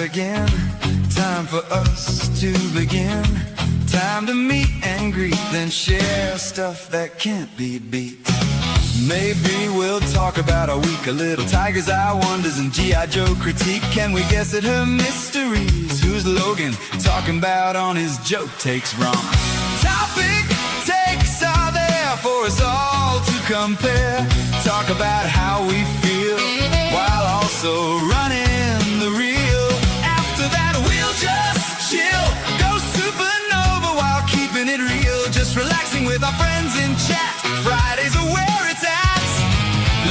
Again, time for us to begin. Time to meet and greet, then share stuff that can't be beat. Maybe we'll talk about our week, a little Tiger's Eye wonders and G.I. Joe critique. Can we guess at her mysteries? Who's Logan talking about on his joke takes wrong? Topic takes are there for us all to compare. Talk about how we feel while also running the reel. Just chill, go supernova while keeping it real. Just relaxing with our friends in chat. Fridays are where it's at.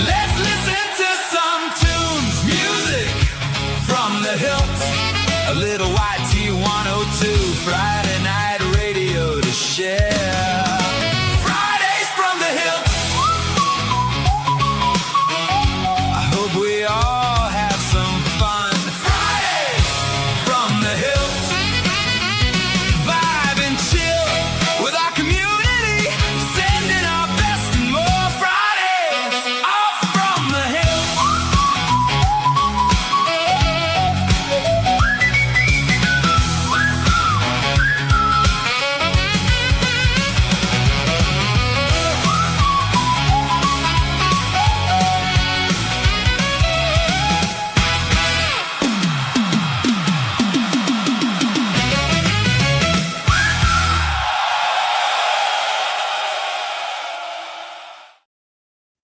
Let's listen to some tunes. Music from the hilt. A little YT 102. Friday night radio to share. Fridays from the hilt. I hope we all have some fun.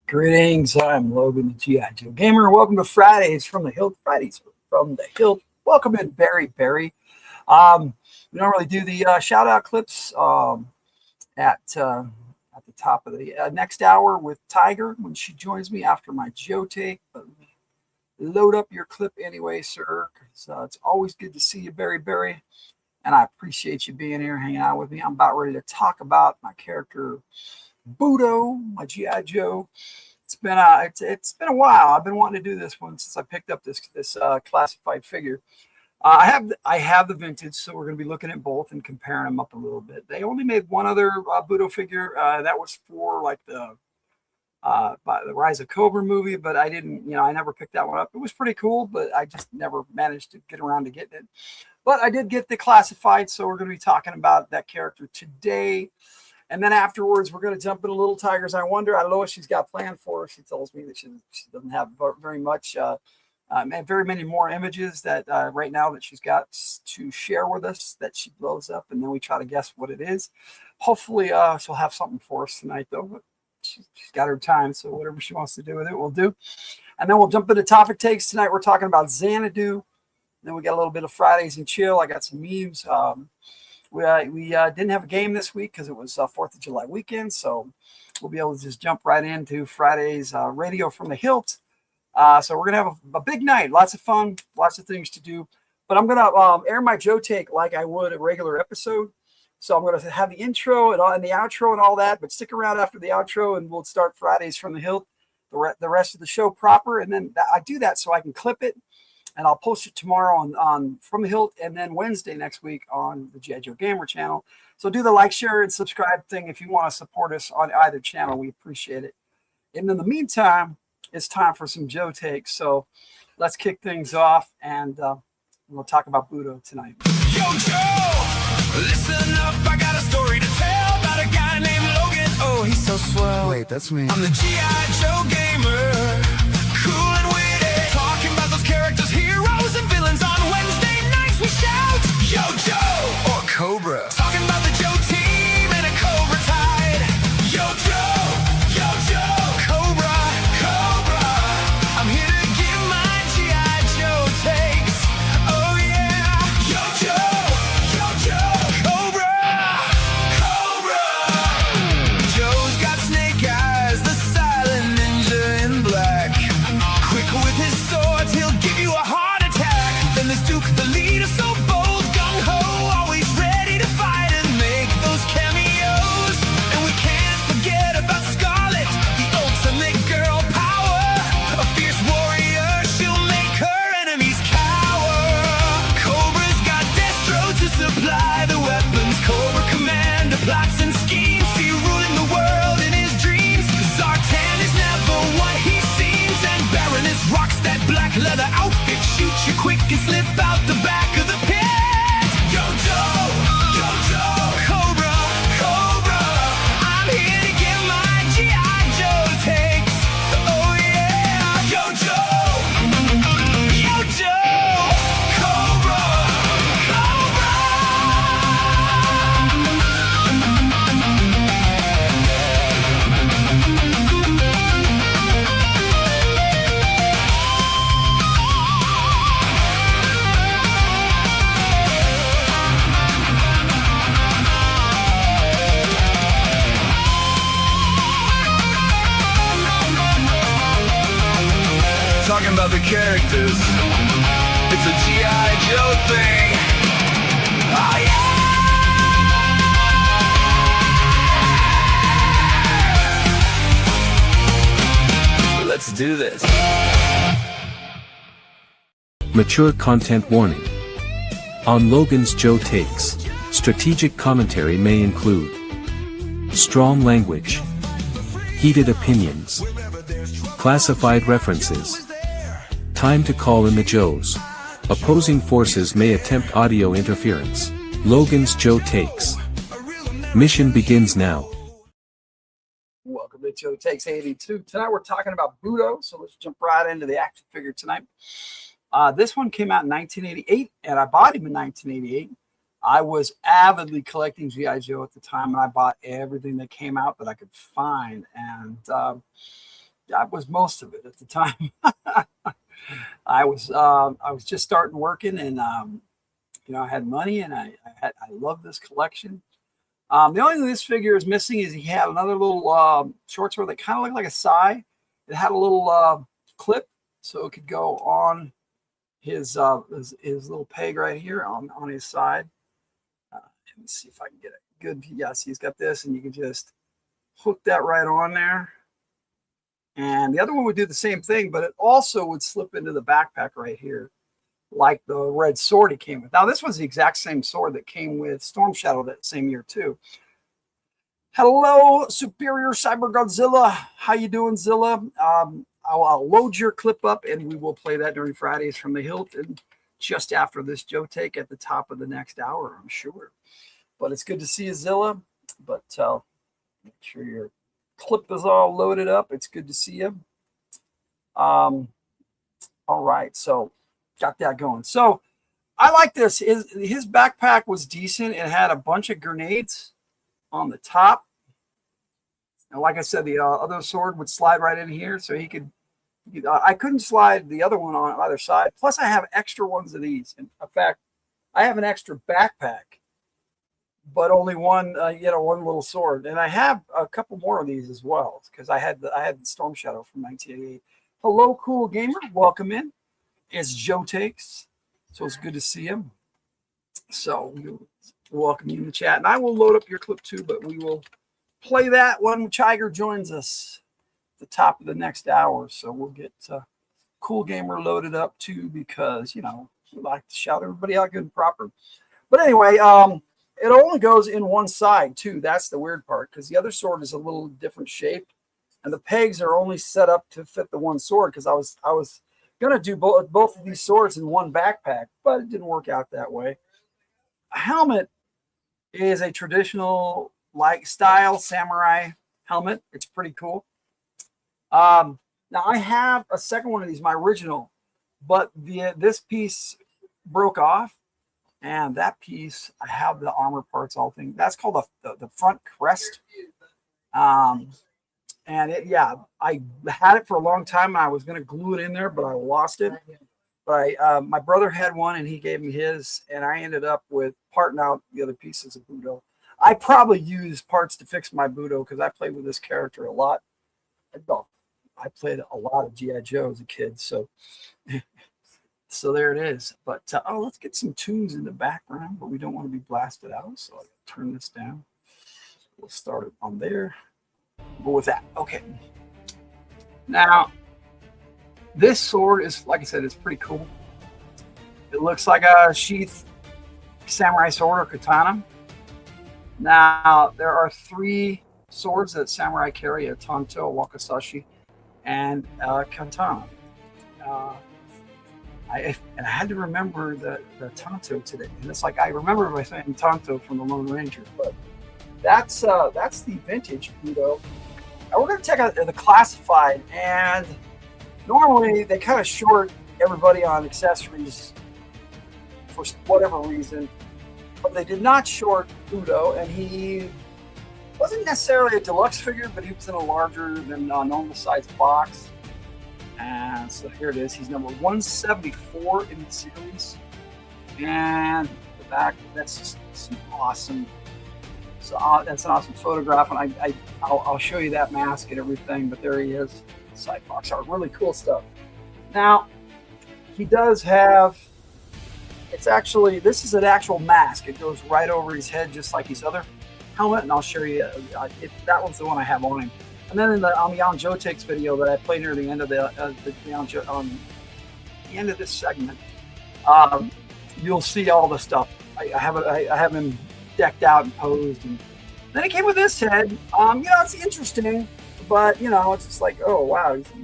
Greetings, I'm Logan, the G.I. Joe Gamer. Welcome to Fridays from the Hildt. Fridays from the Hildt. Welcome in, Barry. We normally do the shout-out clips at the top of the next hour with Tyger when she joins me after my Joe take. But load up your clip anyway, sir. It's always good to see you, Barry. And I appreciate you being here, hanging out with me. I'm about ready to talk about my character Budo, my G.I. Joe. It's been a while. I've been wanting to do this one since I picked up this classified figure. I have the vintage, so we're going to be looking at both and comparing them up a little bit. They only made one other Budo figure. That was for like the Rise of Cobra movie, but I didn't. I never picked that one up. It was pretty cool, but I just never managed to get around to getting it. But I did get the classified, so we're going to be talking about that character today. And then afterwards, we're going to jump in a little Tiger's Eye Wonder. I don't know what she's got planned for us. She tells me that she doesn't have very much, very many more images that right now that she's got to share with us that she blows up, and then we try to guess what it is. Hopefully, she'll have something for us tonight, though. But she's got her time, so whatever she wants to do with it, we'll do. And then we'll jump into topic takes tonight. We're talking about Xanadu. Then we got a little bit of Fridays and chill. I got some memes. We didn't have a game this week because it was 4th of July weekend, so we'll be able to just jump right into Friday's radio from the Hildt. So we're going to have a big night, lots of fun, lots of things to do. But I'm going to air my Joe take like I would a regular episode. So I'm going to have the intro and the outro and all that, but stick around after the outro and we'll start Fridays from the Hildt, the rest of the show proper. And then I do that so I can clip it. And I'll post it tomorrow on From the Hildt, and then Wednesday next week on the G.I. Joe Gamer channel. So do the like, share, and subscribe thing if you want to support us on either channel. We appreciate it. And in the meantime, it's time for some Joe takes. So let's kick things off, and we'll talk about Budo tonight. Yo, Joe, listen up. I got a story to tell about a guy named Logan. Oh, he's so swell. Wait, that's me. I'm the G.I. Joe Gamer. Cool and witty. Talking about those characters, heroes and villains. On Wednesday nights we shout, Yo, Joe, or Cobra. Talking about the Joe team and a Cobra tide. Yo, Joe, Cobra, Cobra. I'm here to give my G.I. Joe takes. Oh yeah. Yo, Joe, Cobra, Cobra. Joe's got snake eyes, the silent ninja in black. Quick with his swords, he'll give you a heart attack. Then there's Duke, the leader, so bold, gung-ho, always ready to fight. about the characters. It's a G.I. Joe thing. Oh yeah! Let's do this. Mature content warning. On Logan's Joe Takes, strategic commentary may include strong language, heated opinions, classified references. Time to call in the Joes. Opposing forces may attempt audio interference. Logan's Joe Takes. Mission begins now. Welcome to Joe Takes 82. Tonight we're talking about Budo, so let's jump right into the action figure tonight. This one came out in 1988, and I bought him in 1988. I was avidly collecting G.I. Joe at the time, and I bought everything that came out that I could find, and that was most of it at the time. I was just starting working, and you know, I had money, and I loved this collection. The only thing this figure is missing is he had another little short sword that kind of looked like a sai. It had a little clip, so it could go on his little peg right here on his side. Let me see if I can get it good. Yes, he's got this, and you can just hook that right on there. And the other one would do the same thing, but it also would slip into the backpack right here, like the red sword he came with. Now, this was the exact same sword that came with Storm Shadow that same year, too. Hello, Superior Cyber Godzilla. How you doing, Zilla? I'll load your clip up, and we will play that during Fridays from the Hildt, and just after this Joe Take at the top of the next hour, I'm sure. But it's good to see you, Zilla. But make sure your clip is all loaded up. It's good to see you. All right, so got that going. So I like this. His backpack was decent. It had a bunch of grenades on the top. And like I said, the other sword would slide right in here, so he could. I couldn't slide the other one on either side. Plus, I have extra ones of these. In fact, I have an extra backpack, but only one, one little sword. And I have a couple more of these as well, because I had Storm Shadow from 1988. Hello, Cool Gamer. Welcome in. It's Joe Takes. So it's good to see him. So we welcome you in the chat. And I will load up your clip too, but we will play that when Tyger joins us at the top of the next hour. So we'll get Cool Gamer loaded up too, because, you know, we like to shout everybody out good and proper. But anyway, it only goes in one side too. That's the weird part, because the other sword is a little different shape, and the pegs are only set up to fit the one sword, because I was gonna do both of these swords in one backpack, but it didn't work out that way. A helmet is a traditional like style samurai helmet. It's pretty cool. Now I have a second one of these, my original, but this piece broke off. And that piece, I have the armor parts, all things. That's called the front crest. And I had it for a long time. And I was going to glue it in there, but I lost it. But my brother had one, and he gave me his, and I ended up with parting out the other pieces of Budo. I probably use parts to fix my Budo, because I played with this character a lot. I played a lot of G.I. Joe as a kid, so. So there it is. But let's get some tunes in the background, but we don't want to be blasted out. So I'll turn this down. We'll start it on there. Go with that. Okay. Now, this sword is, like I said, it's pretty cool. It looks like a sheath samurai sword or katana. Now, there are 3 swords that samurai carry: a tanto, a wakizashi, and a katana. I had to remember the tanto today, and it's like I remember by saying tanto from the Lone Ranger, but that's the vintage Budo. And we're going to check out the classified, and normally they kind of short everybody on accessories for whatever reason, but they did not short Budo, and he wasn't necessarily a deluxe figure, but he was in a larger than normal size box. And so here it is. He's number 174 in the series. And the back, that's just some awesome. So that's an awesome photograph. And I'll show you that mask and everything. But there he is. Side box art. Really cool stuff. Now, he does have, it's actually, this is an actual mask. It goes right over his head just like his other helmet, and I'll show you. That one's the one I have on him. And then on the On Joe Takes video that I played near the end of the end of this segment, you'll see all the stuff. I have him decked out and posed, and then it came with this head. It's interesting, but it's just like, oh wow, he's a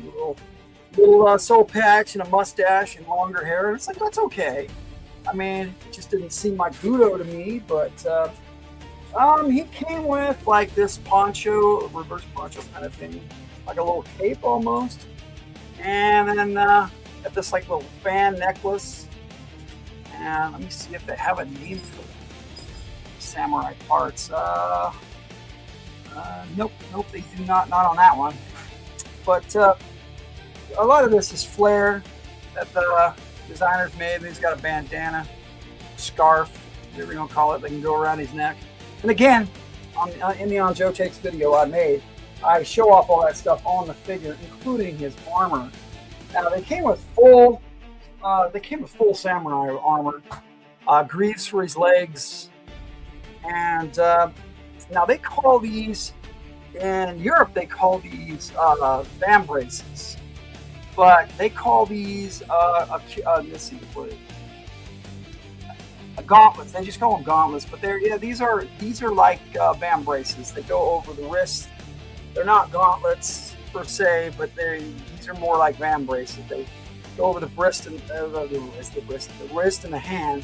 little soul patch and a mustache and longer hair. And it's like, that's okay. I mean, it just didn't seem like Budo to me, but he came with like this poncho, reverse poncho kind of thing, like a little cape almost, and then got this like little fan necklace. And let me see if they have a name for it. Samurai parts. Nope, they do not on that one. But a lot of this is flair that the designers made. He's got a bandana, scarf, whatever you want to call it, that can go around his neck. And again, in the On Joe Takes video I made, I show off all that stuff on the figure, including his armor. Now they came with full samurai armor, greaves for his legs, and now they call these in Europe. They call these bam braces, but they call these let's see, gauntlets. They just call them gauntlets, but these are like bam braces. They go over the wrist. They're not gauntlets per se, but these are more like bam braces. They go over the wrist and the wrist and the hand,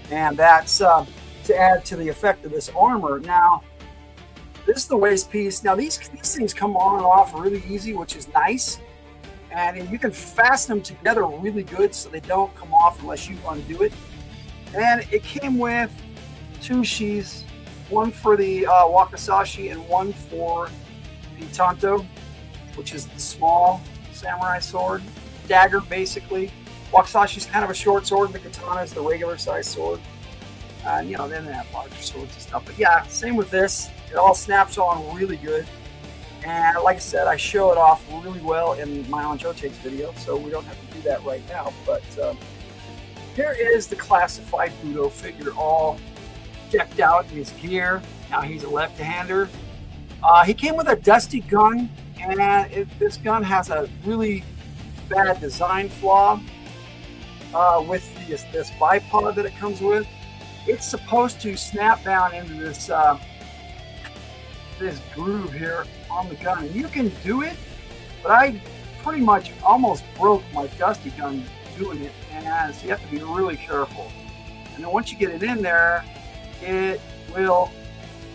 and that's to add to the effect of this armor. Now, this is the waist piece. Now these things come on and off really easy, which is nice, and you can fasten them together really good so they don't come off unless you undo it. And it came with two sheaths, one for the wakizashi and one for the tanto, which is the small samurai sword, dagger basically. Wakizashi is kind of a short sword, and the katana is the regular size sword. Then they have larger swords and stuff. But yeah, same with this. It all snaps on really good. And like I said, I show it off really well in my On Joe Takes video, so we don't have to do that right now. But here is the classified Budo figure, all decked out in his gear. Now he's a left-hander. He came with a dusty gun, and this gun has a really bad design flaw with this bipod that it comes with. It's supposed to snap down into this this groove here on the gun, and you can do it, but I pretty much almost broke my dusty gun doing it, and so you have to be really careful. And then once you get it in there, it will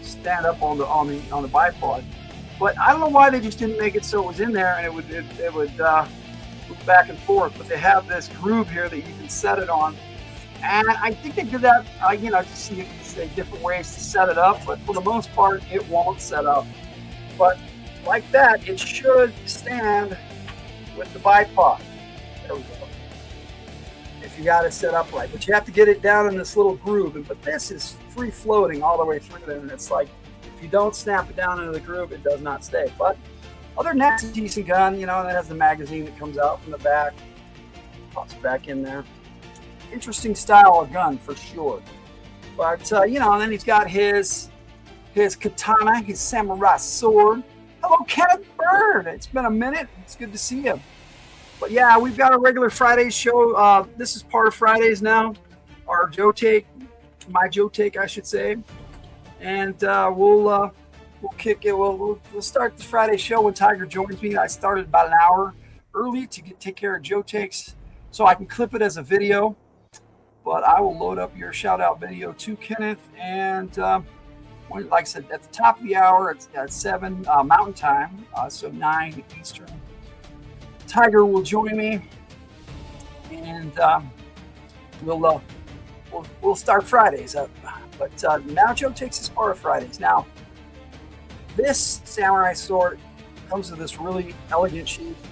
stand up on the bipod. But I don't know why they just didn't make it so it was in there and it would move back and forth. But they have this groove here that you can set it on, and I think they did that to see different ways to set it up. But for the most part, it won't set up. But like that, it should stand with the bipod. There we go. If you got it set up right, but you have to get it down in this little groove. But this is free floating all the way through there, and it's like if you don't snap it down into the groove, it does not stay. But other than that, it's a decent gun. It has the magazine that comes out from the back, pops back in there. Interesting style of gun for sure. But and then he's got his katana, his samurai sword. Hello, Kenneth Bird. It's been a minute. It's good to see you. But yeah, we've got a regular Fridays show. This is part of Fridays now. Our Joe Take, my Joe Take, I should say. And we'll kick it. We'll start the Friday show when Tyger joins me. I started about an hour early to take care of Joe Takes, so I can clip it as a video. But I will load up your shout out video to Kenneth, and like I said, at the top of the hour, it's at 7 Mountain Time, so 9 Eastern. Tyger will join me, and we'll start Fridays up. But now Joe Takes his part of Fridays. Now, this samurai sword comes with this really elegant sheath.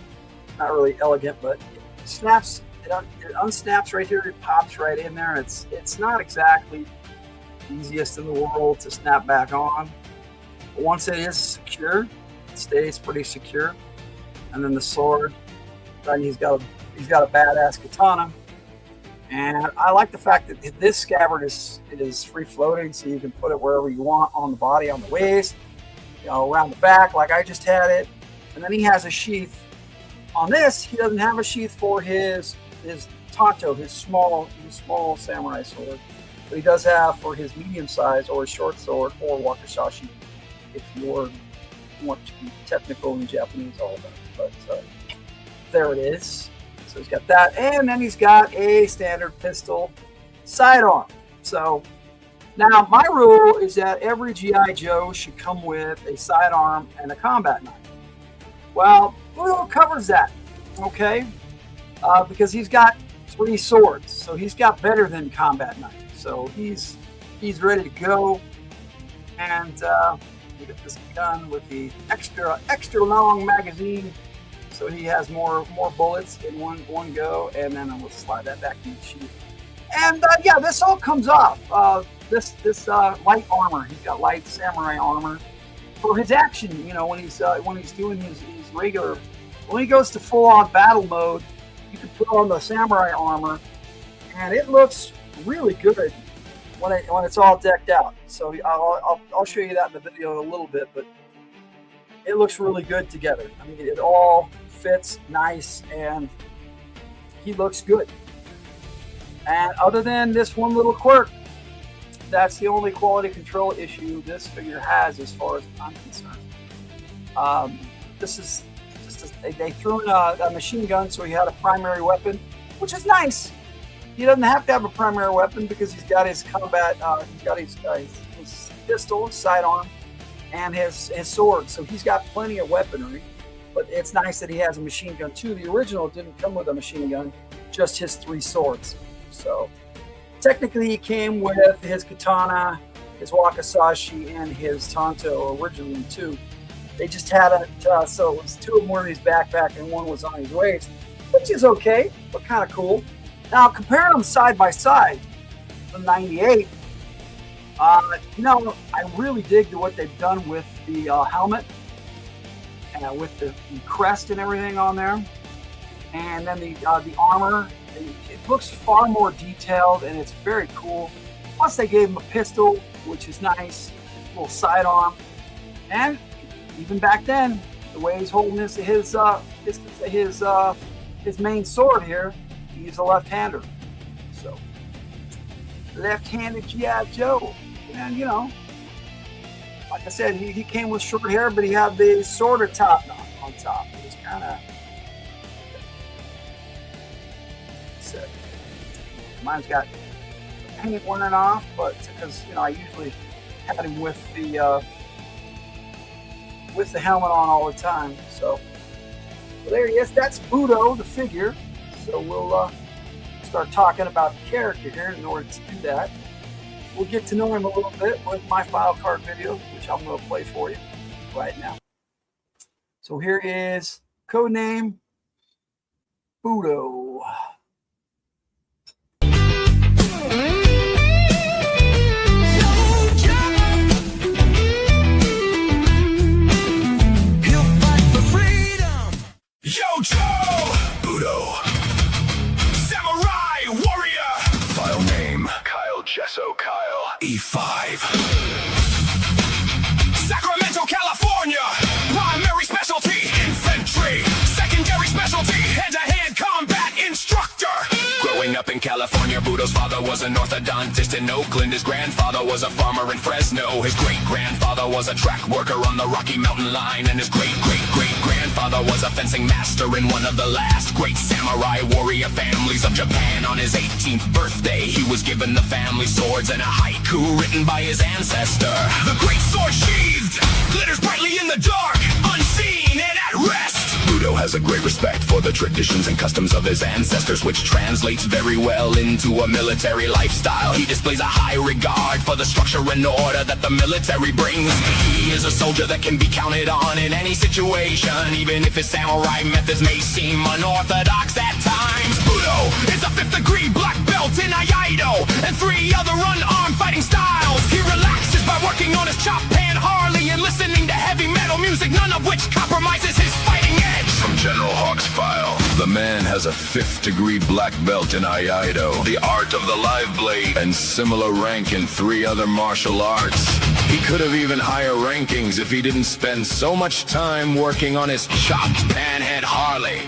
Not really elegant, but it snaps. It unsnaps right here. It pops right in there. It's not exactly the easiest in the world to snap back on. But once it is secure, it stays pretty secure. And then the sword, then he's got He's got a badass katana. And I like the fact that this scabbard is free floating, so you can put it wherever you want on the body, on the waist, you know, around the back, like I just had it. And then he has a sheath. On this, he doesn't have a sheath for his tanto, his small samurai sword. But he does have for his medium size or his short sword or wakizashi, if you want to be technical in Japanese, all that. But there it is. So he's got that, and then he's got a standard pistol sidearm. So now my rule is that every GI Joe should come with a sidearm and a combat knife. Well, Budo covers that, okay? Because he's got 3 swords, so he's got better than combat knife. So he's ready to go, and we get this gun with the extra long magazine. So he has more bullets in one go, and then I'm going to slide that back in the sheath. And yeah, this all comes off. This light armor. He's got light samurai armor for his action. You know, when he's doing his regular, when he goes to full-on battle mode, you can put on the samurai armor, and it looks really good when it's all decked out. So I'll show you that in the video in a little bit, but it looks really good together. I mean, it all fits nice, and he looks good. And other than this one little quirk, that's the only quality control issue this figure has as far as I'm concerned. This is just they threw in a machine gun, so he had a primary weapon, which is nice. He doesn't have to have a primary weapon because he's got his combat, he's got his pistol, sidearm, and his sword. So he's got plenty of weaponry. But it's nice that he has a machine gun too. The original didn't come with a machine gun, just his 3 swords. So technically he came with his katana, his wakizashi, and his tanto originally too. They just had it, so it was 2 of them were in his backpack and 1 was on his waist, which is okay, but kind of cool. Now comparing them side by side from '98, you know, I really dig what they've done with the helmet. With the crest and everything on there, and then the armor, it looks far more detailed, and it's very cool. Plus they gave him a pistol, which is nice, a little sidearm, and even back then, the way he's holding his main sword here, he's a left-hander. So left-handed GI Joe, and you know. Like I said, he came with short hair, but he had the sort of top knot on top. It was kind of... Mine's got paint wearing off, but because, you know, I usually had him with the helmet on all the time. So there he is. That's Budo, the figure. So we'll start talking about the character here in order to do that. We'll get to know him a little bit with my file card video, which I'm going to play for you right now. So here is codename Budo. He'll fight for freedom. Yo, Joe! Budo. Samurai warrior. File name Kyle Gesso Kyle. E5. Sacramento, California. Primary specialty, infantry. Secondary specialty, hand-to-hand combat instructor. Growing up in California, Budo's father was an orthodontist in Oakland. His grandfather was a farmer in Fresno. His great-grandfather was a track worker on the Rocky Mountain line. And his great-great-great-grandfather was a fencing master in one of the last great samurai warrior families of Japan. On his 18th birthday, he was given the family swords and a haiku written by his ancestor. The great sword sheathed, glitters brightly in the dark, unseen and at rest. Budo has a great respect for the traditions and customs of his ancestors, which translates very well into a military lifestyle. He displays a high regard for the structure and order that the military brings. He is a soldier that can be counted on in any situation, even if his samurai methods may seem unorthodox at times. Budo is a 5th degree black belt in Aikido and 3 other unarmed fighting styles. He relaxes by working on his chop pan Harley and listening to heavy metal music, none of which compromises his fighting edge. From General Hawk's file. The man has a 5th-degree black belt in Aikido, the art of the live blade, and similar rank in 3 other martial arts. He could have even higher rankings if he didn't spend so much time working on his chopped panhead Harley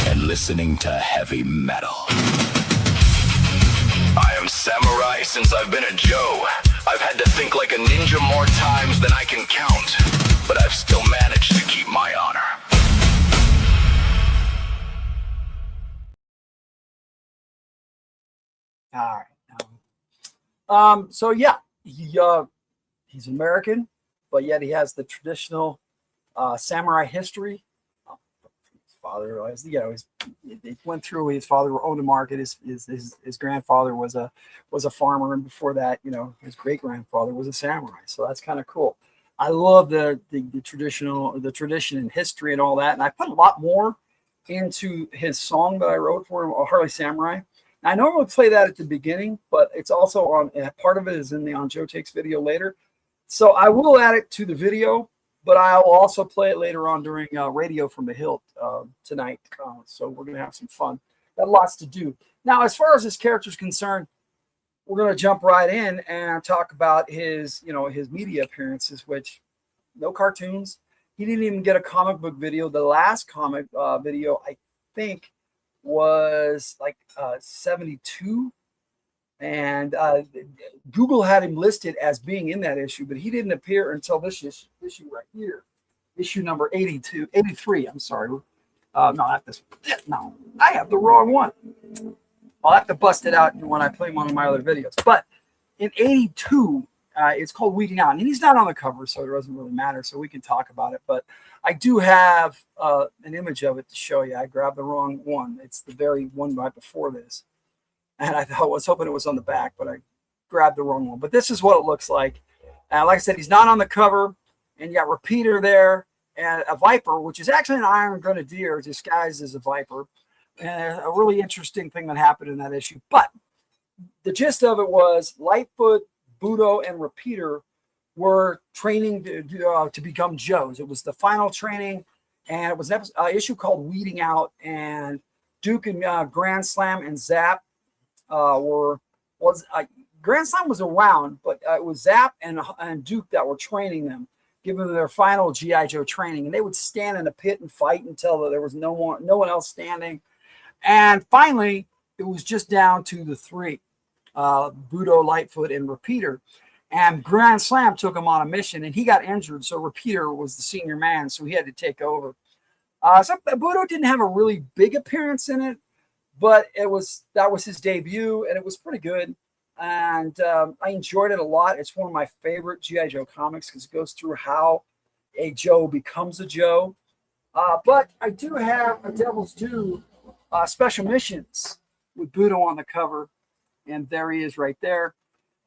and listening to heavy metal. I am samurai since I've been a Joe. I've had to think like a ninja more times than I can count, but I've still managed to keep my honor. All right. So yeah, he's American, but yet he has the traditional samurai history. His father was, he went through. His father owned a market. His grandfather was a farmer, and before that, his great grandfather was a samurai. So that's kind of cool. I love the tradition and history and all that. And I put a lot more into his song that I wrote for him, Harley Samurai. I normally play that at the beginning, but it's also on, part of it is in the On Joe Takes video later. So I will add it to the video, but I'll also play it later on during Radio from the Hildt tonight. So we're going to have some fun. Got lots to do. Now, as far as this character is concerned, we're going to jump right in and talk about his media appearances, which no cartoons. He didn't even get a comic book video. The last comic video, I think, was like 72, and Google had him listed as being in that issue, but he didn't appear until this issue right here, issue number 83. I'm sorry. No, not this. No, I have the wrong one. I'll have to bust it out when I play one of my other videos. But in 82, it's called Weeding Out, and he's not on the cover, so it doesn't really matter. So we can talk about it, but I do have an image of it to show you. I grabbed the wrong one. It's the very one right before this, and I was hoping it was on the back, but I grabbed the wrong one. But this is what it looks like. Like I said, he's not on the cover, and you got Repeater there and a Viper, which is actually an Iron Grenadier disguised as a Viper. And a really interesting thing that happened in that issue. But the gist of it was Lightfoot, Budo, and Repeater were training to become Joes. It was the final training, and it was an issue called Weeding Out. And Duke and Grand Slam and Zap Grand Slam was around, but it was Zap and Duke that were training them, giving them their final G.I. Joe training. And they would stand in a pit and fight until there was no one else standing. And finally, it was just down to the 3, Budo, Lightfoot, and Repeater. And Grand Slam took him on a mission, and he got injured, so Repeater was the senior man, so he had to take over. So Budo didn't have a really big appearance in it, but that was his debut, and it was pretty good. And I enjoyed it a lot. It's one of my favorite G.I. Joe comics because it goes through how a Joe becomes a Joe. But I do have a Devil's Due Special Missions with Budo on the cover, and there he is right there.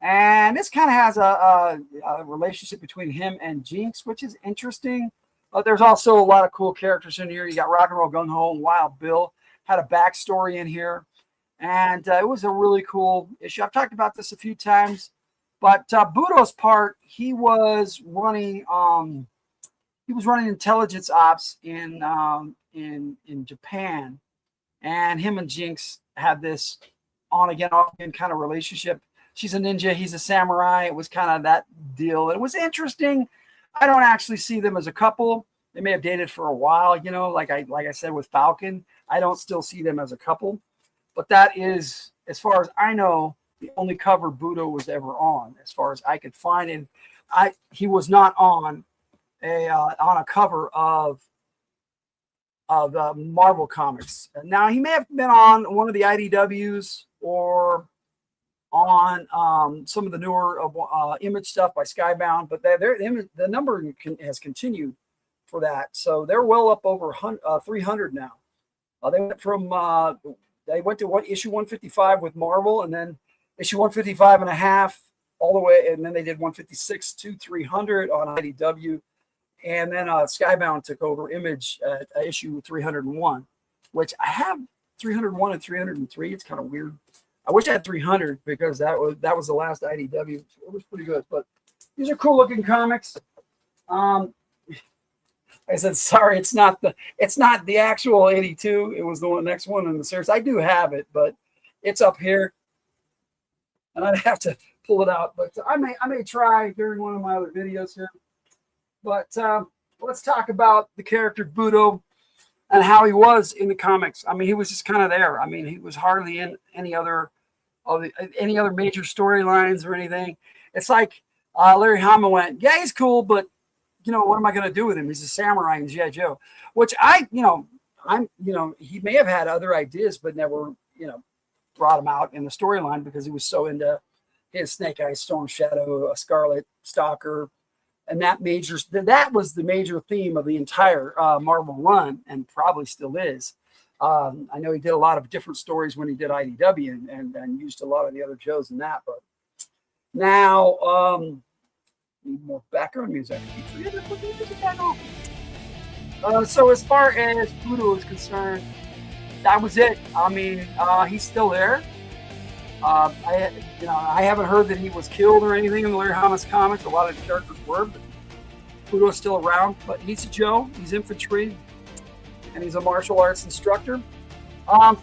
And this kind of has a relationship between him and Jinx, which is interesting. There's also a lot of cool characters in here. You got Rock and Roll Gung Ho and Wild Bill had a backstory in here, and it was a really cool issue. I've talked about this a few times, but Budo's part, he was running intelligence ops in Japan. And him and Jinx had this on again, off again kind of relationship. She's a ninja, he's a samurai. It was kind of that deal. It was interesting. I don't actually see them as a couple. They may have dated for a while, like I said with Falcon. I don't still see them as a couple. But that is, as far as I know, the only cover Budo was ever on, as far as I could find. And he was not on a cover of Marvel Comics. Now, he may have been on one of the IDWs or on some of the newer Image stuff by Skybound, but the number has continued for that. So they're well up over 300 now. They went to issue 155 with Marvel, and then issue 155 and a half all the way, and then they did 156 to 300 on IDW. And then Skybound took over Image at issue 301, which I have 301 and 303. It's kind of weird. I wish I had 300 because that was the last IDW. It was pretty good. But these are cool looking comics. I said, sorry, it's not the actual 82. It was the next one in the series. I do have it, but it's up here, and I'd have to pull it out. But I may try during one of my other videos here. But let's talk about the character Budo and how he was in the comics. I mean, he was just kind of there. I mean, he was hardly in any other major storylines or anything. It's like Larry Hama went, yeah, he's cool, but what am I going to do with him? He's a samurai in G.I. Joe, which he may have had other ideas, but never, brought him out in the storyline because he was so into his Snake Eyes, Storm Shadow, Scarlet, Stalker, and that was the major theme of the entire Marvel run, and probably still is. I know he did a lot of different stories when he did IDW and used a lot of the other Joes in that, but now, need more background music. So as far as Budo is concerned, that was it. I mean, he's still there. I haven't heard that he was killed or anything in the Larry Hama's comics. A lot of the characters were, but Budo's still around. But he's a Joe. He's infantry, and he's a martial arts instructor.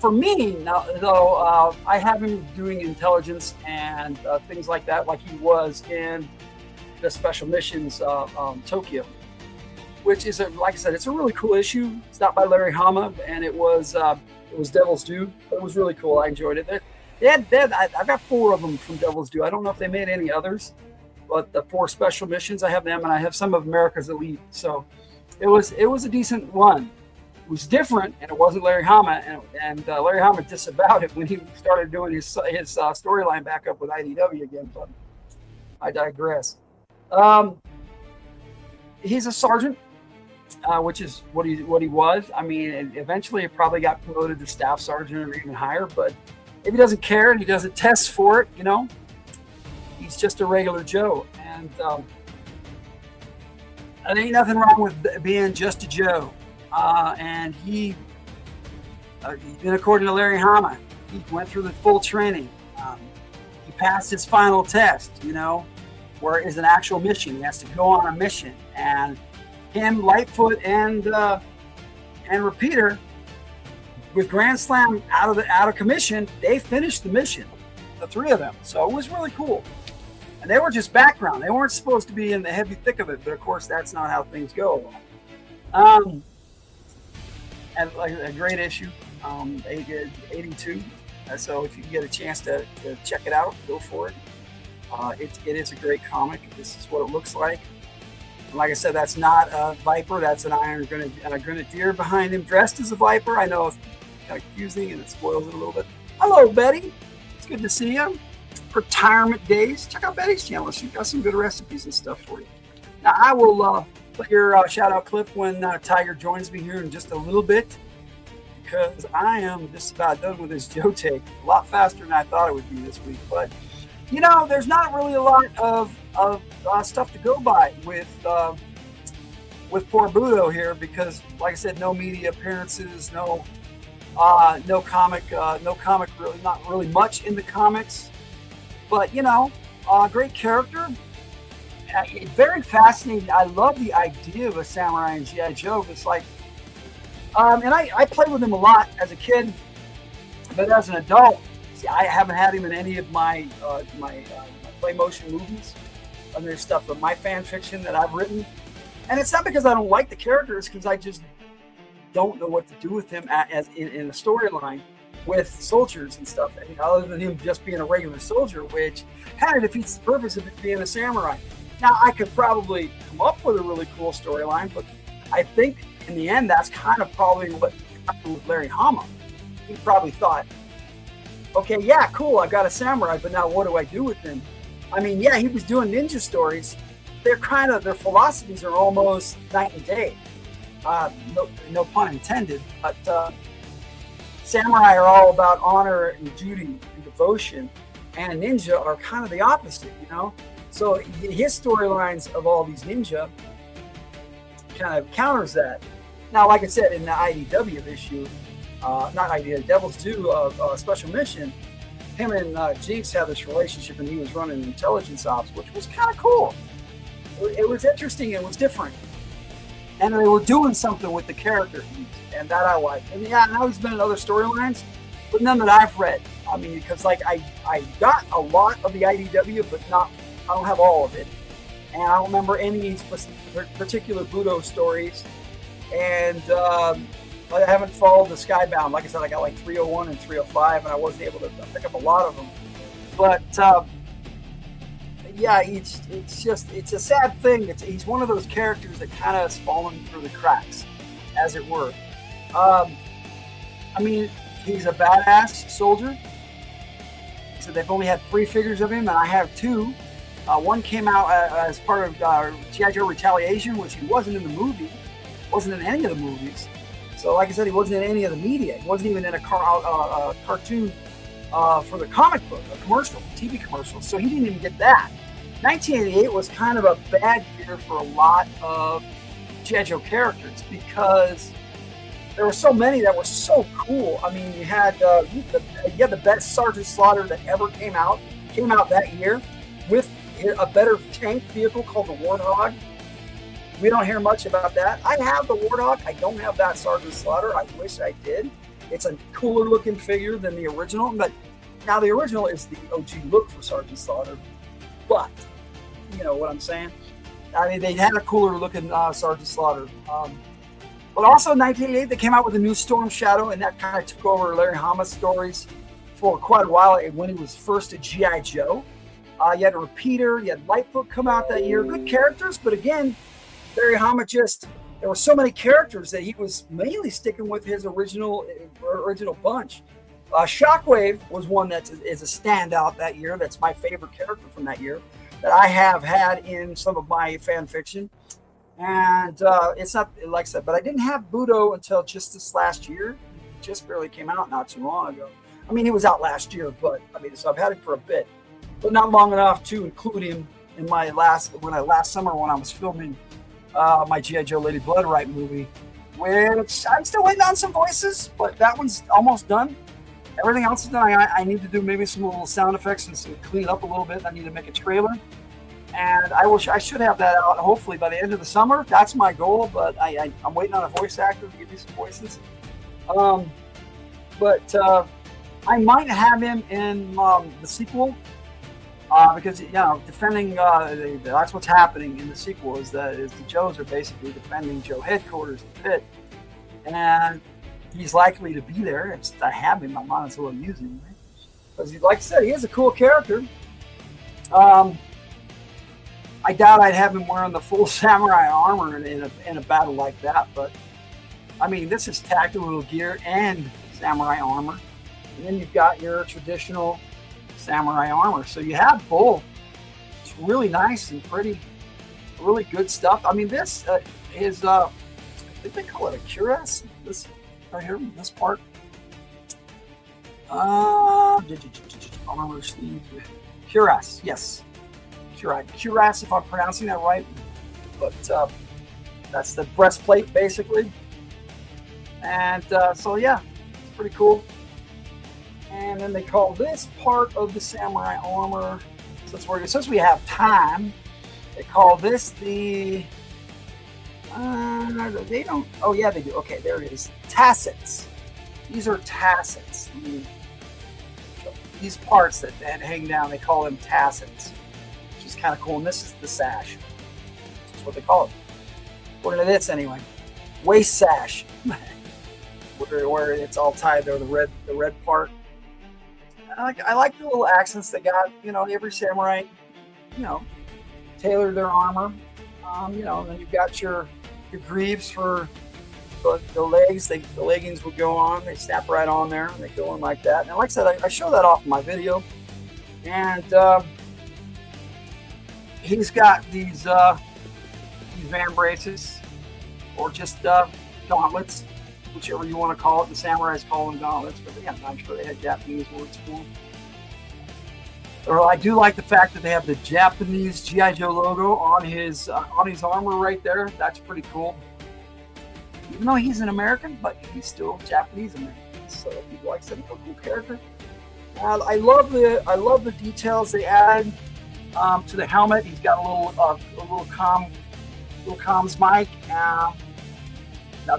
For me, now, though, I have him doing intelligence and things like that, like he was in the Special Missions Tokyo, which is, like I said, it's a really cool issue. It's not by Larry Hama, and it was Devil's Due, but it was really cool. I enjoyed it. I've got 4 of them from Devil's Due. I don't know if they made any others, but the 4 Special Missions, I have them, and I have some of America's Elite. So it was a decent one. It was different, and it wasn't Larry Hama, and Larry Hama disavowed it when he started doing his storyline back up with IDW again. But I digress. He's a sergeant, which is what he was. I mean, eventually he probably got promoted to staff sergeant or even higher, but if he doesn't care and he doesn't test for it, he's just a regular Joe. And there ain't nothing wrong with being just a Joe. And he, according to Larry Hama, he went through the full training. He passed his final test, where it is an actual mission. He has to go on a mission, and him, Lightfoot, and Repeater, with Grand Slam out of commission, they finished the mission, the 3 of them. So it was really cool, and they were just background. They weren't supposed to be in the heavy thick of it, but of course that's not how things go. And like a great issue, 82. So if you can get a chance to check it out, go for it. It is a great comic. This is what it looks like. And like I said, that's not a Viper. That's an Iron Grenadier behind him, dressed as a Viper. I know it's kind of confusing and it spoils it a little bit. Hello, Betty. It's good to see you. Retirement days. Check out Betty's channel. She's got some good recipes and stuff for you. Now, I will put your shout-out clip when Tyger joins me here in just a little bit, because I am just about done with this Joe take. A lot faster than I thought it would be this week, but there's not really a lot of stuff to go by with poor Budo here, because, like I said, no media appearances, no comic, really, not really much in the comics. But great character, very fascinating. I love the idea of a samurai in G.I. Joe. It's like, and I played with him a lot as a kid, but as an adult, I haven't had him in any of my play motion movies. And there's stuff of my fan fiction that I've written, and it's not because I don't like the character. It's because I just don't know what to do with him as in a storyline with soldiers and stuff. Other than him just being a regular soldier, which kind of defeats the purpose of it being a samurai. Now, I could probably come up with a really cool storyline, but I think in the end, that's kind of probably what happened with Larry Hama. He probably thought, okay, yeah, cool, I got a samurai, but now what do I do with him? I mean, yeah, he was doing ninja stories. Their philosophies are almost night and day. No pun intended, but samurai are all about honor and duty and devotion, and ninja are kind of the opposite, So his storylines of all these ninja kind of counters that. Now, like I said, in the IDW issue, not IDW, Devil's Due of Special Mission, him and Jinx had this relationship, and he was running intelligence ops, which was kind of cool. It was interesting. It was different. and they were doing something with the character, and that I like. And yeah, now he's been in other storylines, but none that I've read. I mean, because like I got a lot of the IDW, but I don't have all of it, and I don't remember any particular Budo stories, and I haven't followed the Skybound. Like I said, I got like 301 and 305, and I wasn't able to pick up a lot of them. But yeah, it's a sad thing. He's one of those characters that kind of has fallen through the cracks, as it were. I mean, he's a badass soldier. So they've only had 3 figures of him, and I have 2. One came out as part of G.I. Joe Retaliation, which he wasn't in the movie, wasn't in any of the movies. So like I said, he wasn't in any of the media. He wasn't even in a cartoon for the comic book, a commercial, TV commercial. So he didn't even get that. 1988 was kind of a bad year for a lot of G.I. Joe characters because there were so many that were so cool. I mean, you had the best Sergeant Slaughter that ever came out that year with a better tank vehicle called the Warthog. We don't hear much about that. I have the Warthog. I don't have that Sergeant Slaughter. I wish I did. It's a cooler looking figure than the original, but now the original is the OG look for Sergeant Slaughter. But you know what I'm saying? I mean, they had a cooler looking Sergeant Slaughter. But also in 1988, they came out with a new Storm Shadow, and that kind of took over Larry Hama's stories for quite a while when he was first a G.I. Joe. You had a Repeater, you had Lightfoot come out that year. Good characters, but again, Larry Hama there were so many characters that he was mainly sticking with his original bunch. Shockwave was one that is a standout that year. That's my favorite character from that year that I have had in some of my fan fiction. And it's not, like I said, but I didn't have Budo until just this last year. He just barely came out not too long ago. I mean, he was out last year, but I mean, so I've had him for a bit, but not long enough to include him in my last summer when I was filming my G.I. Joe Lady Blood Right movie, which I'm still waiting on some voices, but that one's almost done. Everything else is done. I need to do maybe some little sound effects and clean it up a little bit. I need to make a trailer. And I should have that out hopefully by the end of the summer. That's my goal, but I'm waiting on a voice actor to give me some voices. But I might have him in the sequel because, you know, defending, that's what's happening in the sequel is the Joes are basically defending Joe headquarters in the pit. And he's likely to be there. I have him, I might as well use him. Right? Because, like I said, he is a cool character. I doubt I'd have him wearing the full samurai armor in a battle like that, but I mean, this is tactical gear and samurai armor, and then you've got your traditional samurai armor. So you have both. It's really nice and pretty, really good stuff. I mean, this is I think they call it a cuirass. This right here, this part. Armor sleeve, cuirass. Yes. Cuirass, if I'm pronouncing that right, but that's the breastplate basically, and so yeah, it's pretty cool. And then they call this part of the samurai armor, since we have time, they call this the they don't, oh yeah they do, okay, there it is, tassets. These are tassets. These parts that hang down, they call them tassets. Kind of cool, and this is the sash. That's what they call it. According to this, anyway. Waist sash, where it's all tied there. The red part. I like the little accents they got. You know, every samurai, you know, tailored their armor. You know, then you've got your greaves for the legs. The leggings would go on. They snap right on there, and they go in like that. And like I said, I show that off in my video, and. He's got these van braces, or just gauntlets, whichever you want to call it. The samurais call them gauntlets, but yeah, I'm sure they had Japanese words for them. Or I do like the fact that they have the Japanese G.I. Joe logo on his armor right there. That's pretty cool. Even though he's an American, but he's still Japanese American. So he likes him, a cool character. I love the details they added. To the helmet, he's got a little comms mic. Now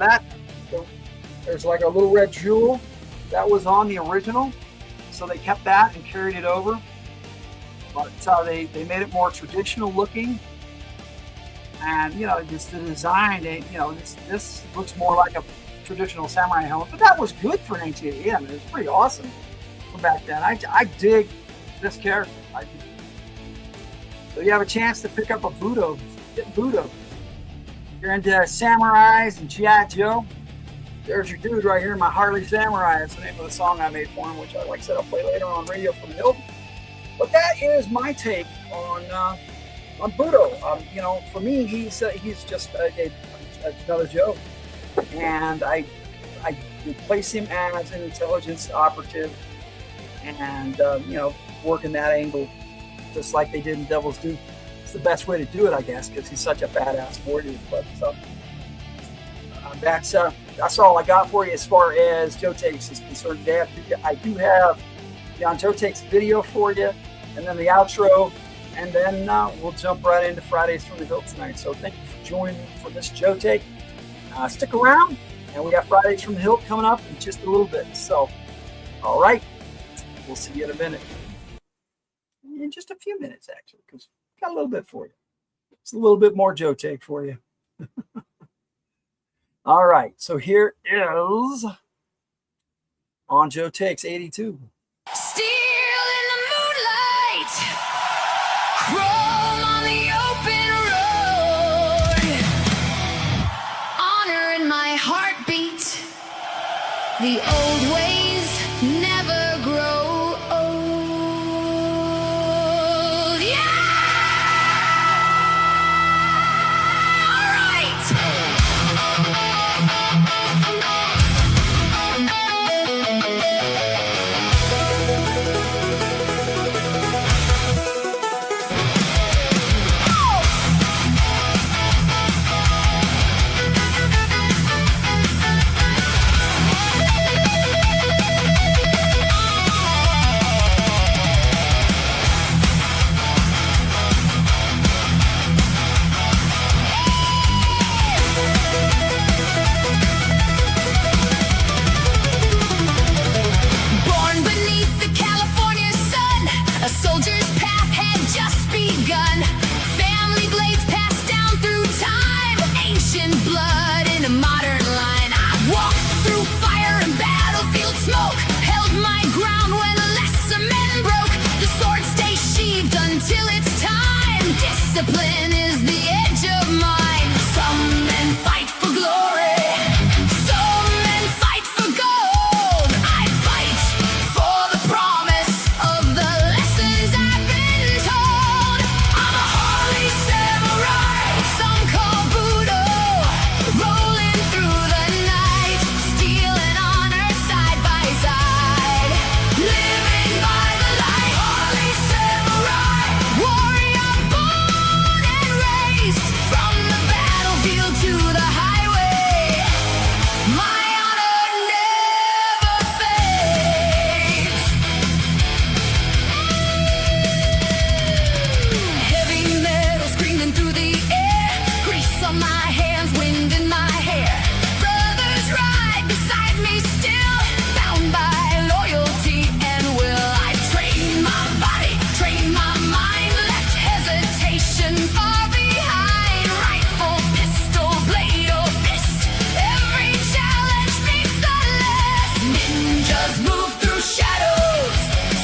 there's like a little red jewel that was on the original, so they kept that and carried it over. But they made it more traditional looking, and just the design. This looks more like a traditional samurai helmet, but that was good for 1980. It was pretty awesome for back then. I dig this character. So you have a chance to pick up a Budo. Get Budo. If you're into samurais and G.I. Joe, there's your dude right here, my Harley Samurai. That's the name of the song I made for him, which I said I'll play later on radio from the Hilton. But that is my take on Budo. For me, he's just another Joe, and I replace him as an intelligence operative, and working that angle just like they did in Devil's Due. It's the best way to do it, I guess, because he's such a badass warrior. But that's all I got for you as far as Joe Takes is concerned today. I do have the Joe Takes video for you, and then the outro, and then we'll jump right into Fridays from the Hildt tonight. So thank you for joining me for this Joe Take. Stick around, and we got Fridays from the Hildt coming up in just a little bit. So, all right, we'll see you in a minute. In just a few minutes, actually, because got a little bit for you. It's a little bit more Joe Take for you. All right, so here is on Joe Takes 82. Still in the moonlight, chrome on the open road, honor in my heartbeat, the old ways never grow old. Yeah! All right! Discipline is the edge of mine. Some men fight for glory, some men fight for gold. I fight for the promise of the lessons I've been told. I'm a Harley Samurai, some call Budo, rolling through the night, stealing honor side by side, living by the light. Harley Samurai, warrior born and raised, from the battlefield to the highway, my honor never fades. Heavy metal screaming through the air, grease on my hands, wind in my hair. Brothers ride beside me still, bound by loyalty and will. I train my body, train my mind, left hesitation far behind. Rifle, pistol, blade or fist, every challenge beats the list. Ninjas move through shadows,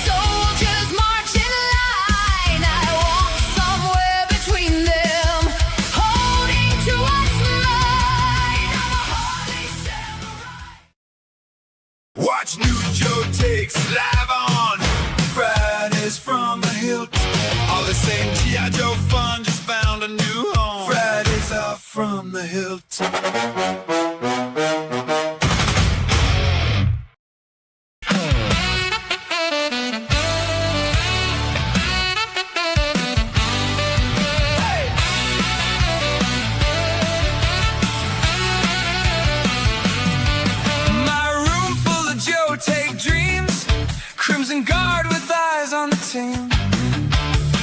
soldiers march in line. I walk somewhere between them, holding to what's mine. I'm a Harley Samurai. Watch new Joe Takes live on Fridays from the Hildt. All the same G.I. Joe fun, just found a new home. Fridays are from the Hildt. My room full of Joe Take dreams, Crimson Guard with eyes on the team,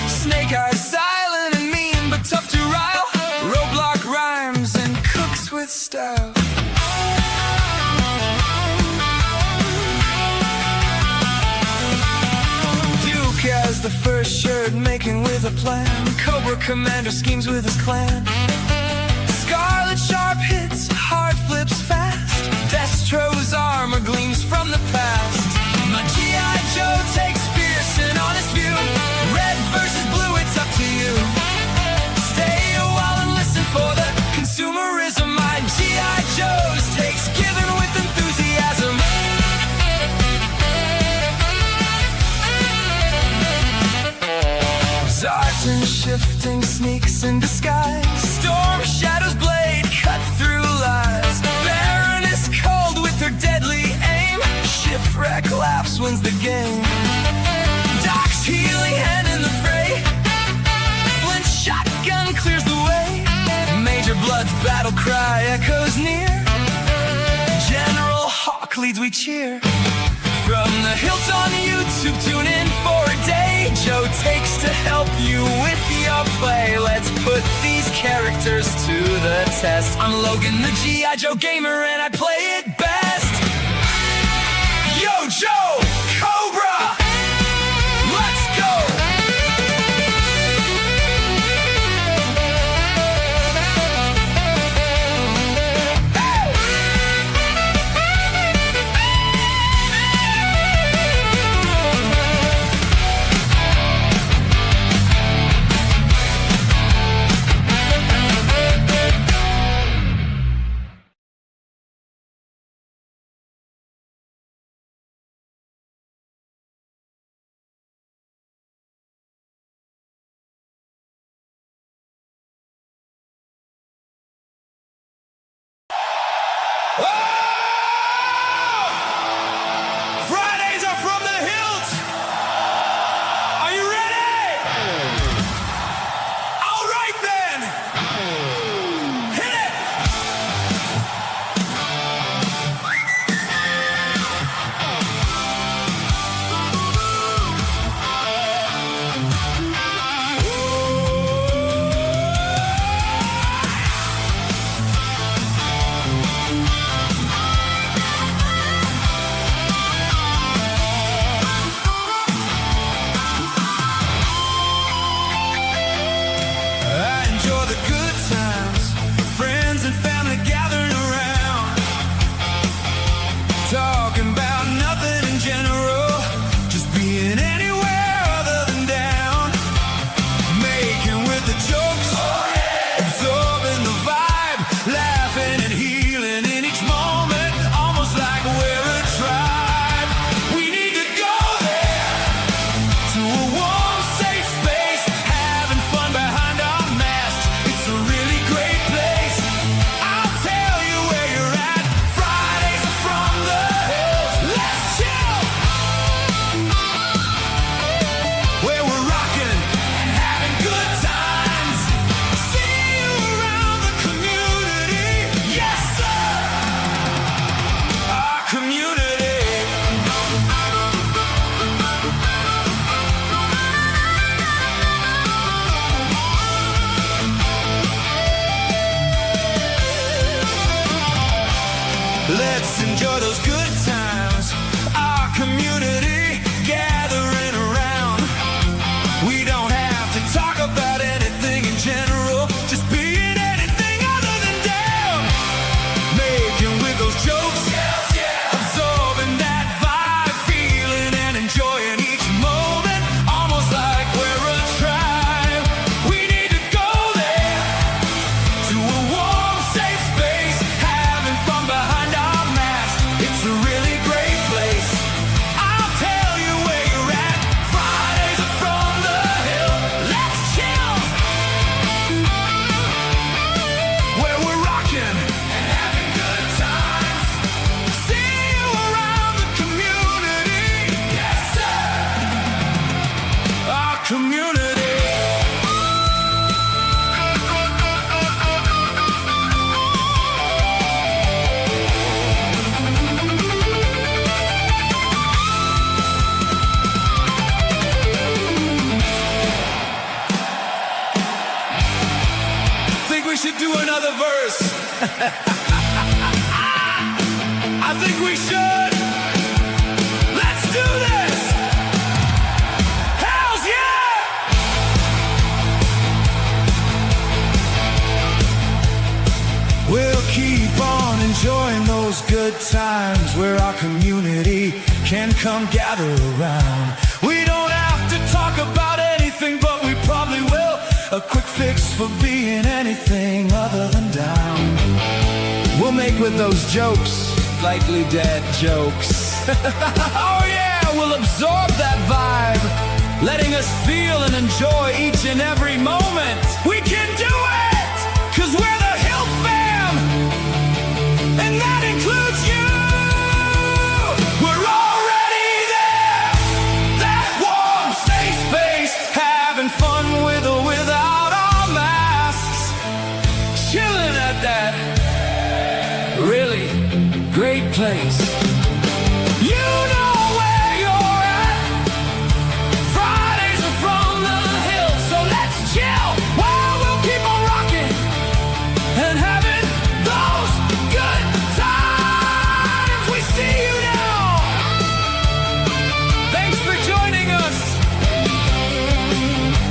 Snake Eyes silent and mean but tough to rile, Roadblock rhymes and cooks with style. plan. Cobra commander schemes with his clan. Scarlet sharp hits, heart flips fast. Destro's armor gleams from the past. My G.I. Joe takes fierce and honest view. Red versus blue, it's up to you. Stay a while and listen for the consumerism. My G.I. Joe's takes given with enthusiasm. Zartan shifting sneaks in disguise. Storm shadows blade cut through lies. Baroness cold with her deadly aim. Shipwreck laughs wins the game. Doc's healing hand in the fray. Flint's shotgun clears the way. Major Blood's battle cry echoes near. General Hawk leads, we cheer. From the Hildt on YouTube, tune in for a day. Joe takes to help you with your play. Let's put these characters to the test. I'm Logan, the G.I. Joe gamer, and I play it best. Yo, Joe! Cobra! Let's go! Fridays are from the Hildt! Are you ready? All right then! Hit it! I enjoy the good times, friends and family gathering around, talking about nothing in general, just being anywhere other than down, making with the jokes, absorbing the vibe, laughing and healing in each moment, almost like we're a tribe. We need to go there, to a warm, safe space, having fun behind our masks. It's a really great place. I'll tell you where you're at. Fridays are from the Hills. Let's chill. Where we're rocking and having good times. See you around the community. Yes, sir. Our community. Let's enjoy those good times. Our community gathering around. We don't have to talk about anything in general, just being anything other than down. Making with those jokes, absorbing that vibe, feeling and enjoying each moment, almost like we're a tribe. We need to go there, to a warm, safe space, having fun behind our masks. It's a really great place. I'll tell you where you're at. Fridays are from the Hillt. Let's chill. Where we're rocking and having good times. See you around the community. Yes, sir. Our community. Think we should do another verse. I think we should. Let's do this. Hells yeah! good times where our community can come gather around. We don't have to talk about anything, but we probably will. A quick fix for being anything other than down. We'll make with those jokes, likely dead jokes. Oh yeah, we'll absorb that vibe, letting us feel and enjoy each and every moment. We can do it, 'cause we're the Hildt fam, and that includes you. We're already there, that warm, safe space, having fun with or without our masks, chilling at that really great place. You know where you're at. Fridays are from the Hildt, so let's chill while we'll keep on rocking and having those good times. We see you now. Thanks for joining us.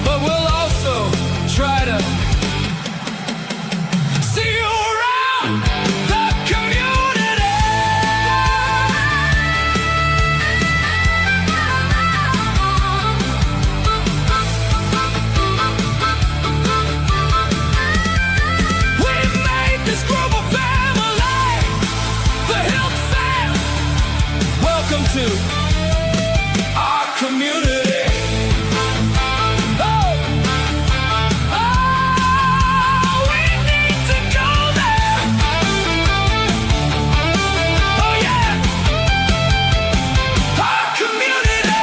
But we'll also try to see you around the community. We've made this global family, the Hildt fam. Welcome to our community. Oh, we need to go there. Oh yeah, our community.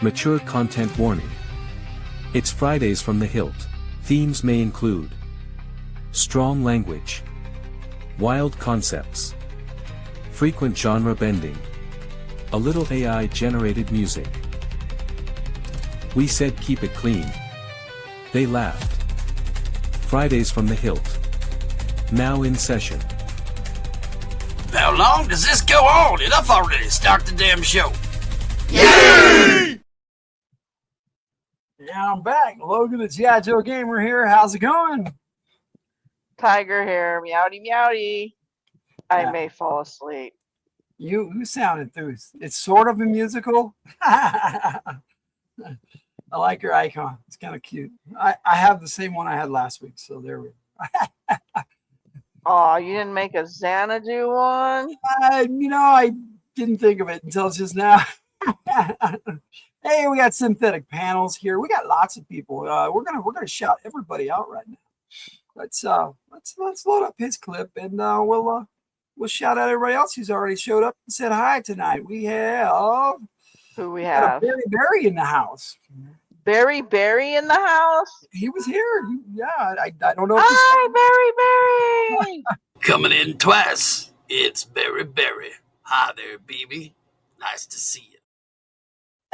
Mature content warning. It's Fridays from the Hildt. Themes may include strong language, wild concepts, frequent genre bending, a little AI-generated music. We said keep it clean. They laughed. Fridays from the Hildt. Now in session. How long does this go on? Enough already. Start the damn show. Yeah, I'm back. Logan, the G.I. Joe Gamer here. How's it going? Tiger here, meowdy meowdy. I Yeah. may fall asleep. You sound enthused. It's sort of a musical. I like your icon. It's kind of cute. I have the same one I had last week, so there we go. Oh, you didn't make a Xanadu one? I didn't think of it until just now. Hey, we got synthetic panels here. We got lots of people. We're gonna shout everybody out right now. Let's load up his clip, and we'll shout out everybody else who's already showed up and said hi tonight. We have Who we got a have? Barry in the house. Barry in the house? He was here. Yeah, I don't know. If Hi, Barry! Coming in twice. It's Barry. Hi there, baby. Nice to see you.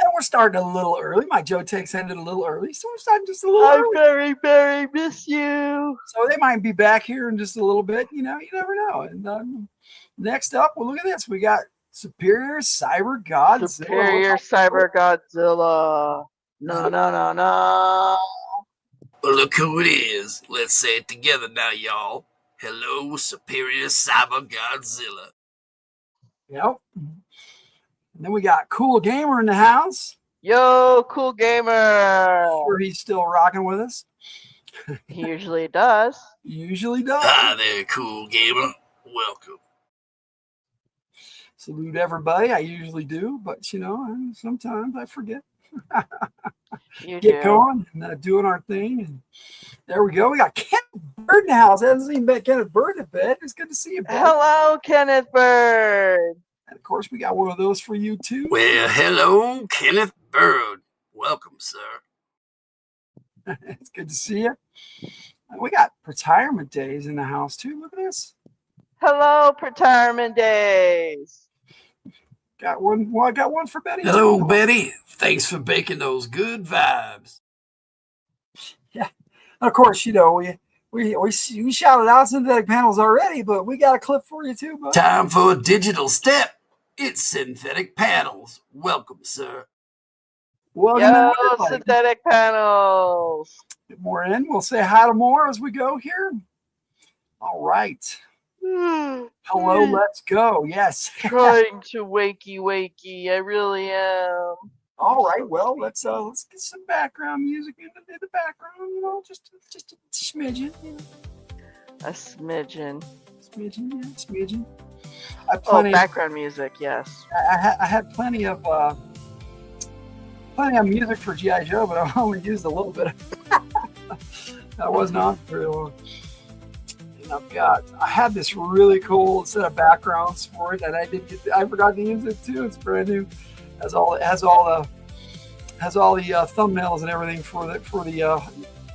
and we're starting a little early. My Joe Takes ended a little early, so we're starting just a little early. Barry, miss you. So they might be back here in just a little bit. You never know. And next up, well, look at this. We got Superior Cyber Godzilla. Superior Cyber Godzilla. No. Well, look who it is. Let's say it together now, y'all. Hello, Superior Cyber Godzilla. Yep. And then we got Cool Gamer in the house. Yo, Cool Gamer. Sure, he's still rocking with us. He usually does. Usually does. Hi there, cool gamer. Welcome. Salute everybody. I usually do, but sometimes I forget. You Get do. going and doing our thing. And there we go. We got Kenneth Bird in the house. I haven't seen Kenneth Bird in a bit. It's good to see you, bud. Hello, Kenneth Bird. And of course, we got one of those for you too. Well, hello, Kenneth Bird. Welcome, sir. It's good to see you. We got Retirement Days in the house too. Look at this. Hello, Retirement Days. Got one. Well, I got one for Betty. Hello, Betty. Thanks for baking those good vibes. Yeah. Of course, we shouted out synthetic panels already, but we got a clip for you too, bud. Time for a digital step. It's Synthetic Panels. Welcome, sir. Welcome in, Yo, everybody. synthetic panels. Get more in. We'll say hi to more as we go here. All right. Hello, let's go. Yes. Trying to wakey. I really am. All right. Well, let's get some background music in the background. You know, just a smidgen. You know. A smidgen. Smidgen. Yeah, smidgen. I had Oh, plenty. background music. Yes. I had plenty of music for GI Joe, but I only used a little bit. I wasn't on for very long. I had this really cool set of backgrounds for it, and I forgot to use it too. It's brand new. Has all the thumbnails and everything for the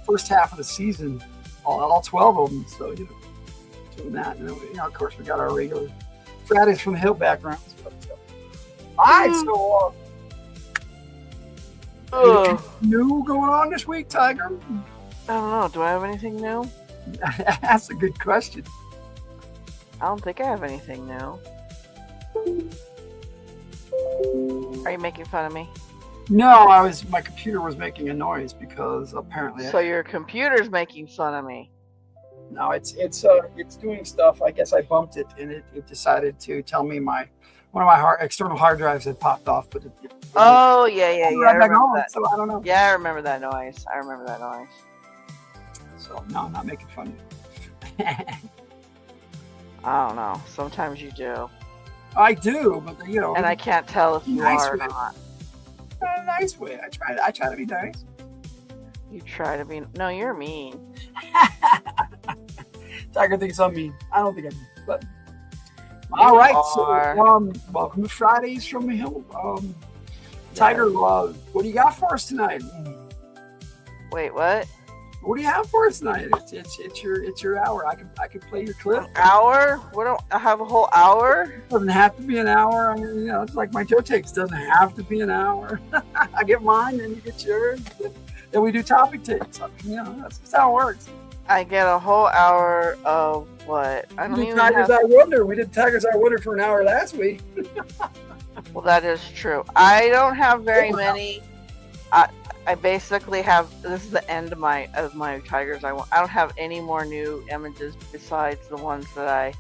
first half of the season, all 12 of them. So doing that, and then, of course we got our regular Fridays from the Hildt backgrounds. But, all right, so anything new going on this week, Tiger? I don't know. Do I have anything new? That's a good question. I don't think I have anything new. Are you making fun of me? No, my computer was making a noise because apparently. So your computer's making fun of me. No, it's doing stuff. I guess I bumped it and it decided to tell me one of my external hard drives had popped off, but Oh yeah. I remember that. So I don't know. Yeah, I remember that noise. So no, I'm not making fun of you. I don't know. Sometimes you do. I do, but And I can't tell if you nice are or way. not. In a nice way. I try to be nice. You try to be. No, you're mean. Tiger thinks I'm mean. I don't think I'm mean, but all right. are. So welcome to Fridays from the Hillt. Tiger, what do you got for us tonight? Wait, what? What do you have for us tonight? It's your hour. I can play your clip. An hour? What do I have a whole hour? It doesn't have to be an hour. I mean, it's like my Joe takes. It doesn't have to be an hour. I get mine, and you get yours. Then we do topic takes. That's how it works. I get a whole hour of what? I don't even Tigers have. I Wonder. We did Tigers I Wonder for an hour last week. Well, that is true. I don't have very many. I basically have. This is the end of my Tigers. I don't have any more new images besides the ones that I.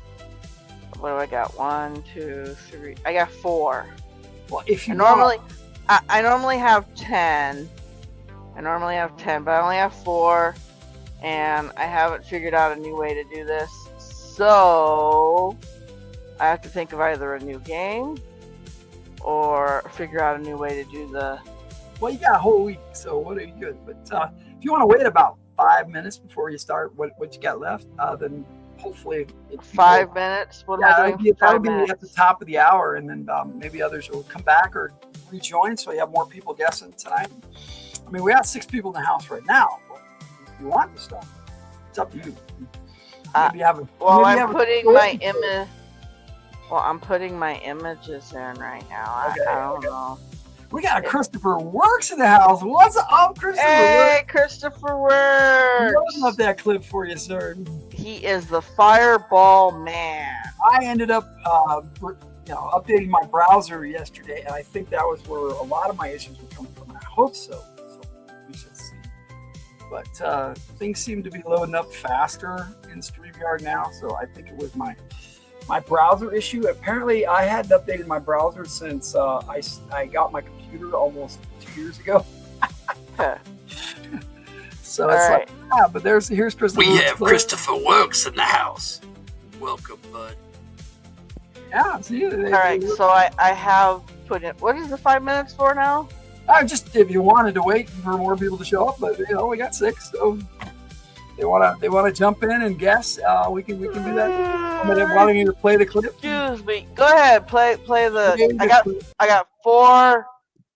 What do I got? 1, 2, 3. I got 4. Well, if you I normally have 10. But I only have 4, and I haven't figured out a new way to do this. So I have to think of either a new game or figure out a new way to do the. Well, you got a whole week, so what are you good? But if you want to wait about 5 minutes before you start what you got left, then hopefully 5 minutes. What am I doing? That'll be at the top of the hour, and then maybe others will come back or rejoin, so you have more people guessing tonight. I mean, we have 6 people in the house right now. But if you want this stuff, it's up to you. I'm putting my images in right now. I don't know. We got a Christopher Works in the house. What's up, Christopher? Hey, Christopher Works. I love that clip for you, sir. He is the Fireball Man. I ended up, updating my browser yesterday, and I think that was where a lot of my issues were coming from. I hope so. So we shall see. But things seem to be loading up faster in StreamYard now, so I think it was my browser issue. Apparently, I hadn't updated my browser since I got my computer almost 2 years ago. So it's right. but here's Christopher. We have Christopher Works in the house. Welcome, bud. Yeah, see. All right, so I have put in. What is the 5 minutes for now? Just if you wanted to wait for more people to show up, but we got 6, so they wanna jump in and guess. We can do that. I'm gonna want you to play the clip. Excuse me. Go ahead. Play the. I got 4.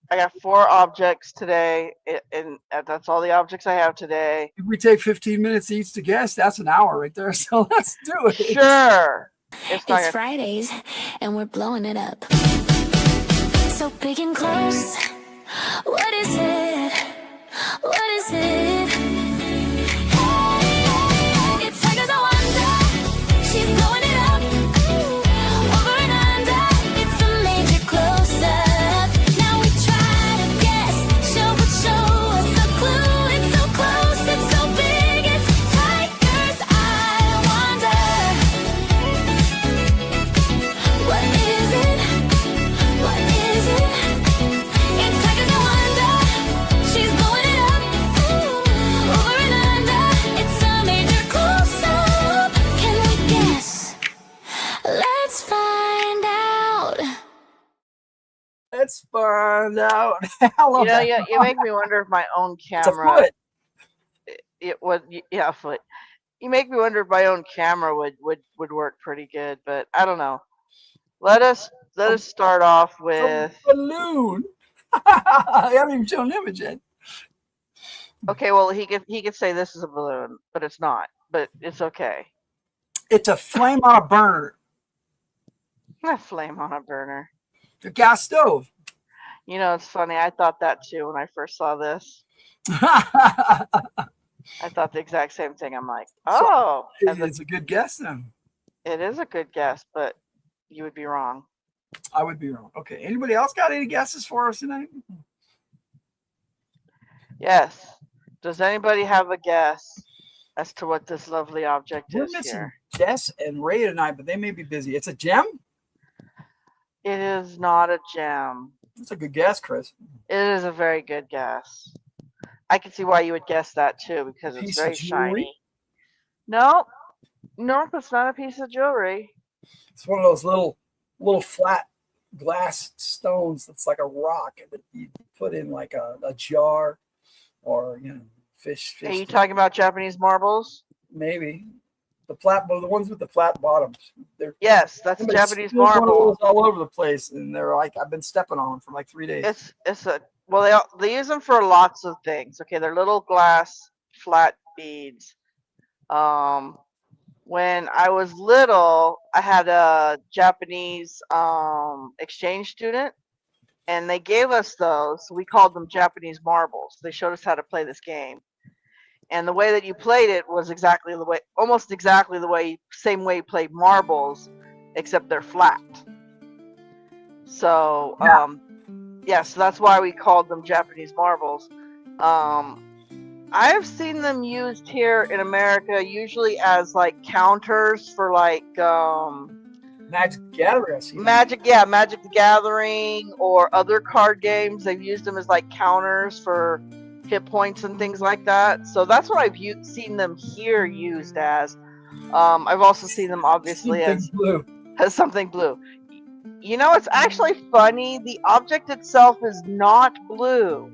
I got 4 objects today, and that's all the objects I have today. If we take 15 minutes each to guess, that's an hour right there. So let's do it. Sure. It's Fridays, and we're blowing it up. So big and close. What is it? What is it? It's Tigers I Wonder. She's blowing it up. Over and under. It's a major close-up. Now we try to guess. find out. I love You know, that. you make me wonder if my own It's a camera, foot. it would, yeah, foot. You make me wonder if my own camera would work pretty good, but I don't know. Let us start off It's a with. balloon. I haven't even shown him it yet. Okay, well he could say this is a balloon, but it's not. But it's okay. It's a flame on a burner. A flame on a burner. A gas stove. You know, it's funny. I thought that too when I first saw this. I thought the exact same thing. I'm like, oh, and It's a good guess then. it is a good guess, but you would be wrong. I would be wrong. Okay. Anybody else got any guesses for us tonight? Yes. Does anybody have a guess as to what this lovely object We're is missing here? Jess and Ray tonight, but they may be busy. It's a gem? It is not a gem. That's a good guess, Chris. It is a very good guess. I can see why you would guess that too, because it's Piece of very jewelry? shiny. Nope. Nope, it's not a piece of jewelry. It's one of those little flat glass stones that's like a rock that you put in like a jar or fish. Are you talking about Japanese marbles? Maybe the ones with the flat bottoms. Yes, that's a Somebody Japanese spilled one of marble. those all over the place, and they're like, I've been stepping on them for like 3 days. They use them for lots of things. Okay, they're little glass flat beads. When I was little, I had a Japanese exchange student, and they gave us those. We called them Japanese marbles. They showed us how to play this game, and the way that you played it was almost exactly the same way you played marbles, except they're flat. So so that's why we called them Japanese marbles. I have seen them used here in America, usually as like counters for like Magic the Gathering. Magic the Gathering or other card games. They've used them as like counters for hit points and things like that. So that's what I've seen them here used as. I've also seen them obviously as something blue. You know, it's actually funny. The object itself is not blue.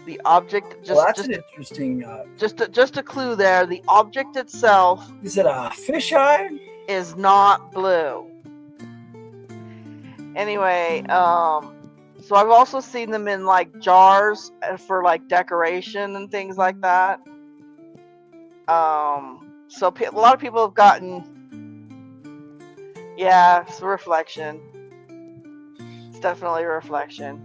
The object that's an interesting. Just a clue there. The object itself Is it a fisheye? is not blue. Anyway, so I've also seen them in like jars for like decoration and things like that. So a lot of people have gotten. Yeah, it's a reflection. It's definitely a reflection.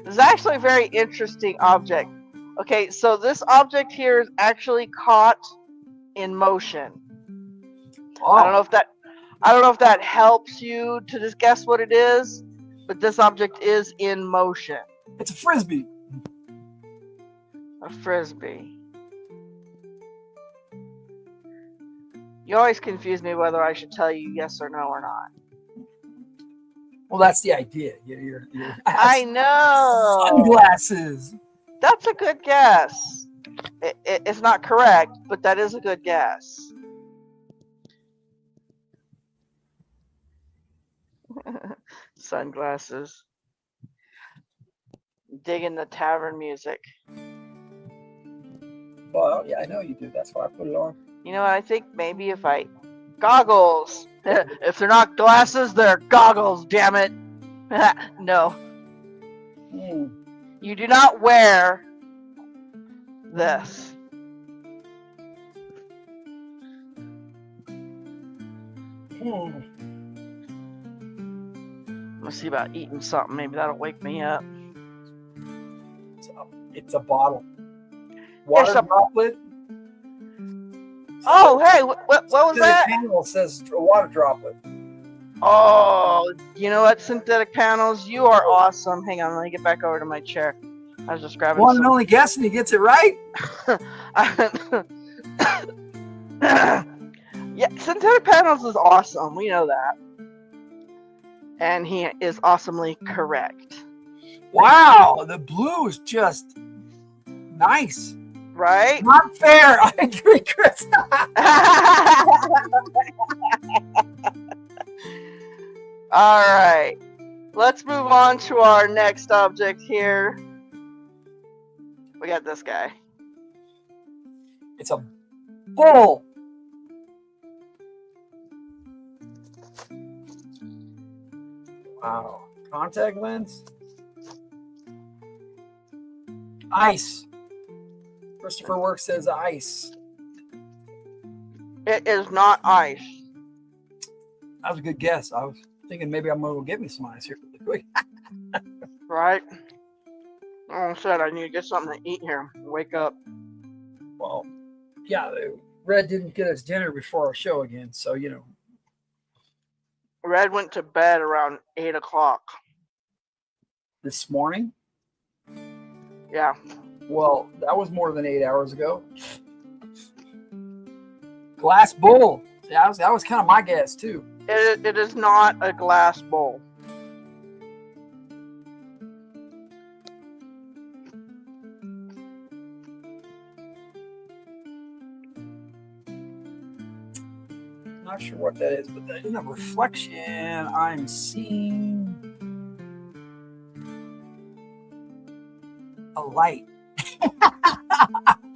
It's actually a very interesting object. Okay, so this object here is actually caught in motion. Oh. I don't know if that helps you to just guess what it is, but this object is in motion. It's a frisbee. A frisbee. You always confuse me whether I should tell you yes or no or not. Well, that's the idea. You're I know. Sunglasses. That's a good guess. It's not correct, but that is a good guess. Sunglasses. Digging the tavern music. Well, yeah, I know you do. That's why I put it on. You know what? I think maybe goggles. If they're not glasses, they're goggles, damn it. No. You do not wear this. Let's see about eating something. Maybe that'll wake me up. It's a bottle. Water droplet. Oh, hey, what was that? The panel says a water droplet. Oh, you know what, synthetic panels? You are awesome. Hang on, let me get back over to my chair. I was just grabbing One and only guess, and he gets it right. Yeah, synthetic panels is awesome. We know that. And he is awesomely correct. Wow, the blue is just nice. Right? Not fair. I agree, Chris. Alright. Let's move on to our next object here. We got this guy. It's a bull. Wow. Contact lens. Ice. Christopher Work says ice. It is not ice. That was a good guess. I was thinking maybe I'm going to go get me some ice here really quick. Right? Like I said, I need to get something to eat here. Wake up. Well, yeah, Red didn't get us dinner before our show again, so, you know. Red went to bed around 8 o'clock. This morning? Yeah. Well, that was more than 8 hours ago. Glass bowl. Yeah, that was kind of my guess, too. It is not a glass bowl. Not sure what that is, but in the reflection, I'm seeing a light.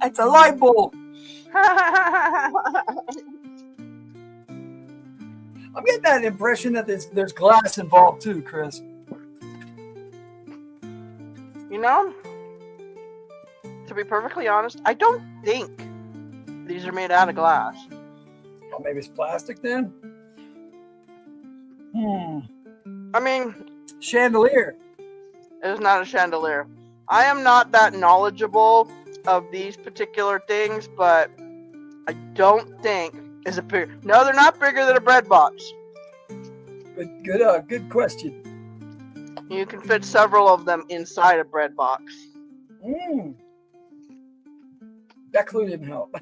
It's a light bulb. I'm getting that impression that there's glass involved too, Chris. You know, to be perfectly honest, I don't think these are made out of glass. Well, maybe it's plastic then. I mean, Chandelier. it is not a chandelier. I am not that knowledgeable of these particular things, but I don't think is it bigger. No, they're not bigger than a bread box. Good question. You can fit several of them inside a bread box. That clue didn't help.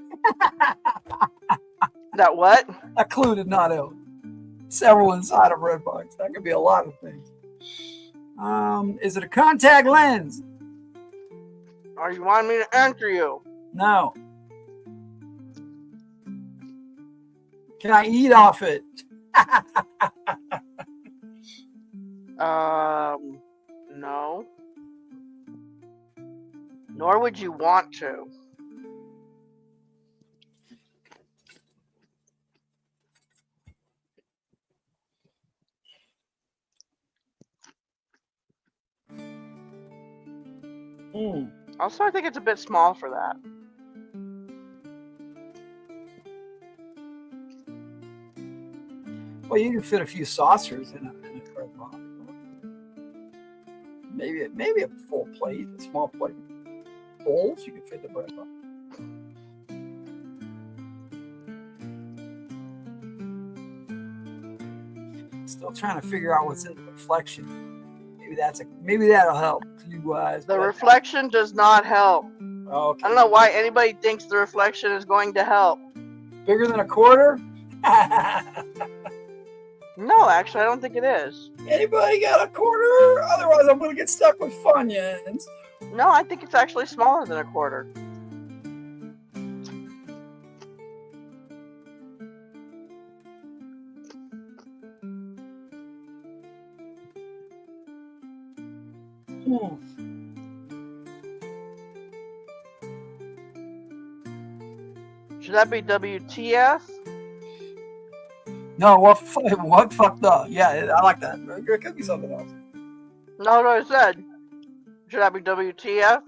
That what? That clue did not help. Several inside a bread box. That could be a lot of things. Is it a contact lens? Or you want me to answer you? No. Can I eat off it? No. Nor would you want to. Also, I think it's a bit small for that. Well, you can fit a few saucers in a bread box. Maybe a full plate, a small plate. Bowls, you can fit the bread box. Still trying to figure out what's in the reflection. Maybe that'll help you guys. The reflection does not help. Okay. I don't know why anybody thinks the reflection is going to help. Bigger than a quarter? No, actually, I don't think it is. Anybody got a quarter? Otherwise, I'm going to get stuck with Funyuns. No, I think it's actually smaller than a quarter. Should that be WTF? No, what fucked up? Yeah, I like that. It could be something else. No, I said. Should that be WTF?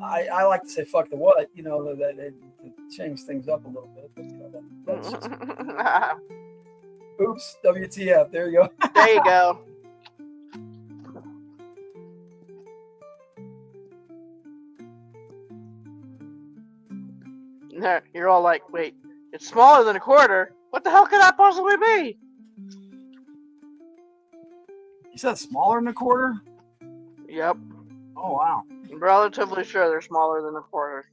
I like to say fuck the what, you know, that it change things up a little bit. But, you know, that's just... Oops, WTF. There you go. There you go. You're all like, wait, it's smaller than a quarter? What the hell could that possibly be? You said smaller than a quarter? Yep. Oh, wow. I'm relatively sure they're smaller than a quarter.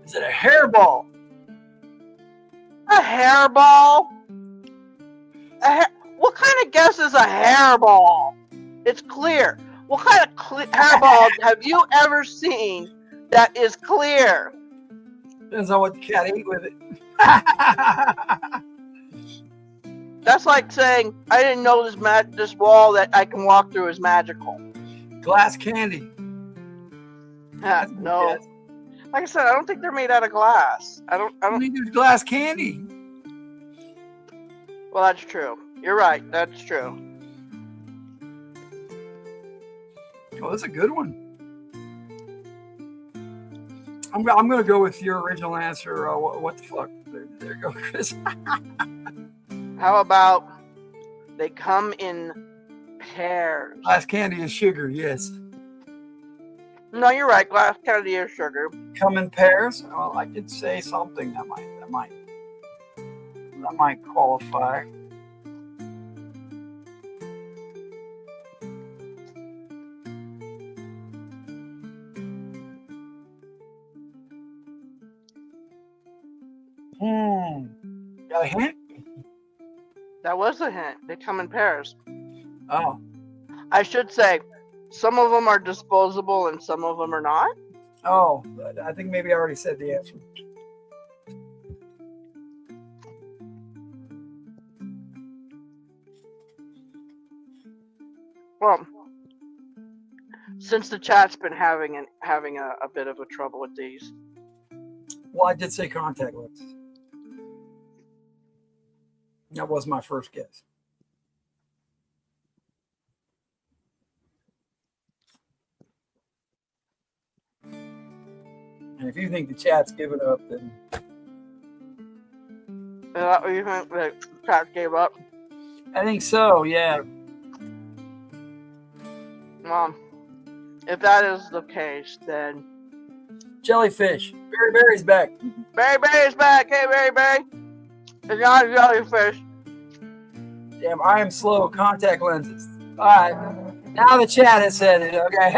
Is it a hairball? A hairball? What kind of guess is a hairball? It's clear. What kind of hairball have you ever seen that is clear. Depends on what the cat ate with it. That's like saying I didn't know this wall that I can walk through is magical. Glass candy. No. Like I said, I don't think they're made out of glass. I don't think there's glass candy. Well, that's true. You're right. That's true. Oh, that's a good one. I'm gonna go with your original answer. What the fuck? There you go, Chris. How about they come in pairs? Glass candy is sugar. Yes. No, you're right. Glass candy is sugar. Come in pairs. Well, I did say something that might qualify. Got a hint? That was a hint. They come in pairs. Oh. I should say, some of them are disposable and some of them are not. Oh, I think maybe I already said the answer. Well, since the chat's been having a bit of a trouble with these. Well, I did say contact lenses. That was my first guess. And if you think the chat's given up, then... Is that what you think the chat gave up? I think so, yeah. Well, if that is the case, then... Jellyfish. Berry's back. Berry's back. Hey, Berry. It's not a jellyfish. Damn, I am slow. Contact lenses. All right. Now the chat has said it, okay?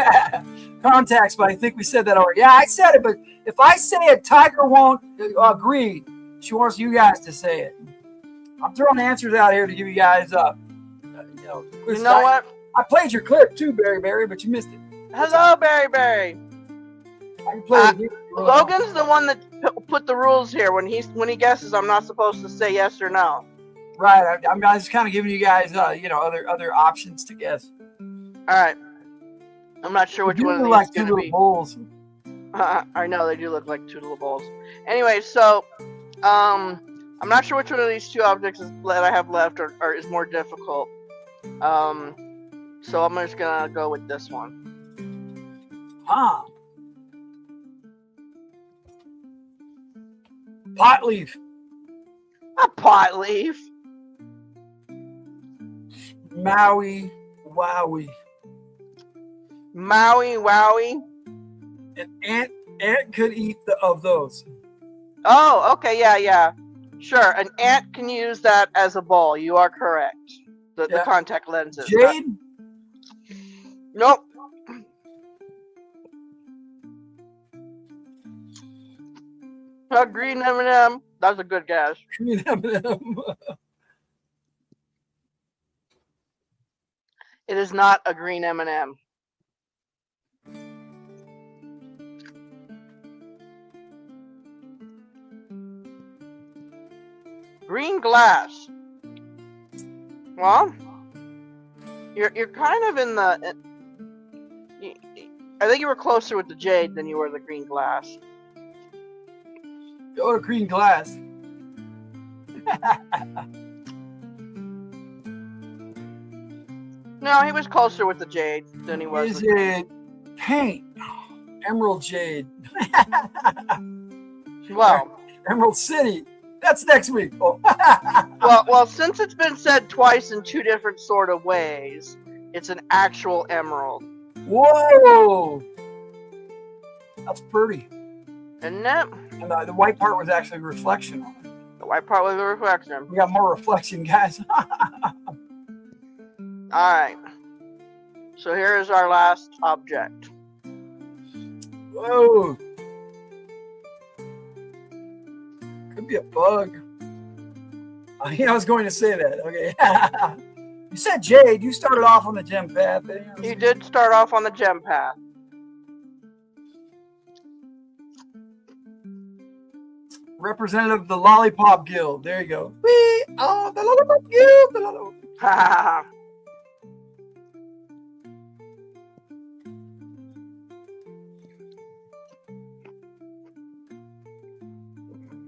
Contacts, but I think we said that already. Yeah, I said it, but if I say it, Tyger won't agree. She wants you guys to say it. I'm throwing answers out here to give you guys up. You know what? I played your clip too, Berry, but you missed it. Hello, Berry. I can play it here. Logan's the one that put the rules here. When he guesses, I'm not supposed to say yes or no. Right. I'm just kind of giving you guys, other options to guess. All right. I'm not sure which one of these like is going two to little be. bowls. I know they do look like two little bowls. Anyway, so I'm not sure which one of these two objects that I have left is more difficult. So I'm just gonna go with this one. Huh. Pot leaf. A pot leaf. Maui Wowie. Maui Wowie. An ant could eat of those. Oh, okay, yeah. Sure, an ant can use that as a bowl. You are correct. The contact lenses. Jade? Nope. A green M&M. That's a good guess. Green M&M. It is not a green M&M. Green glass. Well, you're kind of in the. I think you were closer with the jade than you were the green glass. Go to green glass. No, he was closer with the jade than he was. Is it paint? Emerald jade. Well, Emerald City. That's next week. Oh. well, since it's been said twice in two different sort of ways, it's an actual emerald. Whoa! That's pretty. Isn't it? And the white part was actually reflection on it. The white part was a reflection. We got more reflection, guys. Alright. So here is our last object. Whoa! Could be a bug. I was going to say that. Okay. You said jade. You started off on the gem path. You did start off on the gem path. representative of the Lollipop Guild. There you go. We are the Lollipop Guild. The Lollipop.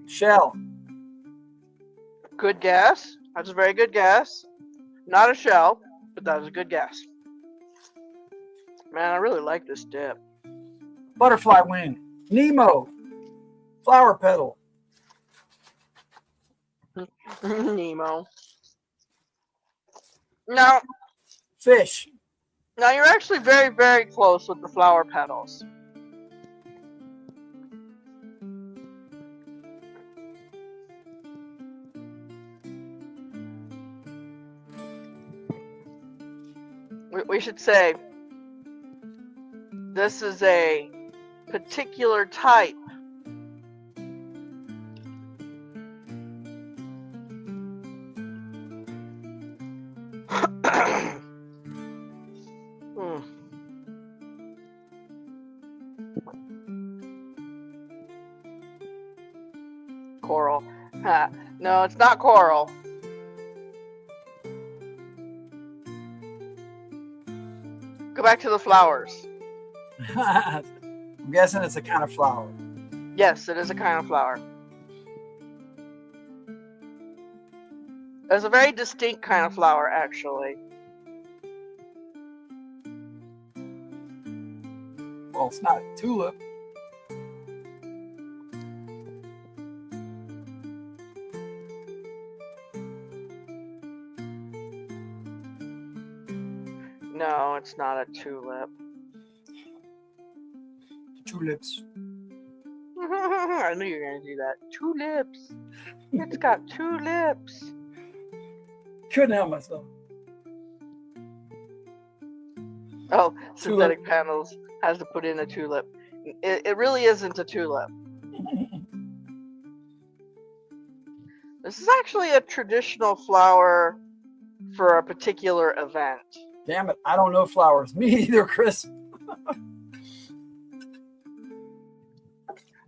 Shell. Good guess. That's a very good guess. Not a shell, but that was a good guess. Man, I really like this dip. Butterfly wing. Nemo. Flower petal. Nemo. Now, Fish. you're actually very, very close with the flower petals. We should say this is a particular type coral. No, it's not coral. Go back to the flowers. I'm guessing it's a kind of flower. Yes, it is a kind of flower. It's a very distinct kind of flower, actually. Well, it's not a tulip. No, it's not a tulip. Tulips. I knew you were going to do that. Tulips. It's got tulips. Couldn't help myself. Oh, synthetic panels has to put in a tulip. It really isn't a tulip. This is actually a traditional flower for a particular event. Damn it, I don't know flowers. Me either, Chris.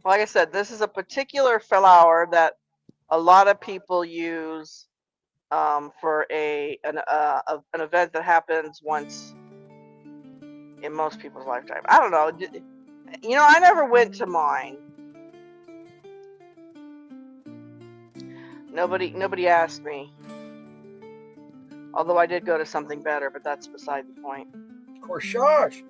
Like I said, this is a particular flower that a lot of people use for an event that happens once in most people's lifetime. I don't know. You know, I never went to mine. Nobody asked me. Although I did go to something better, but that's beside the point. Corsage.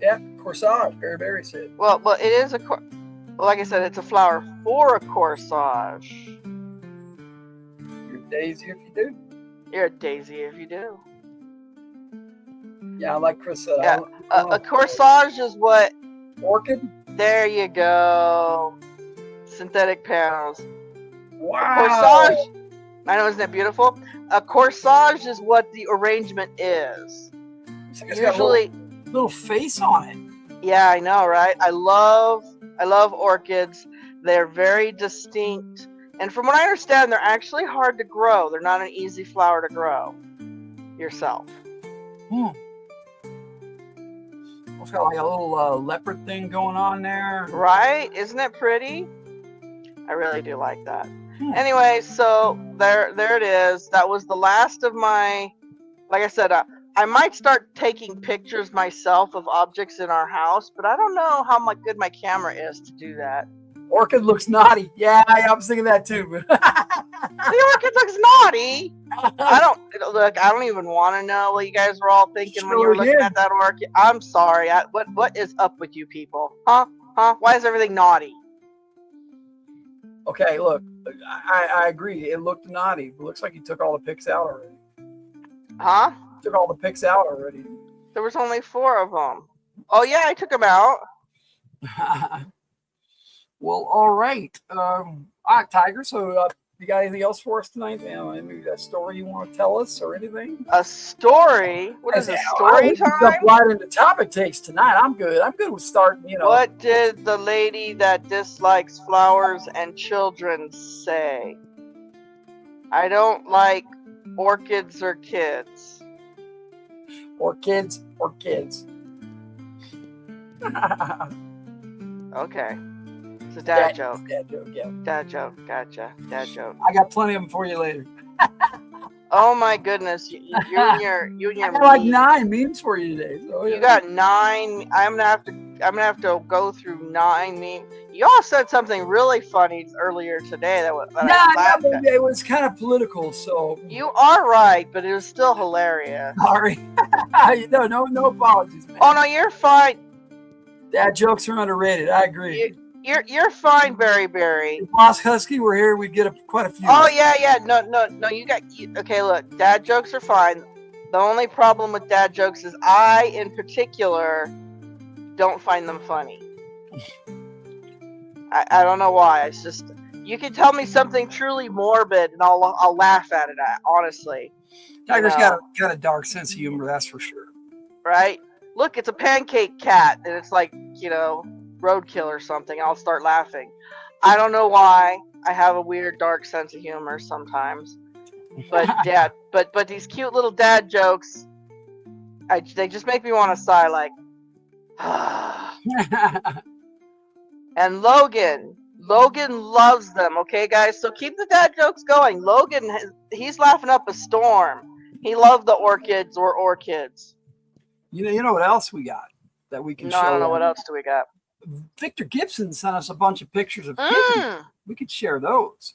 Yeah, corsage. Very said. Well, it is like I said, it's a flower for a corsage. You're a daisy if you do. You're a daisy if you do. Yeah, like Chris said. Yeah, a corsage is what? Orchid. There you go. Synthetic panels. Wow. Corsage. I know, isn't that beautiful? A corsage is what the arrangement is. It's got a little face on it. Yeah, I know, right? I love orchids. They're very distinct, and from what I understand, they're actually hard to grow. They're not an easy flower to grow yourself. It's got like a little leopard thing going on there. Right? Isn't it pretty? I really do like that. Anyway, so there it is. That was the last of my, like I said, I might start taking pictures myself of objects in our house, but I don't know how good my camera is to do that. Orchid looks naughty. Yeah, I was thinking that too. The orchid looks naughty. I don't even want to know what you guys were all thinking when you were looking at that orchid. I'm sorry. What is up with you people? Huh? Why is everything naughty? Okay, look, I agree. It looked naughty. It looks like you took all the pics out already. Huh? Took all the pics out already. There was only 4 of them. Oh yeah, I took them out. Well, all right. All right, Tiger. So, you got anything else for us tonight? Maybe a story you want to tell us or anything? A story? What is it? Story time? Jump right into topic takes tonight. I'm good. I'm good with starting. What did the lady that dislikes flowers and children say? I don't like orchids or kids. Or kids. Okay. It's a dad joke. Dad joke, yeah. Dad joke. Gotcha. Dad joke. I got plenty of them for you later. Oh my goodness. You and your I got like meme- 9 memes for you today. So, You got 9. I'm gonna have to go through 9 memes. You all said something really funny earlier today that I laughed at. it was kind of political, so You are right, but it was still hilarious. sorry. no apologies, man. Oh no, you're fine. Dad jokes are underrated. I agree. You're fine, Barry. If Boss Husky were here, we'd get quite a few. Oh yeah. No. Okay, look, dad jokes are fine. The only problem with dad jokes is I, in particular, don't find them funny. I don't know why. It's just you can tell me something truly morbid and I'll laugh at it. Honestly, Tiger's got a dark sense of humor, that's for sure. Right? Look, it's a pancake cat, and it's like roadkill or something. I'll start laughing. I don't know why. I have a weird dark sense of humor sometimes. But but these cute little dad jokes, they just make me want to sigh like. And Logan loves them. Okay, guys, so keep the dad jokes going. Logan, he's laughing up a storm. He loved the orchids or orchids. You know what else we got that we can show? I don't know what else do we got. Victor Gibson sent us a bunch of pictures of kittens. We could share those.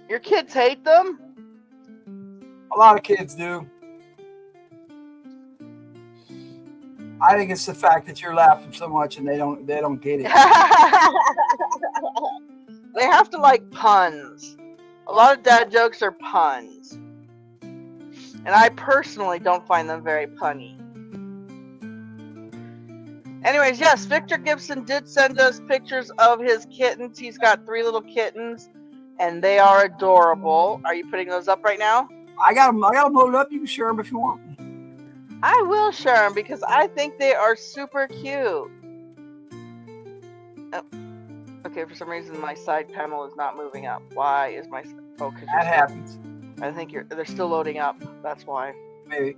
Your kids hate them? A lot of kids do. I think it's the fact that you're laughing so much and they don't get it. They have to like puns. A lot of dad jokes are puns. And I personally don't find them very punny. Anyways, yes, Victor Gibson did send us pictures of his kittens. He's got 3 little kittens, and they are adorable. Are you putting those up right now? I got them loaded up. You can share them if you want. I will share them because I think they are super cute. Oh. Okay, for some reason my side panel is not moving up. Why is my... Oh, because that happens. I think they're still loading up. That's why. Maybe.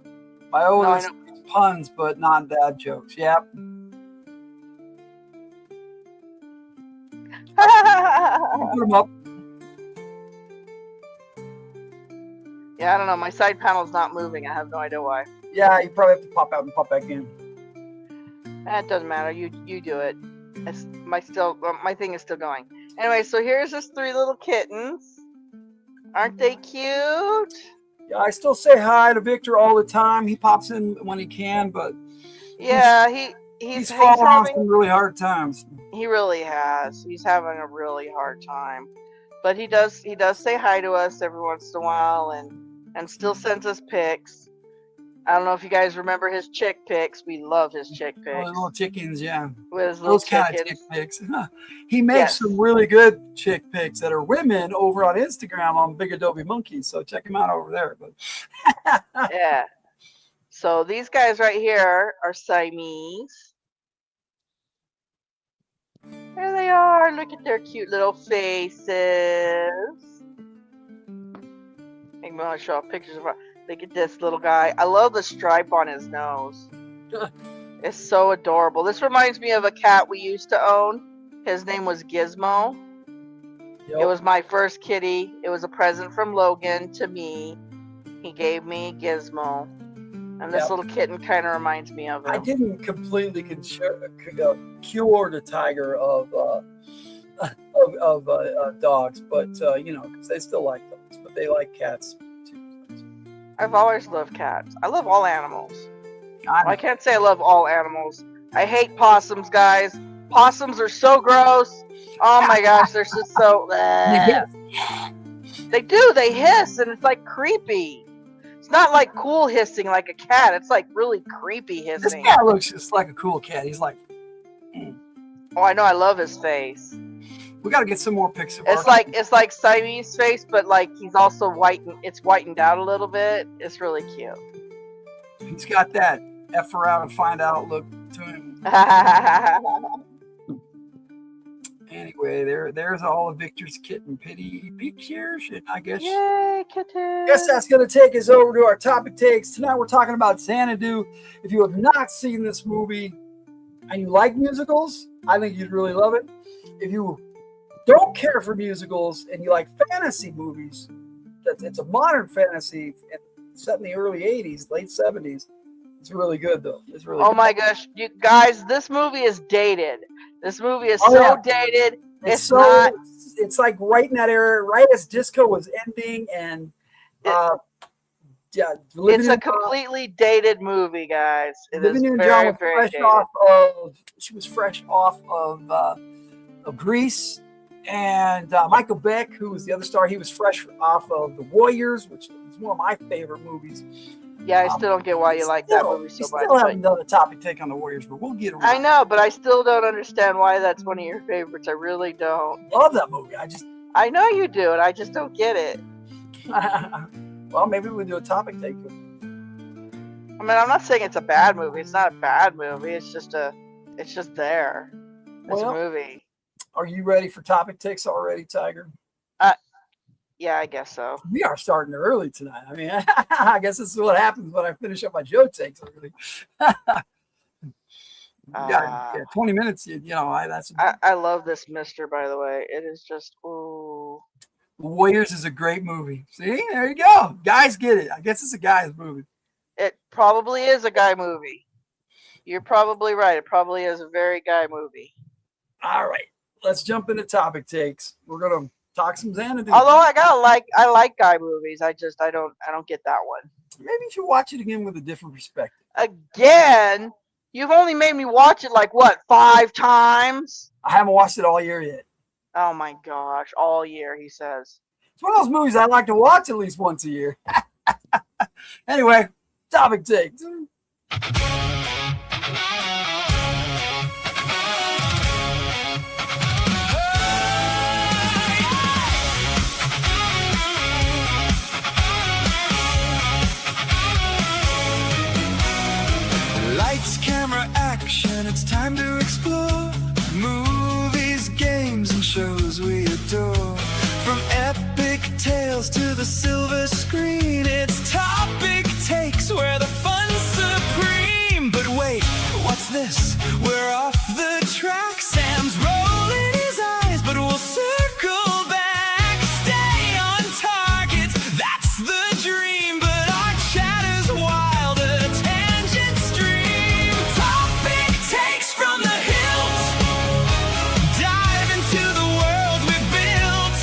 My oldest puns, but not dad jokes. Yep. Put them up. Yeah, I don't know. My side panel's not moving. I have no idea why. Yeah, you probably have to pop out and pop back in. That doesn't matter. You do it. My thing is still going. Anyway, so here's his 3 little kittens. Aren't they cute? Yeah, I still say hi to Victor all the time. He pops in when he can, but yeah, he's fallen on having some really hard times. He really has. He's having a really hard time, but he does say hi to us every once in a while, and still sends us pics. I don't know if you guys remember his chick pics. We love his chick pics. Oh, little chickens, yeah. With his little those kind of chick pics. He makes some really good chick pics that are women over on Instagram on Big Adobe Monkeys. So check him out over there. But yeah. So these guys right here are Siamese. There they are. Look at their cute little faces. I'm going to show pictures of her. Look at this little guy. I love the stripe on his nose. It's so adorable. This reminds me of a cat we used to own. His name was Gizmo. Yep. It was my first kitty. It was a present from Logan to me. He gave me Gizmo. And this little kitten kind of reminds me of him. I didn't completely cure the tiger of dogs, but because they still like dogs, but they like cats too. I've always loved cats. I love all animals. I can't say I love all animals. I hate possums, guys. Possums are so gross. Oh my gosh, they're just so... They do. They hiss, and it's like creepy. It's not like cool hissing like a cat. It's like really creepy hissing. This cat looks just like a cool cat. He's like... Oh, I know. I love his face. We got to get some more pics of it's like Siamese face, but like he's also it's whitened out a little bit. It's really cute. He's got that F around and find out look to him. Anyway, there's all of Victor's kitten pity pictures, I guess. Yay, kitten! Guess that's going to take us over to our topic takes. Tonight we're talking about Xanadu. If you have not seen this movie, and you like musicals, I think you'd really love it. If you don't care for musicals and you like fantasy movies, it's a modern fantasy set in the early 80s, late 70s. It's really good, though. It's really Oh good. my gosh, you guys, this movie is dated. This movie is Oh, so yeah. dated. It's so, not. It's like right in that era, right as disco was ending, and yeah, It's a completely dated movie, guys. It is Olivia very, Newton-John very was dated. she was fresh off of Grease, and Michael Beck, who was the other star, he was fresh off of The Warriors, which is one of my favorite movies. Yeah, I still don't get why you like that movie so much. We still have another topic take on The Warriors, but we'll get around. I know, but I still don't understand why that's one of your favorites. I really don't. Love that movie. I know you do, and I just don't get it. Well, maybe we'll do a topic take. I mean, I'm not saying it's a bad movie. It's not a bad movie. It's just there. It's a movie. Are you ready for topic takes already, Tiger? Yeah, I guess so. We are starting early tonight. I mean, I guess this is what happens when I finish up my Joe takes early. Yeah, 20 minutes. I love this Mister, by the way. It is just, ooh. Warriors is a great movie. See, there you go. Guys get it. I guess it's a guy's movie. It probably is a guy movie. You're probably right. It probably is a very guy movie. All right, let's jump into topic takes. We're gonna talk some Xanadu. Although I like guy movies. I don't get that one. Maybe you should watch it again with a different perspective. Again? You've only made me watch it like what, 5 times? I haven't watched it all year yet. Oh my gosh, all year, he says. It's one of those movies I like to watch at least once a year. Anyway, topic takes. Lights, camera, action, it's time to explore. Movies, games, and shows we adore. From epic tales to the silver screen, it's topic takes where the fun's supreme. But wait, what's this? We're off the track. Sam's rolling his eyes, but we'll circle back. Stay on target, that's the dream. But our chatter's wild, a tangent stream. Topic takes from the hilt. Dive into the world we've built.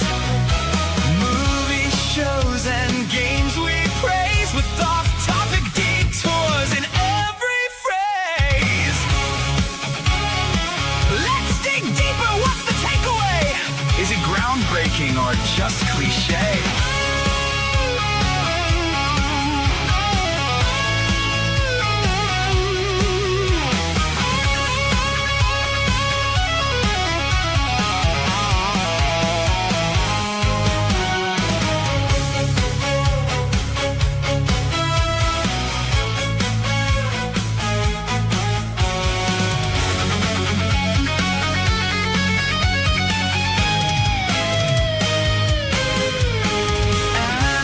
Movie shows and games we praise with off-topic detours in every phrase. Let's dig deeper, what's the takeaway? Is it groundbreaking or just cliche?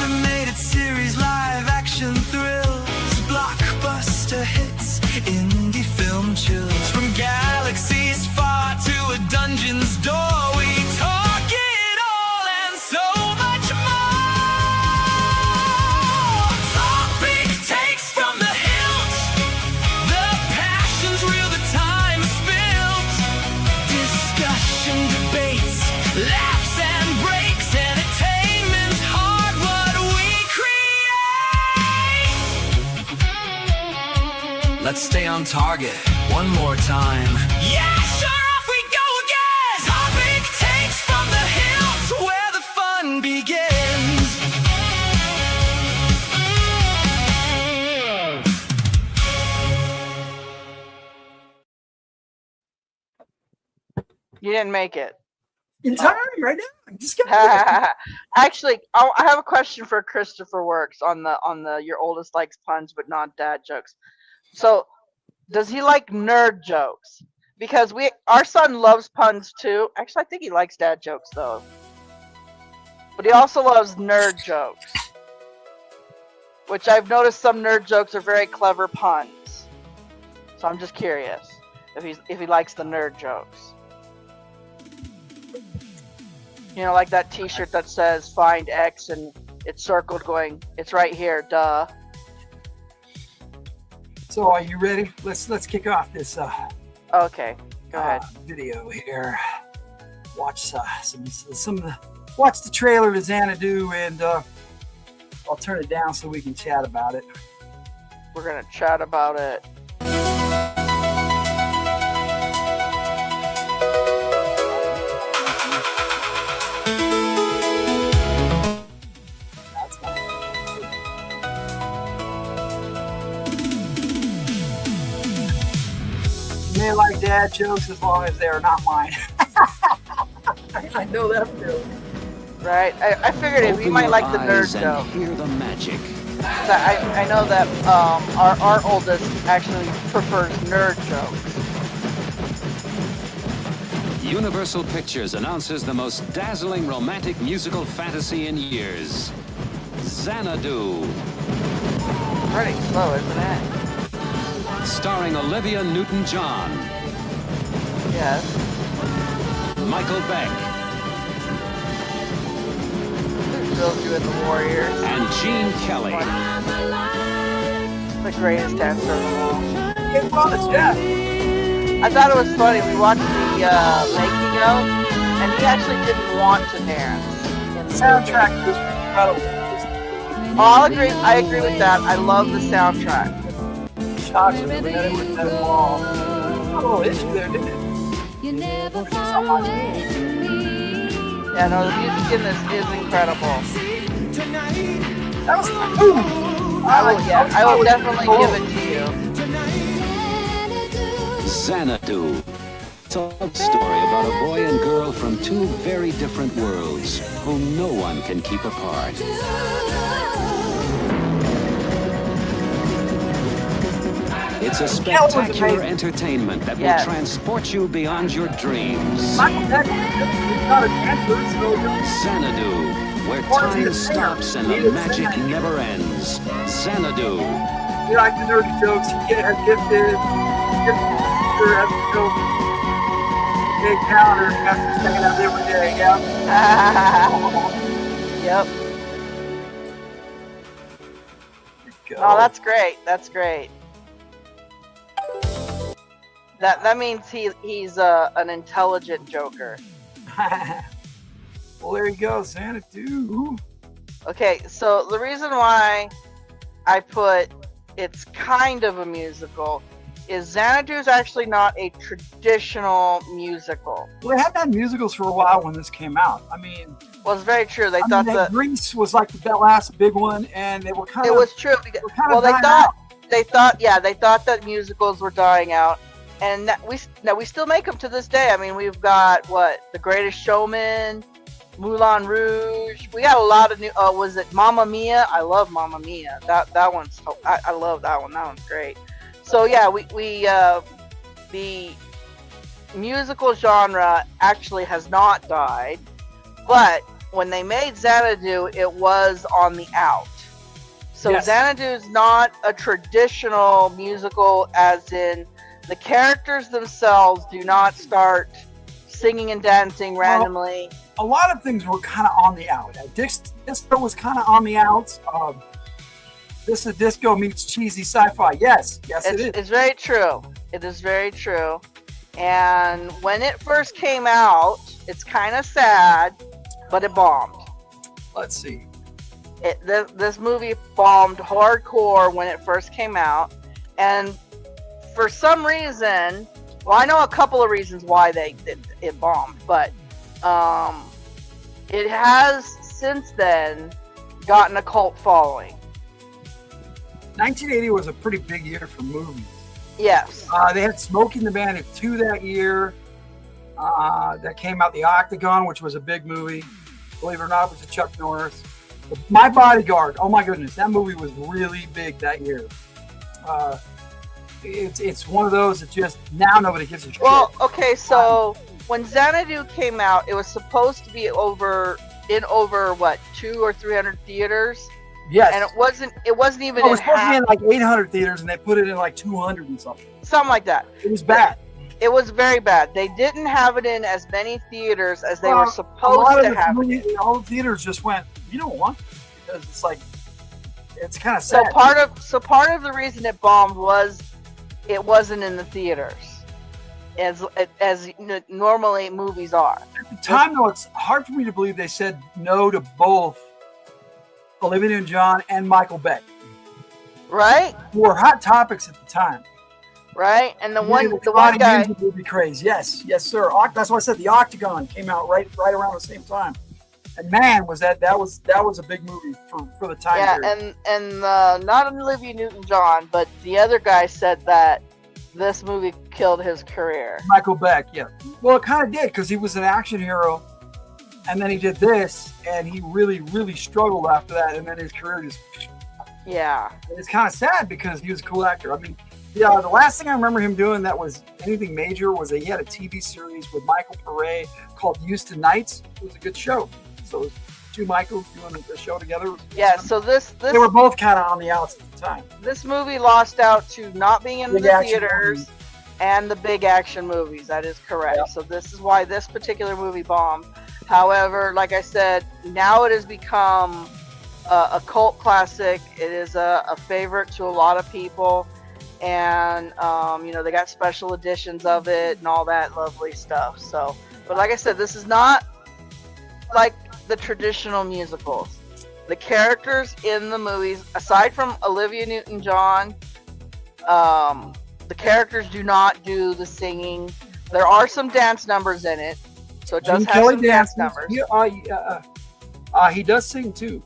Animated series, live action thrills, blockbuster hits, indie film chills. From galaxies far to a dungeon's door, we talk it all and so much more. Topic takes from the hilt. The passion's real, the time is spilt. Discussion, debates, laughs and breaks. Entertainment's hard, what we create. Let's stay on target one more time. Yeah, sure, off we go again. Topic takes from the hilt, where the fun begins. You didn't make it. Entirely right now. Just got Actually, I have a question for Christopher Works on the your oldest likes puns but not dad jokes. So, does he like nerd jokes? Because our son loves puns too. Actually, I think he likes dad jokes though. But he also loves nerd jokes, which I've noticed some nerd jokes are very clever puns. So I'm just curious. if he likes the nerd jokes. You know, like that T-shirt that says "Find X" and it's circled, going, "It's right here, duh." So, are you ready? Let's kick off this Okay, go ahead. video here. Watch watch the trailer to Xanadu, and I'll turn it down so we can chat about it. We're gonna chat about it. You may like dad jokes as long as they are not mine. I know that feeling. Right? I figured if you might like the nerd joke. Hear the magic. I know that our oldest actually prefers nerd jokes. Universal Pictures announces the most dazzling romantic musical fantasy in years. Xanadu. Pretty slow, isn't it? Starring Olivia Newton-John, Yes. Michael Beck, They're still doing the Warriors. and Gene Kelly. The greatest dancer of them all. It was, yeah. I thought it was funny. We watched the making of, and he actually didn't want to dance. In the Soundtrack movie. was incredible. Oh, I agree with that. I love the soundtrack. Shocks me that it was that long. A little issue there, didn't it? Yeah, no, the music in this is incredible. That was ooh. I will definitely give it to you. Xanadu. It's a love story about a boy and girl from two very different worlds whom no one can keep apart. It's a spectacular entertainment that will transport you beyond your dreams. Michael Beck is not a dancer, so Xanadu, where time stops and the magic never ends. Xanadu. you like the nerdy jokes. You get gifted. Sure has to go big counter after checking out every day. Yeah. Yep. Go. Oh, that's great. That's great. That means he's an intelligent Joker. Well, there you go, Xanadu. Okay, so the reason why I put it's kind of a musical is Xanadu's actually not a traditional musical. Well, they had done musicals for a while when this came out. I mean, Well, it's very true. They thought that Grease was like the last big one, and they were kind of. it was true. Because, well, they thought that musicals were dying out, and that we still make them to this day. I mean, we've got The Greatest Showman, Moulin Rouge. We got a lot of new. Was it Mamma Mia? I love Mamma Mia. That one's. I love that one. That one's great. So yeah, we the musical genre actually has not died, but when they made Xanadu, it was on the out. So yes. Xanadu's not a traditional musical, as in the characters themselves do not start singing and dancing randomly. Well, a lot of things were kind of on the out. Disco was kind of on the outs. This is disco meets cheesy sci-fi. Yes, it is. It's very true. It is very true. And when it first came out, it's kind of sad, but it bombed. Let's see. This movie bombed hardcore when it first came out, and for some reason, well, I know a couple of reasons why it bombed, but it has since then gotten a cult following. 1980 was a pretty big year for movies. Yes. They had Smokey and the Bandit 2 that year. That came out, The Octagon, which was a big movie. Believe it or not, it was a Chuck Norris. My Bodyguard. Oh my goodness, that movie was really big that year. It's one of those that just now nobody gives a shit. Well, okay, so when Xanadu came out, it was supposed to be over 200 or 300 theaters. Yes. And it wasn't even it was in supposed to be half, in like 800 theaters, and they put it in like 200 and something. something like that. It was bad. It was very bad. They didn't have it in as many theaters as they were a lot supposed of to the have. all the theaters just went, you don't want it, because it's like, it's kind of So sad. part of the reason it bombed was it wasn't in the theaters as normally movies are. At the time, though, it's hard for me to believe they said no to both Olivia Newton-John and Michael Beck, Right? who were hot topics at the time. Right? And the one Karate guy, Ninja movie craze. Yes, sir. That's why I said the Octagon came out right around the same time. And man, was that was a big movie for the time yeah, period. and not Olivia Newton-John, but the other guy said that this movie killed his career. Michael Beck, yeah. Well, it kind of did, because he was an action hero, and then he did this, and he really, really struggled after that, and then his career just. Yeah. And it's kind of sad because he was a cool actor. I mean, yeah, the last thing I remember him doing that was anything major was he had a TV series with Michael Pare called Houston Nights. It was a good show. So it was two Michaels doing a show together. Yeah, so this They were both kind of on the outs at the time. this movie lost out to not being in Big the action theaters movies. and the big action movies. That is correct. Yep. So this is why this particular movie bombed. However, like I said, now it has become a cult classic. It is a favorite to a lot of people, and they got special editions of it and all that lovely stuff. So, but like I said, this is not like the traditional musicals. The characters in the movies, aside from Olivia Newton-John, the characters do not do the singing. There are some dance numbers in it, so it does Gene have Kelly some dance dances. numbers. He does sing too.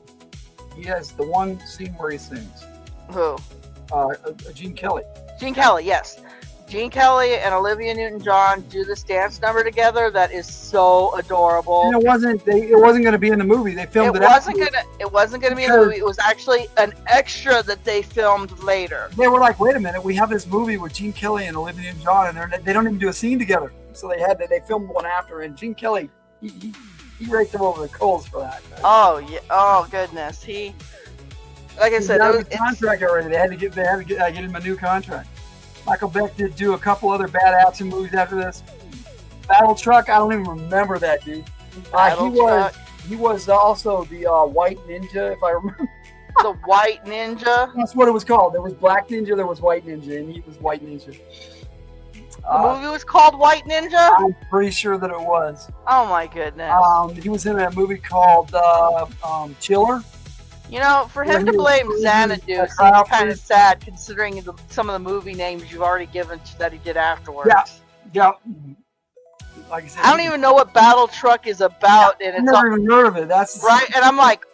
He has the one scene where he sings. Who? Gene Kelly. Gene Kelly, yes. Gene Kelly and Olivia Newton-John do this dance number together. That is so adorable. And it wasn't going to be in the movie. They filmed it. It wasn't gonna be in the movie. It was actually an extra that they filmed later. They were like, wait a minute, we have this movie with Gene Kelly and Olivia Newton-John, and they don't even do a scene together. So they filmed one after, and Gene Kelly, he raked them over the coals for that. Oh yeah. Oh goodness. Like I said, got a contract already. They had to get him a new contract. Michael Beck did do a couple other bad action movies after this. Battle Truck, I don't even remember that, dude. He was also the White Ninja, if I remember. The White Ninja. That's what it was called. There was Black Ninja, there was White Ninja, and he was White Ninja. The movie was called White Ninja? I'm pretty sure that it was. Oh my goodness. He was in a movie called Chiller. For him to blame Xanadu seems kind of sad, considering some of the movie names you've already given that he did afterwards. Yeah. Like I said, I don't even know what Battle Truck is about, and I've it's never even heard of it. That's right. And I'm like,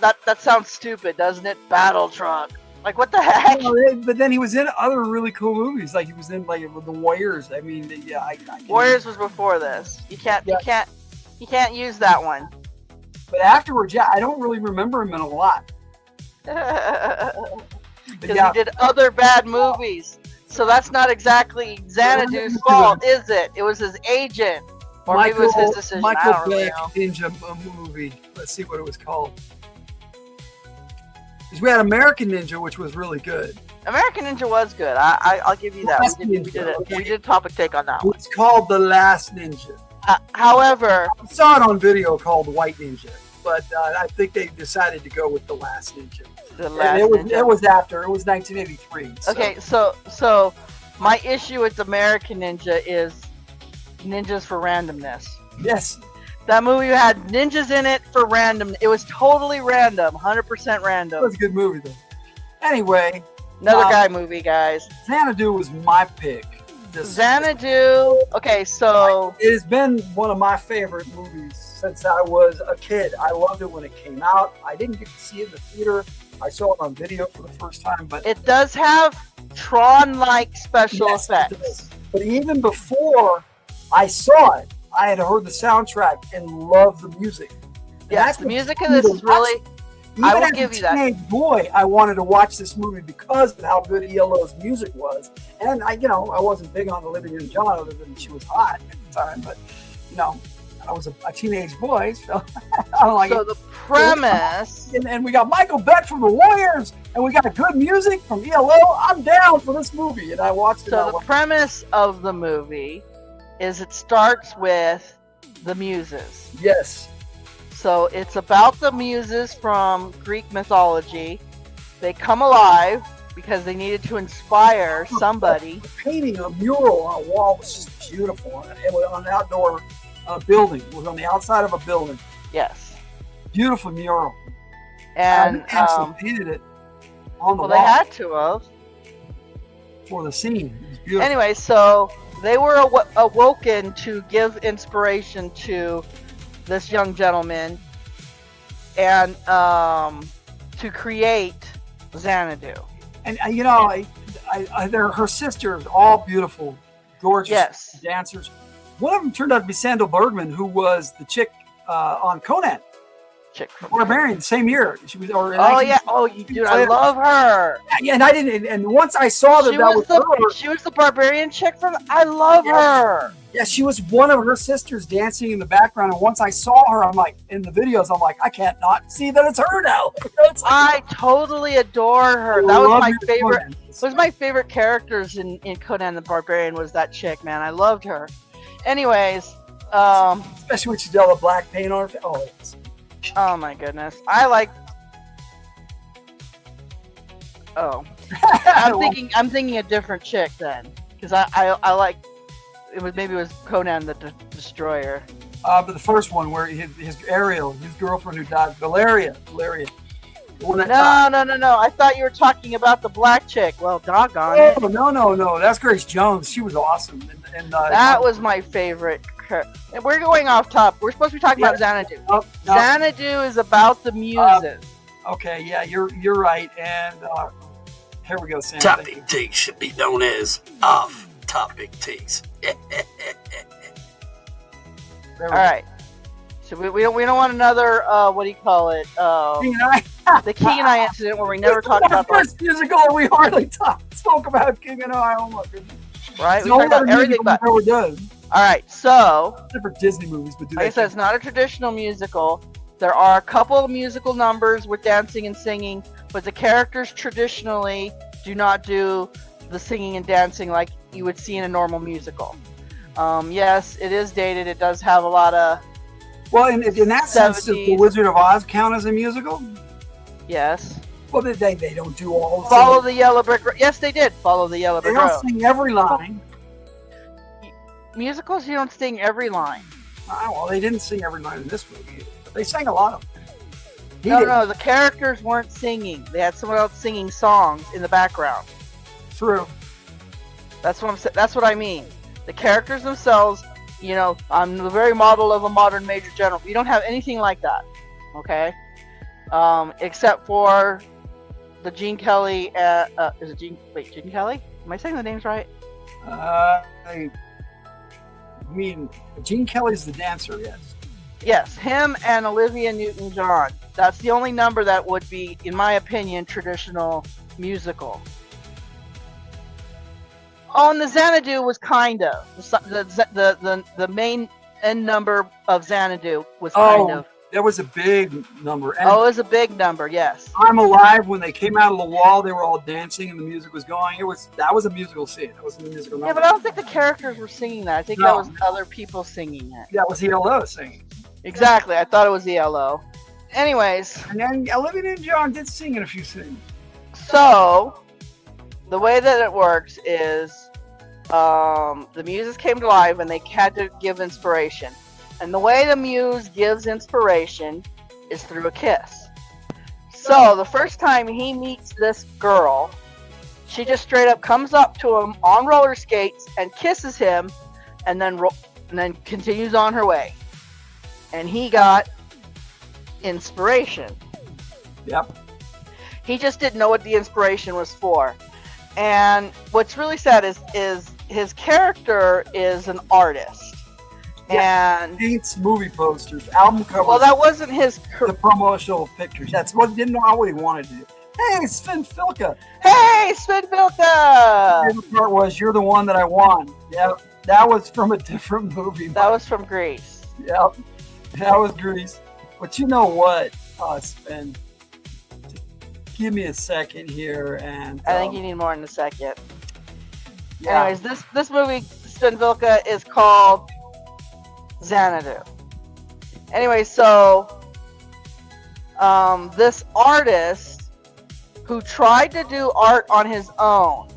that sounds stupid, doesn't it? Battle Truck. Like, what the heck? But then he was in other really cool movies. Like he was in like The Warriors. I mean, yeah. Warriors was before this. You can't use that one. But afterwards, I don't really remember him in a lot. Because he did other bad movies. So that's not exactly Xanadu's fault, is it? It was his agent. Or maybe it was his decision. Michael I don't really Beck know. Ninja movie. Let's see what it was called. Because we had American Ninja, which was really good. American Ninja was good. I'll give you that. We did a topic take on that one. It's called The Last Ninja. However, I saw it on video called White Ninja, but I think they decided to go with The Last Ninja. It was after. It was 1983. So. Okay, so my issue with American Ninja is ninjas for randomness. Yes. That movie had ninjas in it for random. It was totally random, 100% random. It was a good movie, though. Anyway. Another guy movie, guys. Xanadu was my pick. Xanadu. Okay, so it has been one of my favorite movies since I was a kid. I loved it when it came out. I didn't get to see it in the theater. I saw it on video for the first time, but it does have Tron-like special effects. But even before I saw it, I had heard the soundtrack and loved the music. Yes, the music of this is really. I will give you that. As a teenage boy, I wanted to watch this movie because of how good ELO's music was, and I wasn't big on Olivia Newton-John other than she was hot at the time, but I was a teenage boy, so I don't like it. So the premise, and we got Michael Beck from the Warriors. and we got good music from ELO. I'm down for this movie, and I watched it. So the premise of the movie is it starts with the muses. Yes. So it's about the muses from Greek mythology. They come alive because they needed to inspire somebody. Painting a mural on a wall was just beautiful. It was on an outdoor building. It was on the outside of a building. Yes. Beautiful mural. And actually painted it on the wall. They had to have. For the scene. It was beautiful. Anyway, so they were awoken to give inspiration to this young gentleman and to create Xanadu. And you know, her sisters, all beautiful, gorgeous dancers. One of them turned out to be Sandal Bergman, who was the chick on Conan. Chick from Barbarian, the same year. She was. Dude, I love her. Yeah, and I didn't. And once I saw that was her, she was the barbarian chick from. I love her. Yeah, she was one of her sisters dancing in the background. And once I saw her, I'm like, in the videos, I'm like, I can't not see that it's her now. I totally adore her. That was my favorite. Was my favorite characters in Conan the Barbarian was that chick, man. I loved her. Anyways, especially when she did all the black paint on her. Oh my goodness, I like. Oh, I'm thinking a different chick then, because I like. It was Conan the Destroyer. But the first one where his Ariel, his girlfriend who died, Valeria. No. I thought you were talking about the black chick. Well, doggone it. No. That's Grace Jones. She was awesome. And that was my favorite. And we're going off top. We're supposed to be talking about Xanadu. No. Xanadu is about the muses. Okay, yeah, you're right. And here we go, Sam. Topic takes should be known as off-topic takes. All right. So we don't want another what do you call it? King and I. The King and I incident where we never talked about the first musical we hardly spoke about King and I. Oh my goodness. Right, we talked about everything but. We're done. All right, so except for Disney movies, but like I said, it's not a traditional musical. There are a couple of musical numbers with dancing and singing, but the characters traditionally do not do the singing and dancing like you would see in a normal musical. Yes, it is dated. It does have a lot of. Well, in that sense, does the Wizard of Oz count as a musical? Yes. Well, they don't do all. Follow the Yellow Brick Road. Yes, they did follow the Yellow Brick Road. They don't sing every line. Musicals, you don't sing every line. Well, they didn't sing every line in this movie. But they sang a lot of them. No, the characters weren't singing. They had someone else singing songs in the background. True. That's what I mean. The characters themselves, you know, I'm the very model of a modern Major General. You don't have anything like that, okay? Except for the Gene Kelly. Is it Gene Kelly? Am I saying the names right? I mean, Gene Kelly's the dancer, yes. Yes, him and Olivia Newton-John. That's the only number that would be, in my opinion, traditional musical. Oh, and the Xanadu was kind of. The main end number of Xanadu was kind of. That was a big number. And it was a big number, yes. I'm Alive, when they came out of the wall, they were all dancing and the music was going. That was a musical scene. That wasn't a musical number. Yeah, but I don't think the characters were singing that. I think that was other people singing it. That was ELO singing. Exactly. I thought it was ELO. Anyways. And then Olivia Newton-John did sing in a few scenes. So, the way that it works is the muses came to life and they had to give inspiration. And the way the muse gives inspiration is through a kiss. So the first time he meets this girl, she just straight up comes up to him on roller skates and kisses him, and then continues on her way. And he got inspiration. Yep. He just didn't know what the inspiration was for. And what's really sad is his character is an artist. Yeah, and paints movie posters, album covers. Well, that wasn't his. The promotional pictures. That's what didn't know what he wanted to do. Hey, Sven Filka. Hey, Sven Filka. The favorite part was "You're the One That I Want." Yeah, that was from a different movie. That was from Grease. Yep, that was Grease. But you know what, Sven? give me a second here, and I think you need more in a second. yeah. Anyways, this movie, Sven Vilka, is called Xanadu. Anyway, so this artist who tried to do art on his own,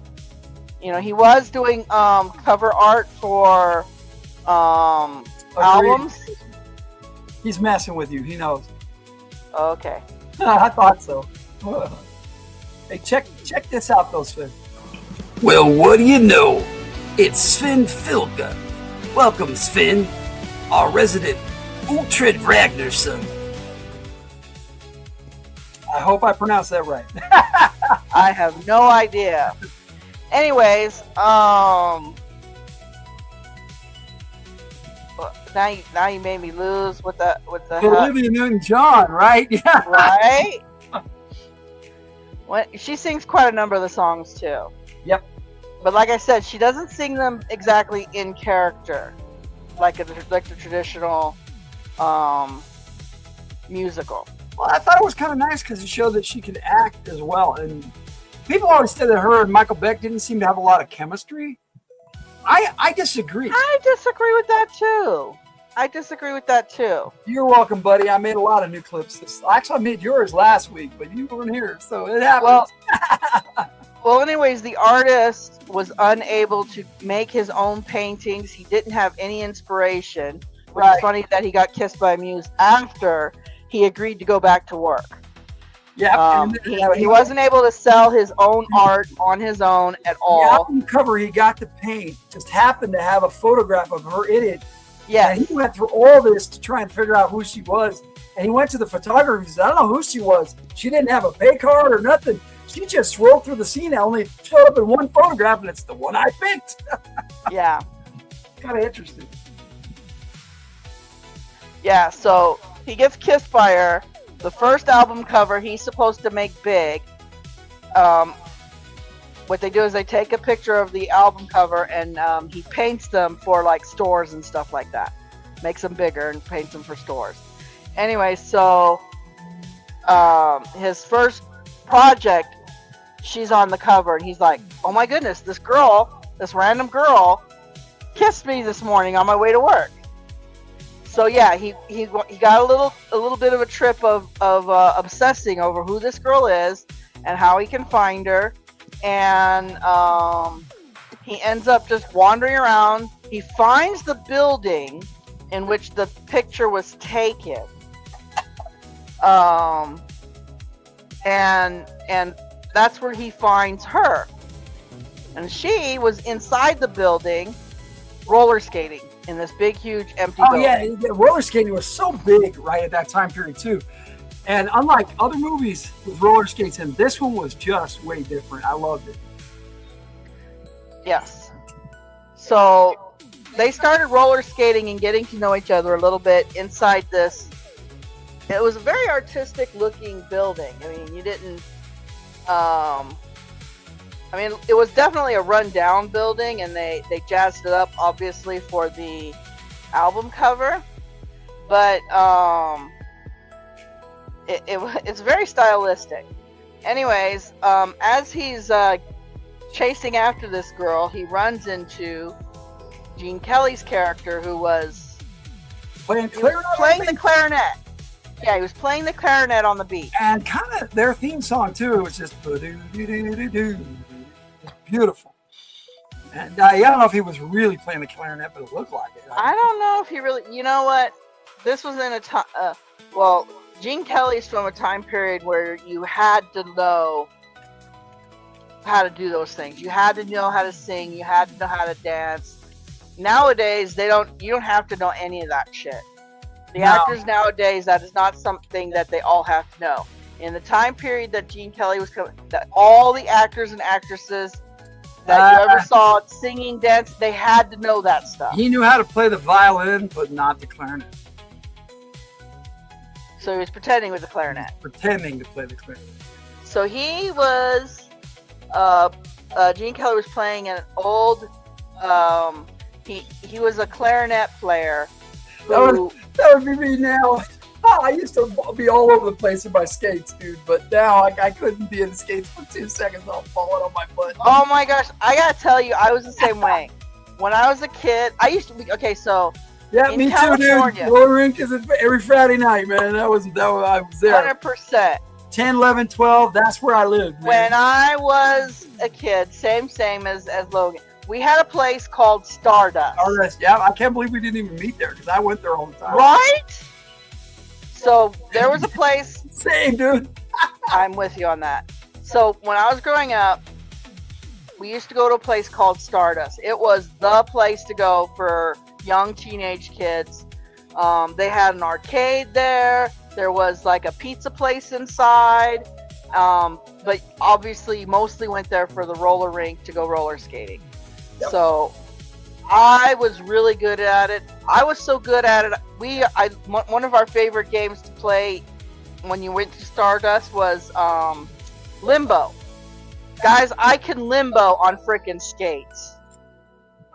he was doing cover art for albums. He's messing with you. He knows. Okay. I thought so. Hey, check this out, though, Sven. Well, what do you know? It's Sven Vilka. Welcome, Sven, our resident Ultred Ragnarsson. I hope I pronounced that right. I have no idea. Anyways, now you made me lose with the Olivia Newton-John, right? Yeah. right. She sings quite a number of the songs too. Yep. But like I said, she doesn't sing them exactly in character, like the traditional musical. Well, I thought it was kind of nice because it showed that she could act as well. And people always said that her and Michael Beck didn't seem to have a lot of chemistry. I disagree. I disagree with that too. You're welcome, buddy. I made a lot of new clips. Actually, I made yours last week, but you weren't here, so it happens. Well, anyways, the artist was unable to make his own paintings. He didn't have any inspiration. Which is funny that he got kissed by a muse after he agreed to go back to work. Yeah, he wasn't able to sell his own art on his own at all. The album cover he got to paint just happened to have a photograph of her in it. Yeah, and he went through all this to try and figure out who she was. And he went to the photographer and said, I don't know who she was. She didn't have a pay card or nothing. She just rolled through the scene. I only showed up in one photograph, and it's the one I picked. Yeah. Kind of interesting. Yeah, so he gets kissed by her. The first album cover he's supposed to make big. What they do is they take a picture of the album cover and he paints them for like stores and stuff like that. Makes them bigger and paints them for stores. Anyway, so his first project, she's on the cover and he's like, oh my goodness, this random girl kissed me this morning on my way to work. So yeah, he got a little bit of a trip of obsessing over who this girl is and how he can find her, and he ends up just wandering around. He finds the building in which the picture was taken, and that's where he finds her, and she was inside the building roller skating in this big, huge, empty building. Yeah, roller skating was so big right at that time period too. And unlike other movies with roller skates, and this one was just way different. I loved it. Yes. So they started roller skating and getting to know each other a little bit inside this. It was a very artistic looking building. I mean, it was definitely a run-down building, and they jazzed it up, obviously, for the album cover. But it's very stylistic. Anyways, as he's chasing after this girl, he runs into Gene Kelly's character, who was playing the clarinet. Yeah, he was playing the clarinet on the beach. And kind of their theme song, too. It was just beautiful. And I don't know if he was really playing the clarinet, but it looked like it. I don't know if he really... You know what? This was in a time... Gene Kelly's from a time period where you had to know how to do those things. You had to know how to sing. You had to know how to dance. Nowadays, you don't have to know any of that shit. The actors nowadays, that is not something that they all have to know. In the time period that Gene Kelly was coming, that all the actors and actresses that you ever saw singing, dance, they had to know that stuff. He knew how to play the violin, but not the clarinet. So he was pretending with the clarinet. Pretending to play the clarinet. So he was, Gene Kelly was playing an old, he was a clarinet player. That would be me now. I used to be all over the place in my skates, dude. But now I couldn't be in the skates for 2 seconds. I'm falling on my butt. Oh my gosh, I gotta tell you, I was the same way. When I was a kid, I used to be okay. So Yeah, in me California, too, dude. Roller rink is every Friday night, man. I was there. 100%. 10, 11, 12. That's where I lived, man. When I was a kid, same as Logan, we had a place called Stardust. Stardust, yeah, I can't believe we didn't even meet there because I went there all the time. Right? So there was a place. Same, dude. I'm with you on that. So when I was growing up, we used to go to a place called Stardust. It was the place to go for young teenage kids. They had an arcade there. There was like a pizza place inside. But obviously mostly went there for the roller rink to go roller skating. Yep. So I was really good at it. I was so good at it. One of our favorite games to play when you went to Stardust was Limbo. Guys, I can limbo on frickin' skates.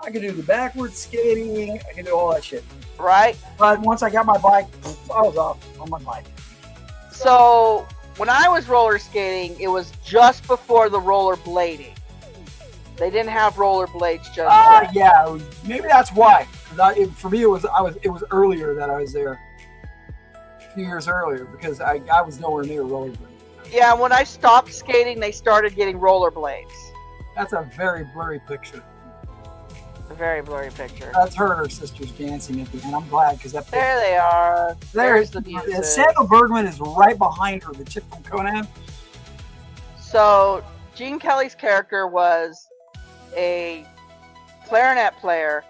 I can do the backwards skating. I can do all that shit. Right? But once I got my bike, I was off on my bike. So when I was roller skating, it was just before the roller blading. They didn't have roller blades just yet. Yeah, maybe that's why. For me, it was earlier that I was there. A few years earlier because I was nowhere near roller blades. Yeah, when I stopped skating, they started getting roller blades. That's a very blurry picture. A very blurry picture. That's her and her sisters dancing at the end. I'm glad because that. There they are. There's the music. Sandra Bergman is right behind her, the chick from Conan. So Gene Kelly's character was a clarinet player,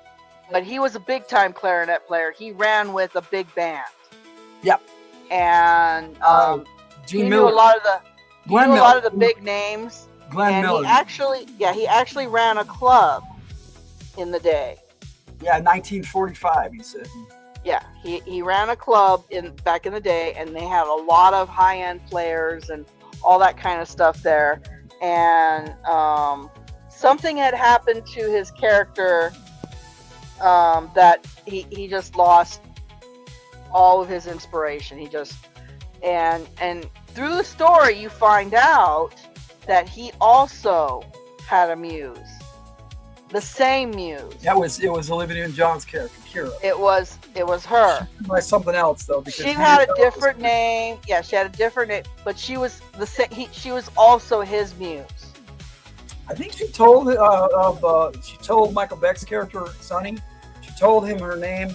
but he was a big-time clarinet player. He ran with a big band. Yep. And he knew a lot of the big names. Glenn Miller. He actually ran a club in the day. Yeah, 1945, he said. Yeah, he ran a club back in the day, and they had a lot of high-end players and all that kind of stuff there. And something had happened to his character that he just lost all of his inspiration. And through the story, you find out that he also had a muse. The same muse. It was Olivia Newton-John's character, Kira. It was her. By something else though. She had a different name. Yeah, she had a different name, but she was she was also his muse. I think she told Michael Beck's character Sonny. She told him her name,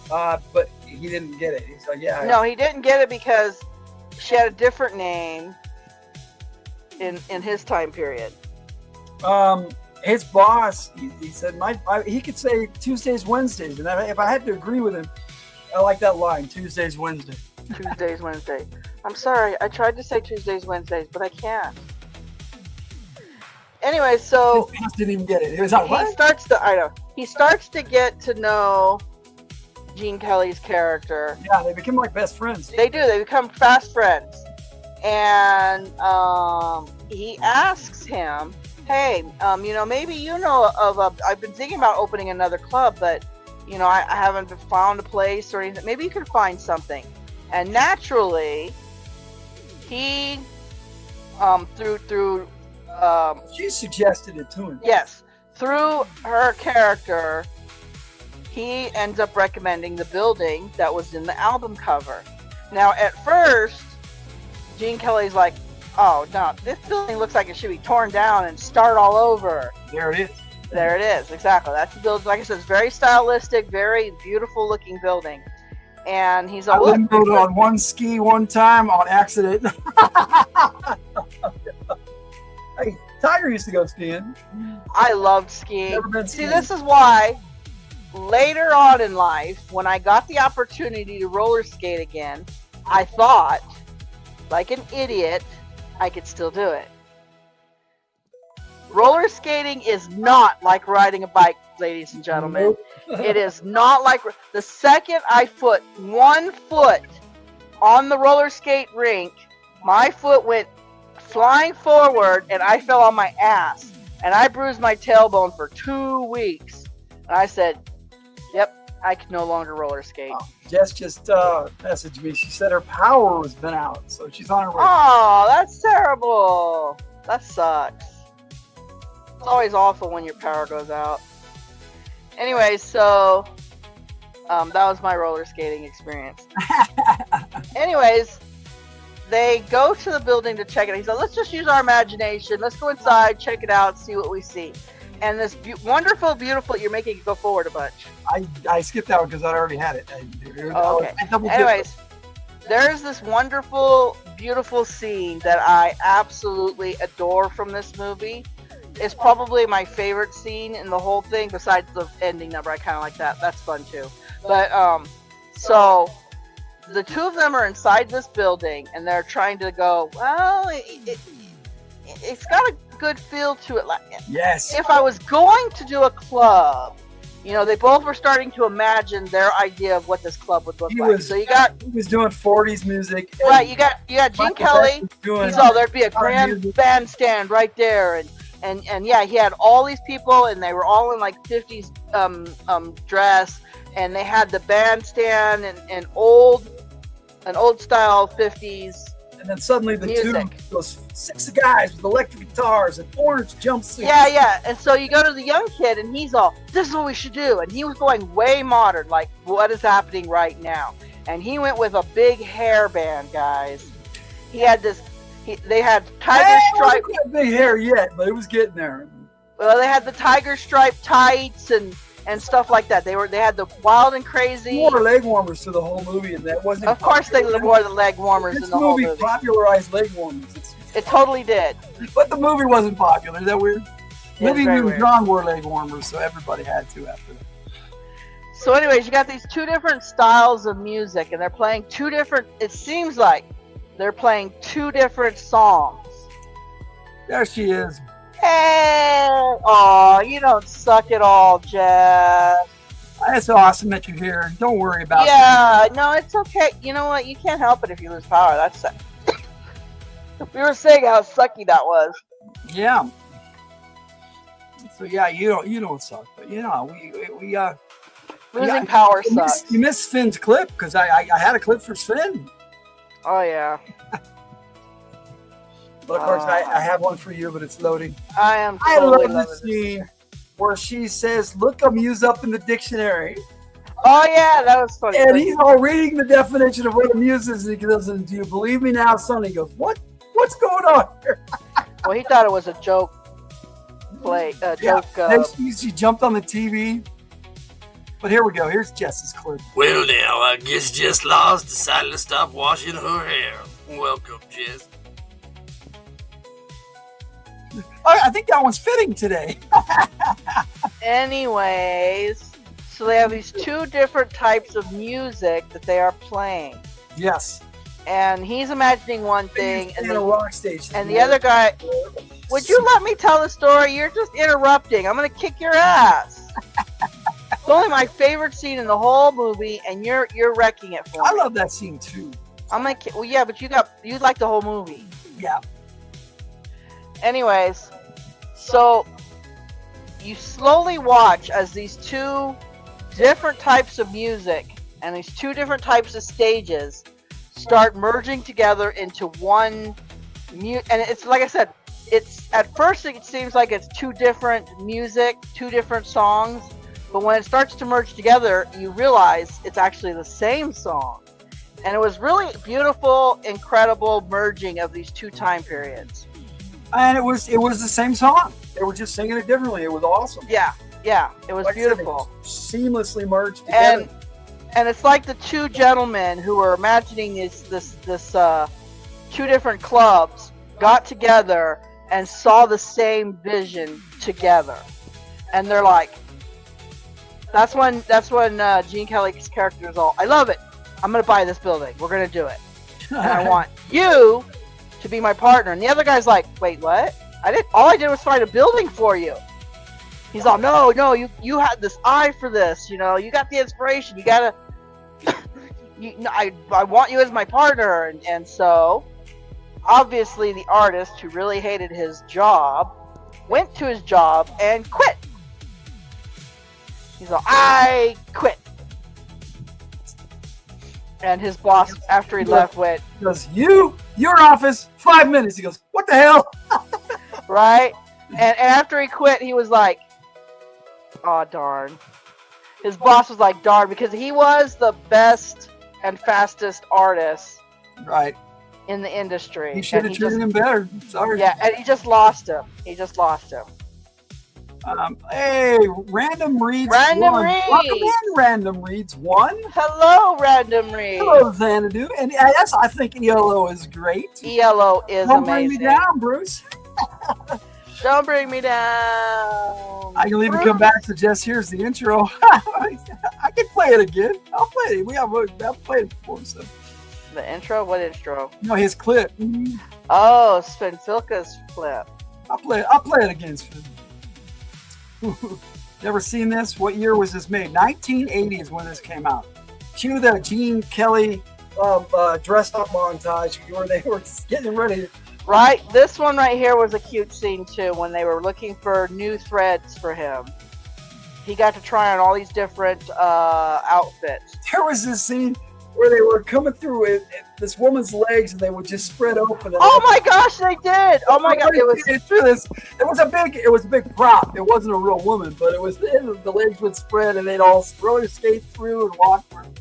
but he didn't get it. He's like, yeah. No, he didn't get it because she had a different name in his time period. His boss, he said, he could say Tuesdays, Wednesdays, and if I had to agree with him, I like that line, Tuesdays, Wednesday. Tuesdays, Wednesday. I'm sorry, I tried to say Tuesdays, Wednesdays, but I can't. Anyway, so his boss didn't even get it. It was like, what? He starts to get to know Gene Kelly's character. Yeah, they become like best friends. They do. They become fast friends, and he asks him, hey, maybe I've been thinking about opening another club, but, I haven't found a place or anything. Maybe you could find something. And naturally, he, through she suggested it to him. Yes. Through her character, he ends up recommending the building that was in the album cover. Now, at first, Gene Kelly's like, oh, no, this building looks like it should be torn down and start all over. There it is. There it is, exactly. That's the building. Like I said, it's very stylistic, very beautiful looking building. And he's like, I limboed on one ski one time on accident. Hey, Tyger used to go skiing. I loved skiing. Never been skiing. See, this is why later on in life, when I got the opportunity to roller skate again, I thought, like an idiot, I could still do it. Roller skating is not like riding a bike, ladies and gentlemen. It is not like the second I put 1 foot on the roller skate rink, my foot went flying forward and I fell on my ass and I bruised my tailbone for 2 weeks. And I said, yep, I can no longer roller skate. Oh, Jess just messaged me. She said her power was been out, so she's on her way. Oh, that's terrible. That sucks. It's always awful when your power goes out. Anyway, so that was my roller skating experience. Anyways, they go to the building to check it. He said, let's just use our imagination. Let's go inside, check it out, see what we see. And this wonderful, beautiful, you're making it go forward a bunch. I skipped that one because I already had it. Okay. Anyways, there's this wonderful, beautiful scene that I absolutely adore from this movie. It's probably my favorite scene in the whole thing, besides the ending number. I kind of like that. That's fun too. But so the two of them are inside this building, and they're trying to go, well, it's got a good feel to it. Like, yes. If I was going to do a club, they both were starting to imagine their idea of what this club would look like. So he was doing 40s music. Right, you got Gene Kelly. He's there'd be a grand bandstand right there, and yeah, he had all these people, and they were all in like 50s dress, and they had the bandstand and old style 50s. And then suddenly those 6 guys with electric guitars and orange jumpsuits. Yeah. And so you go to the young kid, and he's all, this is what we should do. And he was going way modern, like what is happening right now. And he went with a big hair band, guys. He had they had tiger stripe. Not big hair yet, but it was getting there. Well, they had the tiger stripe tights and stuff like that. They had the wild and crazy. Wore leg warmers to the whole movie, and that wasn't. Of course, they wore the leg warmers in the whole movie. This movie popularized leg warmers. It totally did. But the movie wasn't popular. Is that weird? Movie weird. John wore leg warmers, so everybody had to after that. So, anyways, you got these 2 different styles of music, and they're playing 2 different. It seems like they're playing 2 different songs. There she is. Hey! Aw, you don't suck at all, Jeff. It's awesome that you're here. Don't worry about it. Yeah, no, it's okay. You know what? You can't help it if you lose power. That's it. We were saying how sucky that was. Yeah. So yeah, you don't suck, but we losing power sucks. You missed Finn's clip because I had a clip for Finn. Oh yeah. But of course, I have one for you, but it's loading. I totally love the scene where she says, "Look, I'm used up in the dictionary." Oh yeah, that was funny. And he's all reading the definition of what a muse is, and he goes, "Do you believe me now, son?" He goes, "What's going on here?" Well, he thought it was a joke play. She jumped on the TV. But here we go. Here's Jess's clip. Well, now, I guess Jess Laws decided to stop washing her hair. Welcome, Jess. I think that one's fitting today. Anyways, so they have these 2 different types of music that they are playing. Yes. And he's imagining one thing, and a rock station. And the other guy, would you let me tell the story? You're just interrupting. I'm gonna kick your ass. It's only my favorite scene in the whole movie, and you're wrecking it for me. I love that scene too. Well, yeah, but you like the whole movie. Yeah. Anyways, so you slowly watch as these 2 different types of music and these 2 different types of stages start merging together into one and it's like I said, it's at first it seems like it's 2 different music, 2 different songs, but when it starts to merge together, you realize it's actually the same song. And it was really beautiful, incredible merging of these 2 time periods. And it was the same song. They were just singing it differently. It was awesome. Yeah, it was beautiful. Seamlessly merged together. And it's like the 2 gentlemen who were imagining this 2 different clubs got together and saw the same vision together. And they're like, that's when Gene Kelly's character is all, I love it. I'm gonna buy this building. We're gonna do it. And I want you to be my partner. And the other guy's like, wait, what? All I did was find a building for you. He's all, no, you had this eye for this, you got the inspiration. You gotta, I want you as my partner. And so, obviously the artist who really hated his job went to his job and quit. He's all, I quit. And his boss, after he left, went, He goes, your office, 5 minutes. He goes, what the hell? right? And after he quit, he was like, oh, darn. His boss was like, darn, because he was the best and fastest artist Right. in the industry. He should have treated him better. Sorry. Yeah, and he just lost him. Hey, Random Reads Random one. Reads. Welcome in, Random Reads 1. Hello, Random Reed. Hello, Xanadu. And yes, I think ELO is great. ELO is Don't amazing. bring me down, Bruce. Don't bring me down. I can even come back to just here's the intro. I can play it again. I'll play it. I've played it before. So. The intro? What intro? No, his clip. Oh, Sven Filka's clip. I'll play it again, Sven. Never seen this? What year was this made? 1980 is when this came out. Cue the Gene Kelly dressed up montage where they were getting ready. Right? This one right here was a cute scene too when they were looking for new threads for him. He got to try on all these different outfits. There was this scene where they were coming through this woman's legs and they would just spread open. Oh my gosh, they did! Oh my god, it was a big prop. It wasn't a real woman, but the legs would spread and they'd all roller skate through and walk through.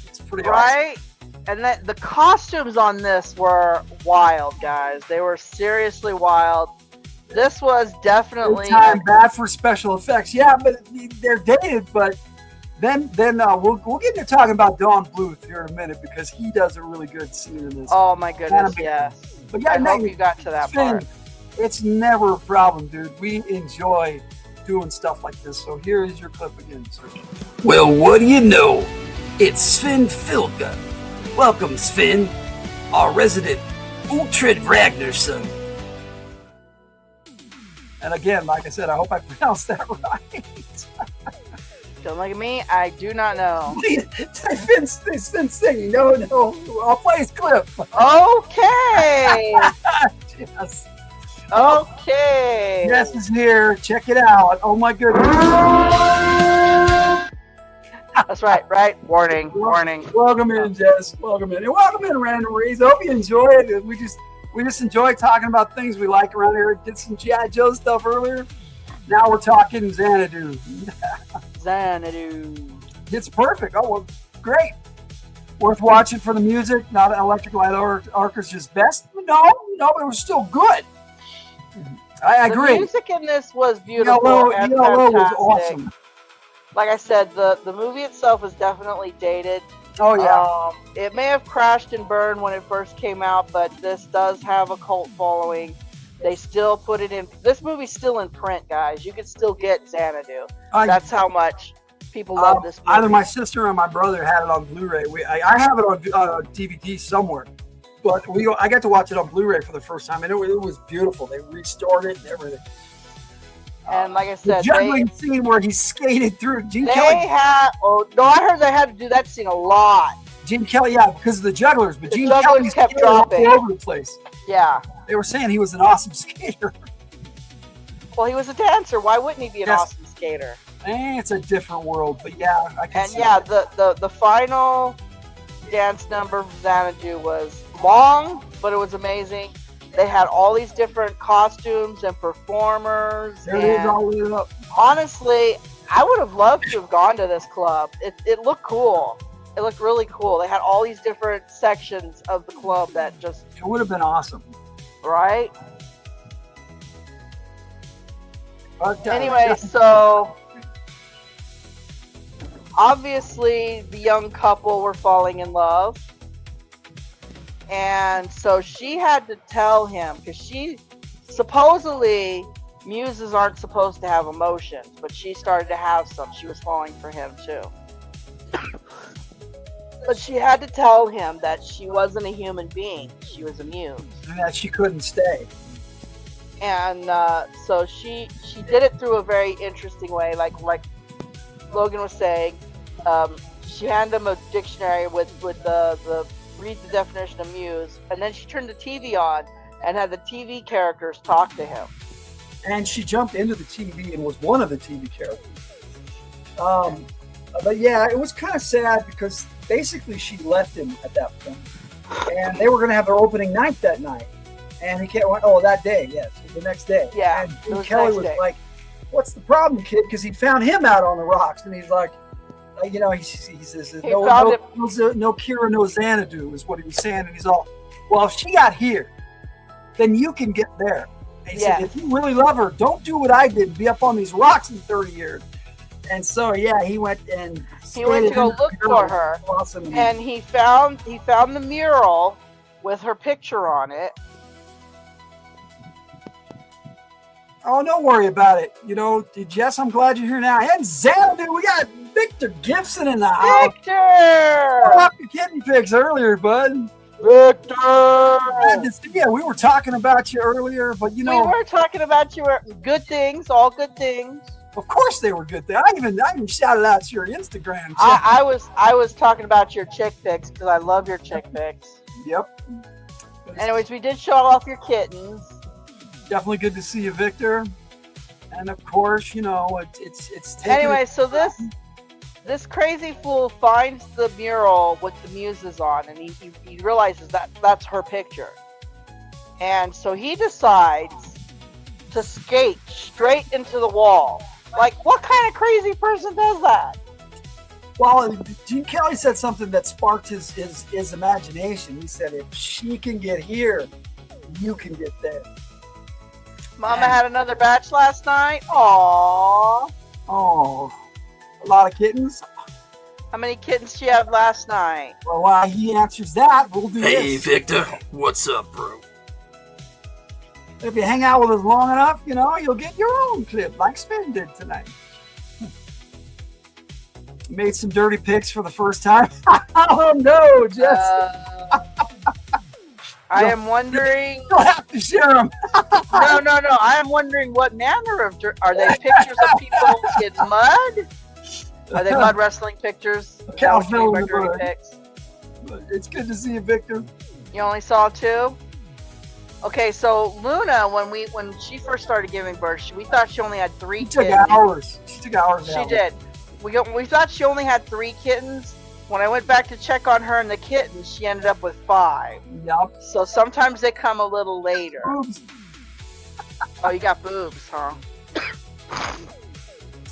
It's pretty right. Awesome. And the costumes on this were wild, guys. They were seriously wild. This was definitely bad for special effects. Yeah, but they're dated, but. Then we'll get into talking about Don Bluth here in a minute because he does a really good scene in this. Oh my goodness, yes. But yeah, I hope you got to that part. It's never a problem, dude. We enjoy doing stuff like this. So here is your clip again, sir. Well, what do you know? It's Sven Filka. Welcome, Sven, our resident Uhtred Ragnarsson. And again, like I said, I hope I pronounced that right. Don't look at me. I do not know. It's been singing. No. I'll play his clip. Okay. Yes. Okay. Jess is here. Check it out. Oh my goodness. That's right. Warning. Welcome in, Jess. Welcome in. And welcome in, Random Reads. I hope you enjoy it. We just enjoy talking about things we like around here. Did some G.I. Joe stuff earlier. Now we're talking Xanadu. Xanadu. It's perfect. Oh, well, great. Worth watching for the music. Not Electric Light Orchestra's best. No, but it was still good. I agree. The music in this was beautiful. ELO was awesome. Like I said, the movie itself is definitely dated. Oh, yeah. It may have crashed and burned when it first came out, but this does have a cult following. They still put it in. This movie's still in print, guys. You can still get Xanadu. That's how much people love this movie. Either my sister or my brother had it on Blu-ray. I have it on DVD somewhere, but I got to watch it on Blu-ray for the first time, and it was beautiful. They restored it and everything. And like I said, the juggling scene where he skated through. I heard they had to do that scene a lot. Gene Kelly, yeah, because of the jugglers. But Gene Kelly kept dropping all over the place. Yeah. They were saying he was an awesome skater. Well, he was a dancer. Why wouldn't he be an awesome skater? It's a different world, but yeah, I can see the final dance number of Xanadu was long, but it was amazing. They had all these different costumes and performers. There it is, all lit up. Honestly, I would have loved to have gone to this club. It looked cool. It looked really cool. They had all these different sections of the club that just... It would have been awesome. Right? But, anyway, so... Obviously, the young couple were falling in love. And so she had to tell him, because she... Supposedly, muses aren't supposed to have emotions, but she started to have some. She was falling for him, too. But she had to tell him that she wasn't a human being. She was a muse. And that she couldn't stay. And so she did it through a very interesting way. Like Logan was saying, she handed him a dictionary with the read the definition of muse. And then she turned the TV on and had the TV characters talk to him. And she jumped into the TV and was one of the TV characters. But yeah, it was kind of sad because basically she left him at that point. And they were going to have their opening night that night. And he can't, that day, yes, the next day. Yeah, And it was Kelly the was next day. like, "What's the problem, kid?" Because he found him out on the rocks. And he's like, he says, He found no Kira, no Xanadu is what he was saying. And he's all, "Well, if she got here, then you can get there." And he said, "If you really love her, don't do what I did and be up on these rocks in 30 years. And so, yeah, he went and he went to go look for her. Awesome. And he found the mural with her picture on it. Oh, don't worry about it. Jess, I'm glad you're here now. And Xanadu, we got Victor Gibson in the house. Victor! Off the kitten pics earlier, bud. Victor! Glad to see you. We were talking about you earlier, but we were talking about your good things, all good things. Of course they were good things. I even shouted out to your Instagram. I was talking about your chick pics because I love your chick pics. Yep. Anyways, we did show off your kittens. Definitely good to see you, Victor. And of course, it's taking anyway, so this crazy fool finds the mural with the muses on, and he realizes that that's her picture. And so he decides to skate straight into the wall. Like, what kind of crazy person does that? Well, Gene Kelly said something that sparked his imagination. He said, "If she can get here, you can get there." Mama had another batch last night. Aww. Oh, a lot of kittens. How many kittens did you have last night? Well, while he answers that, we'll do Hey, this. Victor. What's up, bro? If you hang out with us long enough, you'll get your own clip, like Spin did tonight. Made some dirty pics for the first time. Oh no, Jess! I am wondering. You'll have to share them. No. I am wondering what manner of are they pictures of people in mud? Are they mud wrestling pictures? Cow That fell would in be the my mud. dirty pics. It's good to see you, Victor. You only saw 2? Okay, so Luna, when she first started giving birth, we thought she only had 3 She took kittens. hours. She took hours. She did. We thought she only had 3 kittens. When I went back to check on her and the kittens, she ended up with 5. Yep. So sometimes they come a little later. Boobs. Oh, you got boobs, huh?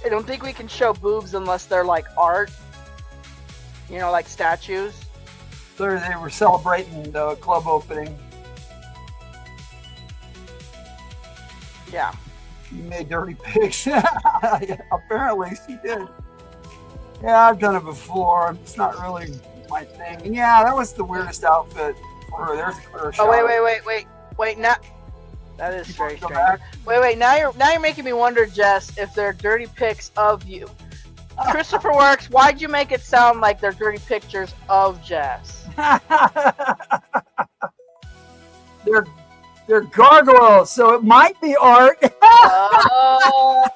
I don't think we can show boobs unless they're like art. Like statues. They were celebrating the club opening. Yeah. You made dirty pics. Apparently she did. Yeah, I've done it before. It's not really my thing. And yeah, that was the weirdest outfit for her. There's a clear shot. Oh, wait, now that is very Go strange. back. Wait, now you're making me wonder, Jess, if they're dirty pics of you. Christopher Works, why'd you make it sound like they're dirty pictures of Jess? They're gargoyles, so it might be art. Oh,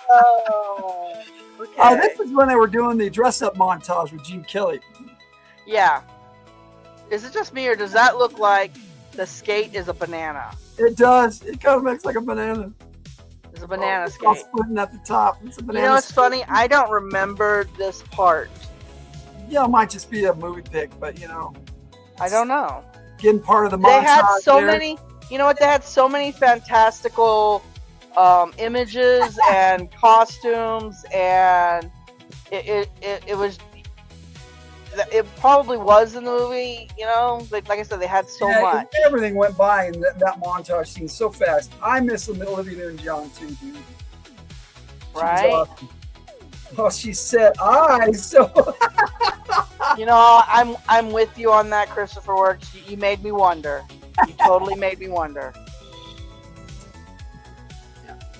okay. This is when they were doing the dress-up montage with Gene Kelly. Yeah. Is it just me, or does that look like the skate is a banana? It does. It kind of looks like a banana. It's a banana It's all skate. splitting at the top. It's a banana. It's funny. I don't remember this part. Yeah, it might just be a movie pic, but I don't know. getting part of the montage. They had so there. many. You know what? They had so many fantastical images and costumes, and it was. It probably was in the movie, like I said, they had so much. Everything went by in that montage scene so fast. I miss Olivia Newton-John too, dude. Right? Awesome. Oh, she said eyes. So I'm with you on that, Christopher Works. You made me wonder. You totally made me wonder.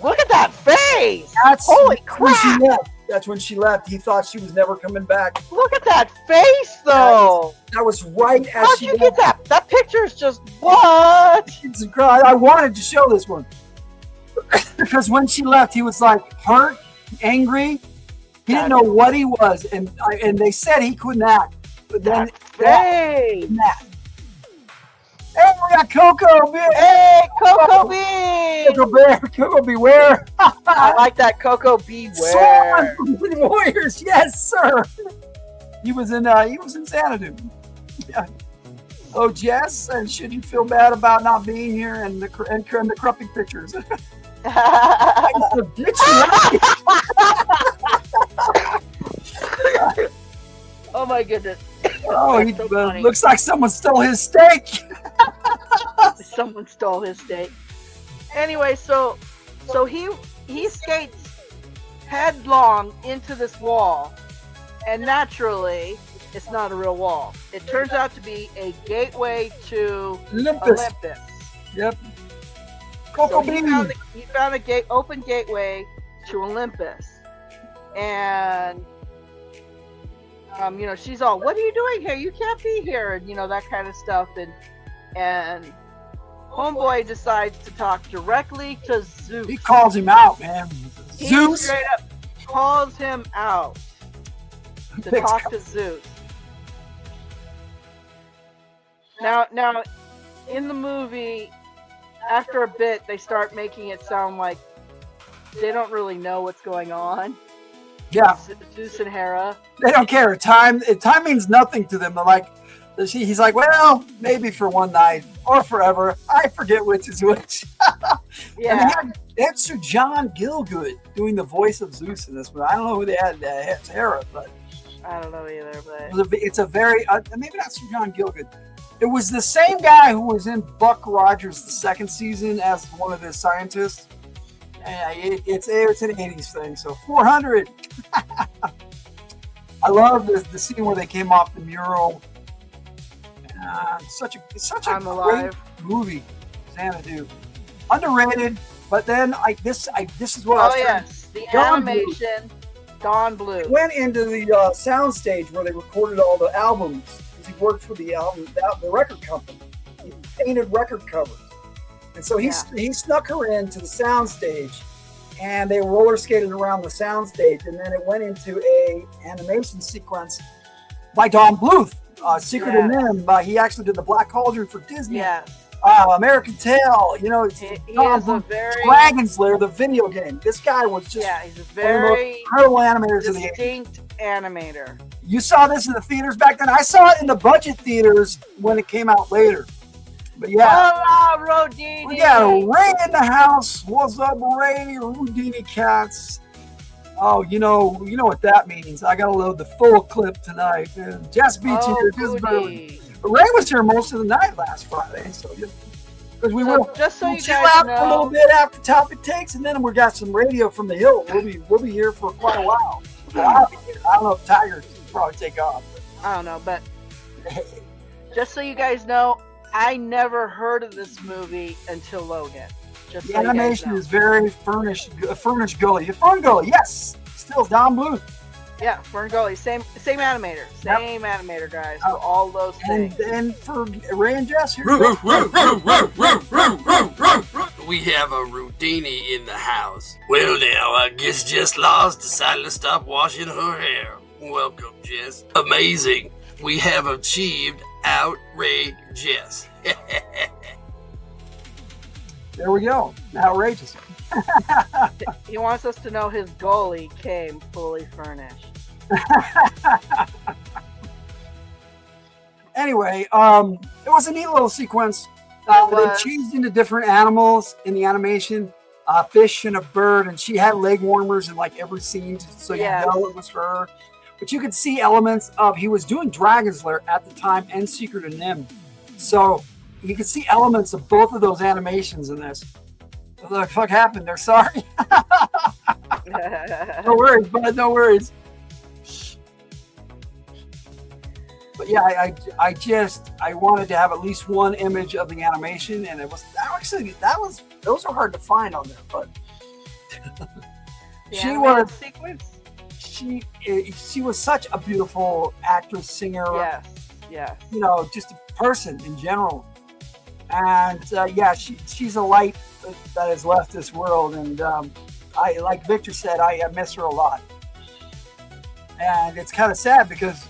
Look at that face! Holy crap! That's when she left. He thought she was never coming back. Look at that face, though. That was right as How'd she you get that? That picture is just what? I wanted to show this one because when she left, he was like hurt, angry. He didn't know what he was, and they said he couldn't act. But then Hey, we got Coco Beer. hey, Coco Bean. Coco Beware. I like that Coco Beware. Sword from the Warriors, yes, sir. He was in Xanadu. Yeah. Oh, Jess, and should you feel bad about not being here and the crumping pictures? Oh my goodness. Oh, he So funny. looks like someone stole his steak. Someone stole his steak. Anyway, so he skates headlong into this wall, and naturally, it's not a real wall. It turns out to be a gateway to Olympus. Yep. So he found a open gateway to Olympus, and she's all, "What are you doing here? You can't be here," and that kind of stuff, and homeboy decides to talk directly to Zeus. He calls him out, man. He Zeus straight up calls him out to talk to Zeus. Now, in the movie, after a bit, they start making it sound like they don't really know what's going on. Yeah. Zeus and Hera. They don't care. Time means nothing to them. They're like, he's like, well, maybe for one night or forever. I forget which is which. Yeah. And they had Sir John Gielgud doing the voice of Zeus in this one. I don't know who they had. It's Hera, but I don't know either. But it's a very maybe not Sir John Gielgud. It was the same guy who was in Buck Rogers the second season as one of the scientists. It's an 80s thing. So 400. I love the scene where they came off the mural. It's such a great movie, Xanadu. Underrated, but then this is what I was yes, the animation, Dawn Blue. Went into the soundstage where they recorded all the albums. He worked for the record company. He painted record covers, and so he snuck her into the soundstage, and they roller skated around the soundstage, and then it went into a animation sequence by Don Bluth. Secret of Nim. He actually did the Black Cauldron for Disney. Yeah. American Tail. He is a very Dragon's Lair, the video game. This guy was just he's a very incredible animators of the 80s. distinct animator. You saw this in the theaters back then. I saw it in the budget theaters when it came out later. But yeah. Hola, Rodini. We got Ray in the house. What's up, Ray? Houdini cats. Oh, you know what that means. I gotta load the full clip tonight. Jess beat you here. Ray was here most of the night last Friday, because we will just so you chill guys out know, for a little bit after Topic Takes, and then we got some radio from the Hill. We'll be here for quite a while. I'll be here. I don't know if Tyger will probably take off. I don't know, but just so you guys know, I never heard of this movie until Logan. The animation is very Furnish Gully. Fern Gully, yes. Still Don Bluth. Yeah, Fern Gully. Same animator. Same animator, guys. For all those things. And for Ray and Jess here. We have a Rudini in the house. Well now, I guess Jess Laws decided to stop washing her hair. Welcome, Jess. Amazing. We have achieved outrageous. There we go. Outrageous. He wants us to know his goalie came fully furnished. Anyway, it was a neat little sequence. They changed into different animals in the animation. A fish and a bird, and she had leg warmers in like every scene, so you know it was her. But you could see elements of, he was doing Dragon's Lair at the time and Secret of Nim. So you could see elements of both of those animations in this. What the fuck happened there? Sorry. No worries, bud. No worries. But yeah, I wanted to have at least one image of the animation, and those are hard to find on there. But she was such a beautiful actress, singer. Yes. Just a person in general. And she's a light that has left this world. And I, like Victor said, I miss her a lot. And it's kind of sad because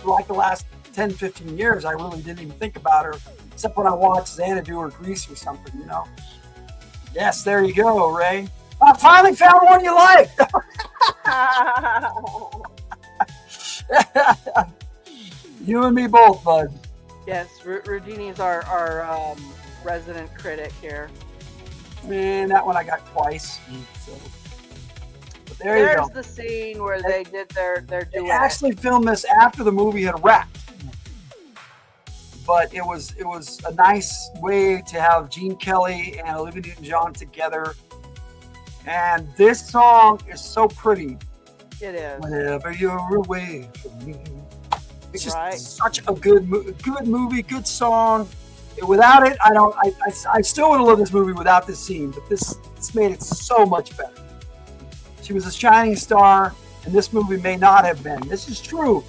like the last 10, 15 years, I really didn't even think about her, except when I watched Xanadu or Grease or something, Yes, there you go, Ray. I finally found one you like. You and me both, bud. Yes, Rudini's our resident critic here. Man, that one I got twice. So. But there you There's go. the scene where they did their They duet. actually filmed this after the movie had wrapped. But it was a nice way to have Gene Kelly and Olivia Newton-John together. And this song is so pretty. It is. Whenever you're away from me. It's just Right. such a good movie, good song. Without it, I still would have loved this movie without this scene, but this made it so much better. She was a shining star, and this movie may not have been. This is true.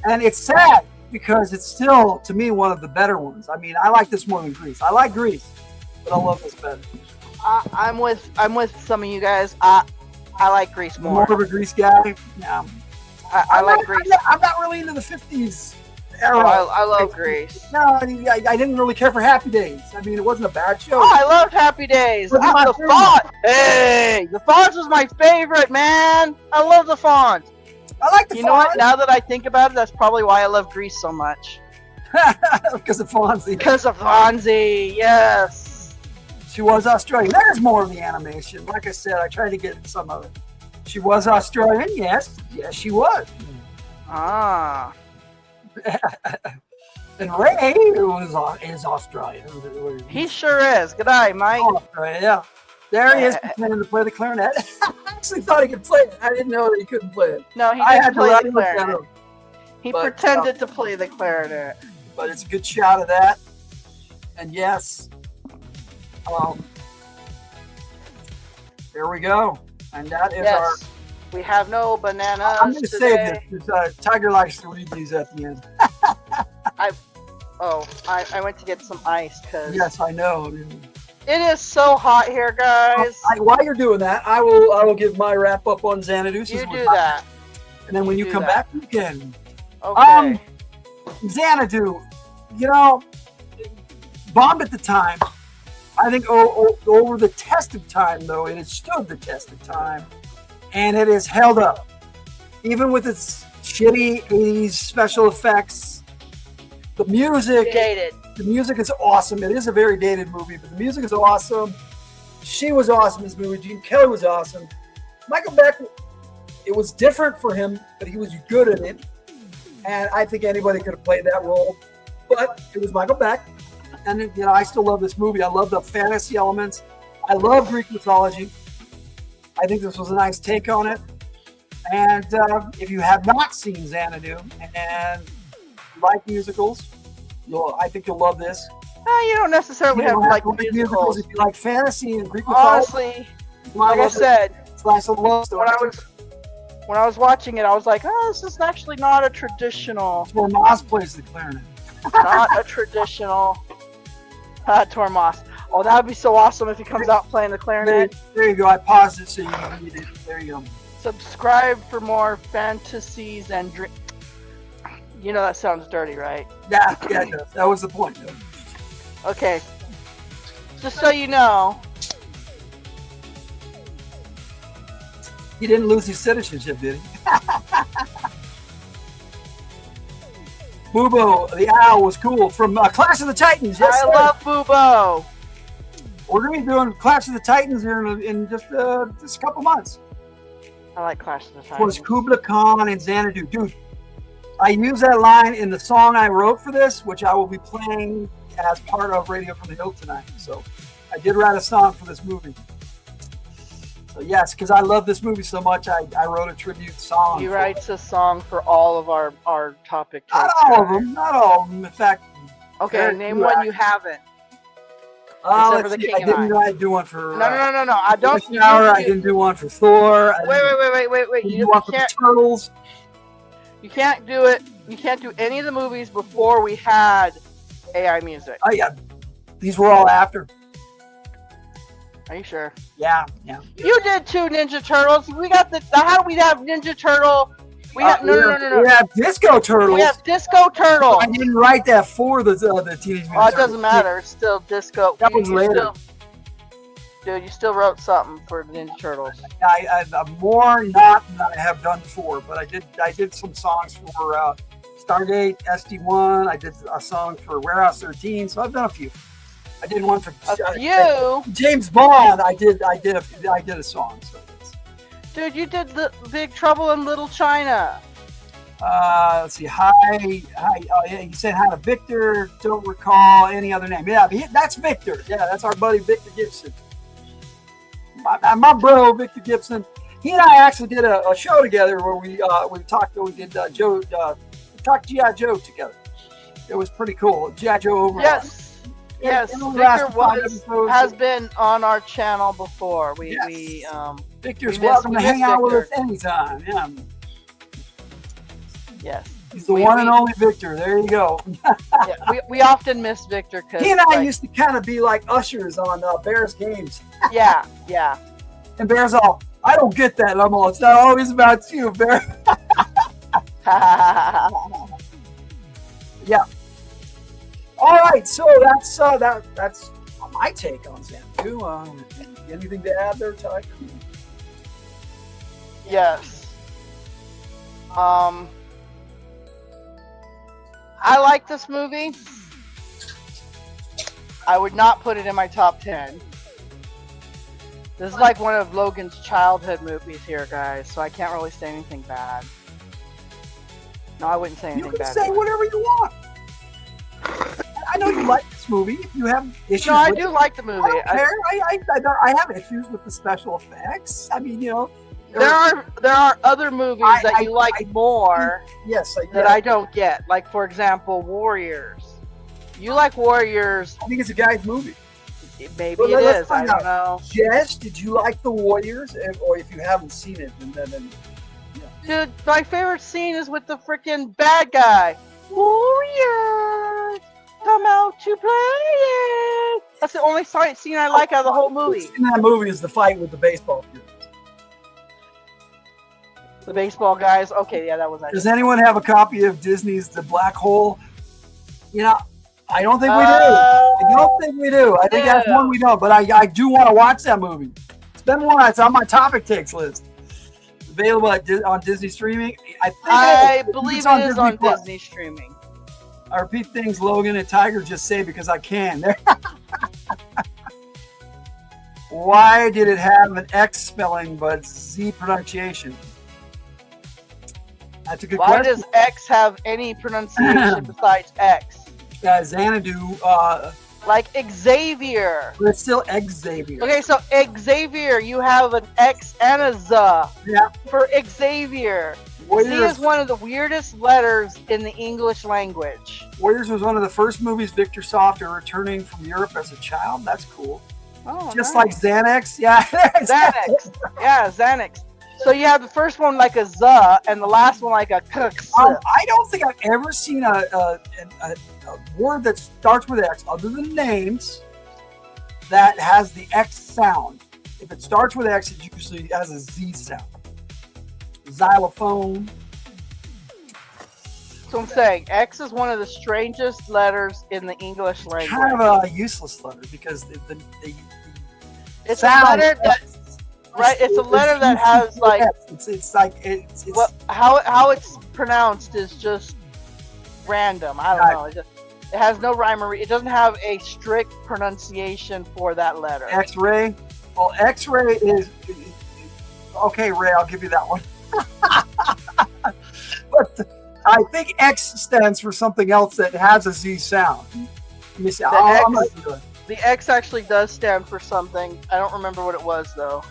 And it's sad because it's still, to me, one of the better ones. I mean, I like this more than Grease. I like Grease, but I love this better. I'm with some of you guys. I like Grease I'm more. more of a Grease guy. Yeah. I like Grease. I'm not really into the 50s era. I love Grease. No, I didn't really care for Happy Days. I mean, it wasn't a bad show. Oh, I loved Happy Days. Wasn't my The favorite. Fonz. Hey, the Fonz was my favorite, man. I love the Fonz. I like the You know what? Now that I think about it, that's probably why I love Grease so much. because of Fonzie. Because of Fonzie, yes. She was Australian. There's more of the animation. Like I said, I tried to get some of it. She was Australian, yes. Yes, she was. Ah. And Ray is Australian. He sure is. Good eye, Mike. Australia, yeah. There he is pretending to play the clarinet. I actually thought he could play it. I didn't know that he couldn't play it. No, he I didn't had to play write the it down. clarinet. He But, pretended to play the clarinet. But it's a good shot of that. And yes, there we go. And that is our. Yes. We have no bananas I'm going to today. save this because Tiger likes to read these at the end. I went to get some ice because Yes, I know. it is so hot here, guys. While you're doing that, I will give my wrap up on Xanadu. since You we're do not- that. And then when you do come that. back, you can. Okay. Xanadu, bombed at the time. I think over the test of time, though, it has stood the test of time. And it has held up. Even with its shitty 80s special effects, the music Dated. The music is awesome. It is a very dated movie, but the music is awesome. She was awesome in this movie. Gene Kelly was awesome. Michael Beck, it was different for him, but he was good at it. And I think anybody could have played that role. But it was Michael Beck. And, I still love this movie. I love the fantasy elements. I love Greek mythology. I think this was a nice take on it. And if you have not seen Xanadu and like musicals, I think you'll love this. You don't necessarily have to like musicals. If you like fantasy and Greek mythology, Honestly, you might like I love it. said, It's a nice little love story. when I was watching it, I was like, oh, this is actually not a traditional, Tormas plays the clarinet. not a traditional Tormas. Oh, that would be so awesome if he comes out playing the clarinet. There you go. I paused it so you can read it. There you go. Subscribe for more fantasies and dreams. You know that sounds dirty, right? Yeah, it does. That was the point. Okay. Just so you know, He didn't lose his citizenship, did he? Bubo, the owl, was cool from Clash of the Titans. Yes, I sir. love Bubo. We're going to be doing Clash of the Titans here in just a couple months. I like Clash of the Of course, Titans. Kubla Khan and Xanadu. Dude, I use that line in the song I wrote for this, which I will be playing as part of Radio from the Hillt tonight. So I did write a song for this movie. So yes, because I love this movie so much, I wrote a tribute song. He for writes a song for all of our topic. Not takes, all of guys. them. Not all of them. In fact, Okay, very name few one you haven't. let's Except for the see, King I and didn't I. do one for No. I don't. Rush Hour. I didn't do one for Thor. I Wait. didn't do You one for the can't. Turtles. You can't do it. You can't do any of the movies before we had AI music. Oh yeah, these were all after. Are you sure? Yeah. You did two Ninja Turtles. We got the. How do we have Ninja Turtle? We have no. We have Disco Turtles. We have Disco Turtle. I didn't write that for the Teenage Mutant Oh, it Turtles. doesn't matter. It's still Disco. That was later. Dude, you still wrote something for Ninja Turtles. I'm more not than I have done before, but I did some songs for Stargate, SD1. I did a song for Warehouse 13. So I've done a few. I did one for James Bond. I did a song. So dude, you did the Big Trouble in Little China. Let's see. Hi. Oh, yeah, you said hi to Victor. Don't recall any other name. Yeah, that's Victor. Yeah, that's our buddy Victor Gibson. My bro Victor Gibson. He and I actually did a show together where we talked. We did we talked G.I. Joe together. It was pretty cool. G.I. Joe overall. Yes. Yes. Victor has been on our channel before. Victor's welcome to hang out with us anytime. Yeah. Yes. He's the one and only Victor. There you go. Yeah, we often miss Victor because he and I used to kind of be like ushers on Bears games. Yeah. And Bears all, I don't get that. And I'm all, it's not always about you, Bear. Yeah. All right, so that's my take on Xanadu. Anything to add there, Tyger? Yes. I like this movie. I would not put it in my top 10. This is like one of Logan's childhood movies here, guys, so I can't really say anything bad. No, I wouldn't say anything bad. You can say whatever you want. I know you like this movie. If you have issues I do like the movie. I don't care. I have issues with the special effects. I mean, there are other movies that you like more. Yes, that I don't get. Like, for example, Warriors. You like Warriors? I think it's a guy's movie. Maybe it is. I don't know. Jess, did you like the Warriors? Or if you haven't seen it, then dude, my favorite scene is with the freaking bad guy. Warriors, come out to play. That's the only scene I like out of the whole movie. In that movie is the fight with the baseball players. The baseball guys. Okay, yeah, that was. Does anyone have a copy of Disney's The Black Hole? I don't think we do. I think that's one we don't. But I do want to watch that movie. It's been one. It's on my topic takes list. Available on Disney streaming. I believe it is on Disney streaming. I repeat things Logan and Tyger just say because I can. Why did it have an X spelling but Z pronunciation? That's a good question. Why does X have any pronunciation besides X? Xanadu. Like Xavier. But it's still Xavier. Okay, so Xavier, you have an X and a Z for Xavier. Z is one of the weirdest letters in the English language. Warriors was one of the first movies Victor saw after returning from Europe as a child. That's cool. Oh, just like Xanax. Yeah. Xanax. Yeah, Xanax. So you have the first one like a Z and the last one like a K. I don't think I've ever seen a word that starts with X, other than names, that has the X sound. If it starts with X, it usually has a Z sound. Xylophone. So I'm saying X is one of the strangest letters in the English language. Kind of a useless letter because it's a letter that. Right, it's a letter that has like it's how it's pronounced is just random. I don't know. It has no rhyme or it doesn't have a strict pronunciation for that letter. X-ray. Well, X-ray is okay. Ray, I'll give you that one. But I think X stands for something else that has a Z sound. Let me see. The X actually does stand for something. I don't remember what it was though.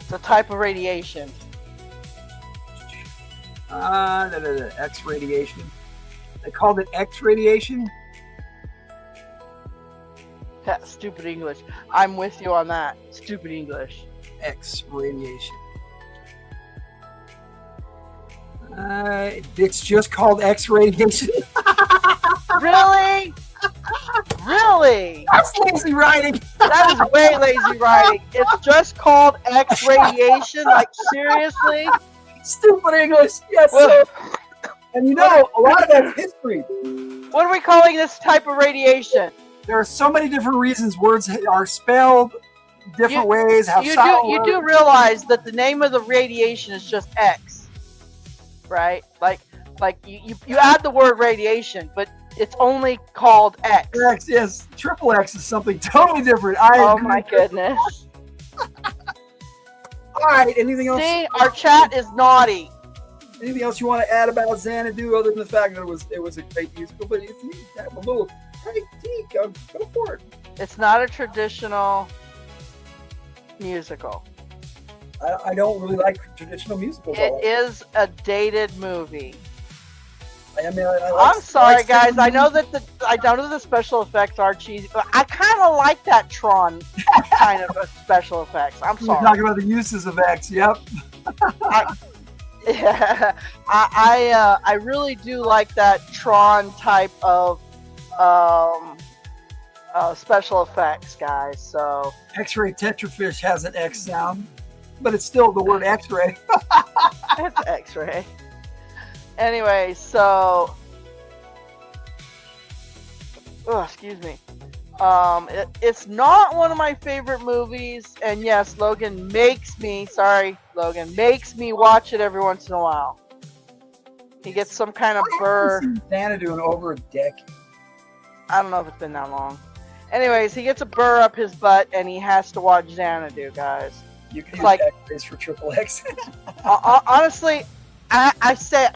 It's a type of radiation. X radiation. They called it X radiation. Yeah, stupid English. I'm with you on that. Stupid English. X radiation. It's just called X radiation. Really? Really? That's lazy writing. That is way lazy writing. It's just called X radiation. Like, seriously? Stupid English. Yes, sir. And a lot of that's history. What are we calling this type of radiation? There are so many different reasons words are spelled different ways. Have you do realize that the name of the radiation is just X, right? Like you add the word radiation, but it's only called X. X, yes. Triple X is something totally different. Oh my goodness. All right. Anything else? See, our chat is naughty. Anything else you want to add about Xanadu other than the fact that it was a great musical? But if you have a little critique, go for it. It's not a traditional musical. I don't really like traditional musicals. It is a dated movie. I mean, I'm sorry, guys. I know that the special effects are cheesy, but I kind of like that Tron kind of special effects. I'm sorry. You're talking about the uses of X. Yep. I really do like that Tron type of special effects, guys. So X-ray Tetrafish has an X sound, but it's still the word X-ray. It's X-ray. Anyway, so excuse me. It's not one of my favorite movies, and yes, Logan makes me watch it every once in a while. He gets some kind of burr. I haven't seen Xanadu in over a decade. I don't know if it's been that long. Anyways, he gets a burr up his butt, and he has to watch Xanadu, guys. You can use X-rays for triple X. Honestly, I say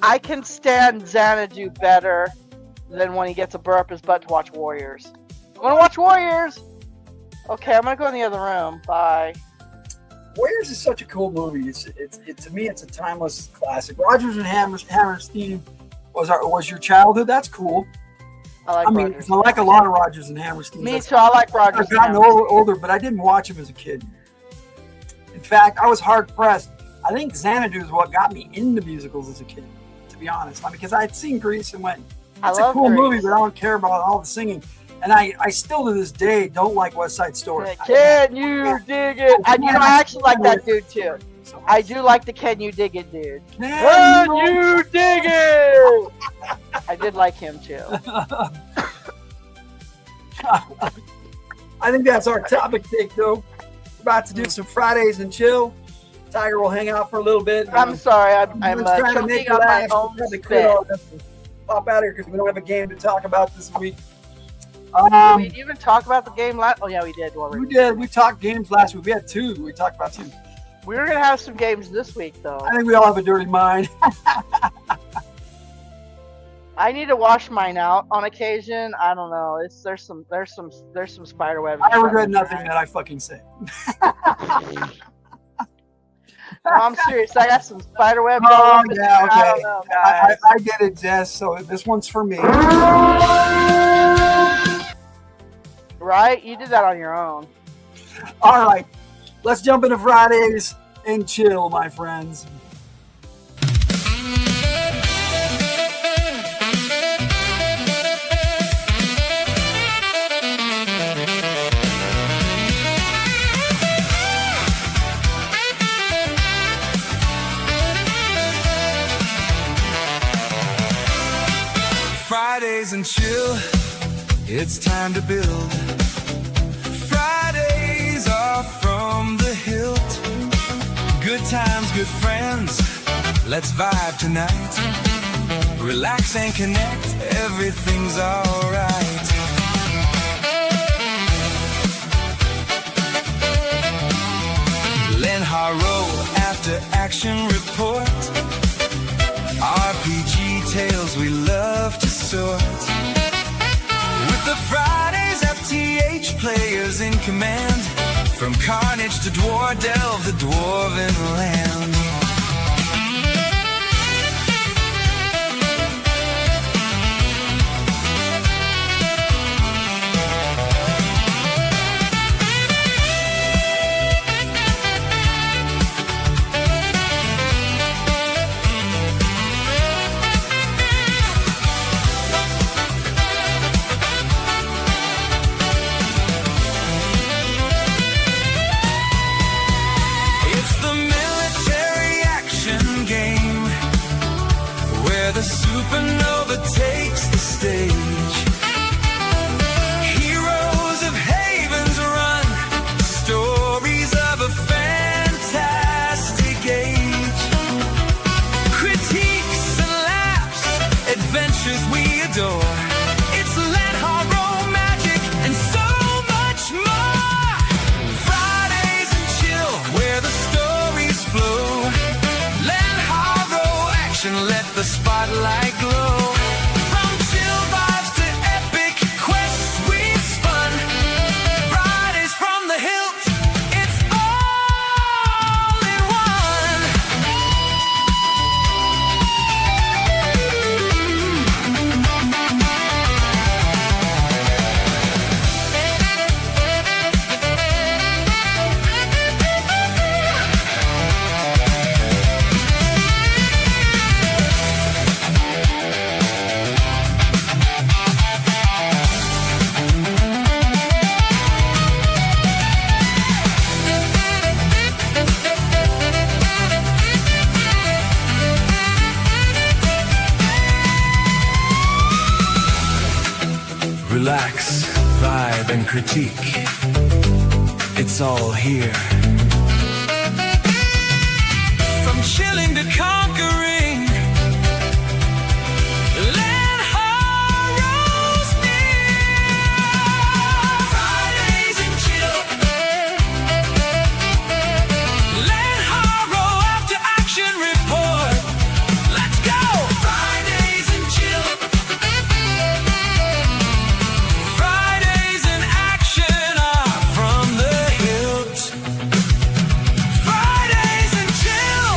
I can stand Xanadu better than when he gets a burr up his butt to watch Warriors. You want to watch Warriors? Okay, I'm gonna go in the other room. Bye. Warriors is such a cool movie. To me, it's a timeless classic. Rodgers and Hammerstein was your childhood. That's cool. I like a lot of Rodgers and Hammerstein. Me too. I like Rodgers. I've gotten older, but I didn't watch him as a kid. In fact, I was hard pressed. I think Xanadu is what got me into musicals as a kid, to be honest. Because I had seen Grease and went, it's a cool movie, but I don't care about all the singing. And I still to this day don't like West Side Story. Can you dig it? I actually like that dude too. I do like the Can You Dig It dude. Can you dig it? I did like him too. I think that's our topic take, though. We're about to do some Fridays and chill. Tiger will hang out for a little bit. I'm sorry, I'm trying to make choking on my own spit. Pop out of here because we don't have a game to talk about this week. Did we even talk about the game last? Oh yeah, we did. We did. We talked games last week. We had two. We talked about two. We were gonna have some games this week, though. I think we all have a dirty mind. I need to wash mine out on occasion. I don't know. There's some spider webs. I regret nothing that I fucking say. No, I'm serious. I got some spider webs. Oh yeah, okay. I don't know, guys. I get it, Jess. So this one's for me. Right? You did that on your own. All right. Let's jump into Fridays and chill, my friends. Fridays and chill, it's time to build. Fridays are from the hilt. Good times, good friends, let's vibe tonight. Relax and connect, everything's alright. Len Haro after action report. RPG tales we love to sort. With the Fridays FTH players in command. From Carnage to Dwardelve, the Dwarven land. It's the military spotlight glow. From chill vibes to epic quests we've spun. Fridays from the hilt, it's all in one. Relax, vibe, and critique. It's all here. From chilling to conquering, land horrors near. Fridays and chill. Land horror after action report. Let's go. Fridays and chill. Fridays in action are from the hilt. Fridays and chill.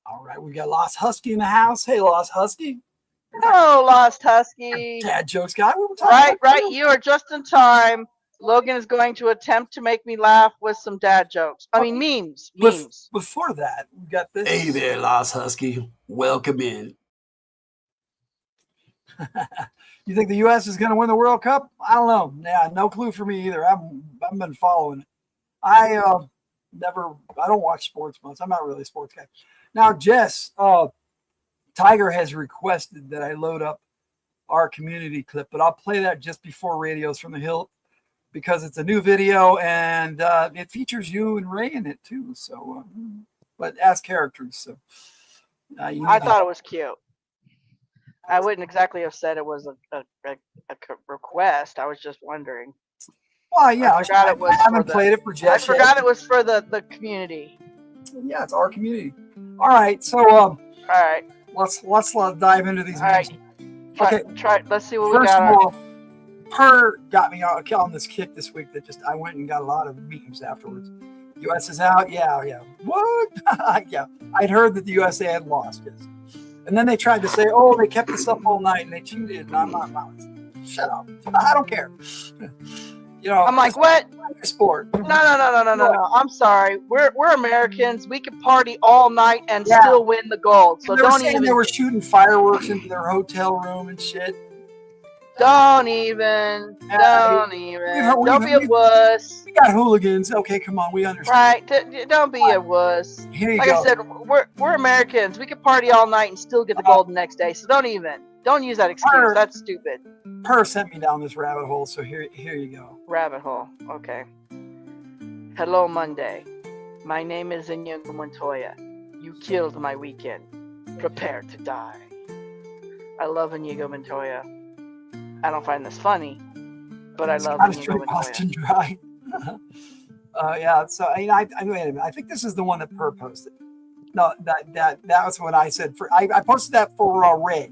All right, we got Lost Husky in the house. Hey, Lost Husky. Hello, Lost Husky. Dad jokes guy. We were talking Right, about right. You are just in time. Logan is going to attempt to make me laugh with some dad jokes. I mean, memes. Memes. Before that, we got this. Hey there, Lost Husky. Welcome in. You think the U.S. is going to win the World Cup? I don't know. Yeah, no clue for me either. I haven't been following it. I don't watch sports much. I'm not really a sports guy. Now, Jess, Tyger has requested that I load up our community clip, but I'll play that just before Radios from the Hilt because it's a new video and it features you and Ray in it too. So, but as characters. So, I thought it was cute. I wouldn't exactly have said it was a request. I was just wondering. Well, yeah, I forgot it was. I haven't played it for Jess. I forgot it was for the community. Yeah, it's our community. All right, so all right, let's dive into these. All right. Okay, Try. Let's see what we first got. of all, Per got me on this kick this week that just I went and got a lot of memes afterwards. U.S. is out. Yeah. What? Yeah, I'd heard that the USA had lost. Yes. And then they tried to say, "Oh, they kept us up all night and they cheated." And I'm not. Shut up. I don't care. You know, I'm like, what? Sport. No. I'm sorry. We're Americans. We can party all night and still win the gold. So don't even. They were shooting fireworks into their hotel room and shit. Don't even. Don't be a wuss. We got hooligans. Okay, come on. We understand. Right. Don't be a wuss. Here you like go. I said, we're Americans. We can party all night and still get the gold the next day. So don't even. Don't use that excuse. That's stupid. Per sent me down this rabbit hole, so here you go. Rabbit hole. Okay. Hello, Monday. My name is Inigo Montoya. You killed my weekend. Prepare to die. I love Inigo Montoya. I don't find this funny, but I love Inigo Montoya. Boston Dry. Yeah. So wait a minute. I think this is the one that Per posted. No, that was what I said. I posted that for Ray.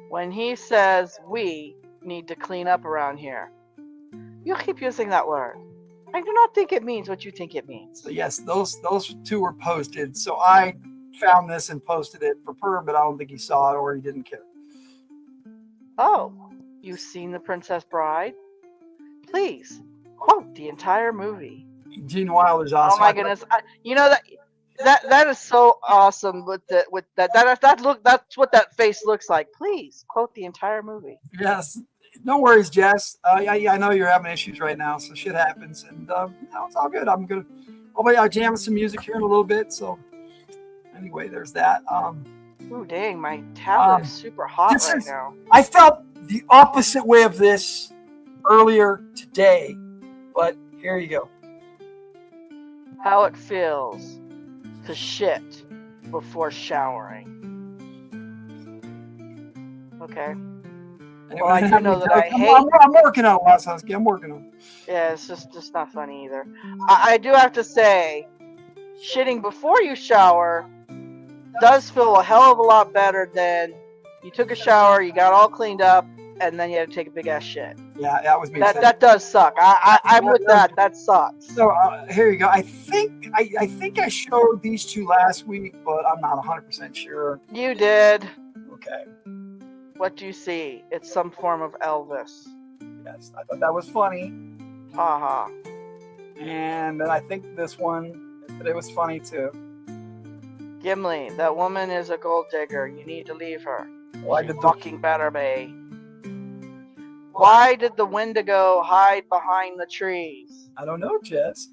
When he says we need to clean up around here, you keep using that word. I do not think it means what you think it means. So yes, those two were posted. So I found this and posted it for Per, but I don't think he saw it or he didn't care. Oh, you've seen The Princess Bride? Please quote the entire movie. Gene Wilder's awesome. Oh my goodness! That is so awesome. That's what that face looks like. Please quote the entire movie. Yes, no worries, Jess. I know you're having issues right now, so shit happens, and it's all good. I'll jam some music here in a little bit. So anyway, there's that. Ooh, dang, my tablet is super hot right now. I felt the opposite way of this earlier today, but here you go. How it feels to shit before showering. Okay. Well, I do know that I hate. I'm working on it, Wasowski. I'm working on it. Yeah, it's just not funny either. I do have to say, shitting before you shower does feel a hell of a lot better than you took a shower, you got all cleaned up, and then you had to take a big ass shit. Yeah, that was me. That does suck. I'm with that. That sucks. So here you go. I think I showed these two last week, but I'm not 100% sure. You did. Okay. What do you see? It's some form of Elvis. Yes, I thought that was funny. Haha. And then I think this one, it was funny too. Gimli, that woman is a gold digger. You need to leave her. Why She did the fucking better be. Why did the Wendigo hide behind the trees? I don't know, Jess.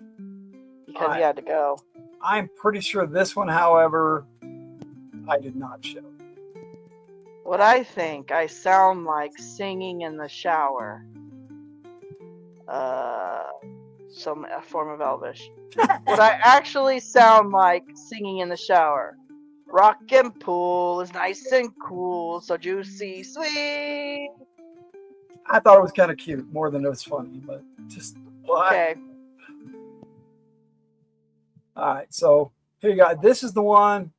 Because he had to go. I'm pretty sure this one, however, I did not show. What I think I sound like singing in the shower. Some form of Elvish. What I actually sound like singing in the shower. Rockin' pool is nice and cool, so juicy, sweet. I thought it was kind of cute, more than it was funny, but just what? Okay. All right, so here you go. This is the one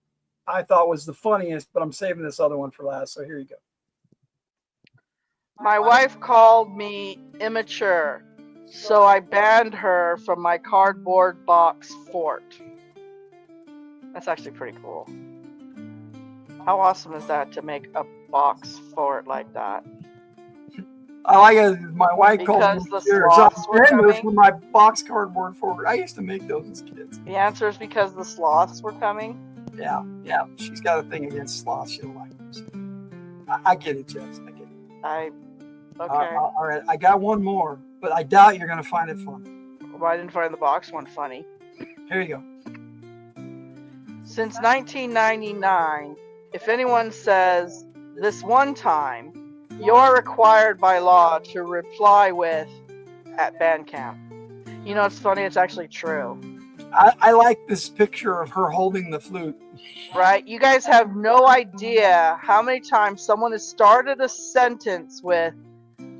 I thought was the funniest, but I'm saving this other one for last. So here you go. My wife called me immature, so I banned her from my cardboard box fort. That's actually pretty cool. How awesome is that to make a box fort like that? I like it. My wife called me Because the immature, sloths so were I banned her coming? from my box cardboard forward. I used to make those as kids. The answer is because the sloths were coming. Yeah. She's got a thing against sloths. She don't like them. So. I get it, Jess. I get it. Okay. All right, I got one more, but I doubt you're going to find it funny. Well, I didn't find the box one funny. Here you go. Since 1999, if anyone says this one time, you're required by law to reply with at Bandcamp. You know, it's funny. It's actually true. I like this picture of her holding the flute. Right? You guys have no idea how many times someone has started a sentence with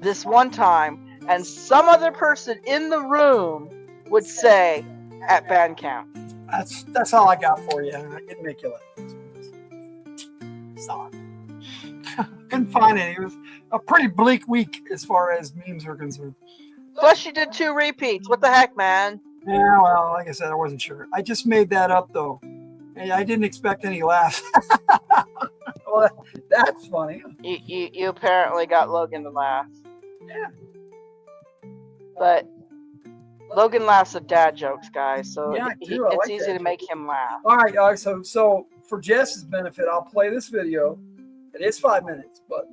this one time, and some other person in the room would say at Bandcamp. That's all I got for you. I didn't make you laugh. Sorry. Couldn't find it. It was a pretty bleak week as far as memes are concerned. Plus, you did 2 repeats. What the heck, man? Yeah, well, like I said, I wasn't sure. I just made that up, though. And I didn't expect any laughs. Well, that's funny. You apparently got Logan to laugh. Yeah. But Logan laughs at dad jokes, guys, so Yeah, I it's do. I like easy dad to make him laugh. All right. So for Jess's benefit, I'll play this video. It is 5 minutes, but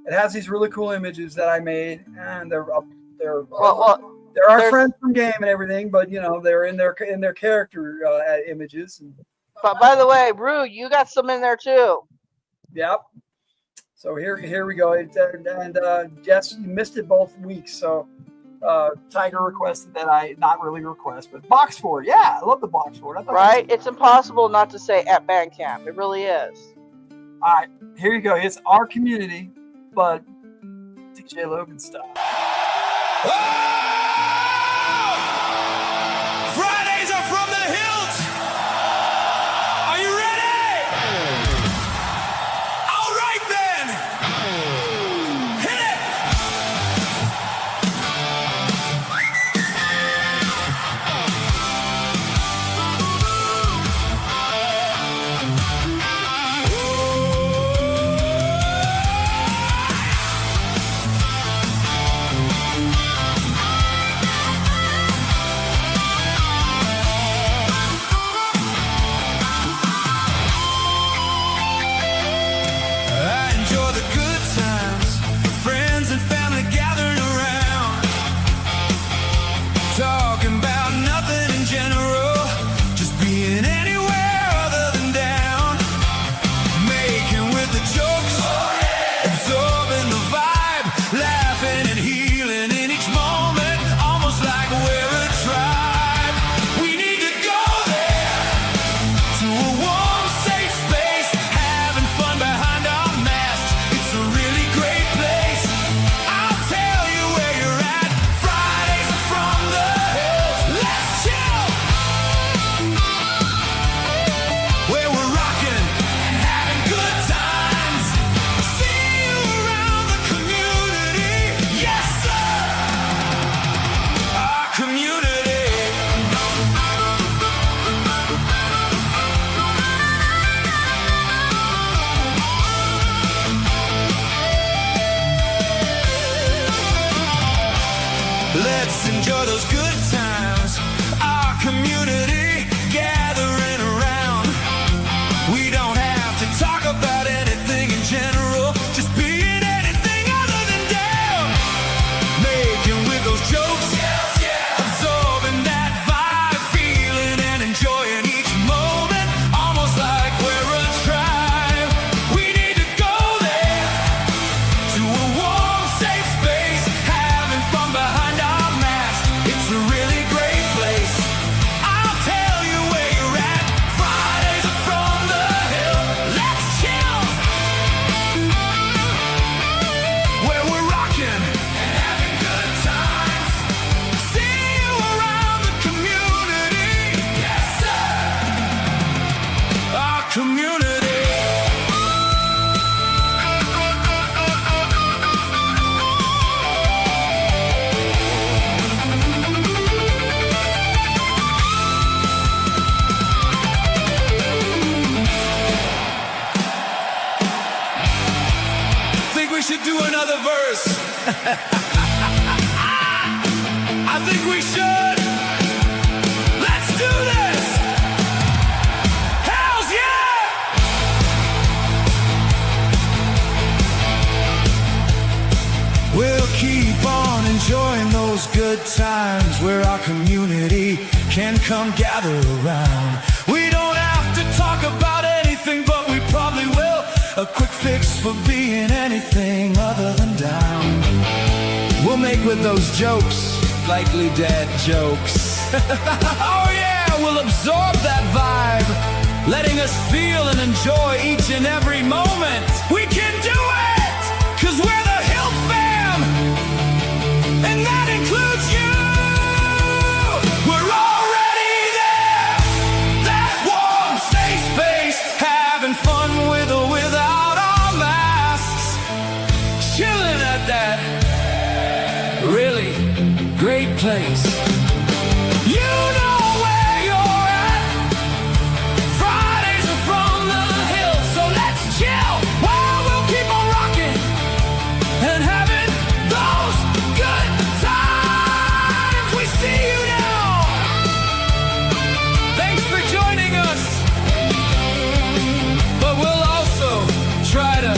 it has these really cool images that I made, and they're Well, our friends from game and everything, but you know they're in their character images. And, but by the way, Rue, you got some in there too. yep. So here we go. Jess, you missed it both weeks. So Tyger requested that I not really request, but box for it. Yeah, I love the box for it. Right? It's impossible not to say at Bandcamp. It really is. All right, here you go. It's our community, but DJ Logan style. Fridays are from the Hildt. Are you ready? All right then. Hit it. enjoy those good times. Our community gathering around. We don't have to talk about anything in general, just being anything other than down. Making with those jokes, absorbing that vibe, feeling and enjoying each moment, almost like we're a tribe. We need to go there, to a warm, safe space, having fun behind our masks. It's a really great place. I'll tell you where you're at. Fridays are from the hill. Let's chill, where we're rocking and having good times. See you around the community. Yes, sir. Our community. Think we should do another verse. I think we should. Let's do this. Hells yeah! We'll keep on enjoying those good times where our community can come gather around. We don't have to talk about anything, but we probably will. A quick fix for being anything other than down. We'll make with those jokes, likely dead jokes. Oh yeah, we'll absorb that vibe, letting us feel and enjoy each and every moment. We can do it, 'cause we're the Hilt fam, and that includes you. We're already there, that warm, safe space, having fun with or without our masks, chilling at that really great place. You know where you're at. Fridays are from the hill, so let's chill while we'll keep on rocking and having those good times. We see you now. Thanks for joining us. But we'll also try to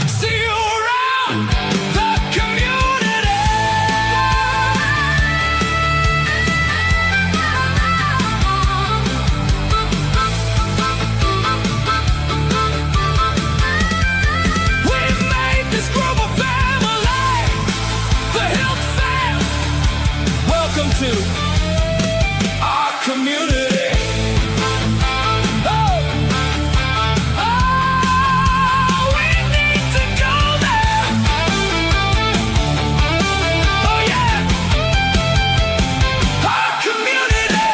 see you around the community. We made this group a family, the Hilt fam. Welcome to our community. Oh, we need to go there. Oh yeah, our community.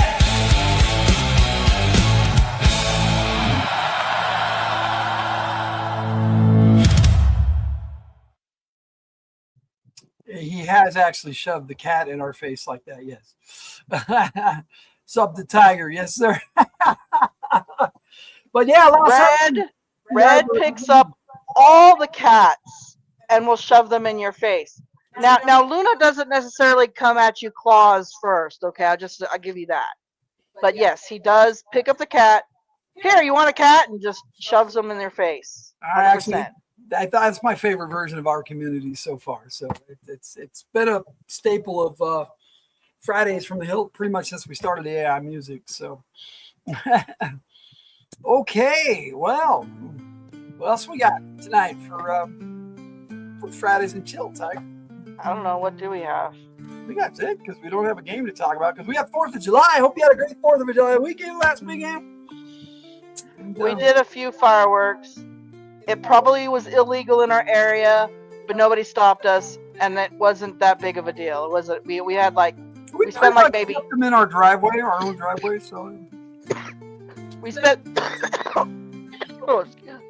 He has actually shoved the cat in our face like that, yes. Sub the tiger, yes, sir. But yeah, Red picks up all the cats and will shove them in your face. Now Luna doesn't necessarily come at you claws first, okay? I'll give you that. But yes, he does pick up the cat. Here, you want a cat? And just shoves them in their face. 100%. I thought it's my favorite version of our community so far. So it's been a staple of Fridays from the Hillt pretty much since we started the AI music. So okay, well, what else we got tonight for Fridays and Chill, Tyger? I don't know, what do we have? I think that's it, because we don't have a game to talk about, because we have 4th of July. I hope you had a great 4th of July weekend last weekend. And, We did a few fireworks. It probably was illegal in our area, but nobody stopped us, and it wasn't that big of a deal. It wasn't. We had like we spent like maybe them in our driveway, our own driveway. So we spent. Oh, excuse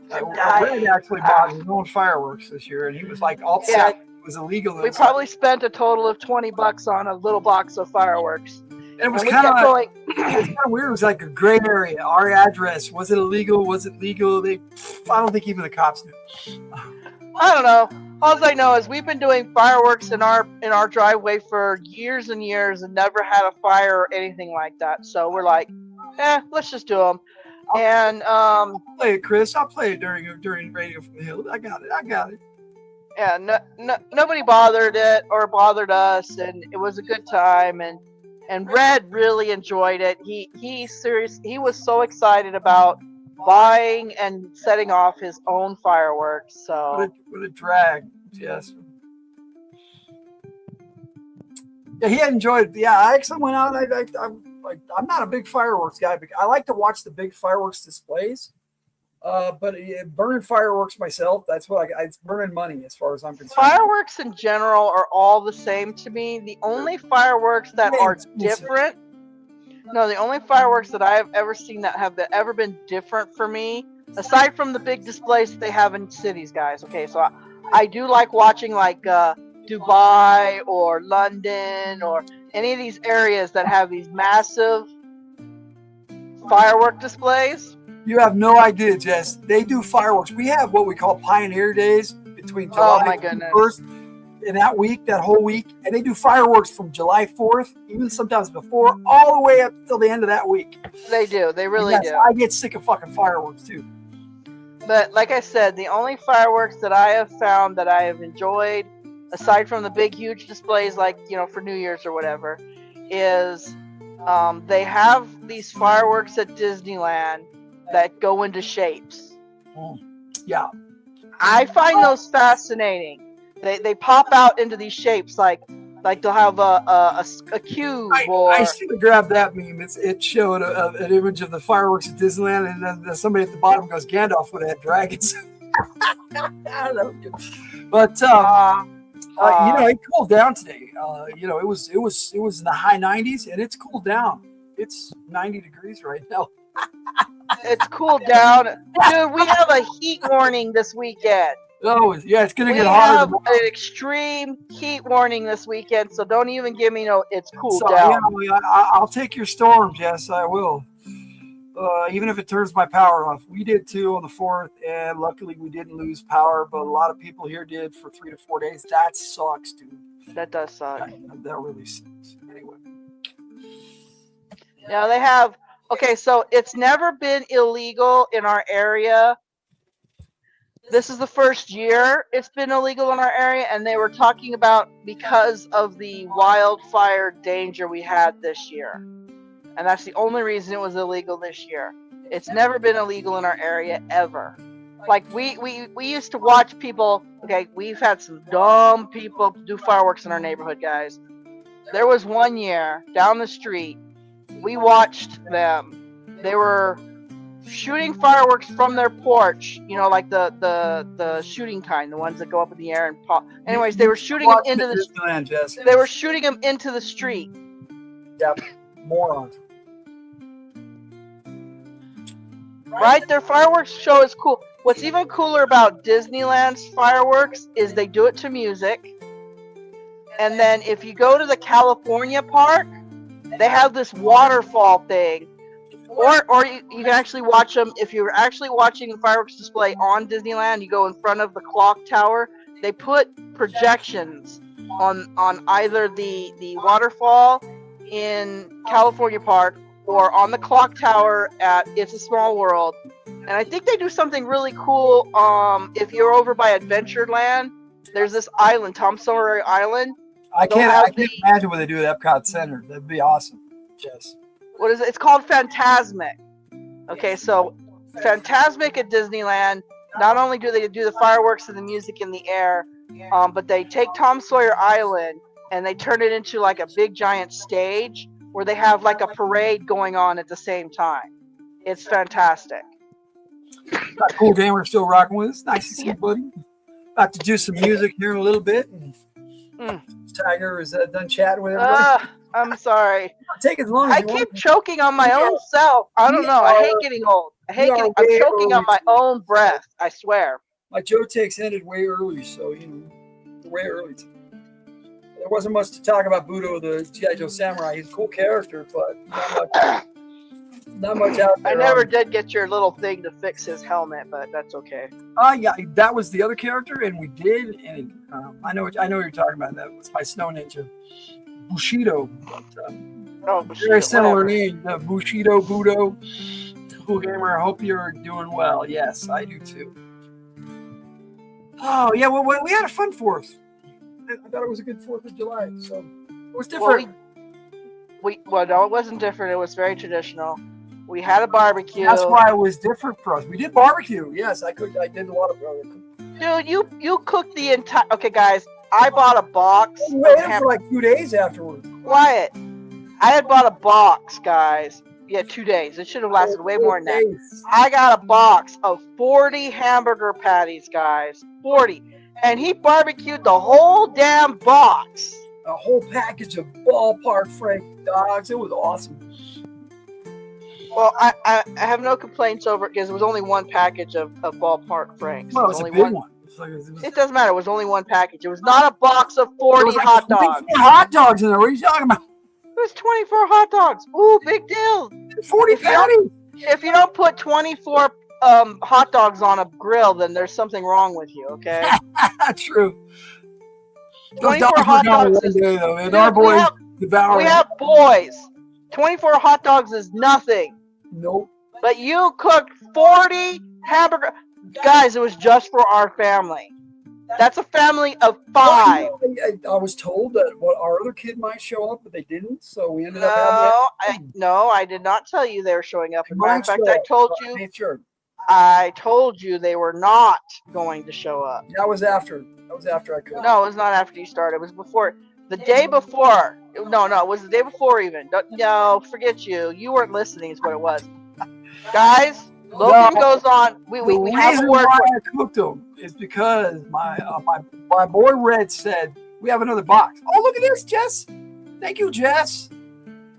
Red actually bought his own fireworks this year, and he was like all set. It was illegal. We probably spent a total of $20 on a little box of fireworks. And it was kind of weird. It was like a gray area. Our address, was it illegal? Was it legal? I don't think even the cops knew. I don't know. All I know is we've been doing fireworks in our driveway for years and years and never had a fire or anything like that. So we're like, let's just do them. And I'll play it, Chris. I'll play it during Radio from the Hill. I got it. Yeah, nobody bothered us, and it was a good time. And Red really enjoyed it. He was so excited about buying and setting off his own fireworks. So what a drag, yes. Yeah, he enjoyed it. Yeah, I actually went out. I'm not a big fireworks guy, but I like to watch the big fireworks displays. But burning fireworks myself, that's what it's burning money as far as I'm concerned. Fireworks in general are all the same to me. The only fireworks that are different. No, the only fireworks that I have ever seen that have ever been different for me, aside from the big displays that they have in cities, guys. Okay, so I do like watching like Dubai or London or any of these areas that have these massive firework displays. You have no idea, Jess. They do fireworks. We have what we call Pioneer Days between July 1st and that whole week. And they do fireworks from July 4th, even sometimes before, all the way up till the end of that week. They do. They really do. I get sick of fucking fireworks, too. But like I said, the only fireworks that I have found that I have enjoyed, aside from the big, huge displays like, for New Year's or whatever, is they have these fireworks at Disneyland that go into shapes. Yeah. I find those fascinating. They pop out into these shapes like they'll have a cube. I should have grabbed that meme. It showed an image of the fireworks at Disneyland, and then somebody at the bottom goes, Gandalf would have had dragons. But it cooled down today. It was in the high 90s, and it's cooled down. It's 90 degrees right now. It's cooled down. Dude, we have a heat warning this weekend. Oh, yeah, it's going to get hotter. We have an extreme heat warning this weekend, so don't even give me it's cooled down. Yeah, I'll take your storm, Jess. I will. Even if it turns my power off. We did too on the 4th, and luckily we didn't lose power, but a lot of people here did for 3 to 4 days. That sucks, dude. That does suck. That really sucks. Anyway. Now they have... Okay, so it's never been illegal in our area. This is the first year it's been illegal in our area, and they were talking about because of the wildfire danger we had this year. And that's the only reason it was illegal this year. It's never been illegal in our area ever. Like we used to watch people, okay, we've had some dumb people do fireworks in our neighborhood, guys. There was one year down the street, we watched them. They were shooting fireworks from their porch, like the shooting kind, the ones that go up in the air and pop. Anyways, they were shooting them into the They were shooting them into the street. Yep, morons. Right? Their fireworks show is cool. What's even cooler about Disneyland's fireworks is they do it to music. And then if you go to the California park, they have this waterfall thing. Or you can actually watch them. If you're actually watching the fireworks display on Disneyland, you go in front of the clock tower. They put projections on either the waterfall in California Park or on the clock tower at It's a Small World. And I think they do something really cool. If you're over by Adventureland, there's this island, Tom Sawyer Island. I can't imagine what they do at Epcot Center. That'd be awesome. Yes. What is it? It's called Fantasmic. Okay, so Fantasmic at Disneyland, not only do they do the fireworks and the music in the air, but they take Tom Sawyer Island and they turn it into like a big giant stage where they have like a parade going on at the same time. It's fantastic. Got Cool Gamer still rocking with us. Nice to see you, buddy. About to do some music here in a little bit. Tyger is done chatting with everybody. I'm sorry. Take as long as you want. I keep choking on my own self. I don't know. I hate getting old. I'm choking on my own breath. I swear. My Joe Takes ended way early, so way early. There wasn't much to talk about Budo, the G.I. Joe Samurai. He's a cool character, but Not much out there. I never did get your little thing to fix his helmet, but that's okay. Yeah, that was the other character, and we did. And I know what you're talking about. That was my snow ninja, Bushido. But, very similar name, Bushido Budo. Cool gamer. I hope you're doing well. Yes, I do too. Oh yeah, well we had a fun 4th. I thought it was a good 4th of July, so it was different. Well, no, it wasn't different. It was very traditional. We had a barbecue. That's why it was different for us. We did barbecue. Yes, I did a lot of barbecue. Dude, you cooked the entire. Okay, guys, I bought a box. We waited for like 2 days afterwards. Quiet. I had bought a box, guys. Yeah, 2 days. It should have lasted way more than that. I got a box of 40 hamburger patties, guys. 40. And he barbecued the whole damn box. A whole package of ballpark Frank dogs. It was awesome. Well, I have no complaints over it because it was only one package of ballpark Franks. Well, it was only a big one. It It doesn't matter. It was only one package. It was not a box of 40 like hot dogs. 24 hot dogs in there. What are you talking about? It was 24 hot dogs. Ooh, big deal. 40 patties. If you don't put 24 hot dogs on a grill, then there's something wrong with you, okay? True. 24 hot dogs one day, though, man. Our boys devour. We have boys. 24 hot dogs is nothing. Nope. But you cooked 40 hamburger. Guys, it was just for our family. That's a family of 5. I was told that our other kid might show up, but they didn't, so we ended up having No, I did not tell you they were showing up. As a matter of fact, I told you. Sure. I told you they were not going to show up. That was after. That was after I cooked. No, it was not after you started. It was before. The day before. No, it was the day before even. No, forget you. You weren't listening is what it was. Guys, Logan goes on. We have a word. Why I cooked them is because my boy Red said we have another box. Oh, look at this, Jess. Thank you, Jess.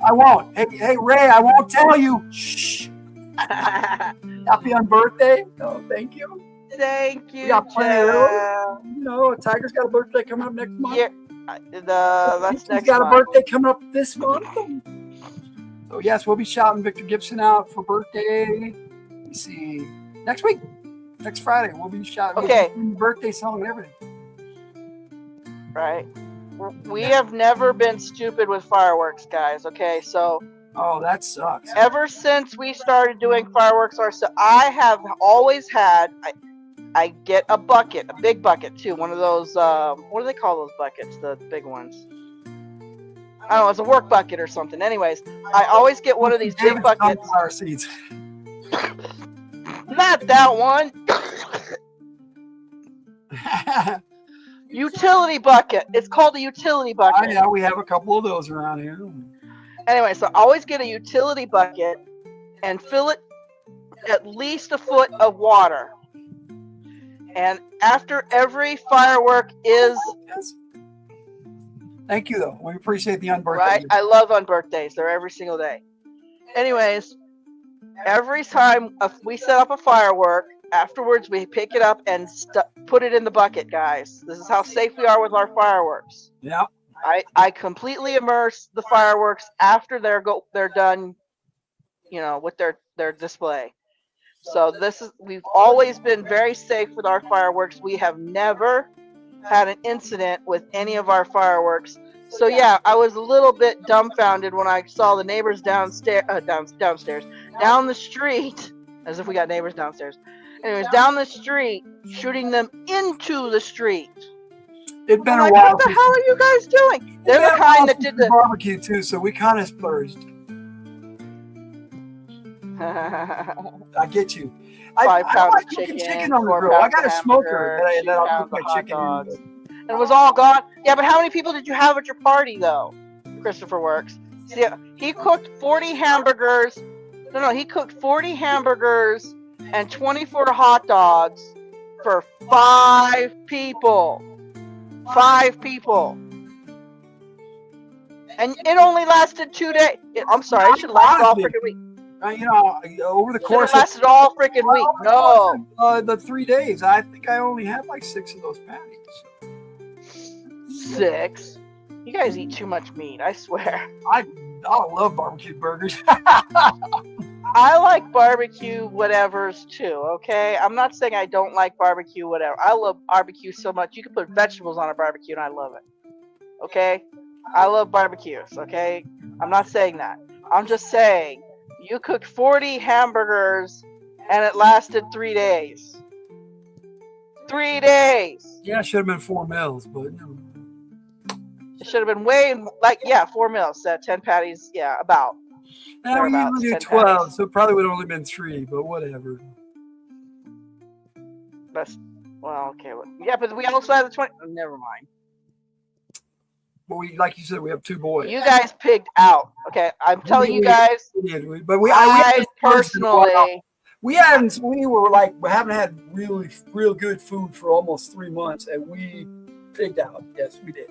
I won't. Hey, Ray, I won't tell you. Shh. Happy on birthday. Oh, thank you. Thank you. We got plenty of those. You know, Tiger's got a birthday coming up next month. Yeah, that's next He's got month. a birthday coming up this month. So yes, we'll be shouting Victor Gibson out for birthday. Let me see. Next week, next Friday, we'll be shouting birthday song and everything. Right. We have never been stupid with fireworks, guys. Okay, so. Oh, that sucks. Ever since we started doing fireworks ourselves, I have always had. I get a bucket, a big bucket too. One of those. What do they call those buckets? The big ones. I don't know. It's a work bucket or something. Anyways, I always get one of these big buckets. Sunflower seeds. Not that one. Utility bucket. It's called a utility bucket. Yeah, we have a couple of those around here. Anyway, so I always get a utility bucket and fill it at least a foot of water. And after every firework is... Thank you, though. We appreciate the unbirthday. Right? I love unbirthdays. They're every single day. Anyways, every time we set up a firework, afterwards we pick it up and put it in the bucket, guys. This is how safe we are with our fireworks. Yeah. I completely immerse the fireworks after they're done, you know, with their display. So we've always been very safe with our fireworks. We have never had an incident with any of our fireworks. So yeah, I was a little bit dumbfounded when I saw the neighbors down the street, as if we got neighbors downstairs. Anyways, down the street, shooting them into the street. It'd been a while. What the hell are you guys doing? They're the kind that did the barbecue too, so we kind of splurged. I get you. I like cooking chicken on the grill. I got a smoker that I'll cook my chicken in. And it was all gone. Yeah, but how many people did you have at your party, though? Christopher Works. See, he cooked 40 hamburgers. No, he cooked 40 hamburgers and 24 hot dogs for 5 people. 5 people. And it only lasted 2 days. I'm sorry, it should last all freaking week. You know, over the course it lasted all freaking week. No. The 3 days, I think I only had like 6 of those patties. 6? You guys eat too much meat, I swear. I love barbecue burgers. I like barbecue whatevers too, okay? I'm not saying I don't like barbecue whatever. I love barbecue so much. You can put vegetables on a barbecue and I love it. Okay? I love barbecues, okay? I'm not saying that. I'm just saying you cooked 40 hamburgers and it lasted 3 days. 3 days. Yeah, it should have been 4 meals, but It should have been way like 4 meals, 10 patties, about. now we Thereabouts, usually do 10 12, patties. so it probably would have only been 3, but whatever. That's okay. Yeah, but we also had the 20. Oh, never mind. But we, like you said, we have 2 boys. You guys pigged out. Okay, I'm telling you guys. We did, we I personally. we haven't had really real good food for almost 3 months, and we pigged out. Yes, we did.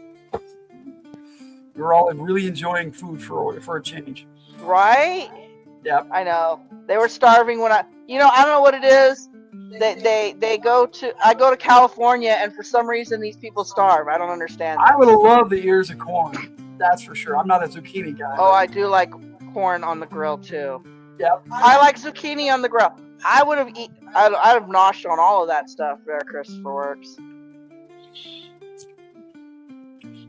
We're all really enjoying food for a change. Right? Yep. I know. They were starving when I don't know what it is. I go to California and for some reason these people starve. I don't understand that. I would have loved the ears of corn. That's for sure. I'm not a zucchini guy. Oh, I do like corn on the grill too. Yep. I like zucchini on the grill. I'd have noshed on all of that stuff there, Christopher Works.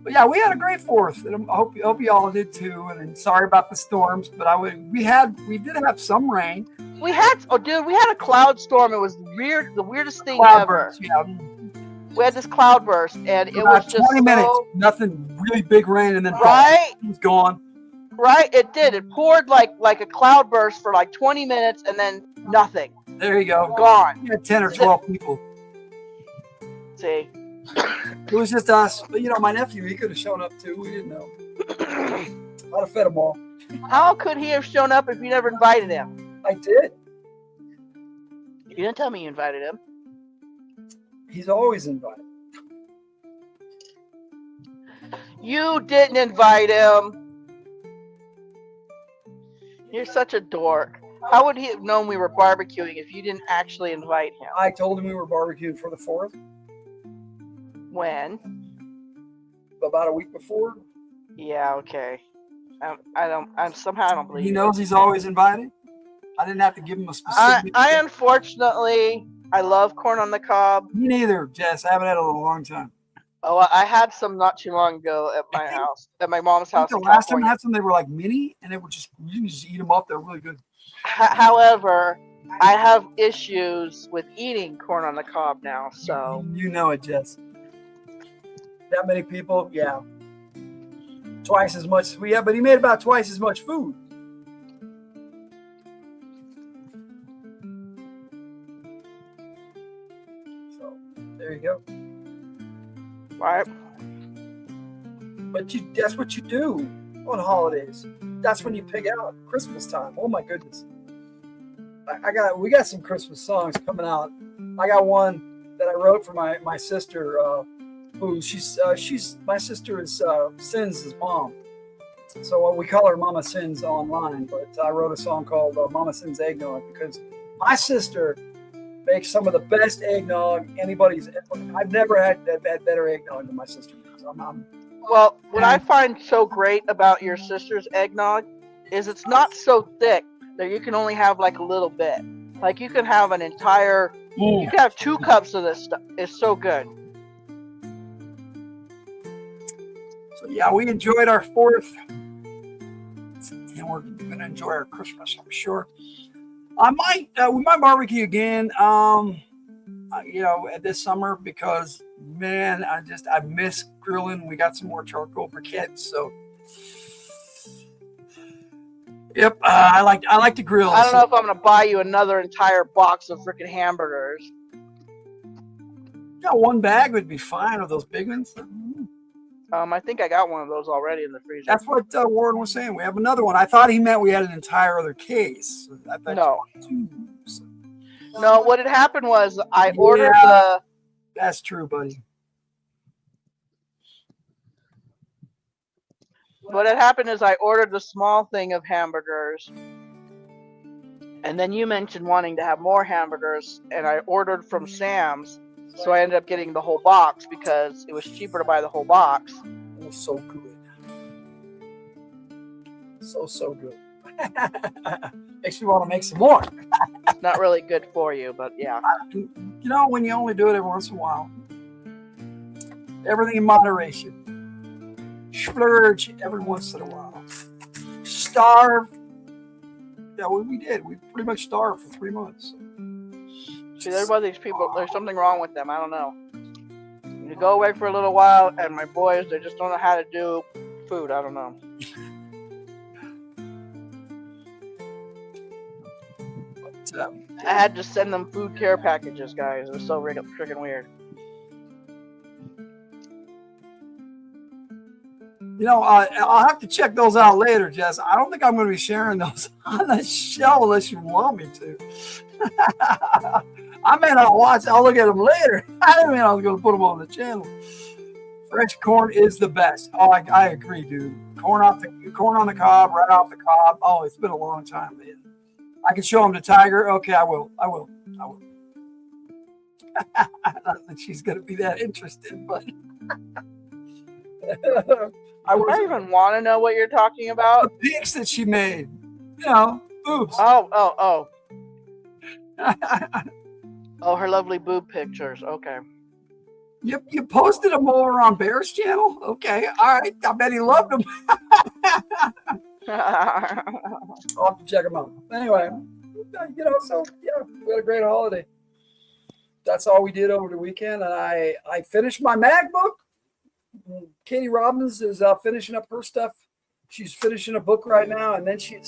But yeah, we had a great 4th, and I hope y'all did too. And sorry about the storms, but we did have some rain. We had a cloud storm. It was weird, the weirdest thing ever. Yeah. We had this cloud burst, and it About was just 20 minutes, nothing really big rain, and then right, it was gone. Right, it did. It poured like a cloud burst for like 20 minutes, and then nothing. There you go. Gone. We had 10 or 12 people. See. It was just us. But my nephew, he could have shown up too. We didn't know. I'd have fed them all. How could he have shown up if you never invited him? I did. You didn't tell me you invited him. He's always invited. You didn't invite him. You're such a dork. How would he have known we were barbecuing if you didn't actually invite him? I told him we were barbecuing for the 4th. When? About a week before. Yeah, okay. I don't believe he knows he's always invited. I didn't have to give him a specific. I unfortunately, I love corn on the cob. Me neither, Jess. I haven't had it in a long time. Oh, I had some not too long ago at my house, at my mom's house. The last time I had some, they were like mini, and they were you can just eat them up. They're really good. However, I have issues with eating corn on the cob now, so. You know it, Jess. That many people, yeah. Twice as much as we have, but he made about twice as much food. So, there you go. Right. But that's what you do on holidays. That's when you pig out. Christmas time. Oh my goodness. We got some Christmas songs coming out. I got one that I wrote for my sister, my sister is Sins' mom. So we call her Mama Sins online, but I wrote a song called Mama Sins Eggnog because my sister makes some of the best eggnog anybody's ever. I've never had better eggnog than my sister. Well, what I find so great about your sister's eggnog is it's not so thick that you can only have like a little bit. Like you can have an entire, you can have 2 cups of this stuff. It's so good. So yeah, we enjoyed our 4th, and we're going to enjoy our Christmas, I'm sure. We might barbecue again, this summer because, man, I miss grilling. We got some more charcoal briquettes, so. Yep, I like to grill. I don't know if I'm going to buy you another entire box of freaking hamburgers. Yeah, 1 bag would be fine of those big ones. I think I got one of those already in the freezer. That's what Warren was saying. We have another one. I thought he meant we had an entire other case. No. No, what had happened was I ordered the... That's true, buddy. What had happened is I ordered the small thing of hamburgers. And then you mentioned wanting to have more hamburgers. And I ordered from Sam's. So I ended up getting the whole box because it was cheaper to buy the whole box. It was so good. So good. Makes me want to make some more. It's not really good for you, but yeah. You know, when you only do it every once in a while. Everything in moderation. Splurge every once in a while. Starve. Yeah, we did. We pretty much starved for 3 months. See, there's one of these people, there's something wrong with them. I don't know. You go away for a little while, and my boys, they just don't know how to do food. I don't know. But, I had to send them food care packages, guys. It was so freaking weird. you know, I'll have to check those out later, Jess. I don't think I'm going to be sharing those on the show unless you want me to. I may not watch. I'll look at them later. I didn't mean I was going to put them on the channel. Fresh corn is the best. Oh, I agree, dude. Corn on the cob, right off the cob. Oh, it's been a long time, man. I can show them to Tyger. Okay, I will. I don't think she's going to be that interested, but I don't even want to know what you're talking about. The pics that she made. You know, boobs. Oh, her lovely boob pictures. Okay. You posted them over on Bear's channel? Okay, all right. I bet he loved them. I'll have to check them out. Anyway, you know, so yeah, we had a great holiday. That's all we did over the weekend. And I finished my MacBook. Katie Robbins is finishing up her stuff. She's finishing a book right now, and then she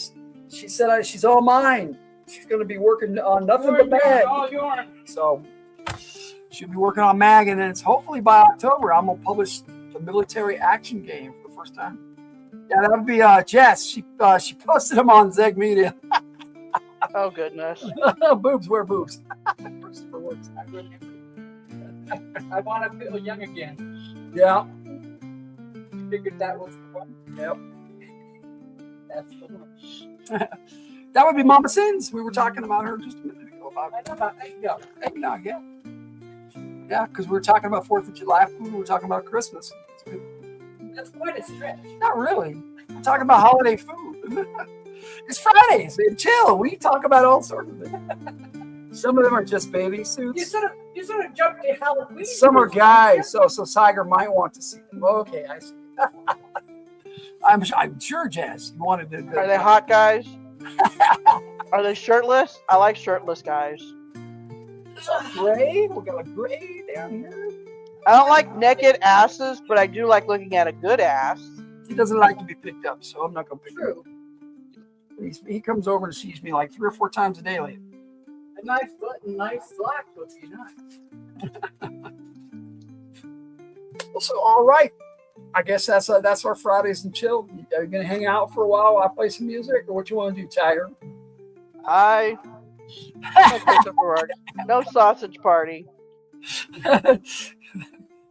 said she's all mine. She's going to be working on nothing but Mag. All yours. So she'll be working on Mag, and then it's hopefully by October I'm gonna publish the military action game for the first time. Yeah, that would be Jess. She posted them on Zeg Media. Oh goodness. Boobs, wear boobs. Christopher works. I want to feel young again. Yeah. Figured that was the one. Yep. That's the one. That would be Mama Sins. We were talking about her just a minute ago. I know about eggnog. Eggnog, yeah. Yeah, because we were talking about 4th of July food. We were talking about Christmas. That's quite a stretch. Not really. We're talking about holiday food. It's Fridays. Man, chill. We talk about all sorts of things. Some of them are just bathing suits. You sort of jumped to Halloween. Some are guys. So Tiger might want to see them. Okay, I see. I'm sure, Jess, you wanted to. Are they hot guys? Are they shirtless? I like shirtless guys. Gray? We got a gray down here. I don't like naked asses, but I do like looking at a good ass. He doesn't like to be picked up, so I'm not going to pick him up. He comes over and sees me like 3 or 4 times a day lately. A nice butt and nice slack would be nice. Well, so all right. I guess that's our Fridays and chill. Are you going to hang out for a while I play some music, or what you want to do, Tiger? No sausage party.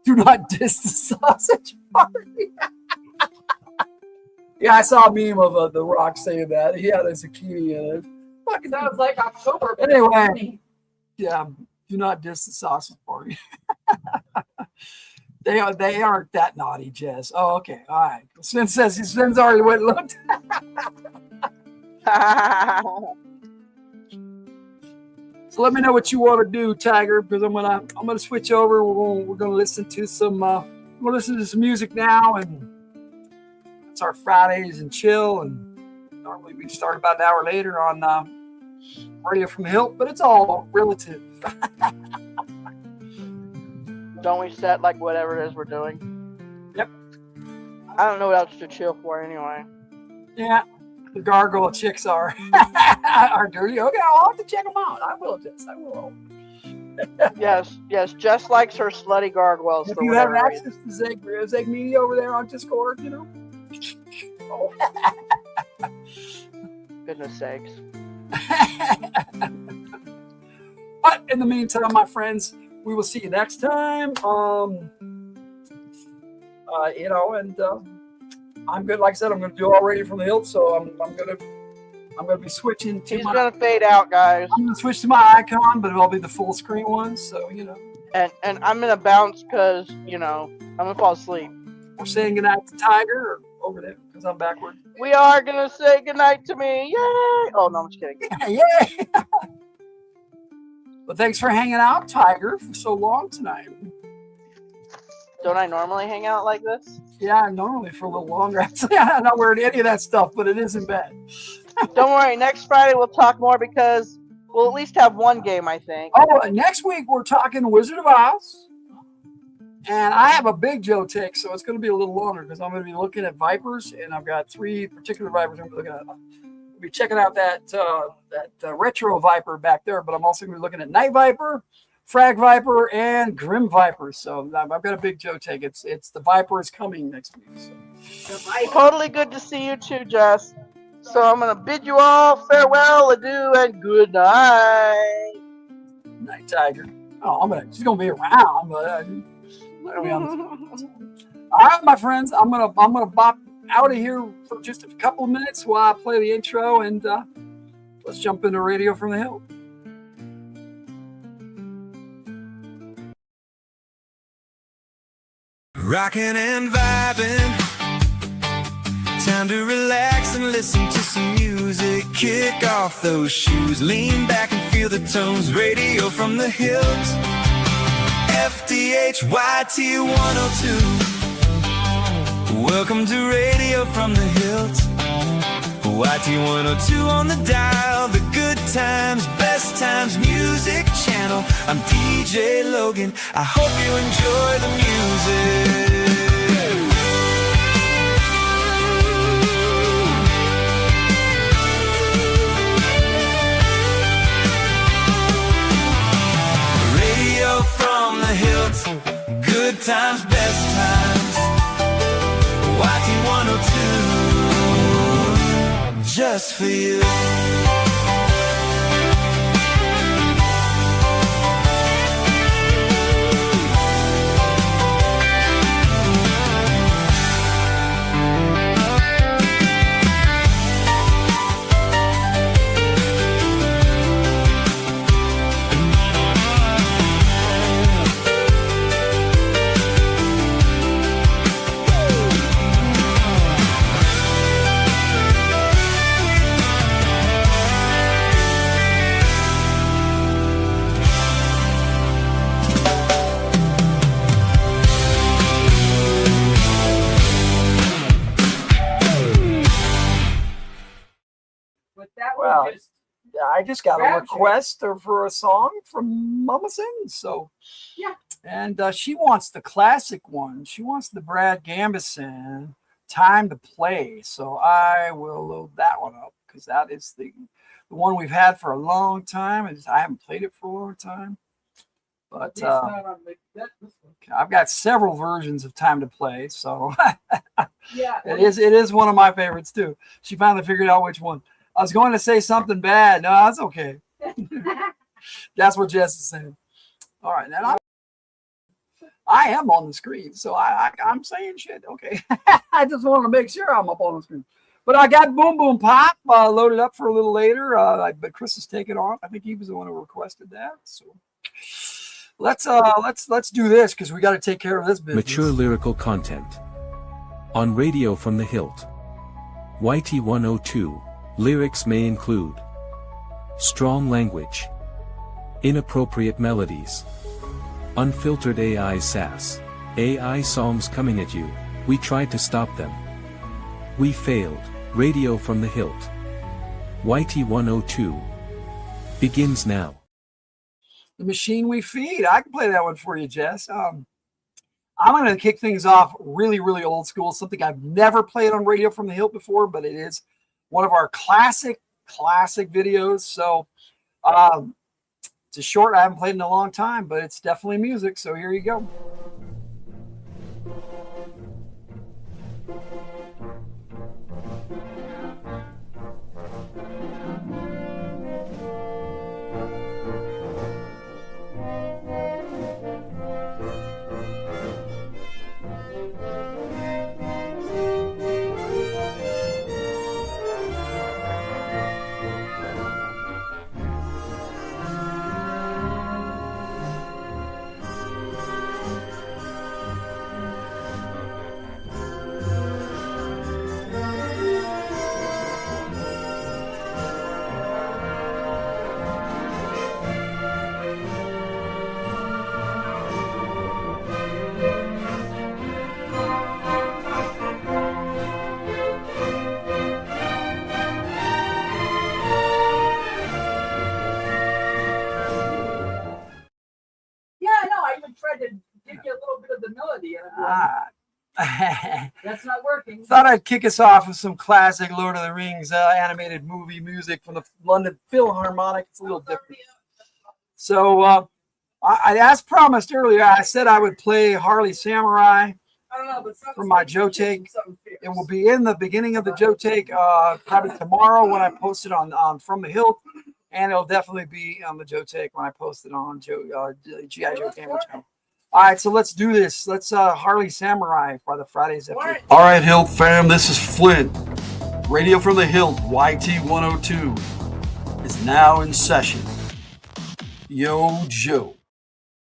Do not diss the sausage party. Yeah, I saw a meme of The Rock saying that. He had a zucchini in it. Fucking sounds like October. Anyway, yeah, do not diss the sausage party. They aren't that naughty, Jess. Oh, okay, all right. Sven's already went and looked. So let me know what you want to do, Tiger, because I'm gonna switch over. We're gonna listen to some music now, and it's our Fridays and chill. And normally we start about an hour later on Radio from the Hildt, but it's all relative. Don't we set like whatever it is we're doing? Yep. I don't know what else to chill for anyway. Yeah, the gargoyle chicks are dirty. Okay, I'll have to check them out. I will, Jess. I will. Yes. Jess likes her slutty gargoyles. If for you have whatever access to Zeg Media over there on Discord, you know. Oh. Goodness sakes. But in the meantime, my friends, we will see you next time. You know, and I'm good. Like I said, I'm going to do all Radio from the Hildt, so I'm going to be switching to He's going to fade out, guys. I'm going to switch to my icon, but it'll be the full screen one. So you know. And I'm going to bounce because you know I'm going to fall asleep. We're saying goodnight to Tiger, over there because I'm backward. We are gonna say goodnight to me. Yay! Oh no, I'm just kidding. Yay! But thanks for hanging out, Tiger, for so long tonight. Don't I normally hang out like this? Yeah, normally for a little longer. Actually, I'm not wearing any of that stuff, but it isn't bad. Don't worry, next Friday we'll talk more because we'll at least have one game, I think. Oh, and next week we're talking Wizard of Oz. And I have a big Joe take, so it's going to be a little longer because I'm going to be looking at Vipers, and I've got 3 particular Vipers I'm looking at. I'll be checking out that retro Viper back there, but I'm also going to be looking at Night Viper, Frag Viper, and Grim Viper. So I've got a big Joe take. It's the Viper is coming next week. So. Totally good to see you too, Jess. So I'm going to bid you all farewell, adieu, and good night. Night, Tiger. Oh, she's going to be around, but all right, my friends, I'm gonna bop out of here for just a couple of minutes while I play the intro, and let's jump into Radio from the Hill. Rockin' and vibing, time to relax and listen to some music. Kick off those shoes, lean back and feel the tones. Radio from the Hillt, FDH YT 102. Welcome to Radio from the Hillt, YT 102 on the dial. The good times, best times, music channel. I'm DJ Logan, I hope you enjoy the music. Radio from the Hillt, good times, best times, YT 102, just for you. Well, I just got a request for a song from Mama Sins, so yeah. And she wants the classic one. She wants the Brad Gambison "Time to Play." So I will load that one up because that is the one we've had for a long time. I haven't played it for a long time, but I've got several versions of "Time to Play." So Yeah, it is one of my favorites too. She finally figured out which one. I was going to say something bad. No, that's okay. That's what Jess is saying. All right, now I am on the screen, so I'm saying shit. Okay, I just want to make sure I'm up on the screen. But I got Boom Boom Pop loaded up for a little later. But Chris has taken off. I think he was the one who requested that. So let's do this because we got to take care of this business. Mature lyrical content on Radio from the Hillt. YT 102. Lyrics may include strong language, inappropriate melodies, unfiltered AI sass, AI songs coming at you. We tried to stop them. We failed. Radio from the Hillt. YT 102 begins now. The Machine We Feed. I can play that one for you, Jess. I'm going to kick things off really, really old school, something I've never played on Radio from the Hillt before, but it is one of our classic videos. So it's a short. I haven't played in a long time, but it's definitely music. So here you go. That's not working. Thought I'd kick us off with some classic Lord of the Rings animated movie music from the London Philharmonic. It's a little different. So as promised earlier, I said I would play Harley Samurai I don't know, but from my Joe Take. It will be in the beginning of the Joe Take probably tomorrow when I post it on From the Hildt, and it'll definitely be on the Joe Take when I post it on GI Joe Gamer channel. All right, so let's do this. Let's Harley Samurai by the Fridays after. All right, Hildt fam, this is Flint. Radio from the Hildt, YT 102, is now in session. Yo, Joe.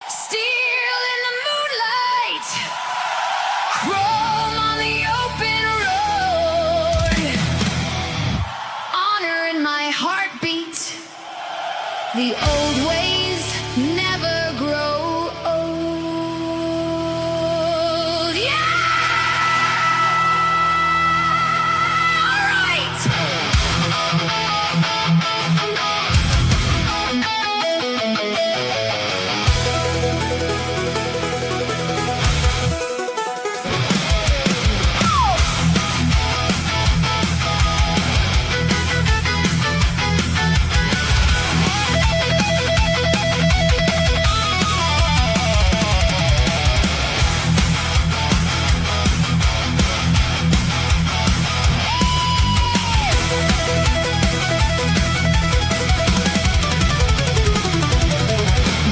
Still in the moonlight, chrome on the open road, honor in my heartbeat, the old ways never grow old. Yeah! All right!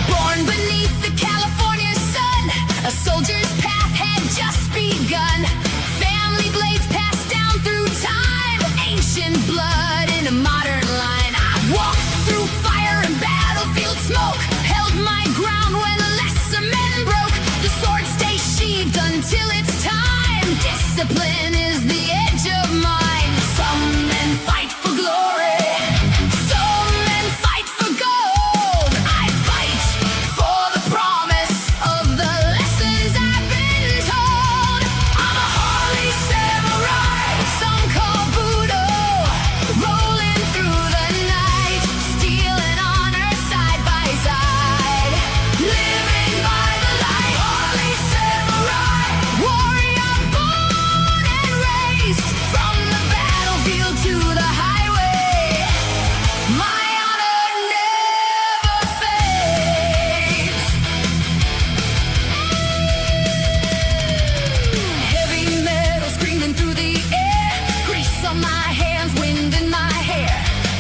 Born beneath the California sun, a soldier's path had just begun. Family blades passed down through time, ancient blood in a modern line. I walked through fire and battlefield smoke, held my ground when lesser men broke. The sword stays sheathed until it's time. Discipline is the edge of mine. Some men fight for glory, some men fight for gold. I fight for the promise of the lessons I've been told. I'm a Harley Samurai, some call Budo, rolling through the night, stealing honor side by side, living by the light. Harley Samurai, warrior born and raised, from the battlefield to the highway. My honor never fades. Heavy metal screaming through the air, grease on my hands, wind in my hair.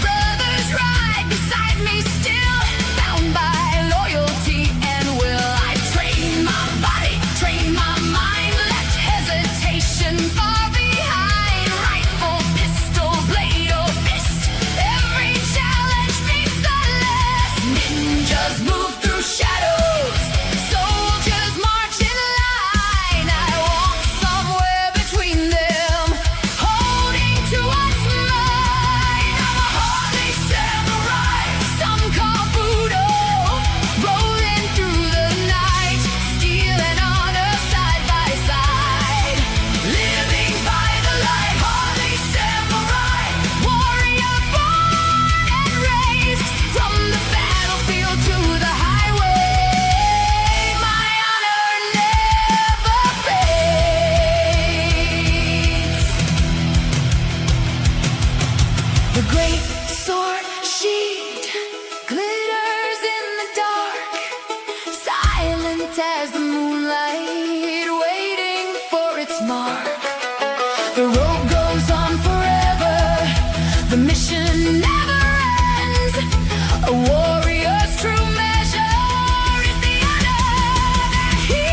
Brothers ride beside me still, bound by loyalty and will. I train my body, train my mind, left hesitation far behind. Rifle, pistol, blade or fist, every challenge meets the list. Ninjas move through shadows, soldiers march in line. I walk somewhere between them, holding to what's mine. I'm a Harley Samurai, some call Budo, rolling through the night, stealing honor side by side, living by the light. Harley Samurai, warrior born and raised, from the battlefield to the highway. My honor never fades. The great sword sheathed glitters in the dark, silent as the moonlight, waiting for its mark. The road goes on forever, the mission never ends. A warrior's true measure is the honor that he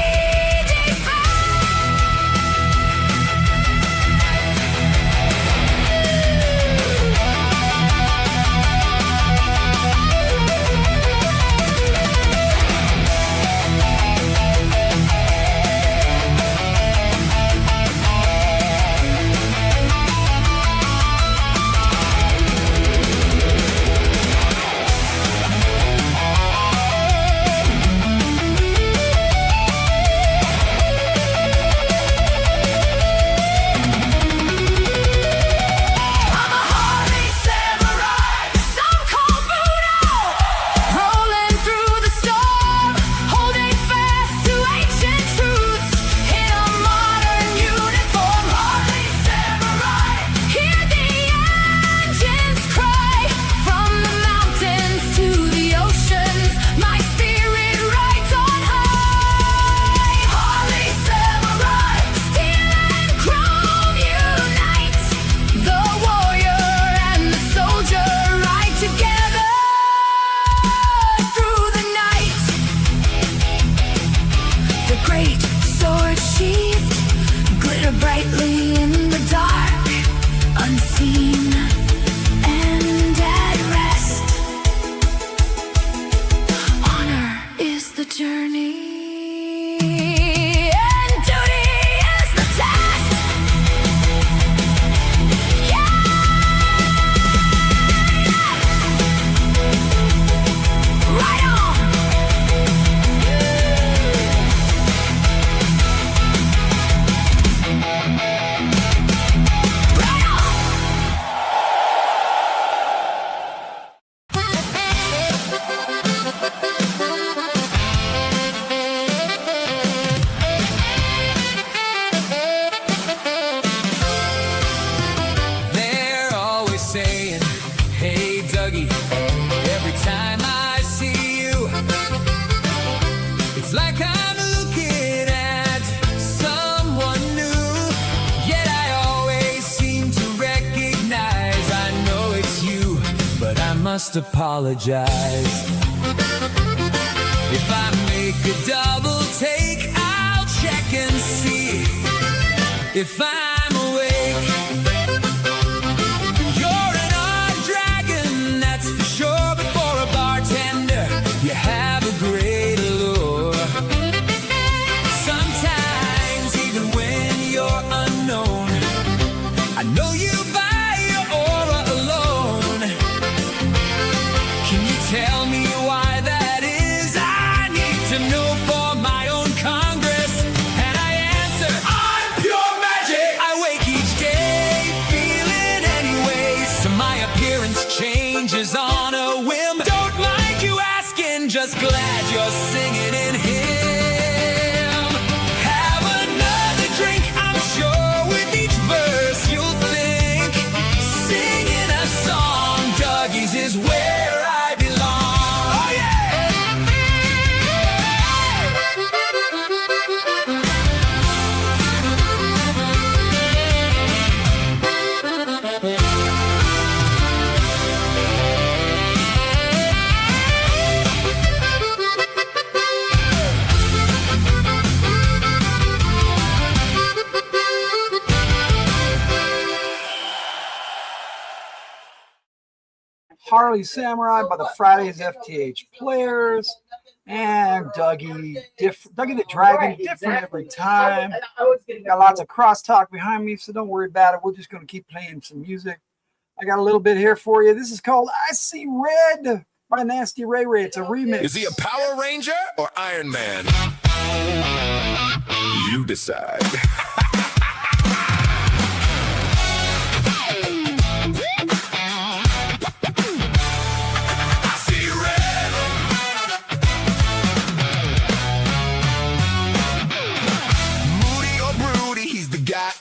Dougie. Every time I see you, it's like I'm looking at someone new. Yet I always seem to recognize, I know it's you, but I must apologize. If I make a double take, I'll check and see if I'm awake. You're an odd dragon, that's for sure, but for a bartender, you have a great allure. Sometimes, even when you're unknown, I know you by your aura alone. Can you tell me why that is? I need to know for my own Congress. And I answer, I'm pure magic. I wake each day feeling anyways, so my appearance changes on a whim. Don't mind you asking, just glad you're singing in hymn. Have another drink, I'm sure with each verse you'll think singing a song, Dougie's is where I belong. Oh yeah! Harley Samurai by the Fridays FTH Players, and Dougie the Dragon, different every time. Got lots of crosstalk behind me, so don't worry about it. We're just going to keep playing some music. I got a little bit here for you. This is called I See Red by Nasty Ray Ray. It's a remix. Is he a Power Ranger or Iron Man? You decide.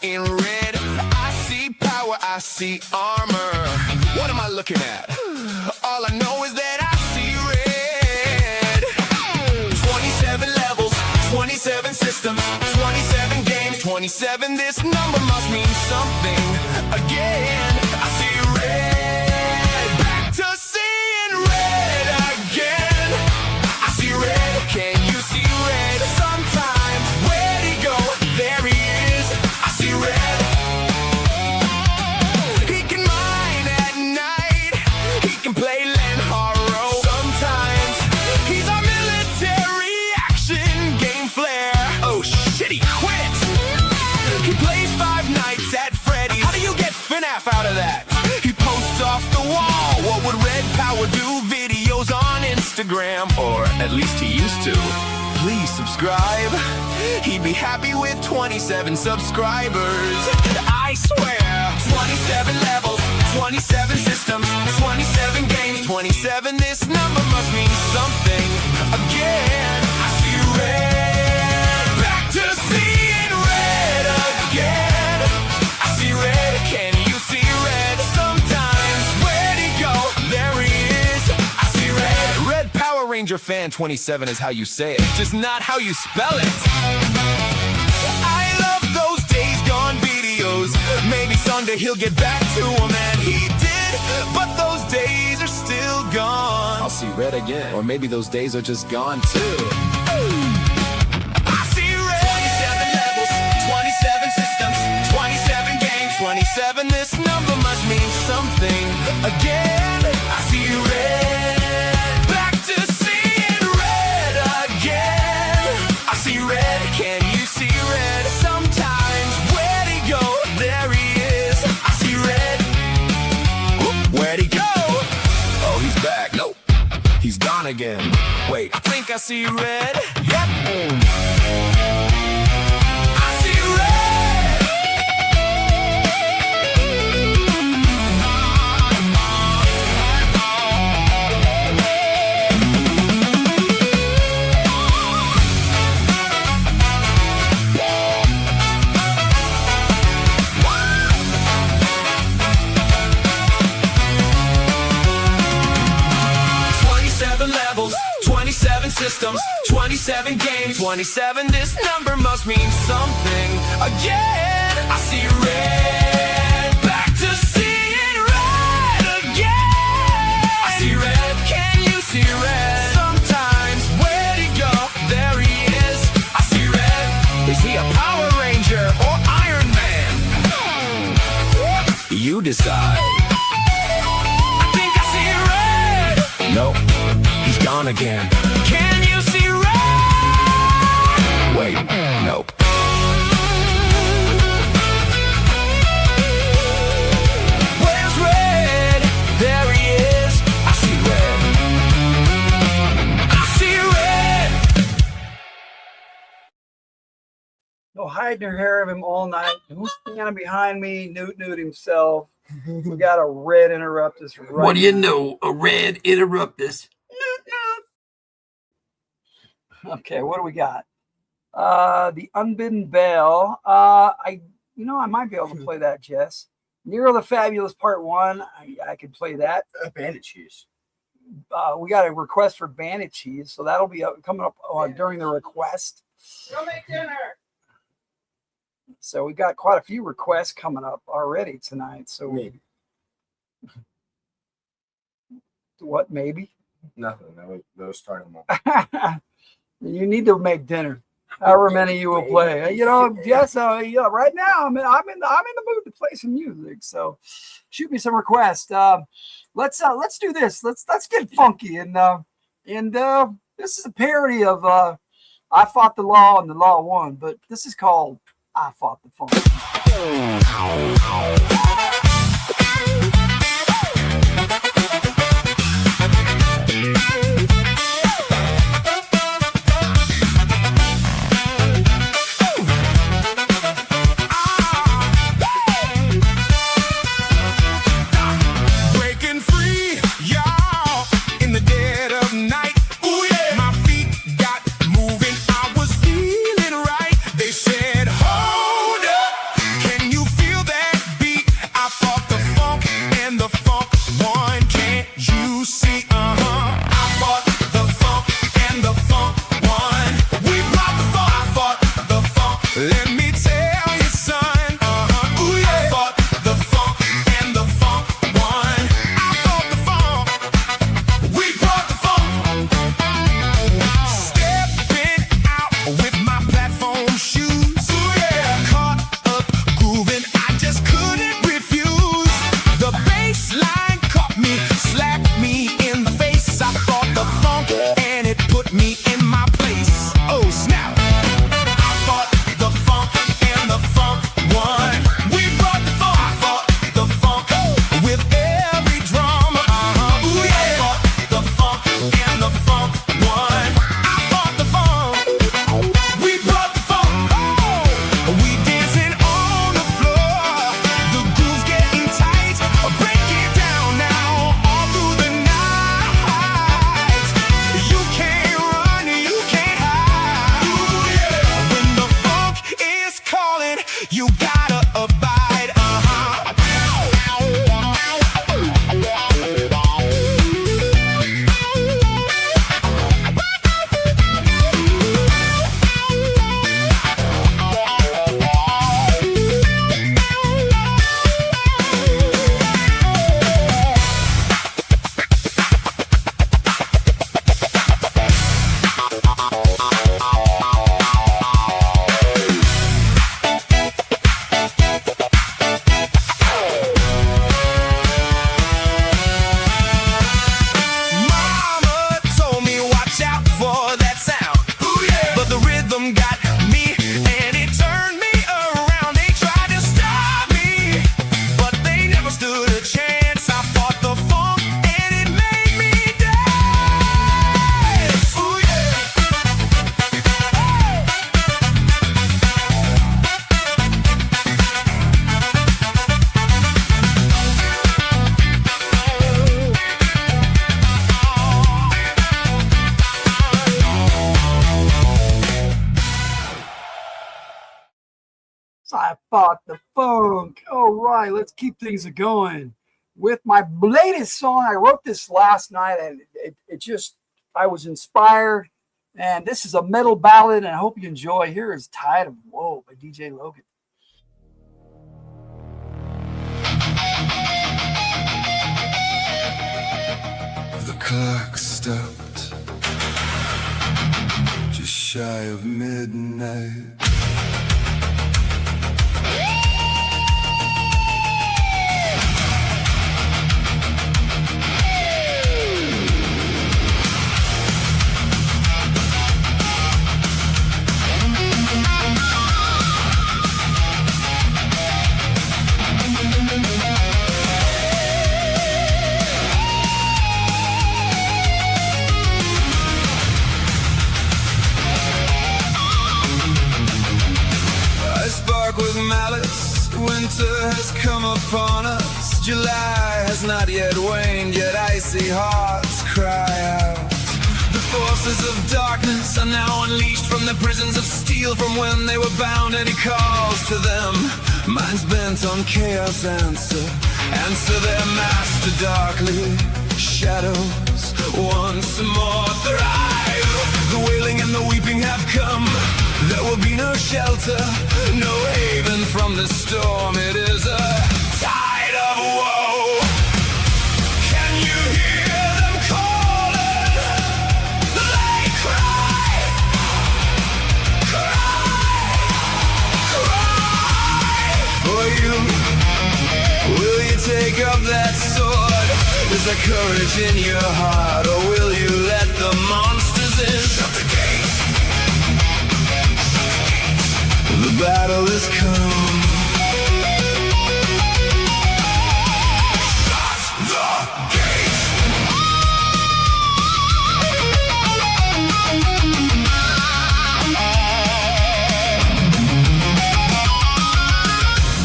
In red, I see power, I see armor. What am I looking at? All I know is that I see red. 27 levels, 27 systems, 27 games, 27. This number must mean something. Again, I see red. Back to seeing red again. I see red. Can you see red? Sometimes, where'd he go? There he is. I see red. He can mine at night. He can play Len Haro. Sometimes he's our military action game flair. Oh shit, he quit. He plays Five Nights at Freddy's. How do you get FNAF out of that? He posts off the wall. What would Red Power do? Videos on Instagram, or at least he used to. Please subscribe. He'd be happy with 27 subscribers. I swear. 27 levels, 27 systems, 27 games, 27. This number must mean something. Again, I see red. Back to seeing red again. I see red. Can you see red? Sometimes. Where'd he go? There he is. I see red. Red Power Ranger fan 27 is how you say it, just not how you spell it. I love those days gone videos. Maybe someday he'll get back to them, and he did, but those days are still gone. I'll see red again. Or maybe those days are just gone too. I see red. 27 levels, 27 systems, 27 games, 27. This number must mean something. Again, I see red. Back to seeing red again. I see red. Can you see red? Sometimes. Where'd he go? There he is. I see red. Where'd he go? Oh, he's back. Nope. He's gone again. Wait, I think I see red. Yep. I see red. systems, 27 games, 27. This number must mean something. Again, I see red. Back to seeing red again. I see red. Can you see red? Sometimes, where'd he go? There he is. I see red. Is he a Power Ranger or Iron Man? You decide. I think I see red. Nope, he's gone again. Can you see red? Wait, nope. Where's red? There he is. I see red. I see red. No hiding or hair of him all night. Who's standing behind me? Newt himself. We got a red interruptus right What do you now. know? A red interruptus. Okay, what do we got? The Unbidden Bell. I might be able to play that, Jess. Nero the Fabulous Part 1. I could play that. Bandit cheese. We got a request for bandit cheese, so that'll be coming up during the request. Go make dinner. So we got quite a few requests coming up already tonight. So Maybe. What? Maybe. Nothing. Those start them up. You need to make dinner. However many you will play. Yes. Right now I'm in the mood to play some music. So shoot me some requests. Let's do this. Let's get funky and this is a parody of I Fought the Law and the Law Won, but this is called I Fought the Funk. Breaking free, y'all, in the dead of night. Ooh, yeah. My feet got moving. I was feeling right. They said, hold up. Can you feel that beat? I fought the funk and the funk won. Can't you see? I fought the funk and the funk won. We brought the funk. I fought the funk. Let me tell you, son. Ooh, yeah. I fought the funk and the funk won. I fought the funk. We brought the funk. Stepping out with my platform shoes. Ooh, yeah. Caught up grooving. I just couldn't refuse. The bass line caught me, slapped me in the face. I fought the funk and it put me in my place. Oh, snap. I fought the funk and the funk won. We brought the funk. I fought the funk with every drum. Ooh, yeah. I fought the funk and the funk won. I fought the funk. We brought the funk. We dancing on the floor. The groove's getting tight. Break it down now all through the night. You can't run, you can't hide. Ooh, yeah. When the funk is calling, you gotta abide. Mama told me watch out for that sound. Ooh, yeah. But the rhythm got me and it turned me around. They tried to stop me, but they never stood a chance. I fought the funk and it made me dance. Ooh, So I fought the funk. All right, let's keep things going with my latest song. I wrote this last night, and it just, I was inspired And this is a metal ballad, and I hope you enjoy. Here is Tide of Woe by DJ Logan. The clock stopped just shy of midnight. With malice, winter has come upon us. July has not yet waned, yet icy hearts cry out. The forces of darkness are now unleashed from the prisons of steel from when they were bound, and he calls to them. Minds bent on chaos, answer their master darkly. Shadows once more thrive. The wailing and the weeping have come. There will be no shelter, no haven from the storm. It is a tide of woe. Can you hear them calling? They cry, cry, cry for you. Will you take up that sword? Is there courage in your heart, or will you let the monsters in? Shut the gate. The battle is come. Shut the gate.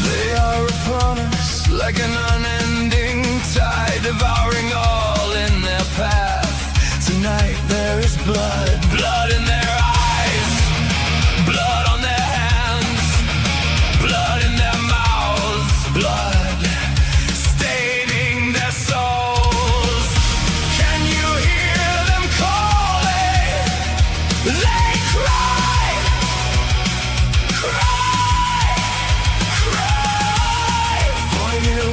They are upon us like an unending tide, devouring all in their path. Tonight there is blood, blood in their eyes, blood on their blood in their mouths, blood staining their souls. Can you hear them calling? They cry, cry, cry for you.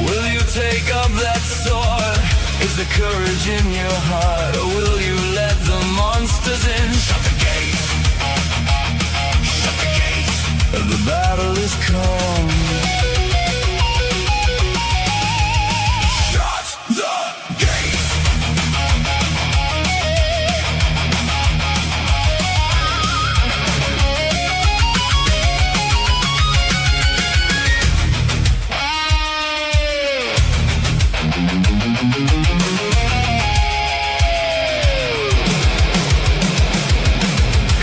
Will you take up that sword? Is there courage in your heart, or will you let the monsters in? Shut the gate. The battle is come. Shut the gate.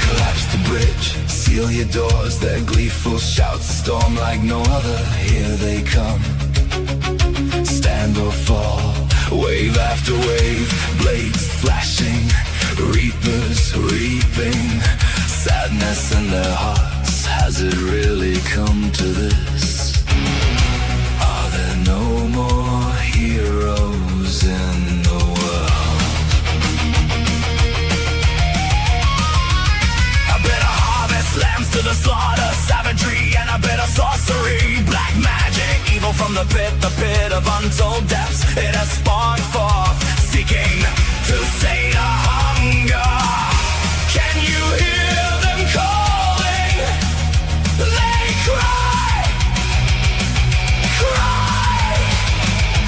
Collapse the bridge. Seal your doors, their gleeful shouts storm like no other. Here they come, stand or fall, wave after wave, blades flashing, reapers reaping, sadness in their hearts. Has it really come to this? Are there no more heroes in the world? Slams to the slaughter, savagery, and a bit of sorcery. Black magic, evil from the pit of untold depths. It has spawned forth, seeking to sate a hunger. Can you hear them calling? They cry, cry,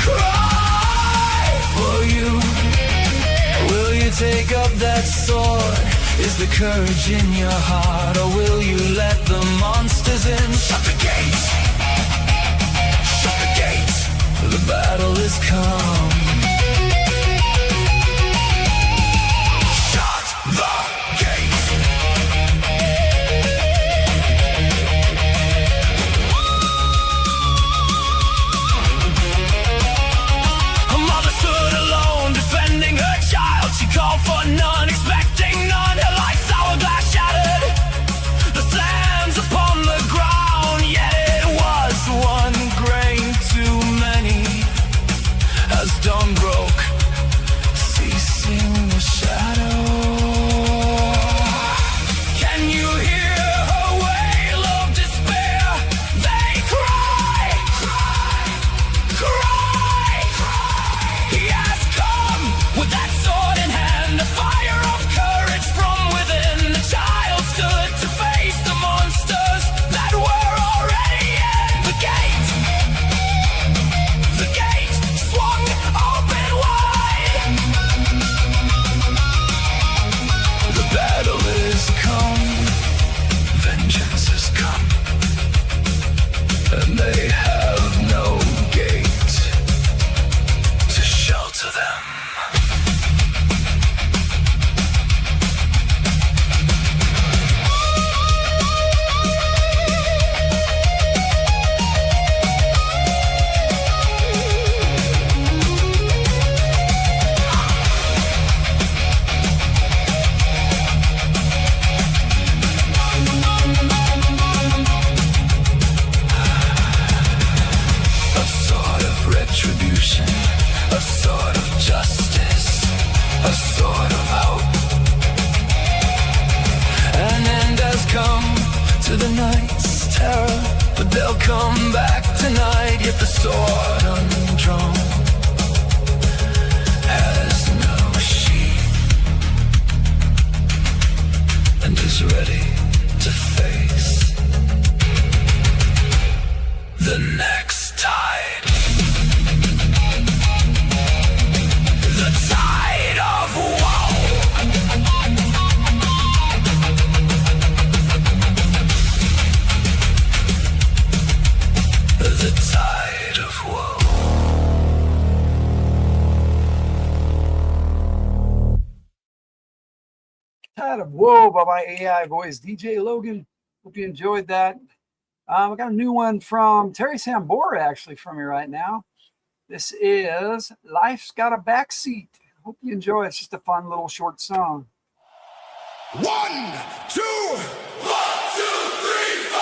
cry for you. Will you take up that sword? Is the courage in your heart, or will you let the monsters in? Shut the gate. Shut the gate. The battle is come. Shut the gate. A mother stood alone, defending her child. She called for none, expecting none. Her life's hourglass shattered. The slams upon the ground, yet it was one grain too many. As A sort of justice, a sort of hope. An end has come to the night's terror, but they'll come back tonight. Yet the sword undrawn has no sheath and is ready to face the next tide. The tide of woe. The tide of woe. Tide of Woe by my AI voice, DJ Logan. Hope you enjoyed that. I got a new one from Terry Sambora actually from me right now. This is Life's Got a Backseat. Hope you enjoy it. It's just a fun little short song. 1, 2, 1, 2, 3, 4.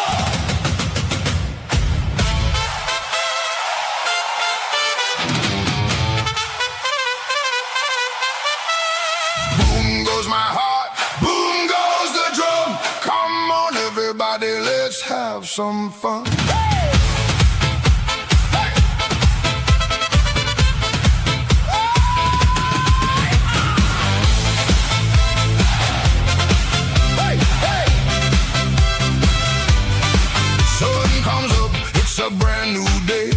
Boom goes my heart, boom goes the drum. Come on, everybody, let's have some fun. A brand new day.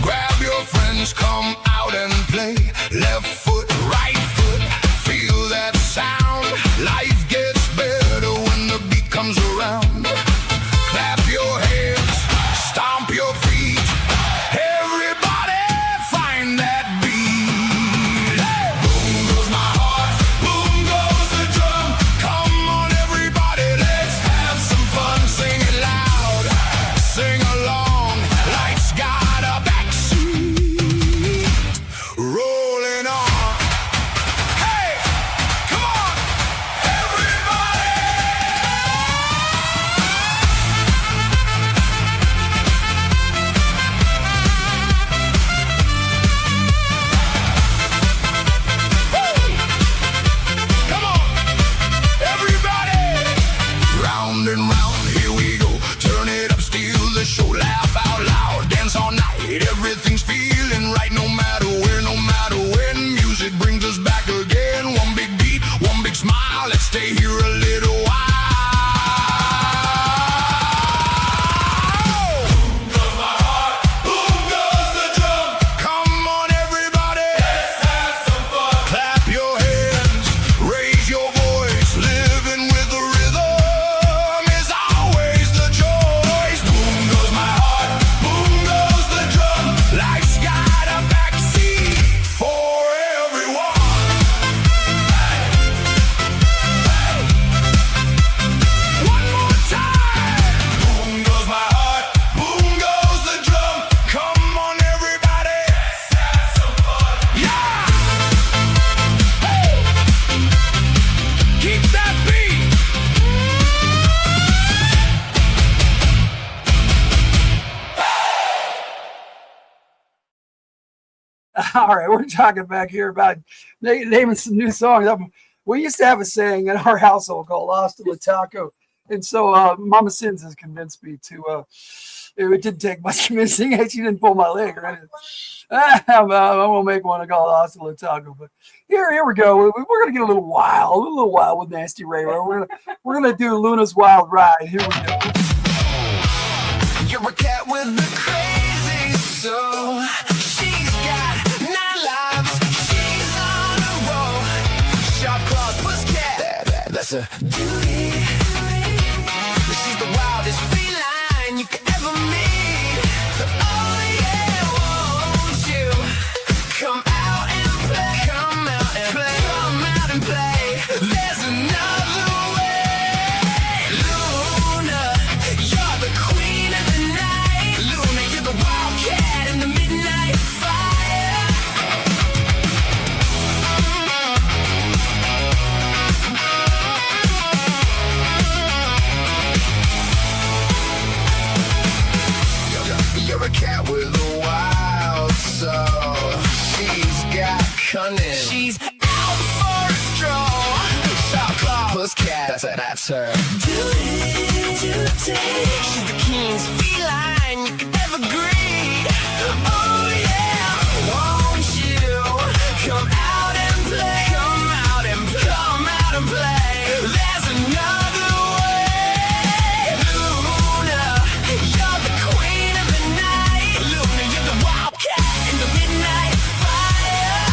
Grab your friends, come out and play. Left foot, right foot, feel that sound. Life gets better when the beat comes around. Clap your hands, stomp your feet. Everybody find that beat. Boom goes my heart, boom goes the drum. Come on everybody, let's have some fun. Sing it loud, sing along. Life's got a backseat, rolling on. Hey, come on, everybody. Woo! Come on, everybody. Round and round, here we go. Turn it up, steal the show. Laugh out loud, dance all night. Everything's feeling right, no matter where, no matter when. Music brings us back again. One big beat, one big smile. Let's stay here a little while. Boom goes my heart, boom goes the drum. Come on everybody, let's have some fun. Clap your hands, raise your voice. Living with the rhythm is always the choice. Boom goes my heart, boom goes the drum. Life's got a backseat for everyone. One more time. Boom goes my heart, boom goes the drum. Come on everybody, let's have some fun. Yeah. Hey. Keep that beat. All right, we're talking back here about naming some new songs. We used to have a saying in our household called "Hasta la Taco," and so Mama Sins has convinced me to. It didn't take much convincing. She didn't pull my leg or anything. I won't make one called "Hasta la Taco," but here we go. We're gonna get a little wild with Nasty Ray. We're gonna do Luna's Wild Ride. Here we go. You're a cat with the crazy soul. She's got 9 lives. She's on a roll. Sharp claws, pussycat. That's a duty. She's the wildest feline you could ever meet. Oh yeah, won't you come out and cunning. She's out for a stroll. Shop claw, pussycat, that's her. She's the king's feline, you can never greed. Oh yeah, won't you come out and play? Come out and play. Come out and play. There's another way. Luna, you're the queen of the night. Luna, you're the wildcat in the midnight fire.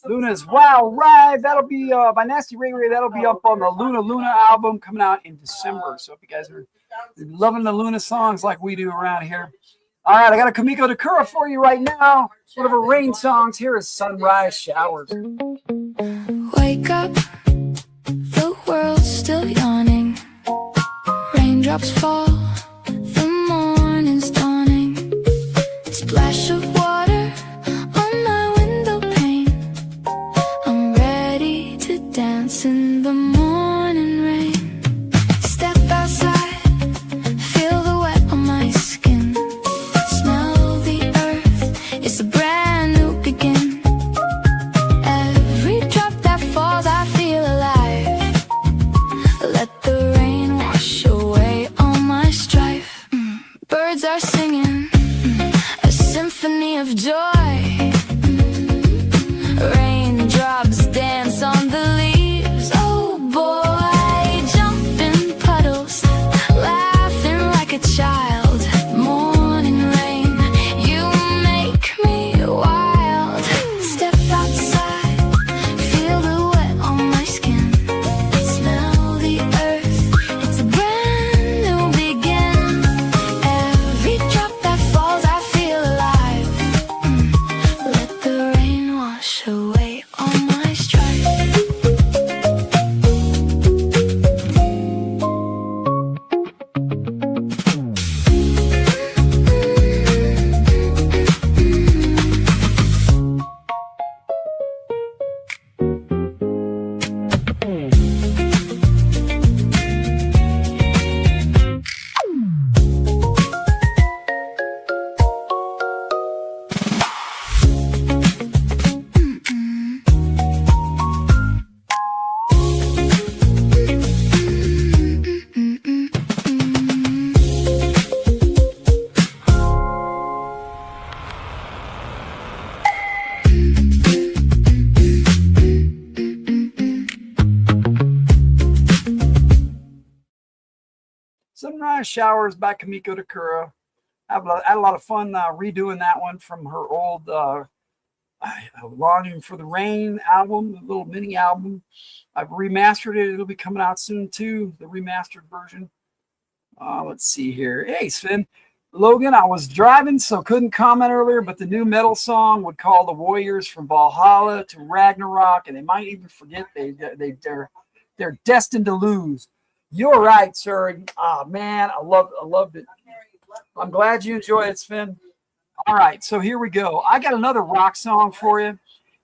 Luna's Wow Ride. That'll be by Nasty Ray Ray. That'll be up on the Luna album coming out in December. So if you guys are loving the Luna songs like we do around here. All right, I got a Kamiko Takura for you right now. One of her rain songs. Here is Sunrise Showers. Wake up, the world's still yawning. Raindrops fall, the morning's dawning. Splash of water on my window pane. I'm ready to dance in the morning rain. Step outside, feel the wet on my skin. Smell the earth, it's a brand new begin. Every drop that falls, I feel alive. Let the rain wash away all my strife. Birds are singing a symphony of joy. Raindrops dance on the leaves. Oh boy, jump in puddles, laughing like a child. Morning rain, you make me wild. Step outside, feel the wet on my skin. Smell the earth, it's a brand new begin. Every drop that falls, I feel alive. Let the rain wash away all my strife. Sunrise Showers by Kamiko Takura. I had a lot of fun redoing that one from her old Longing for the Rain album, the little mini album. I've remastered it. It'll be coming out soon too, the remastered version. Let's see here. Hey, Sven. Logan, I was driving, so couldn't comment earlier, but the new metal song would call the Warriors from Valhalla to Ragnarok, and they might even forget they're destined to lose. You're right, sir. Man, I loved it. I'm glad you enjoy it, Sven. All right, so here we go. I got another rock song for you.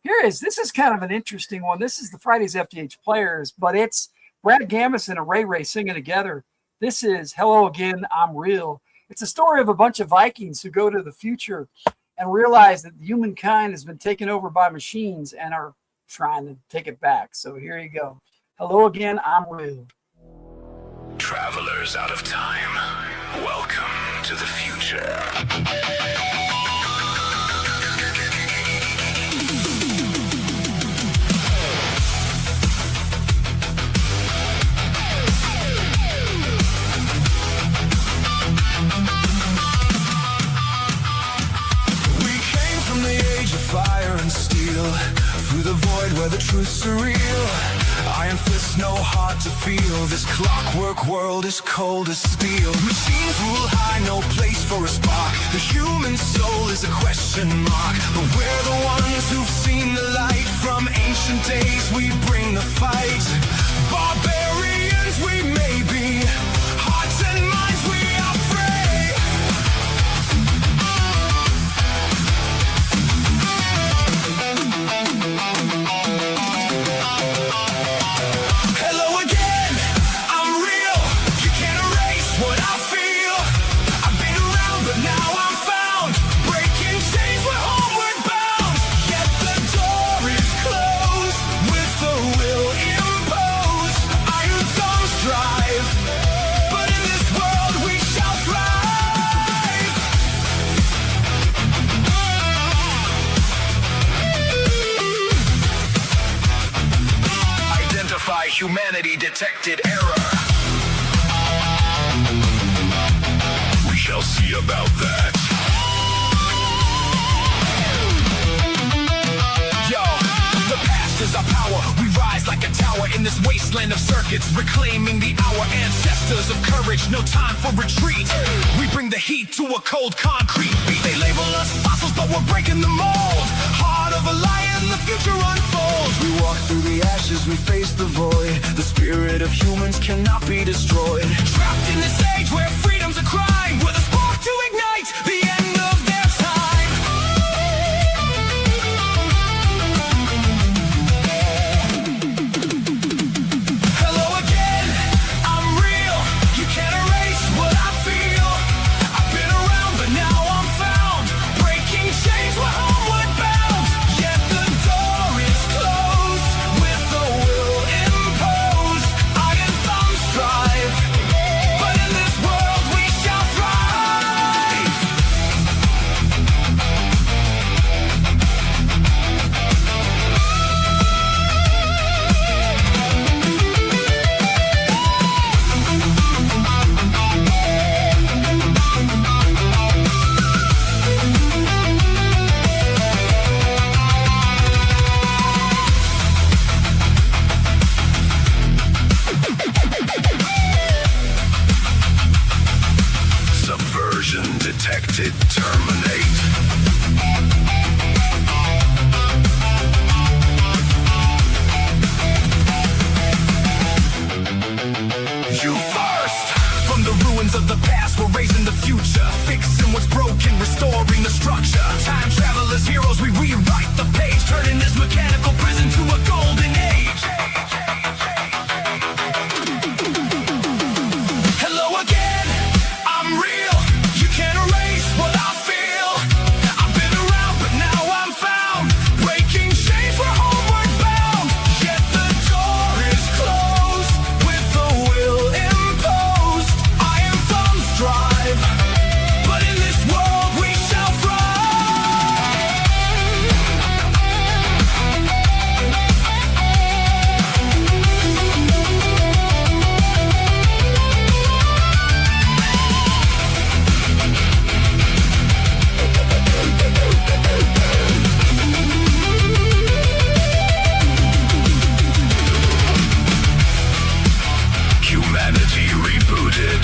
This is kind of an interesting one. This is the Fridays FDH Players, but it's Brad Gamis and a Ray Ray singing together. This is Hello Again, I'm Real. It's a story of a bunch of Vikings who go to the future and realize that humankind has been taken over by machines and are trying to take it back. So here you go. Hello Again, I'm Real. Travelers out of time, welcome to the future. We came from the age of fire and steel, through the void where the truth's surreal. Iron fist, no heart to feel. This clockwork world is cold as steel. Machines rule high, no place for a spark. The human soul is a question mark. But we're the ones who've seen the light. From ancient days we bring the fight. Barbarians we may be, hearts and minds we are free. Hello again, I'm real. You can't erase what I feel. I've been around, but now I'm found. Breaking chains, we're homeward bound. Yet the door is closed with the will imposed. Iron thumbs drive, but in this world we shall thrive. Identify humanity detected error. We shall see about that. Yo, the past is our power. We rise like a tower in this wasteland of circuits, reclaiming the hour. Ancestors of courage, no time for retreat. We bring the heat to a cold concrete beat. They label us fossils, but we're breaking the mold. Heart of a lion, the future unfolds. We walk through the ashes, we face the void. The spirit of humans cannot be destroyed. Trapped in this age where freedom's a crime, with a spark to ignite the end of their time. Hello again, I'm real. You can't erase what I feel. I've been around, but now I'm found. Breaking chains, we're homeward bound. Yet the door is closed with the will imposed. Iron thumbs drive, but in this world we shall thrive. Subversion detected. Terminate. You first. From the ruins of the past, we're raising the future. Fixing what's broken, restoring the structure. Time travelers, heroes, we rewrite the page. Turning this mechanical prison to a golden age. Hello again, I'm real. You can't erase what I feel. I've been around, but now I'm found. Breaking chains, we're homeward bound. Yet the door is closed with the will imposed. Iron thumbs drive, but in this world we shall Humanity rebooted.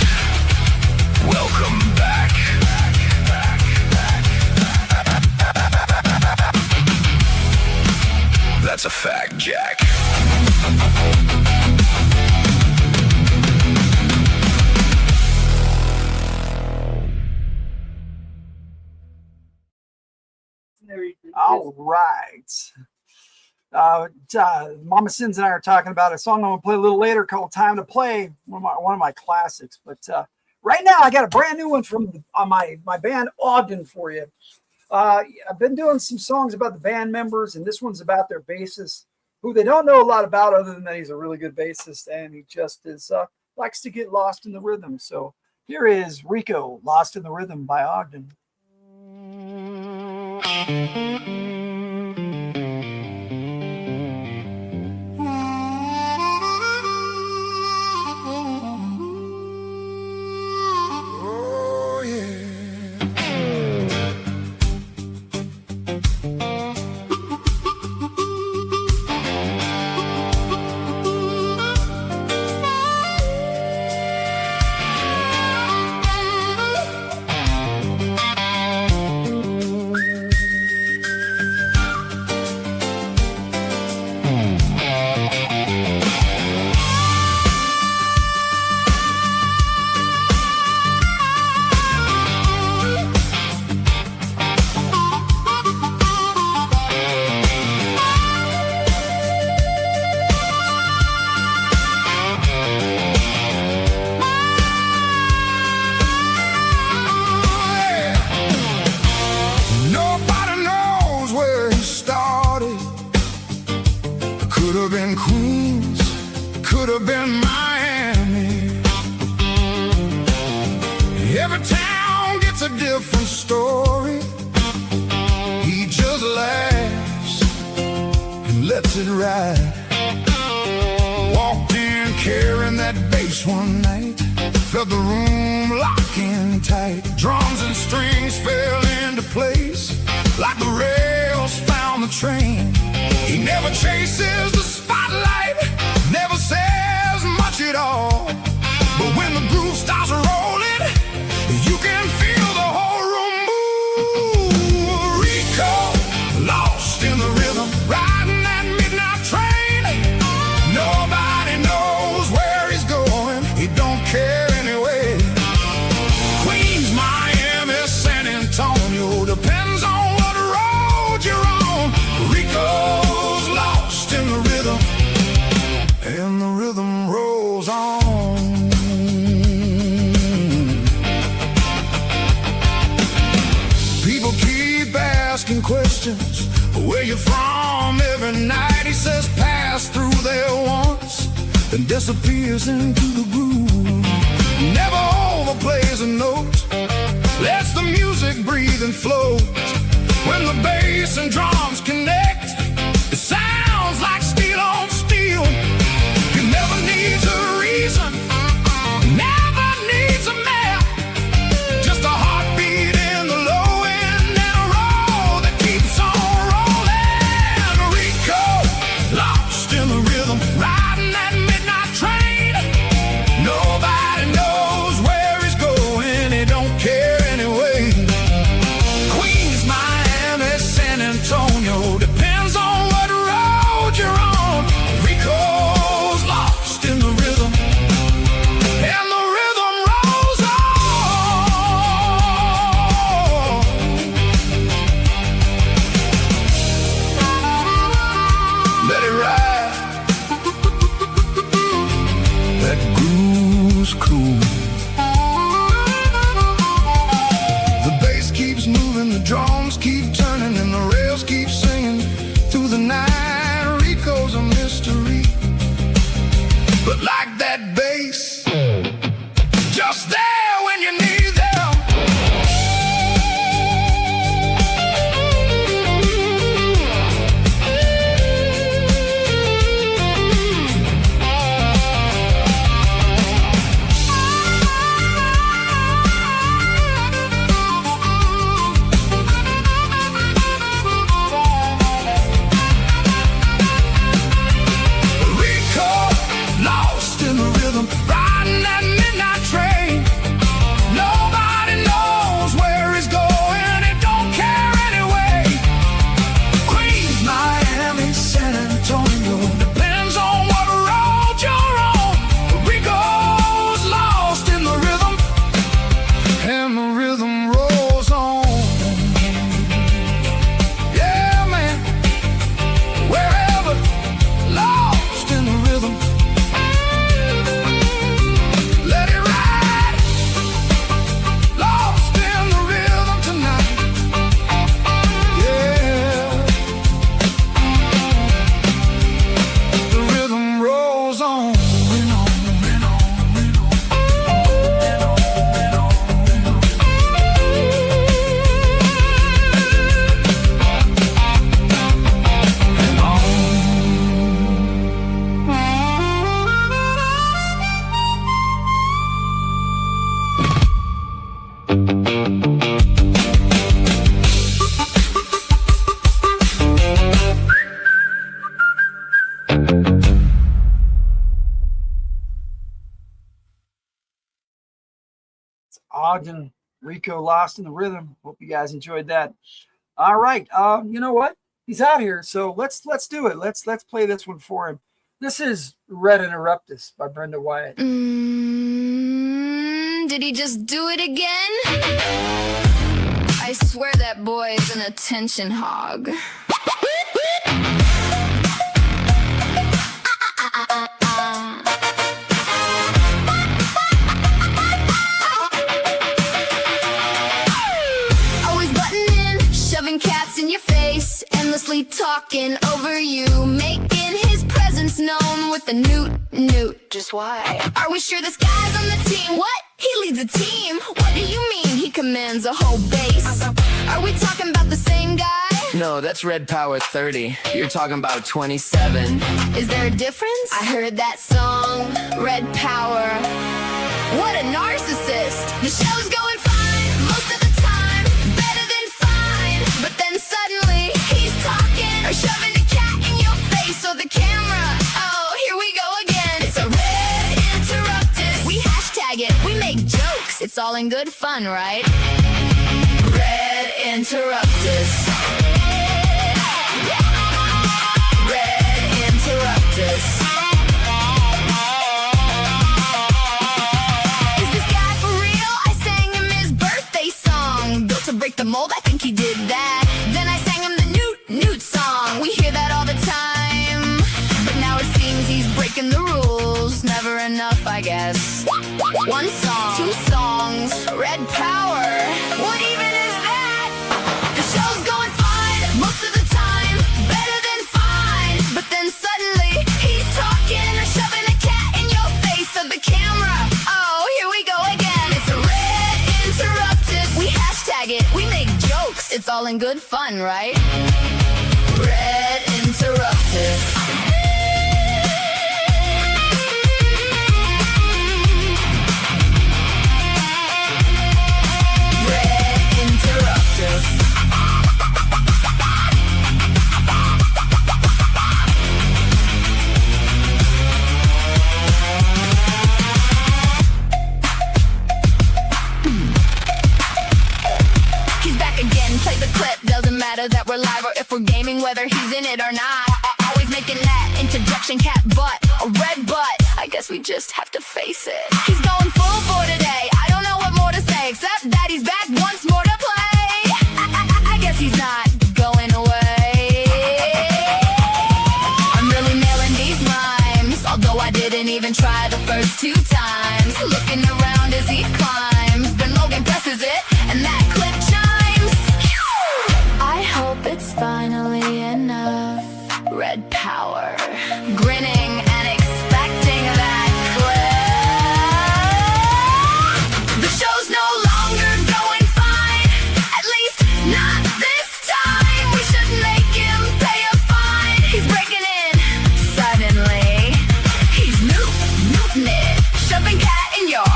Welcome back. That's a fact, Jack. All right. Mama Sins and I are talking about a song I'm gonna play a little later called "Time to Play," one of my classics. But right now, I got a brand new one from my band Ogden for you. I've been doing some songs about the band members, and this one's about their bassist, who they don't know a lot about other than that he's a really good bassist, and he just is likes to get lost in the rhythm. So here is Rico, "Lost in the Rhythm" by Ogden. Could have been Queens, could have been Miami. Every town gets a different story. He just laughs and lets it ride. Walked in carrying that bass one night, felt the room locking tight. Drums and strings fell into place like the rails found the train. He never chases the spotlight, never says much at all. But when the groove starts rolling, you can feel the whole room move. Rico, lost in the rhythm, riding that midnight train. Nobody knows where he's going, he don't care anyway. Queens, Miami, San Antonio, depends on what road you're on. Rico's lost in the rhythm, and the rhythm rolls on. People keep asking questions, where you from every night. He says pass through there once, then disappears into the groove. Never overplays a note, lets the music breathe and float. When the bass and drums connect, it sounds like steel on steel. He never needs a reason, never needs a map, just a heartbeat in the low end and a roll that keeps on rolling. Rico, lost in the rhythm, riding that midnight train. Nobody knows where he's going, he don't care anyway. Queens, Miami, San Antonio, depends on what road you're on. Rico's lost in the rhythm, and the rhythm rolls on. Let it ride, that groove's cool. The bass keeps moving, the drums keep turning, and the rails keep singing through the night. Rico's a mystery, but like that bass, just there when you need them. Rico, lost in the rhythm, riding that midnight train. Nobody knows where he's going, he don't care anyway. Queens, Miami, San Antonio, depends on what road you're on. Rico's lost in the rhythm, and the rhythm rolls on. Yeah, man, wherever, lost in the rhythm. Let it ride, lost in the rhythm tonight. Yeah, the rhythm rolls on and on and on and on and on and on and on. And on. Ogden, Rico, lost in the rhythm. Hope you guys enjoyed that. All right, you know what? He's out here, so let's do it. Let's play this one for him. This is Red Interruptus by Brenda Wyatt. Did he just do it again? I swear that boy is an attention hog. Always butting in, shoving cats in your face, endlessly talking over you, making his with the newt. Just why? Are we sure this guy's on the team? What? He leads a team? What do you mean he commands a whole base? Are we talking about the same guy? No, that's Red Power 30. You're talking about 27. Is there a difference? I heard that song, Red Power. What a narcissist! The show's going fine most of the time, better than fine. But then suddenly he's talking or shoving a cat in your face or the camera. Oh, here we go again. It's a red interruptus. We hashtag it, we make jokes. It's all in good fun, right? Red interruptus. Red interruptus. Is this guy for real? I sang him his birthday song. Built to break the mold, I think he did that. Then I sang him the newt song. We hear that all the time. But now it seems he's breaking the rules. Never enough, I guess. One song, two songs, Red Power. What even is that? The show's going fine most of the time, better than fine. But then suddenly he's talking or shoving a cat in your face or the camera. Oh, here we go again. It's a red interruptus. We hashtag it, we make jokes. It's all in good fun, right? Red interruptus. Play the clip, doesn't matter that we're live or if we're gaming, whether he's in it or not. Always making that interjection, cat butt, a red butt. I guess we just have to face it. He's going full bore today. I don't know what more to say except that he's back once more to play. I guess he's not going away. I'm really nailing these rhymes, although I didn't even try the first two times. Looking around as he climbs, then Logan presses it, and that clip chimes. I hope it's finally enough. Red Power, grinning and expecting that clip. The show's no longer going fine, at least not this time. We should make him pay a fine. He's breaking in suddenly. He's newting it, shoving cat in your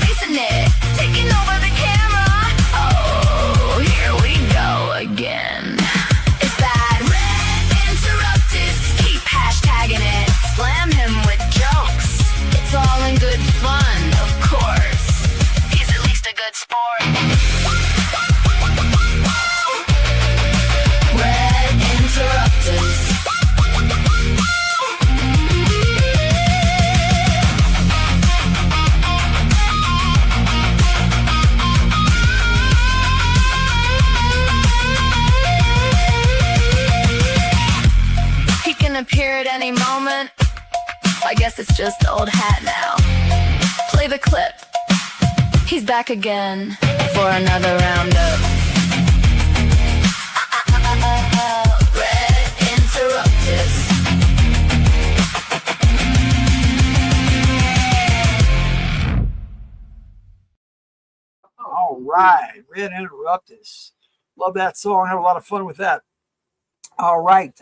facing it, taking over the camera. Oh, here we go again. It's that red interruptus. Keep hashtagging it. Slam him with jokes. It's all in good fun, of course. He's at least a good sport. Red interruptus. He can appear at any moment. I guess it's just old hat now. Play the clip. He's back again for another roundup. Red interruptus. All right, Red Interruptus. Love that song. Have a lot of fun with that. All right,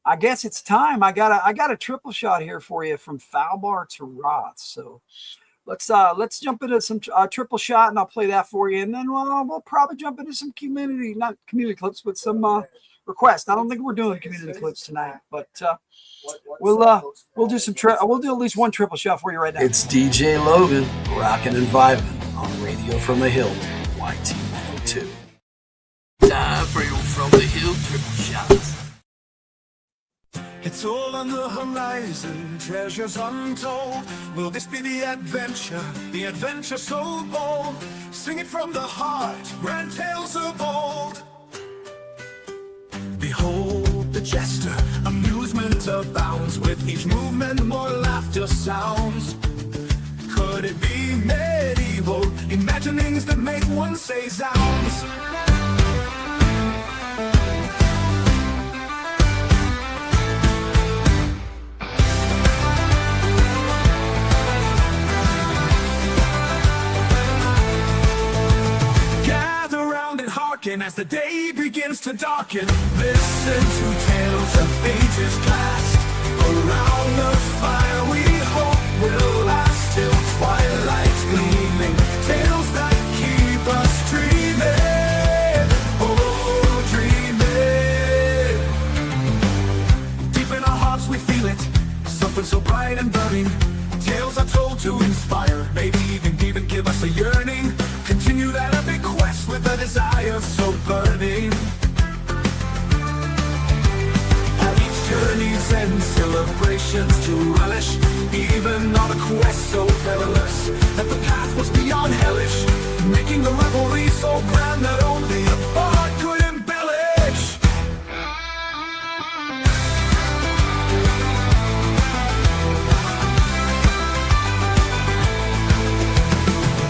I guess it's time. I got a triple shot here for you from foul bar to Roth. So let's jump into some triple shot, and I'll play that for you, and then we'll probably jump into some not community clips, but some requests. I don't think we're doing community clips tonight, but we'll do some we'll do at least one triple shot for you right now. It's DJ Logan, rockin' and vibing on Radio from the Hillt, YT 102. Time for you from the hill triple shots. It's all on the horizon, treasures untold. Will this be the adventure so bold? Sing it from the heart, grand tales of old. Behold the jester, amusement abounds. With each movement more laughter sounds. Could it be medieval, imaginings that make one say zounds? hearken as the day begins to darken. Listen to tales of ages past. Around the fire we hope will last till twilight's gleaming. Tales that keep us dreaming, oh dreaming. Deep in our hearts we feel it, something so bright and burning. Tales are told to inspire, maybe even give us a yearning. Continue that epic quest with a desire so burning. At each journey's end, celebrations to relish. Even on a quest so perilous that the path was beyond hellish, making the revelry so grand that only a bard could embellish.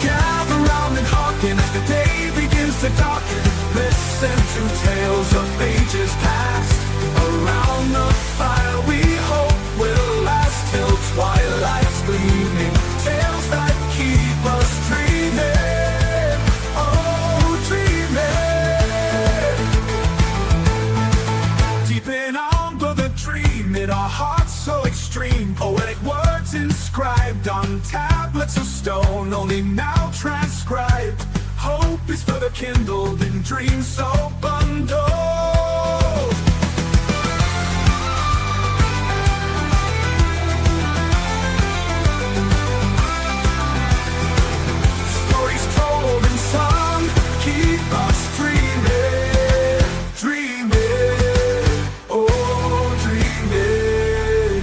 Gather round and hearken as the day begins to darken. Listen to tales of ages past. Around the fire we hope will last till twilight's gleaming. Tales that keep us dreaming, oh dreaming. Deep in our umber the dream, in our hearts so extreme. Poetic words inscribed on tablets of stone, only now transcribed. Hope is further kindled in dreams so bundled. Stories told and sung keep us dreaming, dreaming, oh dreaming.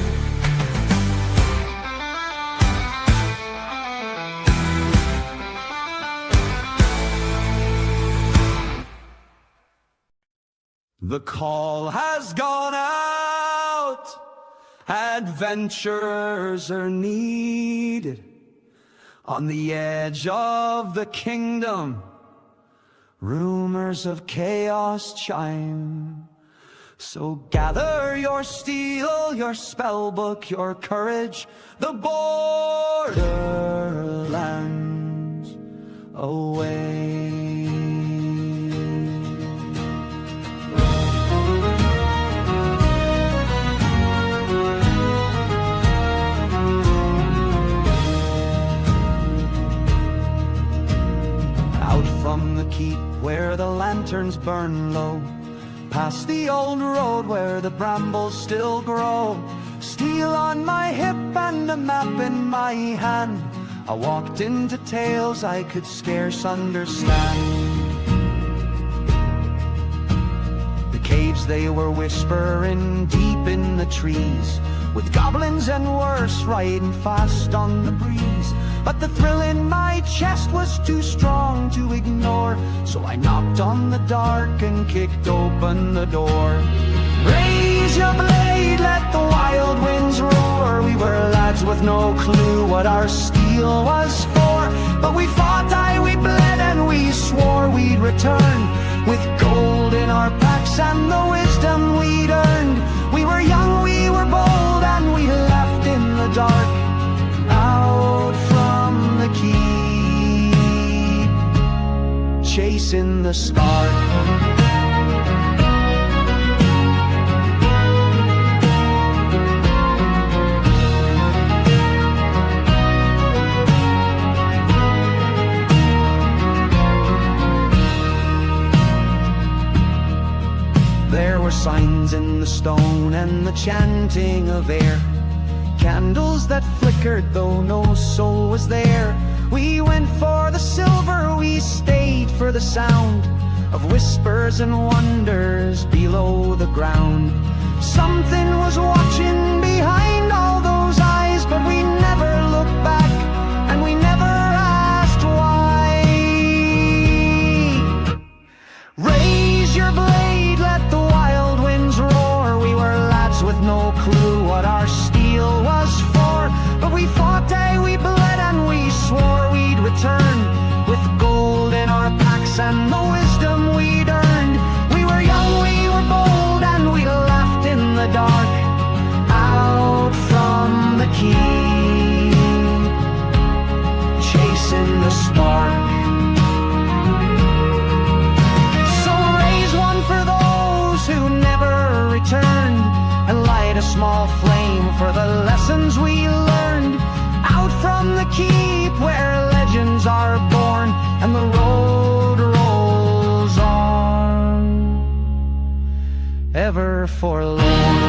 The call has gone out, adventurers are needed. On the edge of the kingdom, rumors of chaos chime. So gather your steel, your spellbook, your courage, the borderlands away. From the keep where the lanterns burn low, past the old road where the brambles still grow, steel on my hip and a map in my hand, I walked into tales I could scarce understand. The caves they were whispering deep in the trees, with goblins and worse riding fast on the breeze. But the thrill in my chest was too strong to ignore, so I knocked on the dark and kicked open the door. Raise your blade, let the wild winds roar. We were lads with no clue what our steel was for, but we fought, aye, we bled, and we swore we'd return with gold in our packs and the wisdom we'd earned. We were young, we were bold, and we left in the dark, out from the keep, chasing the spark. There were signs in the stone and the chanting of air, candles that flickered though no soul was there. We went for the silver, we stayed for the sound of whispers and wonders below the ground. Something was watching behind all those eyes, but we never looked back and we never asked why. Raise your blade, let the wild winds roar. We were lads with no clue what our steel was for, but we fought, aye, we bled, and we swore we'd return with gold in our packs and the wisdom we'd earned. We were young, we were bold, and we laughed in the dark, out for the lessons we learned out from the keep where legends are born and the road rolls on, ever forlorn.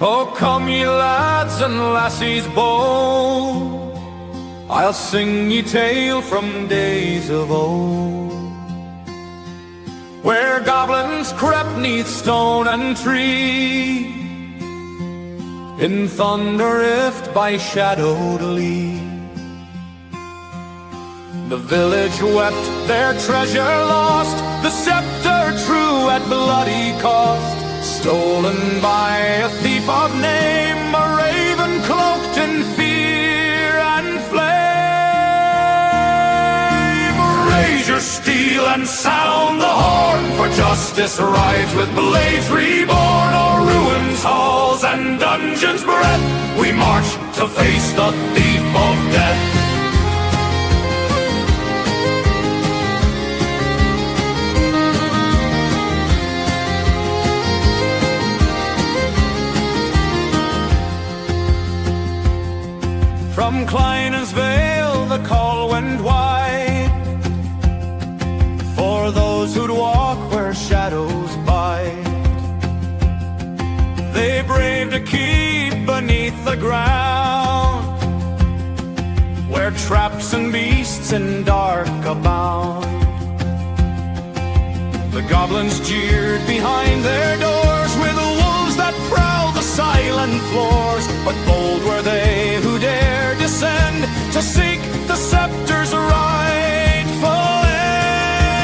Oh, come ye lads and lassies bold, I'll sing ye tale from days of old, where goblins crept neath stone and tree, in thunder rift by shadowed lea. The village wept their treasure lost, the scepter true at bloody cost, stolen by a thief of name, a raven cloaked in fear and flame. Raise your steel and sound the horn, for justice rides with blades reborn. O'er ruins, halls, and dungeons' breath, we march to face the thief of death. From Kleinen's Vale the call went wide, for those who'd walk where shadows bide. They braved a keep beneath the ground, where traps and beasts in dark abound. The goblins jeered behind their doors, with wolves that prowled the silent floors. But bold were they who dared descend to seek the scepter's rightful end.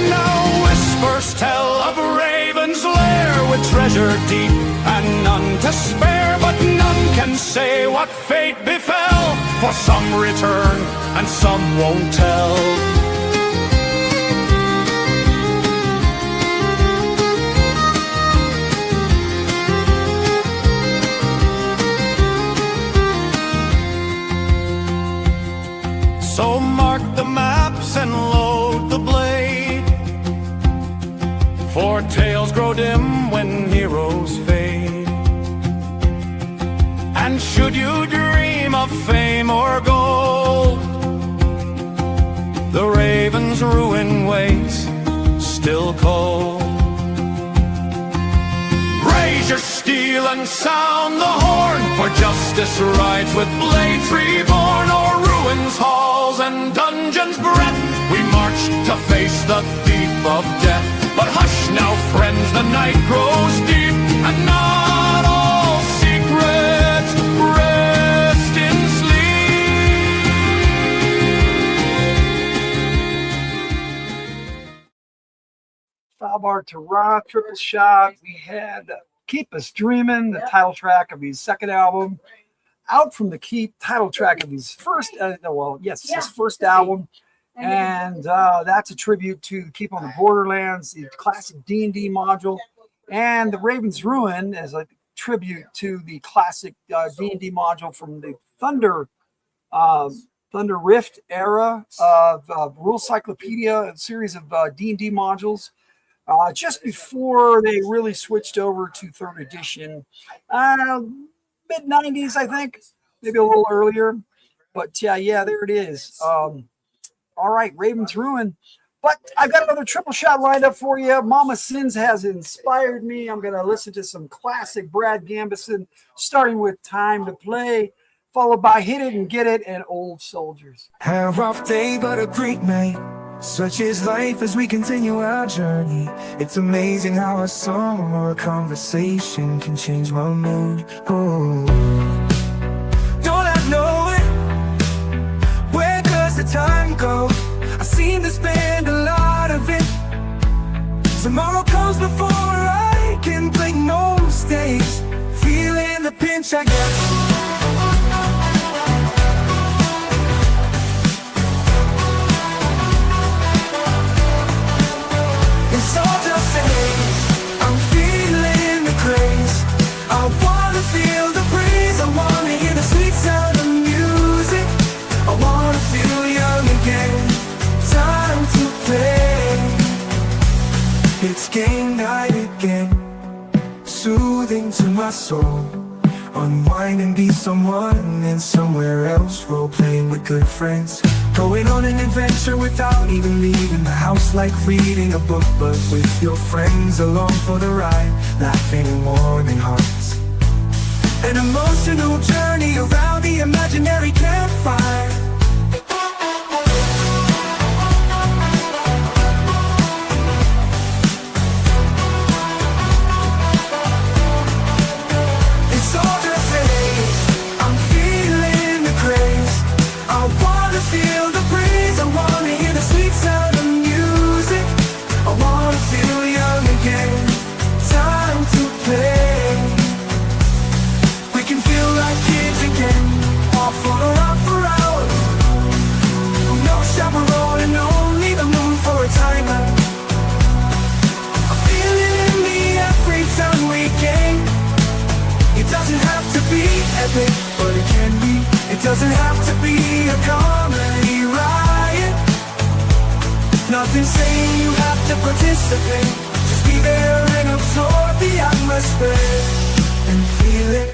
Now whispers tell of Raven's lair, with treasure deep and none to spare. But none can say what fate befell, for some return and some won't tell. So mark the maps and load the blade, for tales grow dim when heroes fade. And should you dream of fame or gold, the raven's ruin waits still cold. Raise your steel and sound the horn, for justice rides with blades reborn. O'er ruins, halls, and dungeons' breath, we march to face the thief of death. But hush now, friends, the night grows deep, and not all secrets rest in sleep. Foul Bar to Rock, Triple Shot. We had Keep Us Dreamin', the title track of his second album. Out from the Keep, title track of his first, his first album. And that's a tribute to Keep on the Borderlands, the classic D&D module. And the Raven's Ruin is a tribute to the classic D&D module from the Thunder Rift era of Rule Cyclopedia, a series of D&D modules. Just before they really switched over to 3rd edition, mid-90s, I think, maybe a little earlier. But yeah, there it is. All right, Raven's Ruin. But I've got another triple shot lined up for you. Mama Sins has inspired me. I'm going to listen to some classic Brad Gambison, starting with Time to Play, followed by Hit It and Get It and Old Soldiers. Had a rough day, but a great night. Such is life as we continue our journey. It's amazing how a song or a conversation can change my mood. Oh, don't I know it? Where does the time go? I seem to spend a lot of it. Tomorrow comes before I can make no mistakes. Feeling the pinch, I guess. It's game night again, soothing to my soul. Unwind and be someone and somewhere else, role-playing with good friends. Going on an adventure without even leaving the house, like reading a book but with your friends along for the ride, laughing and warming hearts. An emotional journey around the imaginary campfire. It's all the things, I'm feeling the craze. I wanna feel the breeze, I wanna hear the sweet sound of music. I wanna feel young again, time to play. We can feel like kids again, off on a run for hours. No chaperone and only the moon for a timer. I feel it in me every time we game. It doesn't have to be epic, but it can be. It doesn't have to be a comedy riot. Nothing saying you have to participate. Just be there and absorb the atmosphere and feel it.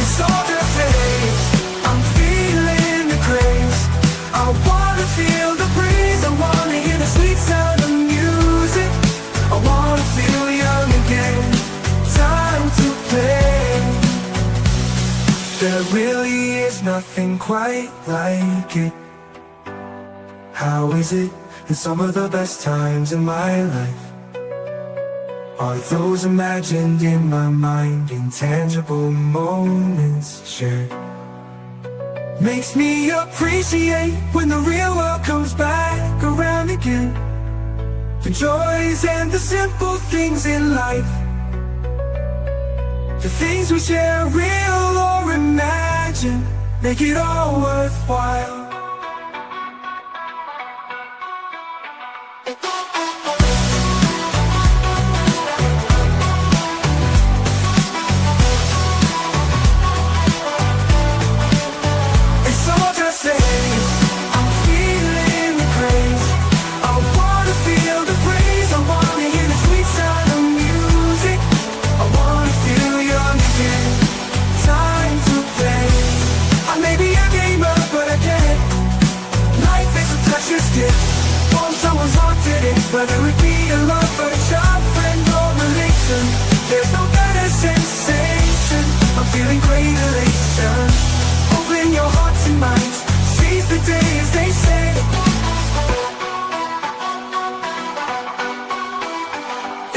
It's all the things, I'm feeling the craze. I wanna feel the breeze, I wanna hear the sweet sound of music. I wanna feel young again, time to play. There really is nothing quite like it. How is it in some of the best times in my life are those imagined in my mind, intangible moments shared. Makes me appreciate when the real world comes back around again. The joys and the simple things in life, the things we share, real or imagined, make it all worthwhile. It's all just things, I'm feeling the craze. I wanna feel the breeze, I wanna hear the sweet sound of music. I wanna feel young again, time to play. I may be a gamer, but I get it. Life is a precious gift, on someone's heart today. Whether it be a lover, child, friend, or relation, there's no better sensation. I'm feeling great elation. Open your hearts and minds, seize the day as they say.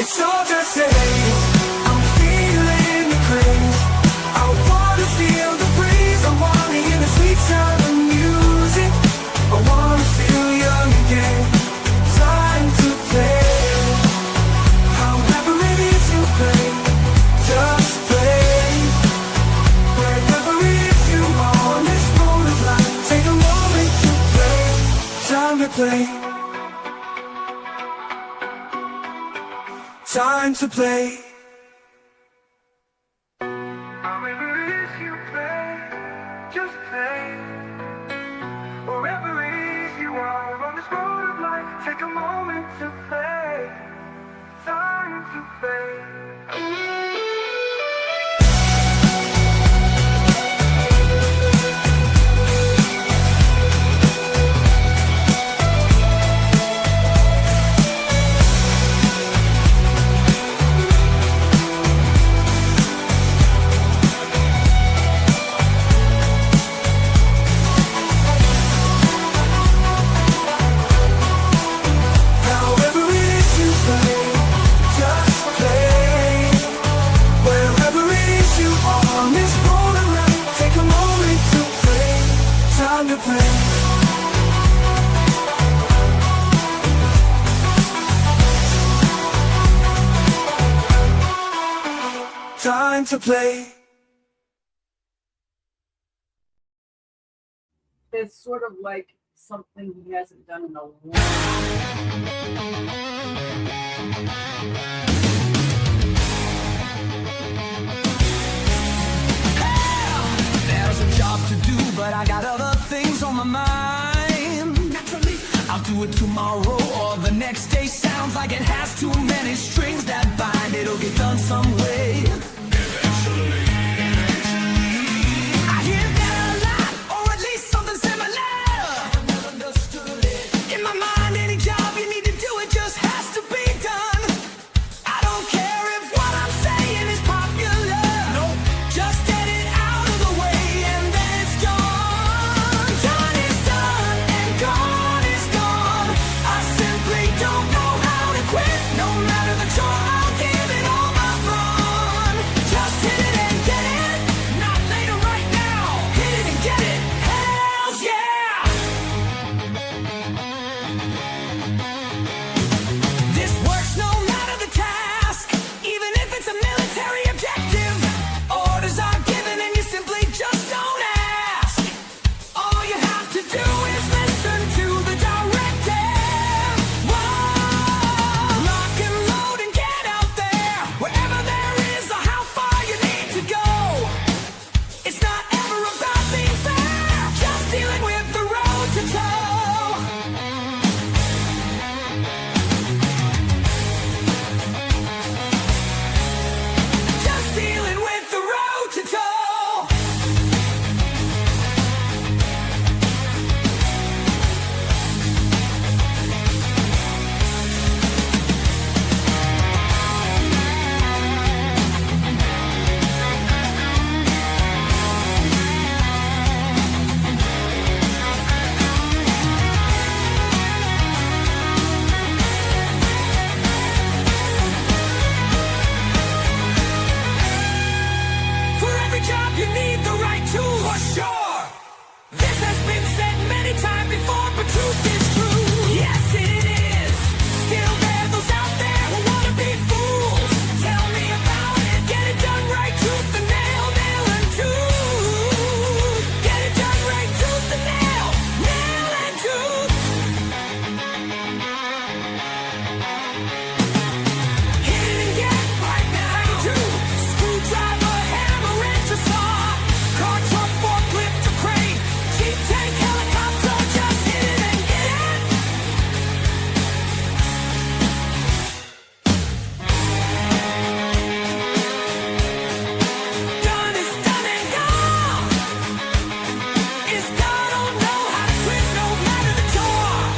It's all just days, I'm feeling the craze. I wanna feel the breeze, I wanna hear the sweet sound of music. I wanna feel young again, time to play. However it is you play, just play. Wherever it is you are on this road of life, take a moment to play. Time to play. Time to play. However it is you play, just play. Wherever it is you are on this road of life, take a moment to play. Time to play. However it is you play, just play. Wherever it is you are on this road of life, take a moment to play. Time to play. Time to play. It's sort of like something he hasn't done in a while. you need the right tools. For sure. This has been said many times before, but truth is true. Yes, it is. Still there, those out there who wanna be fools. Tell me about it. Get it done right, tooth and nail, nail and tooth. Get it done right, tooth and nail, nail and tooth. Hit it and get it right now. Screwdriver, hammer, wrench, or saw. Car, truck, forklift, or crane. Jeep, tank, helicopter, just hit it and get it. Done is done and gone. Is God don't know how to quit no matter the chore.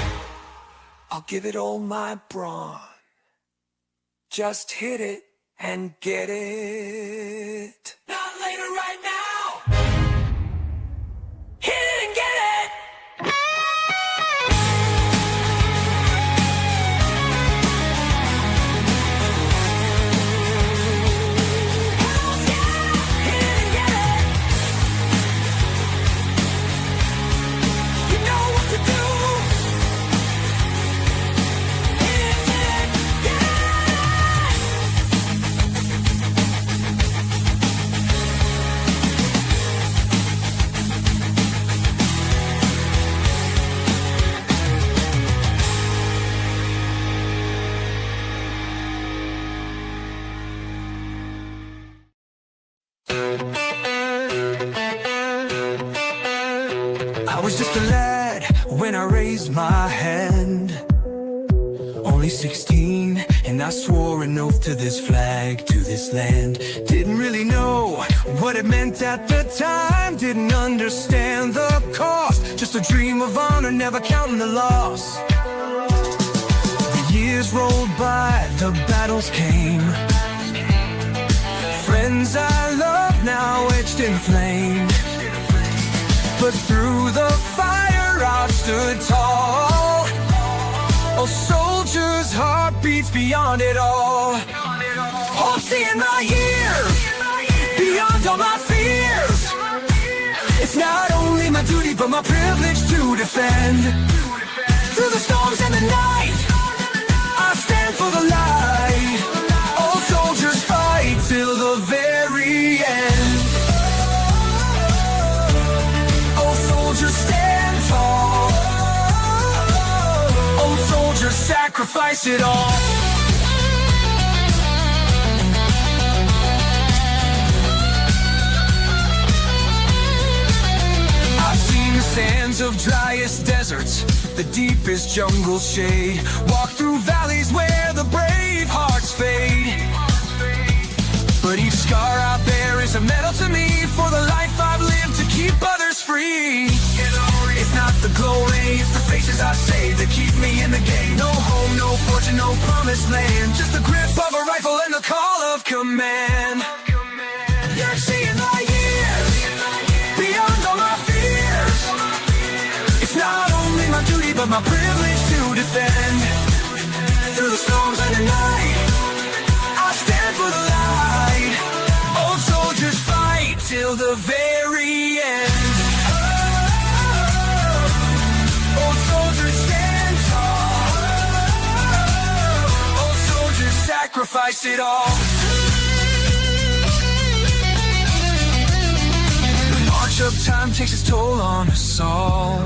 I'll give it all my brawn. Just hit it and get it. Not later, right now. Hit it and get it. Hells yeah. Hit it and get it. You know what to do. Hit it, get it. I was just a lad when I raised my hand. Only 16, and I swore an oath to this flag, to this land. Didn't really know what it meant at the time. Didn't understand the cost. Just a dream of honor, never counting the loss. The years rolled by, the battles came. Friends I love now etched in flame. But through the fire I've stood tall. Oh, soldier's heart beats beyond it all. Hope seeing my years beyond all my fears. It's not only my duty but my privilege to defend. Through the storms and the night I stand for the light. All soldiers fight till the very end. Soldiers stand tall. Old soldiers sacrifice it all. I've seen the sands of driest deserts, the deepest jungle shade. Walk through valleys where the brave hearts fade. But each scar I bear is a medal to me for the life I've lived to keep others free. It's not the glory, it's the faces I save that keep me in the game. No home, no fortune, no promised land. Just the grip of a rifle and the call of command. You're seeing my years beyond all my fears. It's not only my duty but my privilege to defend. Through the storms and the night I stand for the light. Old soldiers fight till the very end. Old soldiers stand tall. Old soldiers sacrifice it all. The march of time takes its toll on us all.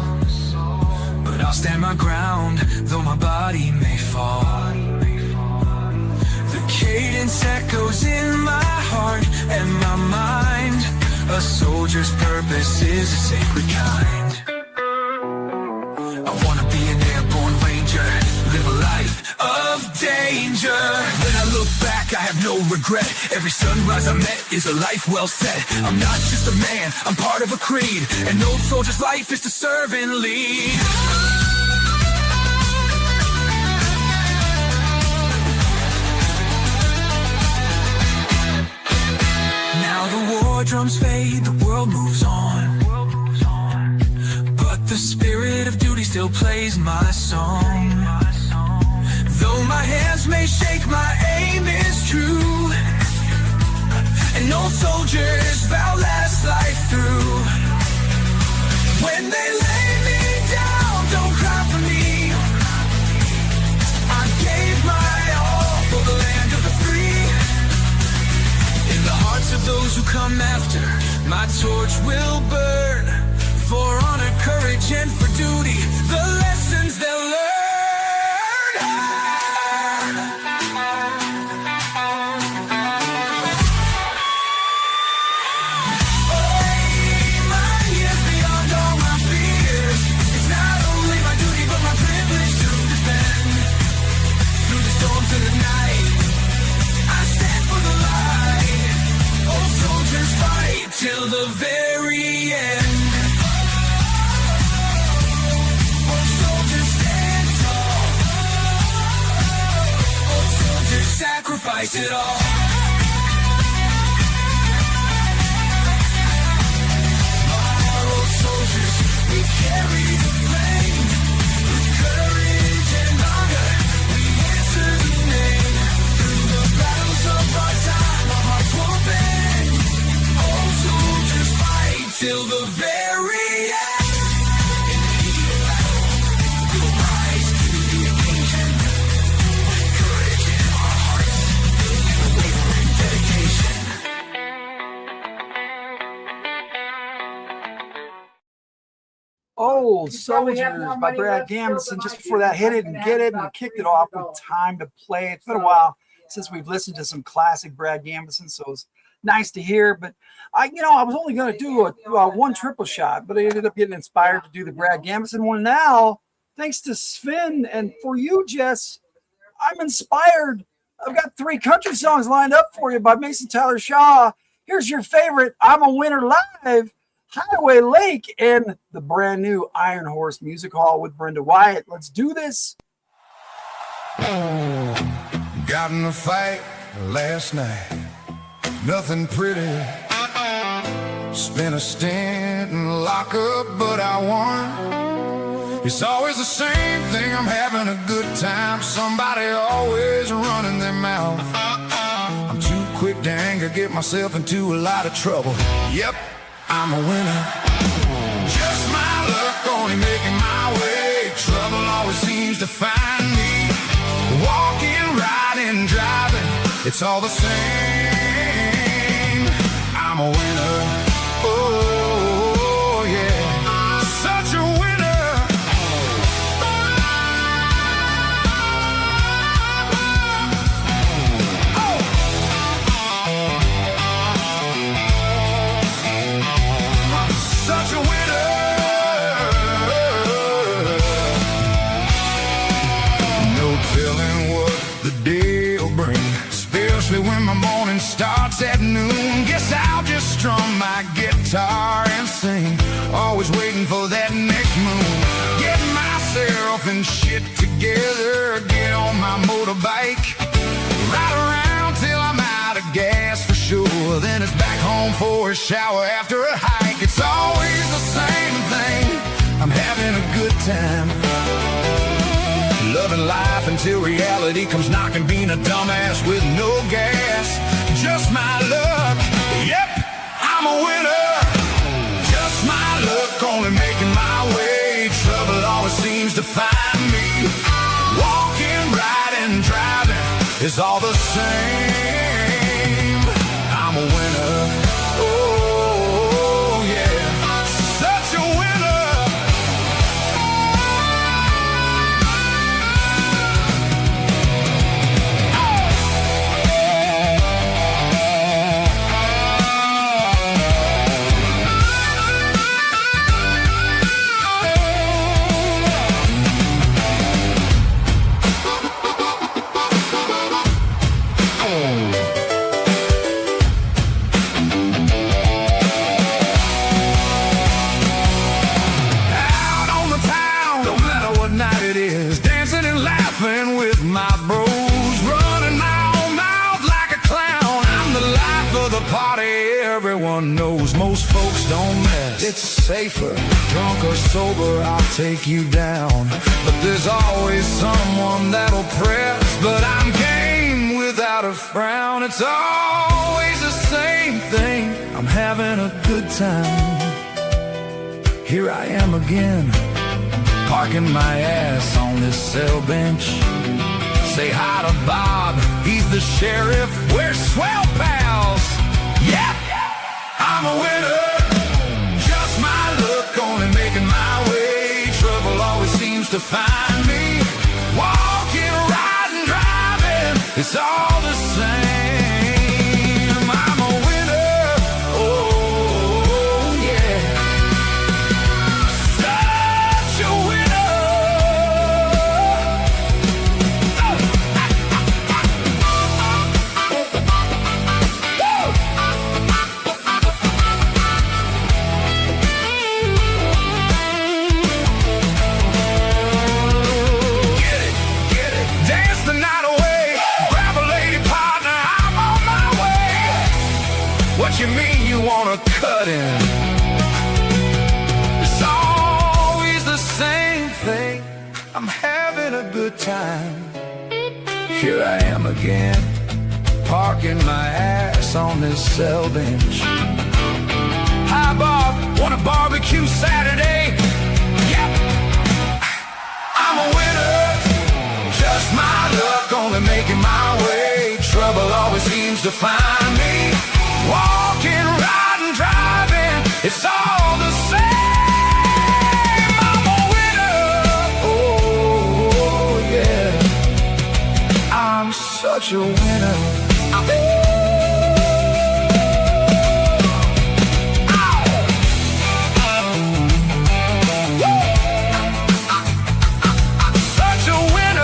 But I'll stand my ground, though my body may fall. The cadence echoes in my heart and my mind. A soldier's purpose is a sacred kind. I wanna be an airborne ranger, live a life of danger. When I look back, I have no regret. Every sunrise I met is a life well set. I'm not just a man, I'm part of a creed. An old soldier's life is to serve and lead. Now the war drums fade, the world moves on. But the spirit of duty still plays my song. Though my hands may shake, my aim is true. And old soldiers vow last through. When they lay me down, don't cry for me. I gave my all for the land of the free. In the hearts of those who come after, my torch will burn. For honor, courage, and for duty, the lessons they'll learn. Till the very end. Old soldiers stand tall. Old soldiers sacrifice it all. Our old soldiers, we carry the flame. With courage and honor, we answer the name. Through the battles of our time, our hearts will bend. Old soldiers fight till the very end. In the heat of battle, we'll rise to the occasion. With courage in our hearts and unwavering dedication. Old Soldiers by Brad Gamson. Just before that, Hit It and Get It, and we kicked it off with Time to Play. It's been a while since we've listened to some classic Brad Gamson, so it's nice to hear. But I was only going to do a one triple shot, but I ended up getting inspired to do the Brad Gamson one now, thanks to Sven. And for you, Jess, I'm inspired. I've got 3 country songs lined up for you by Mason Tyler Shaw. Here's your favorite, I'm a Winner Live, Highway Lake, and the brand new Iron Horse Music Hall with Brenda Wyatt. Let's do this. Got in a fight last night. Nothing pretty. Spent a stint in lockup, but I won. It's always the same thing, I'm having a good time. Somebody always running their mouth. I'm too quick to anger, get myself into a lot of trouble. Yep, I'm a winner. Just my luck, only making my way. Trouble always seems to find me. Walking, riding, driving, it's all the same. I'm a winner. Oh, yeah. Such a winner. Such a winner. No telling what the day will bring, especially when my morning starts at noon. Guess I'll just strum my guitar and sing, always waiting for that next moon. Get myself and shit together, get on my motorbike, ride around till I'm out of gas for sure. Then it's back home for a shower after a hike. It's always the same thing, I'm having a good time, loving life until reality comes knocking, being a dumbass with no gas. Just my luck, yep, I'm a winner. Just my luck, only making my way. Trouble always seems to find me. Walking, riding, driving, it's all the same. I'm a winner. Oh, yeah. Such a winner. Everyone knows most folks don't mess. It's safer, drunk or sober, I'll take you down. But there's always someone that'll press. But I'm game without a frown. It's always the same thing, I'm happy having a good time. Here I am again, parking my ass on this cell bench. Say hi to Bob, he's the sheriff, we're swell pals. Yep, I'm a winner. Just my luck, only making my way. Trouble always seems to find me. Walking, riding, driving, it's all the same. I'm a winner, oh yeah. Such a winner. Get it, dance the night away. Grab a lady partner, I'm on my way. What you mean you wanna cut in? It's always the same thing. I'm having a good time. Here I am again, parking my ass on this cell bench. Hi Bob, want a barbecue Saturday? Yep, I'm a winner. Just my luck, only making my way. Trouble always seems to find me. Walking, riding, driving, it's all the same. I'm a winner, oh yeah. I'm such a winner. Such a winner.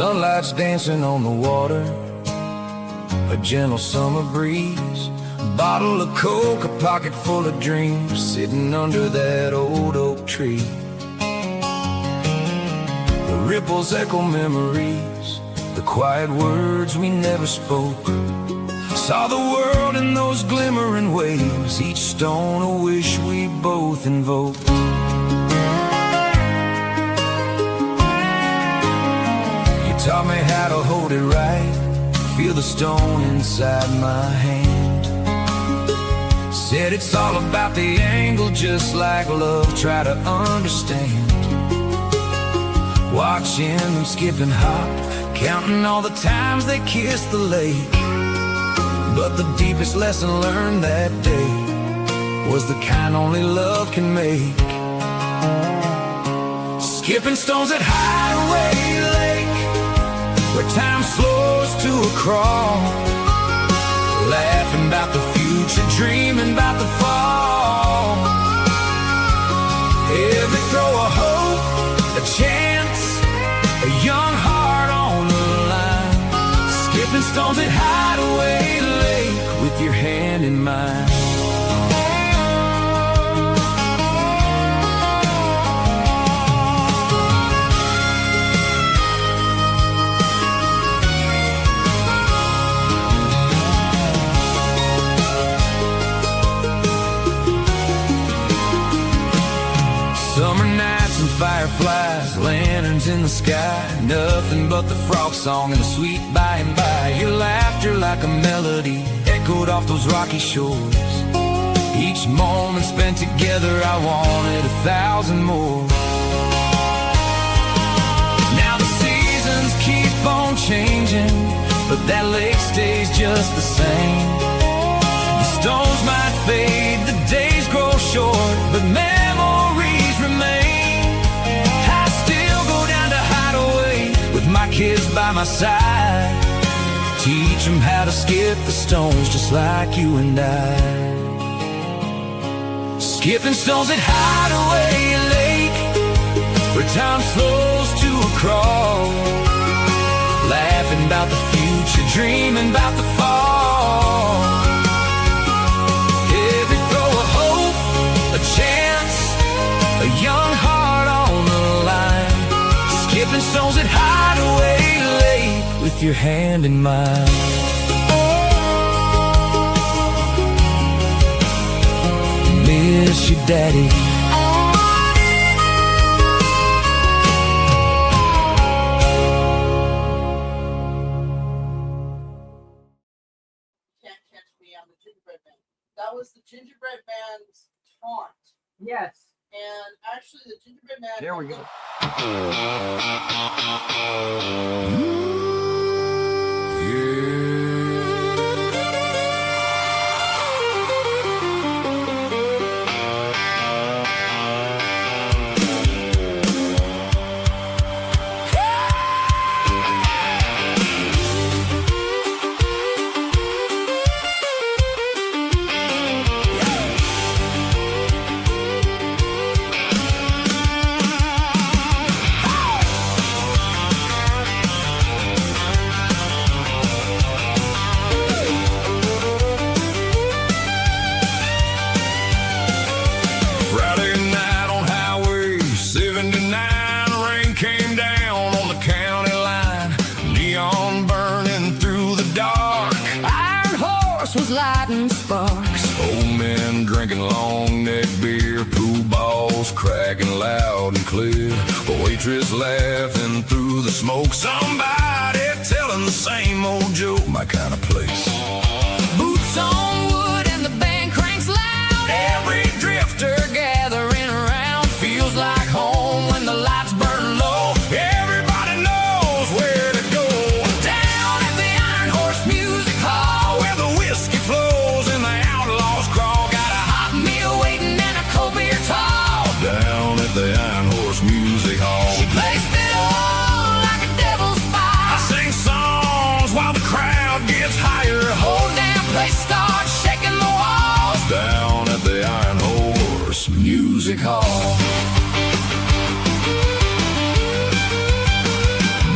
Sunlight's dancing on the water, a gentle summer breeze, a bottle of Coke, a pocket full of dreams, sitting under that old oak tree. The ripples echo memories, the quiet words we never spoke. Saw the world in those glimmering waves, each stone a wish we both invoked. Taught me how to hold it right, feel the stone inside my hand. Said it's all about the angle, just like love, try to understand. Watching them skip and hop, counting all the times they kissed the lake. But the deepest lesson learned that day was the kind only love can make. Skipping stones at Hideaway Lake, where time slows to a crawl, laughing about the future, dreaming about the fall. Every throw a hope, a chance, a young heart on the line. Skipping stones at Hideaway Lake with your hand in mine. Summer nights and fireflies, lanterns in the sky, nothing but the frog song and the sweet by and by. Your laughter like a melody echoed off those rocky shores. Each moment spent together, I wanted 1,000 more. Now the seasons keep on changing, but that lake stays just the same. The stones might fade, the days grow short, but memories remain. I still go down to Hideaway with my kids by my side, teach them how to skip the stones just like you and I. Skipping stones at Hideaway Lake, where time slows to a crawl, laughing about the future, dreaming about the fall. Every throw a hope, a chance, with your hand in mine. Miss you, Daddy. Can't catch me on the gingerbread man. That was the gingerbread man's taunt. Yes. And actually, the gingerbread man. There we go. Friday night on Highway 79, rain came down on the county line. Neon burning through the dark. Iron horse was lighting sparks. Old men drinking long neck beer. Pool balls cracking loud and clear. A waitress laughing through the smoke. Somebody telling the same old joke. My kind of place. Boots on wood and the band cranks loud. Every drifter gathering around. Feels like home when the lights burn low. Everybody knows where to go. Down at the Iron Horse Music Hall, where the whiskey flows and the outlaws crawl. Got a hot meal waiting and a cold beer tall. Down at the Iron Horse Music Hall. She plays fiddle like a devil's fire. I sing songs while the crowd gets higher. Whole damn place starts shaking the walls. Down at the Iron Horse Music Hall.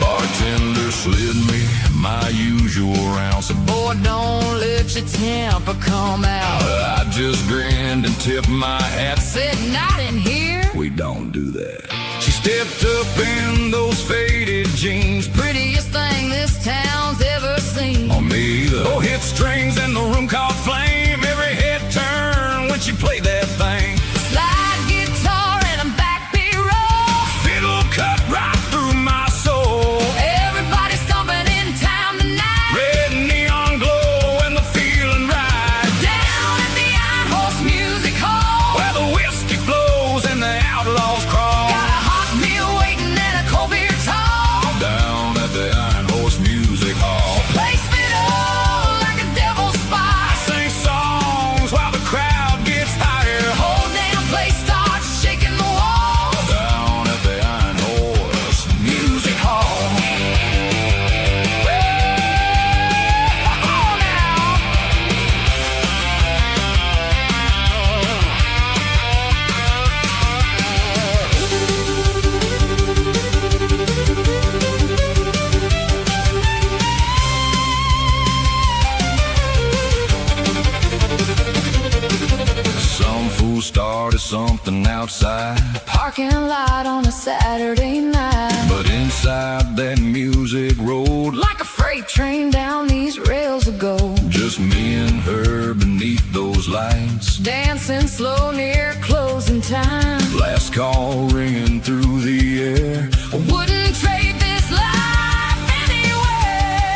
Bartender slid me my usual round. Said, boy, don't let your temper come out. I just grinned and tipped my hat. Said, not in here. We don't do that. She stepped up in those faded jeans. Prettiest thing this town's ever seen. On me, the hit strings and the room caught flame. Every head turned when she played that thing. Slide guitar and a backbeat roll. Fiddle cut right through my soul. Everybody stomping in town tonight. Red neon glow and the feeling right. Down at the Iron Horse Music Hall, where the whiskey flows and the outlaws crawl. Got a hot meal waiting and a cold beer tall. Down at the Iron Horse Music Hall. Plays fiddle like a devil's spy. I sing songs while the crowd gets higher. Whole damn place starts shaking the walls. Down at the Iron Horse Music Hall. Oh, now. Some fool started something outside. Parking lot on a Saturday night. But inside that music rolled like a freight train down these rails of gold. Just me and her beneath those lights, dancing slow near closing time. Last call ringing through the air. I wouldn't trade this life anywhere.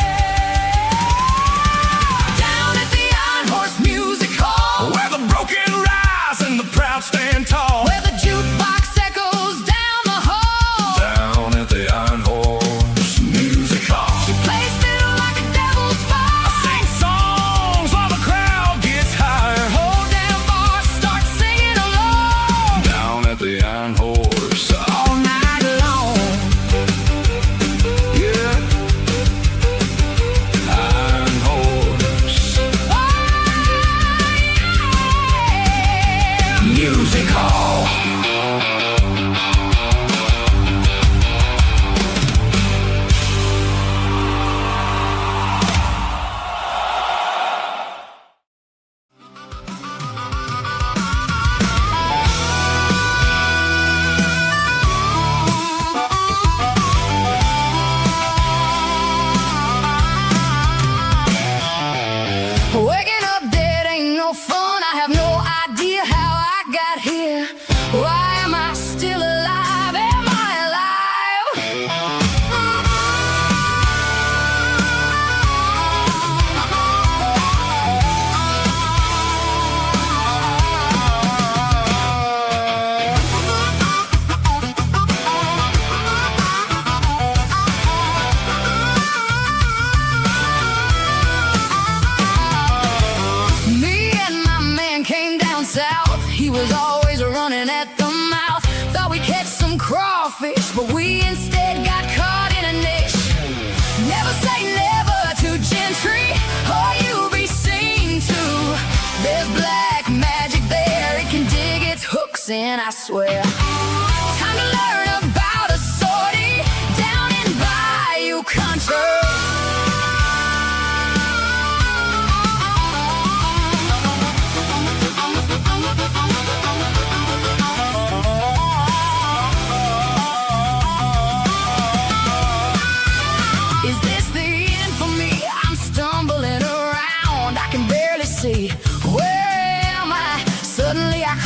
Down at the Iron Horse Music Hall, where the broken rise and the proud stand tall. Where the jukebox echoes down the hall. Down at the Iron Horse Music Hall. She plays fiddle like a devil's fire. I sing songs while the crowd gets higher. Whole damn bar starts singing along. Down at the Iron Horse all night long. Yeah. Iron Horse. Oh, yeah. Music Hall. idea how I got here. Why am I still alive? Am I He was always running at the mouth. Thought we'd catch some crawfish, but we instead got caught in a niche. Never say never to gentry, or you'll be seen to. There's black magic there, it can dig its hooks in, I swear. Time to learn about a sortie down in Bayou Country.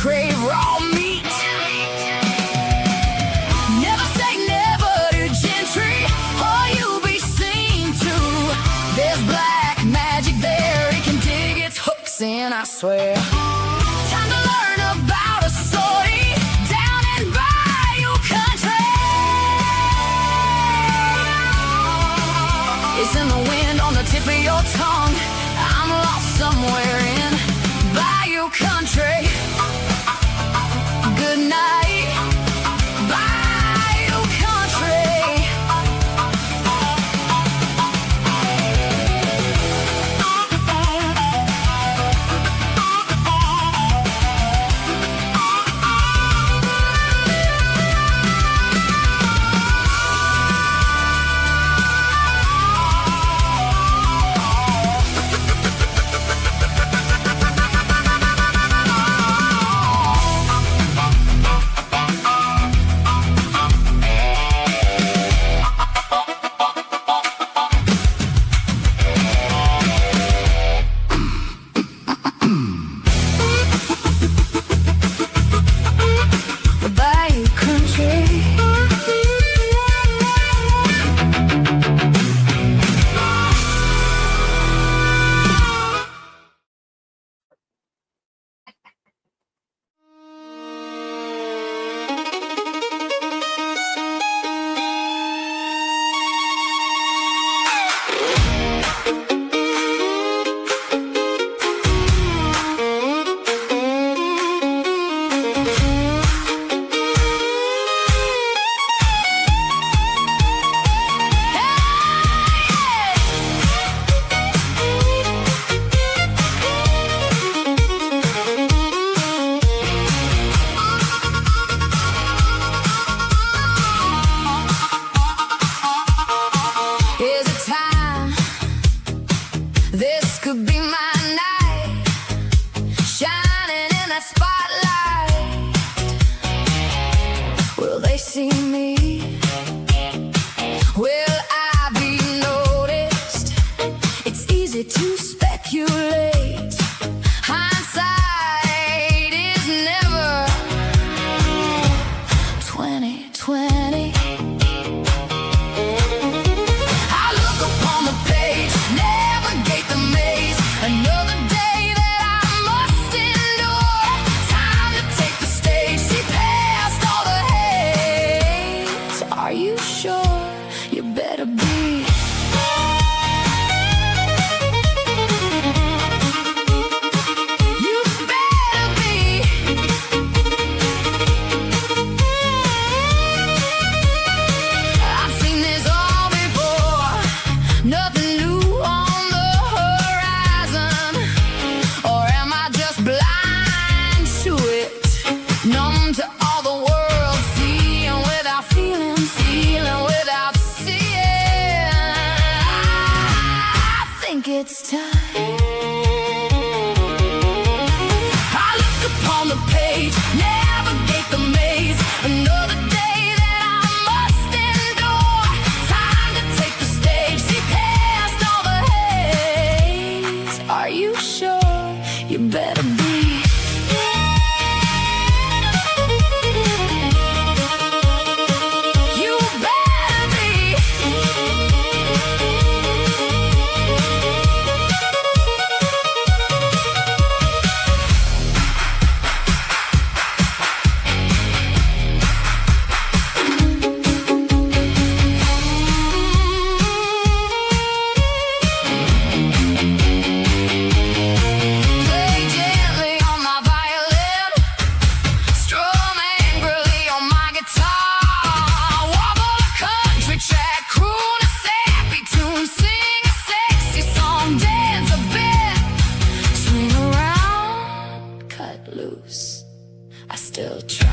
Crave raw meat. Never say never to gentry, or you'll be seen to. There's black magic there, it can dig its hooks in, I swear. Time to learn about a sortie down in Bayou Country. It's in the wind on the tip of your tongue. I'm lost somewhere in Bayou Country. Good night, Bayou Country. It's time. I look upon the page, navigate the maze. Another day that I must endure. Time to take the stage, see past all the haze. Are you sure? You better be. still try.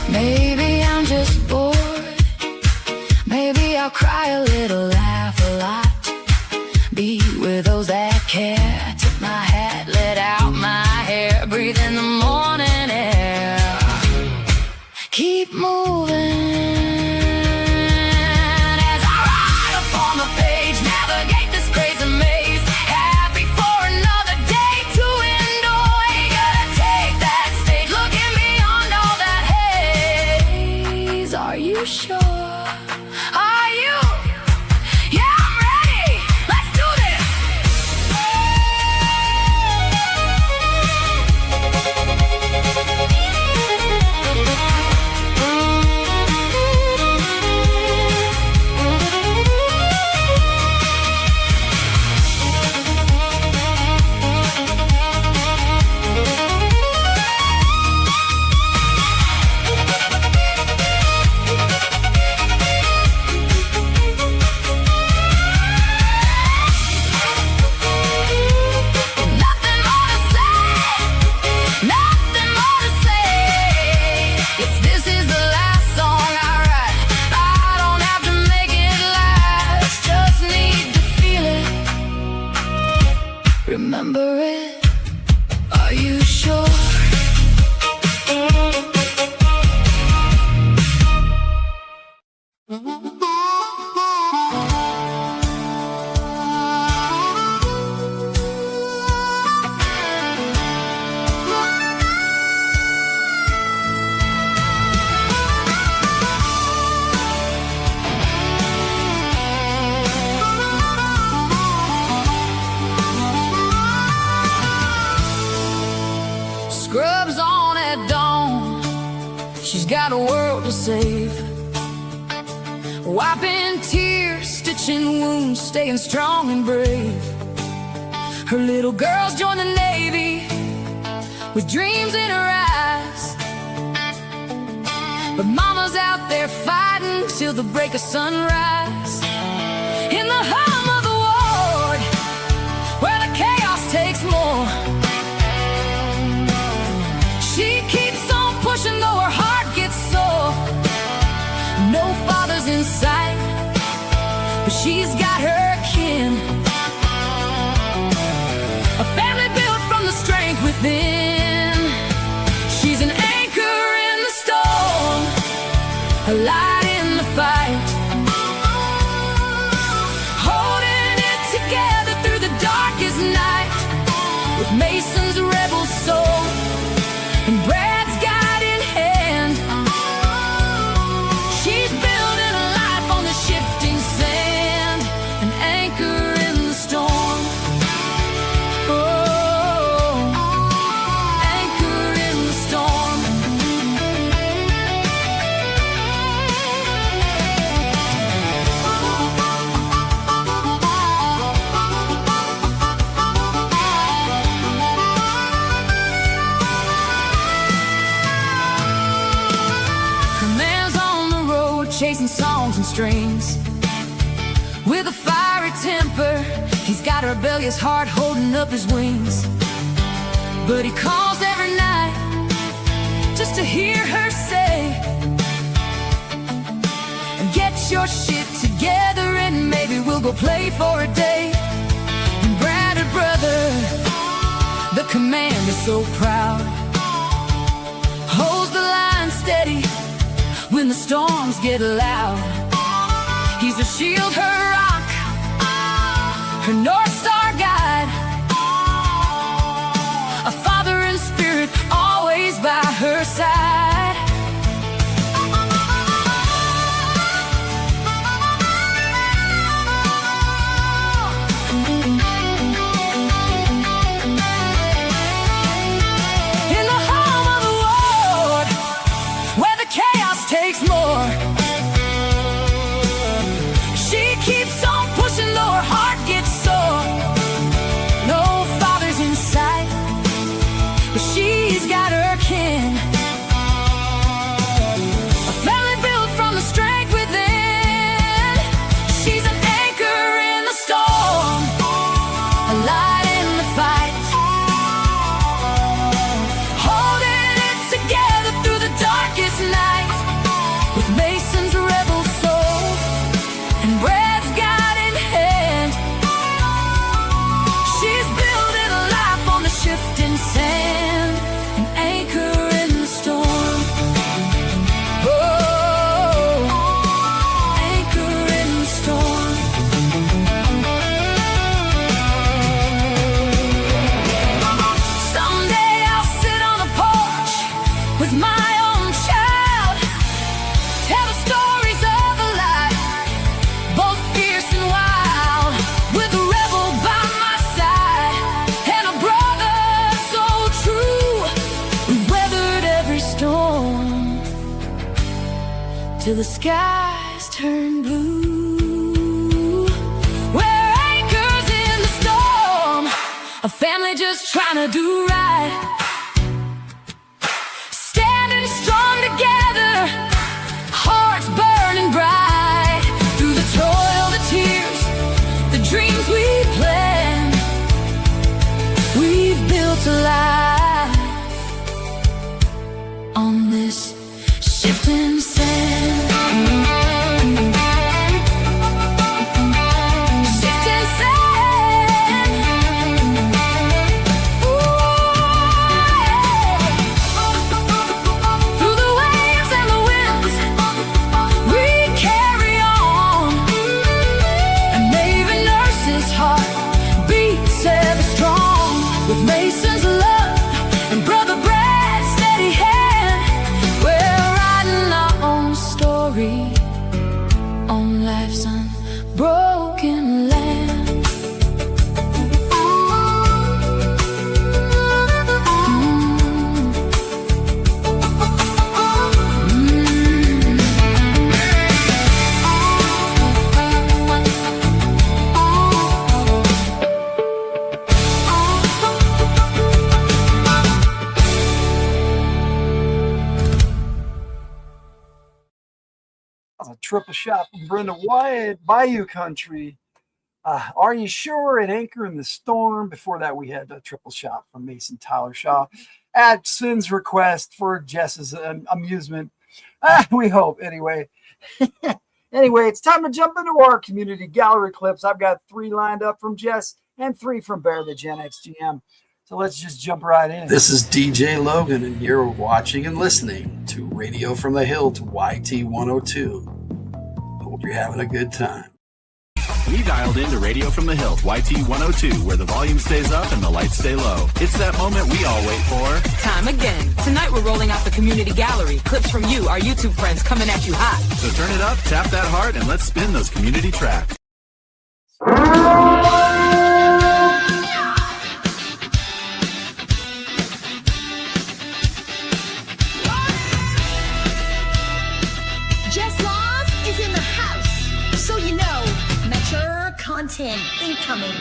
Maybe I'm just bored. Maybe I'll cry a little, laugh a lot. Be with those that care. Tip my hat, let out my hair. Breathe in the morning air. Keep moving. As I ride upon the page, navigate this crazy maze. Happy for another day to endure. You gotta take that stage, looking beyond all that haze. Are you sure? Are you? Yeah, I'm ready. Let's do this. Nothing more to say. Nothing more to say. If this is the last song I write, I don't have to make it last. Just need to feel it. Remember it. Are you sure? Scrubs on at dawn. She's got a world to save. Wiping tears, stitching wounds, staying strong and brave. Her little girls join the Navy with dreams in her eyes. But mama's out there fighting till the break of sunrise. In the hum of the ward, where the chaos takes more, she keeps on pushing though her heart gets sore. No father's in sight, but she's got her kin. A family built from the strength within. She's an anchor in the storm, a light in the fight, holding it together through the darkest night. With Mason's rebel soul and Brad's guiding hand, she's building a life on the shifting sand, an anchor in the storm. Oh, anchor in the storm. Her man's on the road chasing songs and strings. With a fiery temper, he's got a rebellious heart holding up his wings. But he calls every night just to hear her say, get your shit together and maybe we'll go play for a day. And Brad, her brother, the commander's so proud, holds the line steady when the storms get loud. He's her shield, her rock, her North Star guide, a father in spirit, always by her side. In the home of the ward, where the chaos takes more, she keeps on pushing though her heart gets sore. till the skies turn blue. We're anchors in the storm, a family just trying to do right. Standing strong together, hearts burning bright. Through the toil, the tears, the dreams we planned, we've built a life on this shifting sand. Shifting sand. Ooh, yeah. Through the waves and the winds, we carry on. And Navy nurse's heart beats ever strong. With Mason's love and Brother Brad's steady hand, we're writing our own story on life's unbroken land. A triple shot from Brenda Wyatt, Bayou Country. Are You Sure? And Anchor in the Storm. Before that, we had a triple shot from Mason Tyler Shaw at Sin's request for Jess's amusement. We hope, anyway. Anyway, it's time to jump into our community gallery clips. I've got 3 lined up from Jess and 3 from Bear the Gen X GM. So let's just jump right in. This is DJ Logan, and you're watching and listening to Radio from the Hillt YT 102. Hope you're having a good time. We dialed into Radio from the Hillt YT 102, where the volume stays up and the lights stay low. It's that moment we all wait for. Time again. Tonight we're rolling out the community gallery. Clips from you, our YouTube friends, coming at you hot. So turn it up, tap that heart, and let's spin those community tracks. Jess Laws is in the house, so you know, mature content incoming.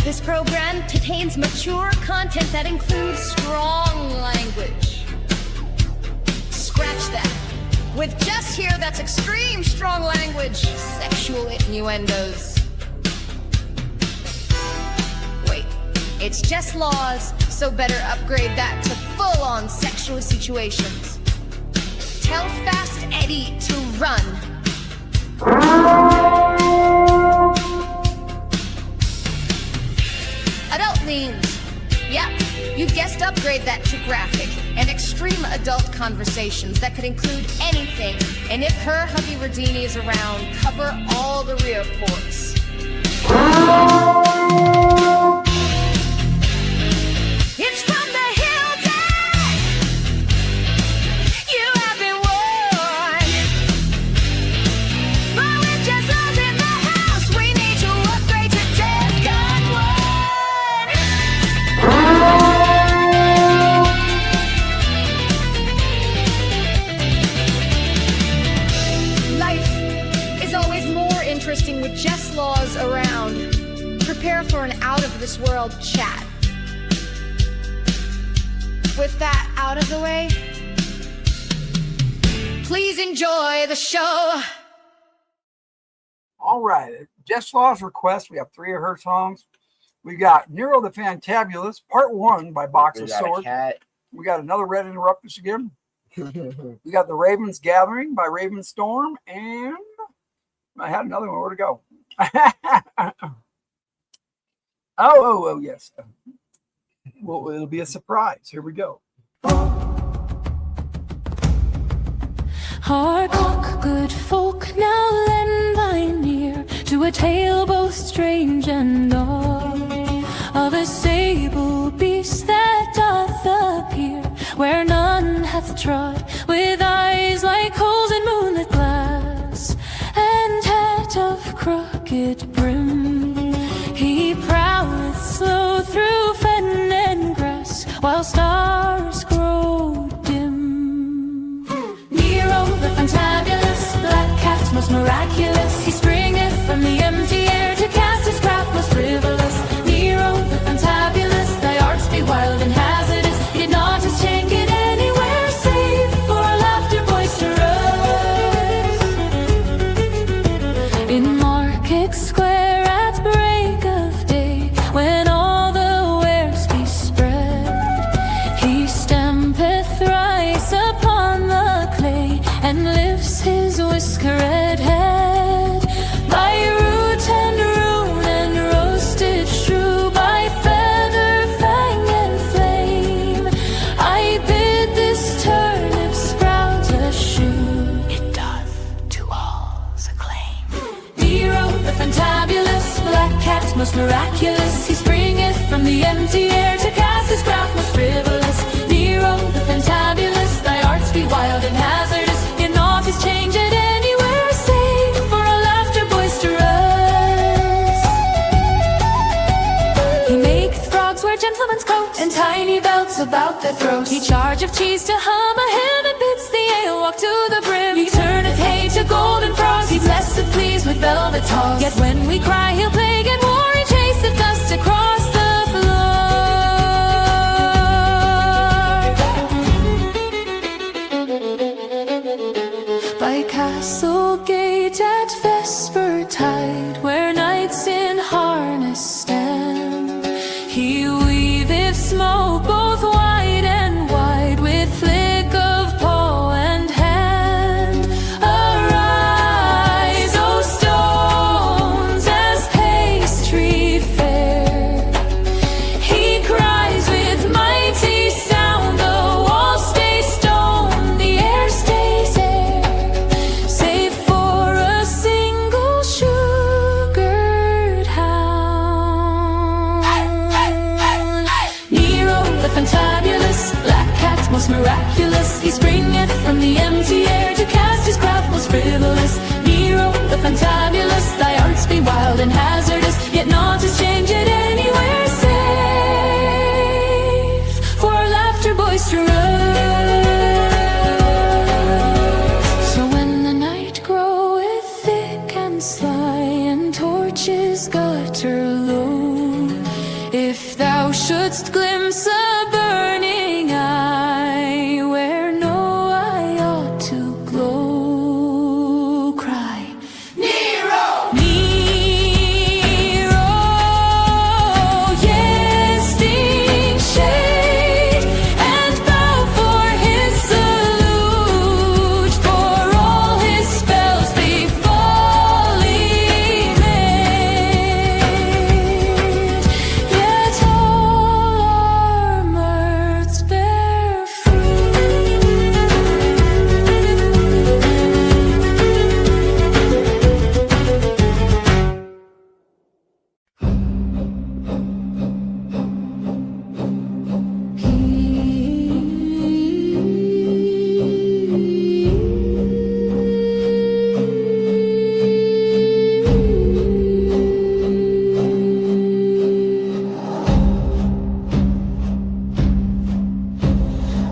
This program contains mature content that includes strong language. Scratch that. With Jess here, that's extreme strong language, sexual innuendos. Wait, it's Jess Laws, so better upgrade that to full-on sexual situations. Tell Fast Eddie to run. Adult themes. Yep, you guessed upgrade that to graphic and extreme adult conversations that could include anything. And if her hubby Radini is around, cover all the rear ports. It's from the Hilton. You have been warned. But with Jess Laws in the house, we need to upgrade to Death Gun 1. Life is always more interesting with Jess Laws around. Prepare for an out-of-this-world chat. With that out of the way, please enjoy the show. All right. At Jess Law's request, we have 3 of her songs. We got Nero the Fantabulous, Part 1 by Box of Swords. We got Another Red Interrupt Us Again. We got The Ravens Gathering by Raven Storm. And I had another one. Where'd it go? Oh, yes. Well, it'll be a surprise. Here we go. Hark, good folk, now lend thine ear to a tale both strange and odd, of a sable beast that doth appear where none hath trod, with eyes like holes in moonlit glass, and hat of crooked brim. He prowleth slow through fen and grass, while stars grow dim. Nero the fantabulous, black cat most miraculous, he springeth from the empty air to cast his craft most frivolous. Nero the fantabulous, thy arts be wild and hazardous, did not his chain get anywhere save for laughter boisterous. In Market Square at break of day, when all the wares be spread, he stampeth thrice upon the clay and lifts his whiskered head. By root and rune and roasted shrew, by feather, fang and flame, I bid this turnip sprout eschew. It doth to all's acclaim. Nero the fantabulous, black cat most miraculous, he springeth from the empty air to cast his craft most frivolous. Nero the fantabulous, thy arts be wild and hazardous, in naught is changed anywhere save for a laughter boisterous. He maketh frogs wear gentlemen's coats and tiny belts about their throats. He charge of cheese to hum a hymn and bids the ale walk to the brim. He turneth hay to golden frogs, he blesseth fleas with velvet togs. Yet when we cry he'll plague and war, he chaseth dust across the floor. By Castle Gate at vesper tide, where knights in harness stand, he weaveth smoke both wide and wide, with flick of paw and hand. Arise, O stones, as pastry fair. He cries with mighty sound, the walls stay stone, the air stays air, save for a single sugared hound. Nero the fantabulous, black cat most miraculous, he springeth from the empty air to cast his craft most frivolous. Nero the fantabulous, thy arts be wild and hazardous, yet naught is changed anywhere save for laughter boisterous. So when the night groweth thick and sly, and torches gutter low, if thou shouldst glimpse a burning eye where no eye ought to glow, cry, Nero! Nero! Yes, sting shade, and bow for his salute, for all his spells be folly made. Yet all our mirths bear fruit.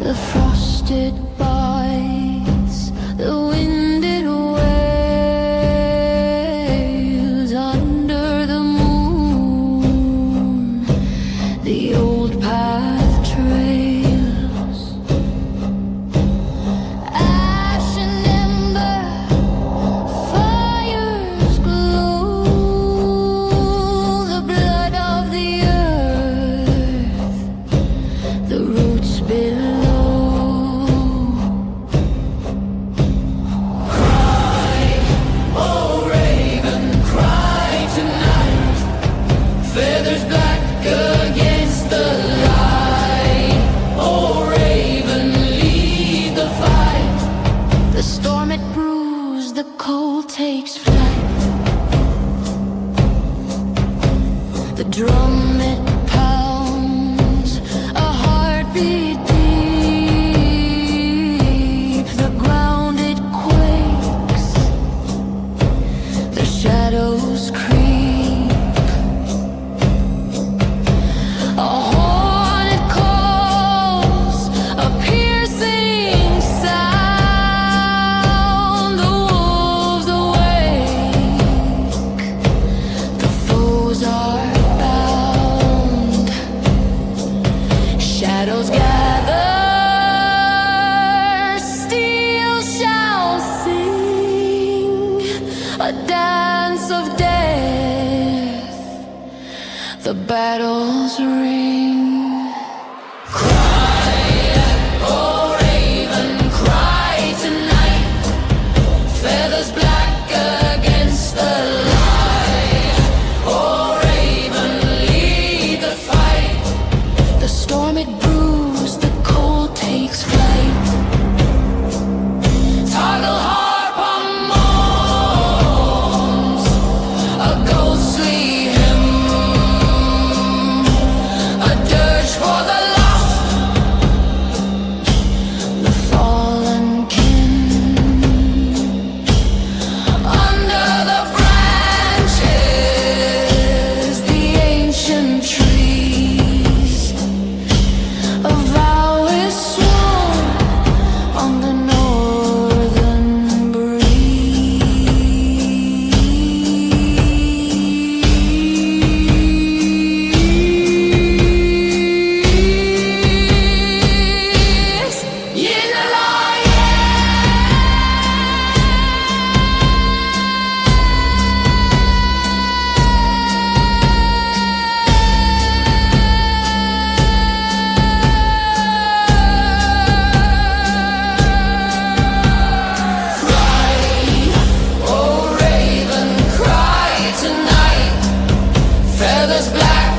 The frosted bites, the winded waves under the moon, the old path trails, ash and ember, fires glow, the blood of the earth, the roots below. Oh raven, cry tonight, feathers black against the light. Oh raven, lead the fight, the storm takes flight. The drum it pounds, a heartbeat deep. The ground it quakes, the shadows creep. A horn it calls, a piercing sound. The wolves awake, the foes are bound. Shadows gather, steel shall sing a dance of death. The battles ring. Cry, oh raven, cry tonight. Feathers black against the light. Oh raven, lead the fight. The storm it brews, the cold takes flight. Toggle harp on moans, a ghostly hymn, a dirge for the lost, the fallen kin. Under the branches, the ancient trees, a vow is sworn on the northern breeze. Yin and oh raven, cry tonight. Feathers black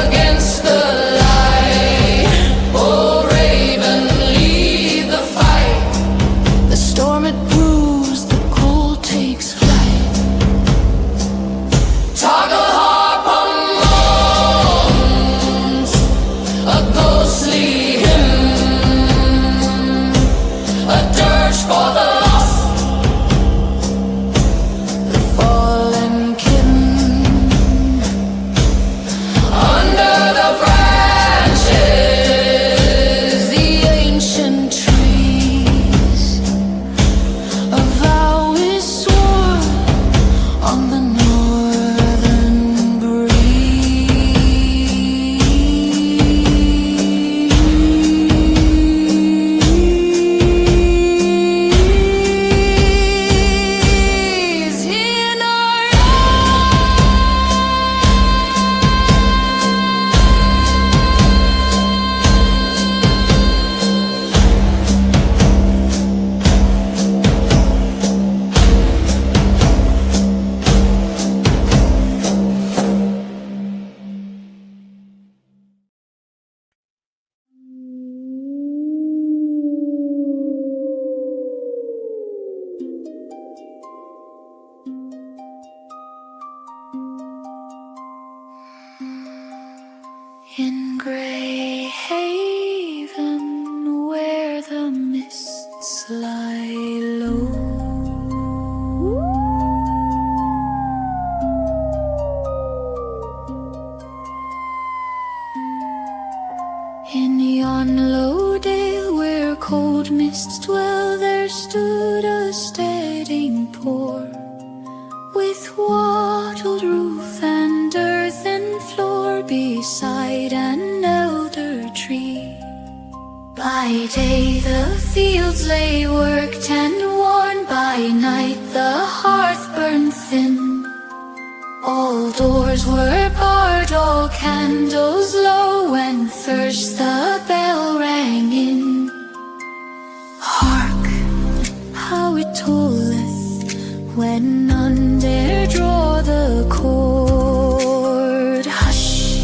against the light. Oh raven, lead the fight. The storm it brews, the cold takes flight. Toggle harp on moans, a ghostly hymn, a dirge for the lost, the fallen kin. Under the branches, the ancient trees, a vow is sworn on the northern breeze. In our in Grey Haven, where the mists lie low, in yon low dale where cold mists dwell, there stood a steading pour, with wattled roof and earthen floor, beside an elder tree. By day the fields lay worked and worn, by night the hearth burned thin. All doors were barred, all candles low, when first the bell rang in. Hark, how it tolleth, when none dare draw the cord. Hush,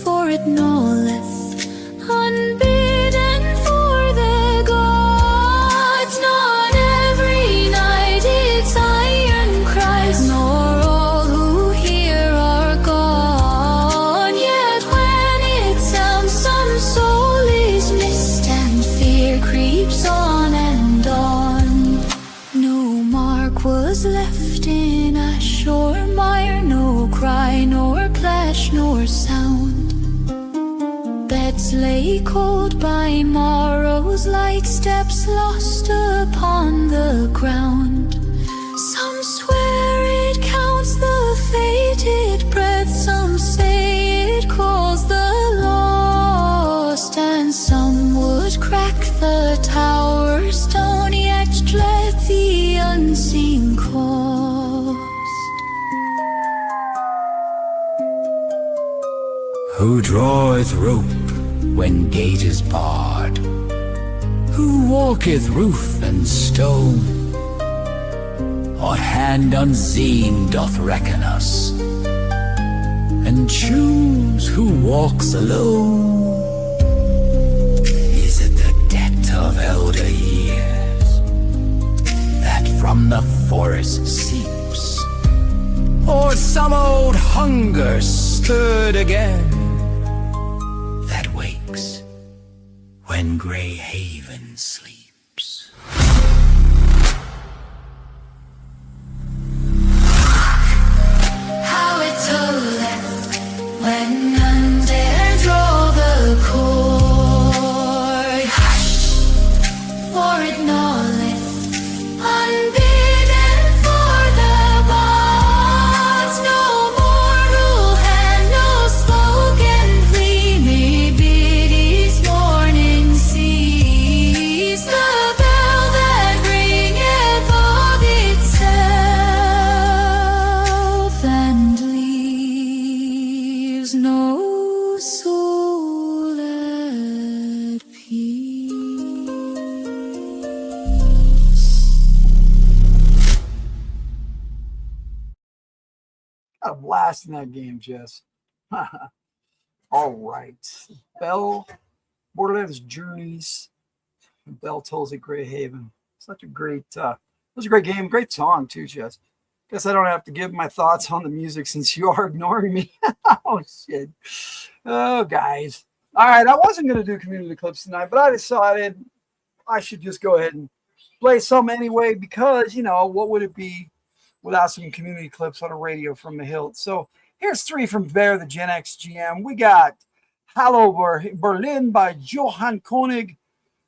for it knowleth, unbidden for the gods. Not every night its iron cry, nor clash, nor sound. Beds lay cold by morrow's light, steps lost upon the ground. Some swear it counts the fated breath, some say it calls the lost, and some would crack the tower stone, yet dread the unseen cost. Who draweth rope when gate is barred? Who walketh roof and stone? Or hand unseen doth reckon us, and choose who walks alone? Is it the debt of elder years that from the forest seeps, or some old hunger stirred again that wakes when Grey Haven sleeps? How it tolleth when none dare draw the cord. Hush, for it gnaweth unbidden for the bonds. No mortal hand, no spoken plea may bid its morning cease. The bell that ringeth of itself and leaves no soul at peace. Got a blast in that game, Jess. All right. Bell, Borderlands Journeys, Bell Tolls at Grey Haven. Such a great, it was a great game. Great song, too, Jess. Guess I don't have to give my thoughts on the music since you are ignoring me. Oh, shit. Oh, guys. All right. I wasn't going to do community clips tonight, but I decided I should just go ahead and play some anyway because, you know, what would it be without some community clips on a radio from the Hildt? So here's 3 from Bear, the Gen X GM. We got Hallo Berlin by Johann Koenig.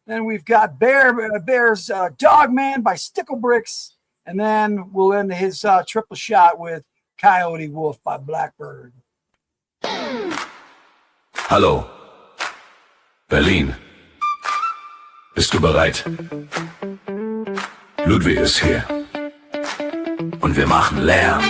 Then we've got Bear's Dogman by Sticklebricks. And then we'll end his triple shot with Coyote Wolf by Blackbird. Hallo, Berlin. Bist du bereit? Ludwig ist hier. Und wir machen Lärm.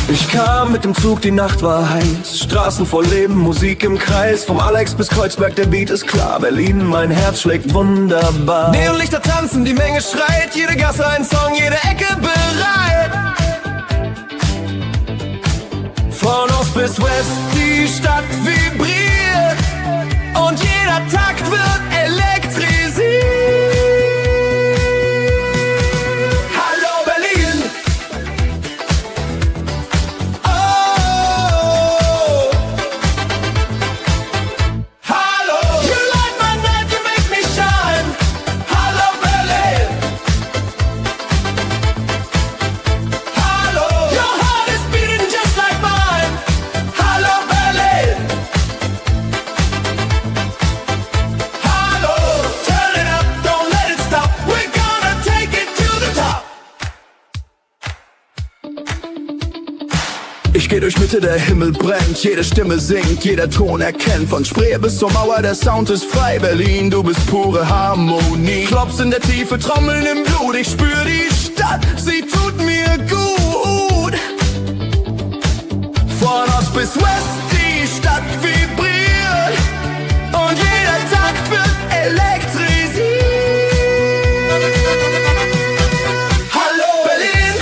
Ich kam mit dem Zug, die Nacht war heiß. Straßen voll Leben, Musik im Kreis. Vom Alex bis Kreuzberg, der Beat ist klar. Berlin, mein Herz schlägt wunderbar. Neonlichter tanzen, die Menge schreit. Jede Gasse ein Song, jede Ecke bereit. Von Ost bis West, die Stadt vibriert. Und jeder Takt wird elektrisiert. Hallo Berlin. Ich geh durch Mitte, der Himmel brennt, jede Stimme singt, jeder Ton erkennt. Von Spree bis zur Mauer, der Sound ist frei. Berlin, du bist pure Harmonie. Klops in der Tiefe, Trommeln im Blut. Ich spür die Stadt, sie tut mir gut. Von Ost bis West, die Stadt vibriert. Und jeder Takt wird elektrisiert. Hallo Berlin.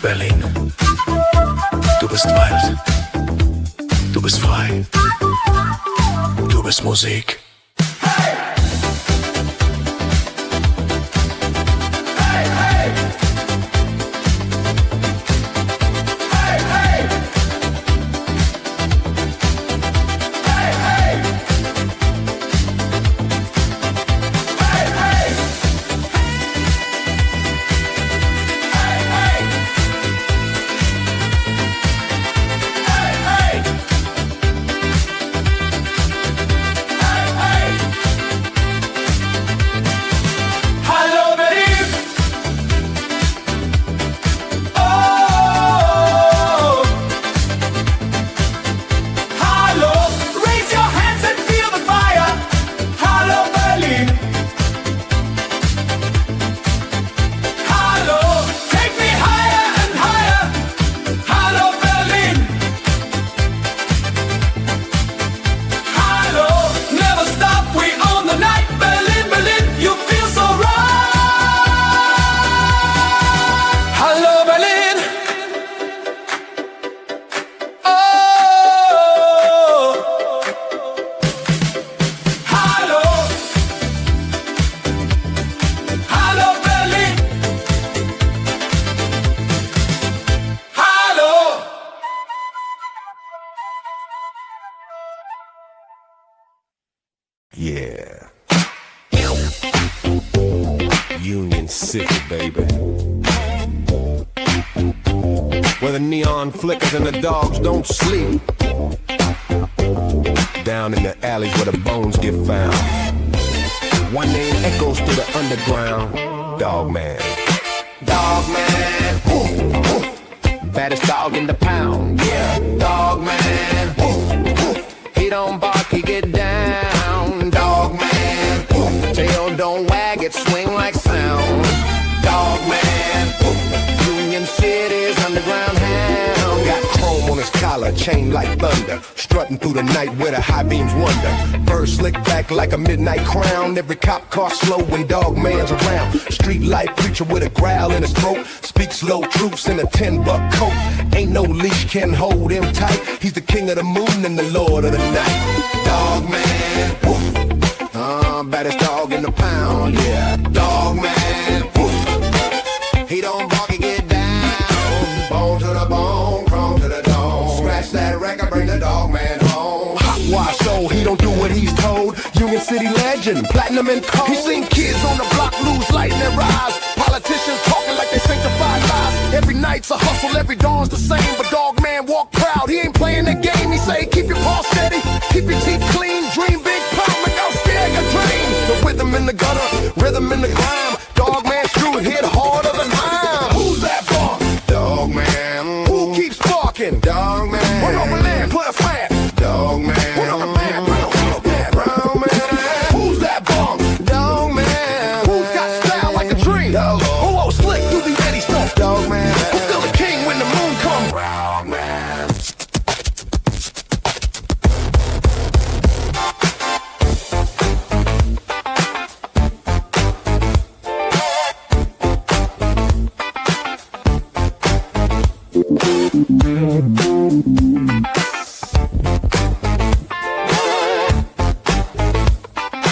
Berlin, du bist wild, du bist frei, du bist Musik. Yeah. Union City, baby. Where the neon flickers and the dogs don't sleep. Down in the alleys where the bones get found. One name echoes through the underground. Dog man. Dog man. Baddest dog in the pound. Yeah. Dog man. He don't bark, he get down. Dog man. Tail don't wag, it swing like sound. Dog man. Union City's underground hound. Got chrome on his collar, chain like thunder. Strutting through the night where the high beams wonder. Bird slick back like a midnight crown. Every cop car slow when dog man's around. Street light preacher with a growl in his throat. Speaks low truths in a $10 coat. Ain't no leash can hold him tight. He's the king of the moon and the lord of the night. Dog man, woof. Baddest dog in the pound, yeah. Dog man, woof. He don't bark, he get down. Bone to the bone, chrome to the dome. Scratch that record, bring the dog man home. Hot wash, so he don't do what he's told. Union City legend, platinum and cold. He seen kids on the block lose light in their eyes. Politicians talking like they sanctified lies. Every night's a hustle, every dawn's the same. But dog man walk proud, he ain't playing the game. He say keep your paws steady, keep your teeth clean. Dream big, pound, make out scared your dream. The rhythm in the gutter, rhythm in the grime. Dog man screw hit harder than mine. Who's that bark? Dog man. Who keeps barking? Dog man. Run over land, put a flat. Dog man. Run over man, run over man, brown man. Who's that bark? Dog man. Who's got style like a dream? Dog. Oh, slick through the Eddie stuff. Dog man. Who's still the king when the moon comes? Brown man.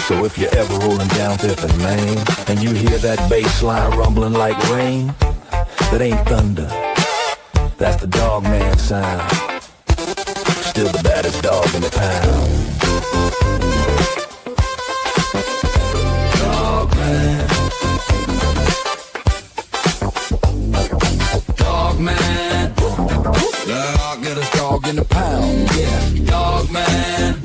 So if you're ever rolling down Fifth and Main and you hear that bass line rumbling like rain, that ain't thunder, that's the dog man sound. Still the baddest dog in the pound. Dog man. Dog man. Dog, get a dog in the pound, yeah. Dog man.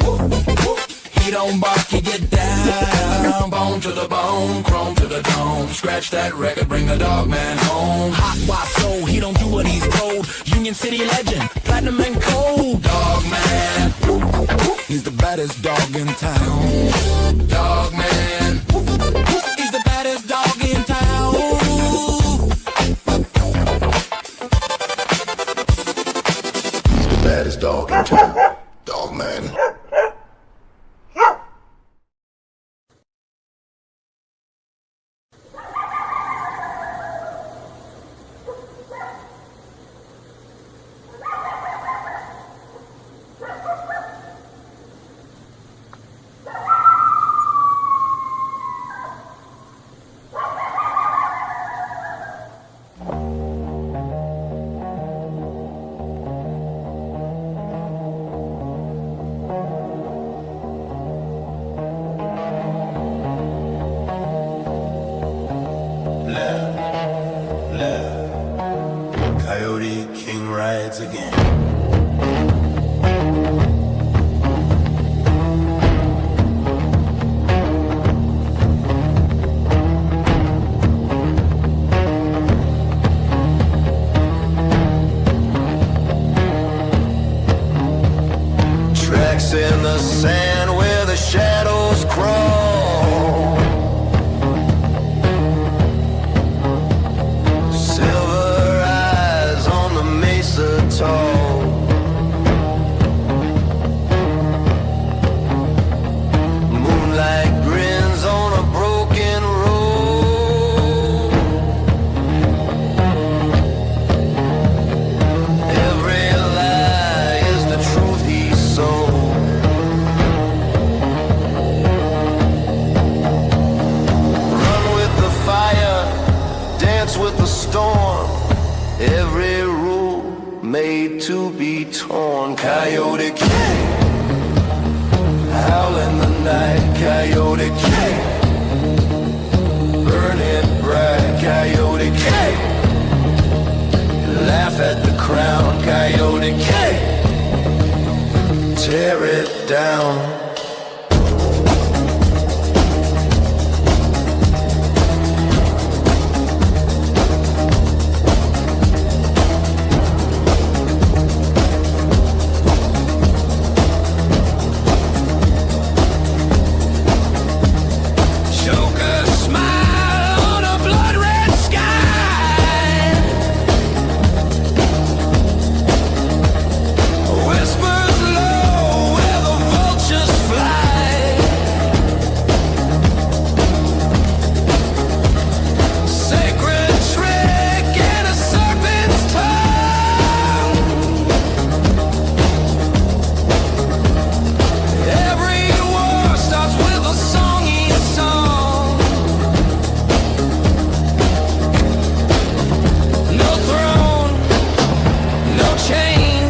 He don't bark, he get down. Bone to the bone, chrome to the dome. Scratch that record, bring the dog man home. Hot why so he don't do what he's told. Union City legend, platinum and gold. Dog man, he's the baddest dog in town. Dog man, he's the baddest dog in town. He's the baddest dog in town. Dog man. Coyote King rides again. Tracks in the sand where the shadows crawl. Silver eyes on the mesa tall. Moonlight grins on a broken road. Every lie is the truth he sold. Run with the fire, dance with the storm. Every rule made to be torn. Coyote King, howl in the night. Coyote King, burn it bright. Coyote King, laugh at the crown. Coyote King, tear it down. Joker smile on a blood red sky. Whispers low where the vultures fly. Sacred trick and a serpent's tongue. Every war starts with a song he sung. No throne, no chain,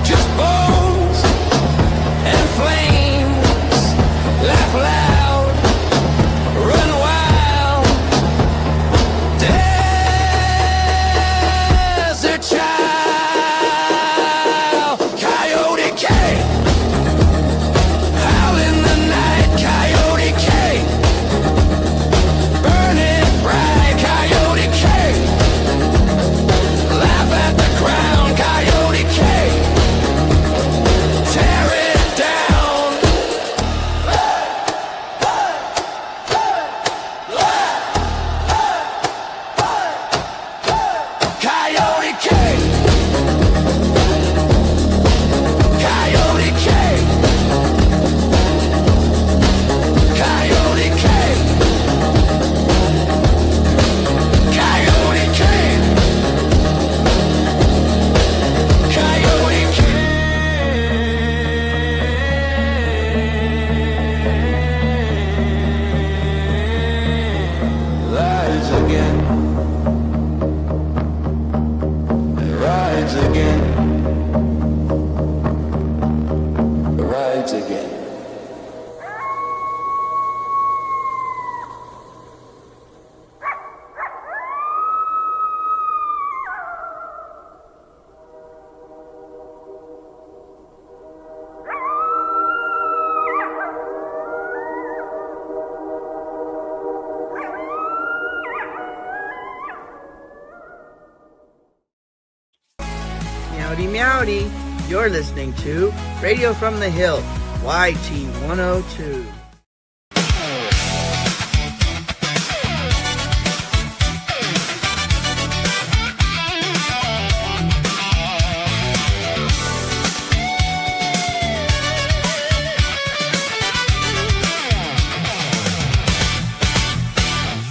just bones and flames. Laugh loud, run wild. Desert child, Coyote King, howl in the night. Coyote King, burn it bright. Coyote King, laugh at the crown. Coyote King, tear it down. Coyote King, Coyote King, Coyote King, Coyote King, Coyote King rides again. Rides again. Rides again. Meowdy meowdy. You're listening to Radio from the Hillt, YT 102.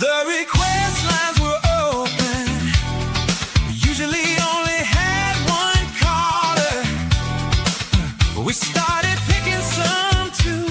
The request lines were open. Usually only had one caller. We started picking some too.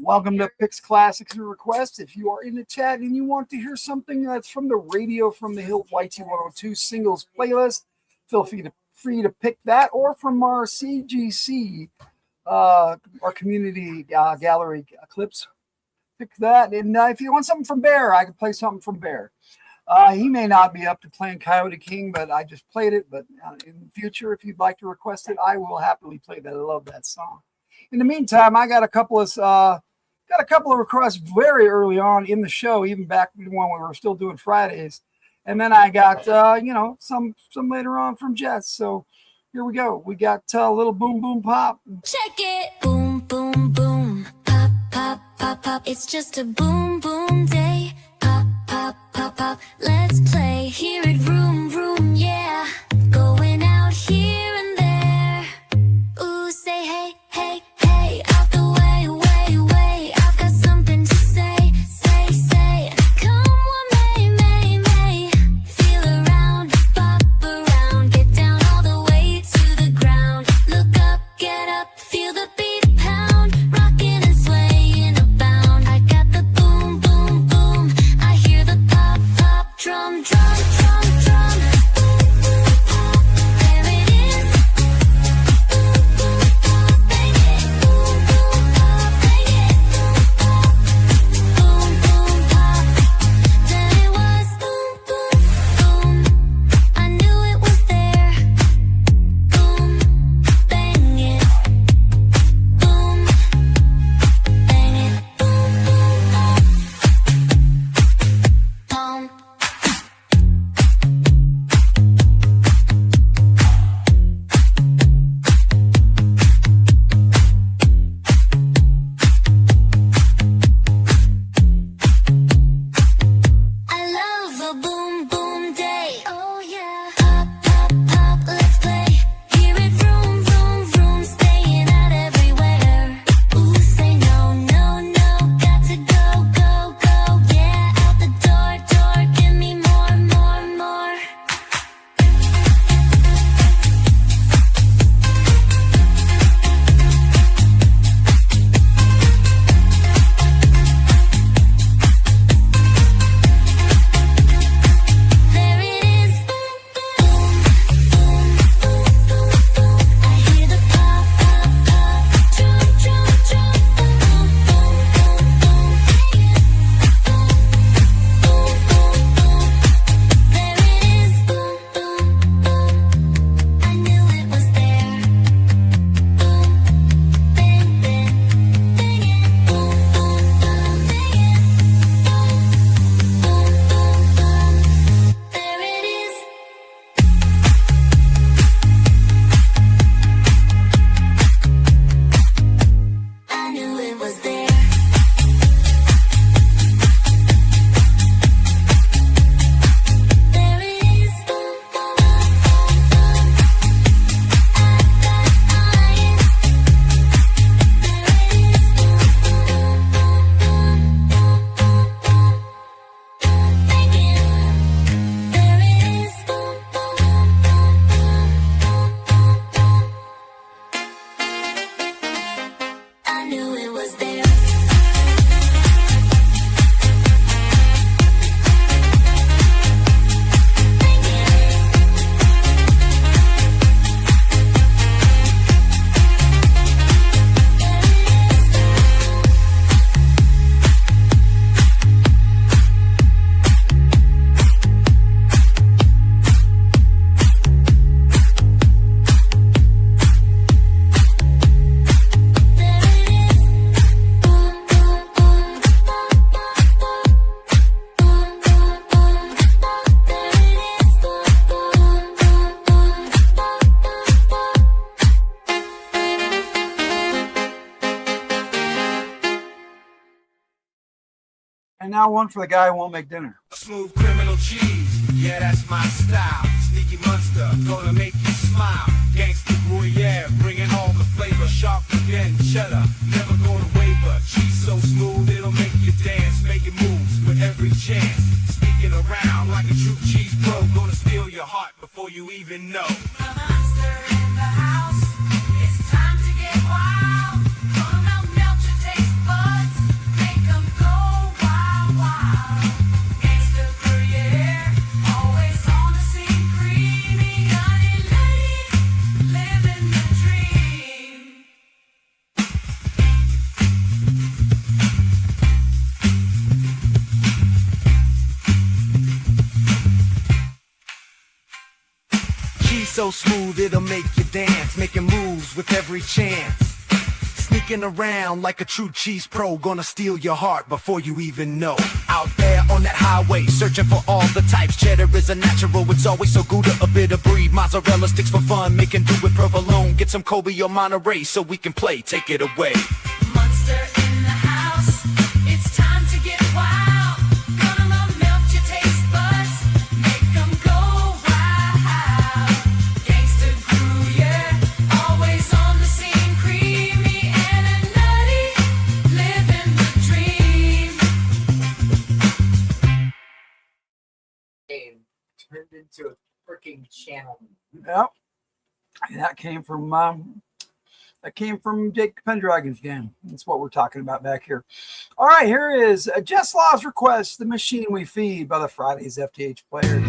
Welcome to Picks Classics and Requests. If you are in the chat and you want to hear something that's from the Radio from the Hillt YT102 singles playlist, feel free to pick that, or from our CGC, our community gallery clips. Pick that. And if you want something from Bear, I can play something from Bear. He may not be up to playing Coyote King, but I just played it. But in the future, if you'd like to request it, I will happily play that. I love that song. In the meantime, I got a couple of requests very early on in the show, even back when we were still doing Fridays, and then I got some later on from Jess. So here we go. We got a little boom boom pop. Check it. Boom, boom, boom. Pop, pop, pop, pop. It's just a boom, boom day. Pop, pop, pop, pop. Let's play. Hear it, vroom, vroom, yeah. Going out here and there. Ooh, say hey, hey, hey. Out the way, way, way. I've got something to say, say, say. Come on, may, may, may. Feel around, pop around. Get down all the way to the ground. Look up, get up, feel the beat pound. Rocking and swaying abound. I got the boom, boom, boom. I hear the pop, pop, drum, drum, drum, drum. Boom, boom, pop. There it is. Boom, boom, pop. Bang it. Boom, boom, pop. Bang it. Boom, boom, pop. Then it was boom, boom, boom. I knew it was there. Boom, bang it. Boom, bang it. Boom, boom, pop. Boom. I love a boom boom day. Oh yeah. Pop pop pop, let's play. Hear it vroom vroom vroom, staying out everywhere. Ooh, say no no no, got to go go go. Yeah, out the door door, give me more more more. There it is. Boom boom boom boom boom boom. I hear the pop pop pop. Drum drum drum. Boom boom boom boom. Boom boom boom boom. There it is. Boom boom boom. I knew it was there. Boom bang bang bang it. Boom boom boom bang it. Boom boom boom boom. There it is. I knew it was there. There it is. Boom boom boom boom. I got mine. There it is. Boom boom boom boom boom boom boom. Bang it. There it is. Boom boom boom boom boom boom boom. I knew it was there. And now one for the guy who won't make dinner. Smooth criminal cheese, yeah, that's my style. Sneaky monster, gonna make you smile. Gangsta Gruyere, bringing all the flavor. Sharp again, cheddar, never gonna waver. Cheese so smooth, it'll make you dance. Making moves with every chance. Sneaking around like a true cheese pro. Gonna steal your heart before you even know. The monster in the house. It's time to get wild. Gonna melt your taste buds. so smooth it'll make you dance, making moves with every chance. Sneaking around like a true cheese pro, gonna steal your heart before you even know. Out there on that highway, searching for all the types. Cheddar is a natural, it's always so good, a bit of breed. Mozzarella sticks for fun, making do with provolone. Get some Kobe or Monterey so we can play, take it away. Monster in the house, it's time to get wild. Gonna melt your taste buds, make them go wild. Gangsta crew, yeah, always on the scene, creamy and a nutty, living the dream. Game turned into a freaking channel. Yep. That came from Jake Pendragon's game. That's what we're talking about back here. All right, here is Jess Law's request, The Machine We Feed by the Fridays FTH Players.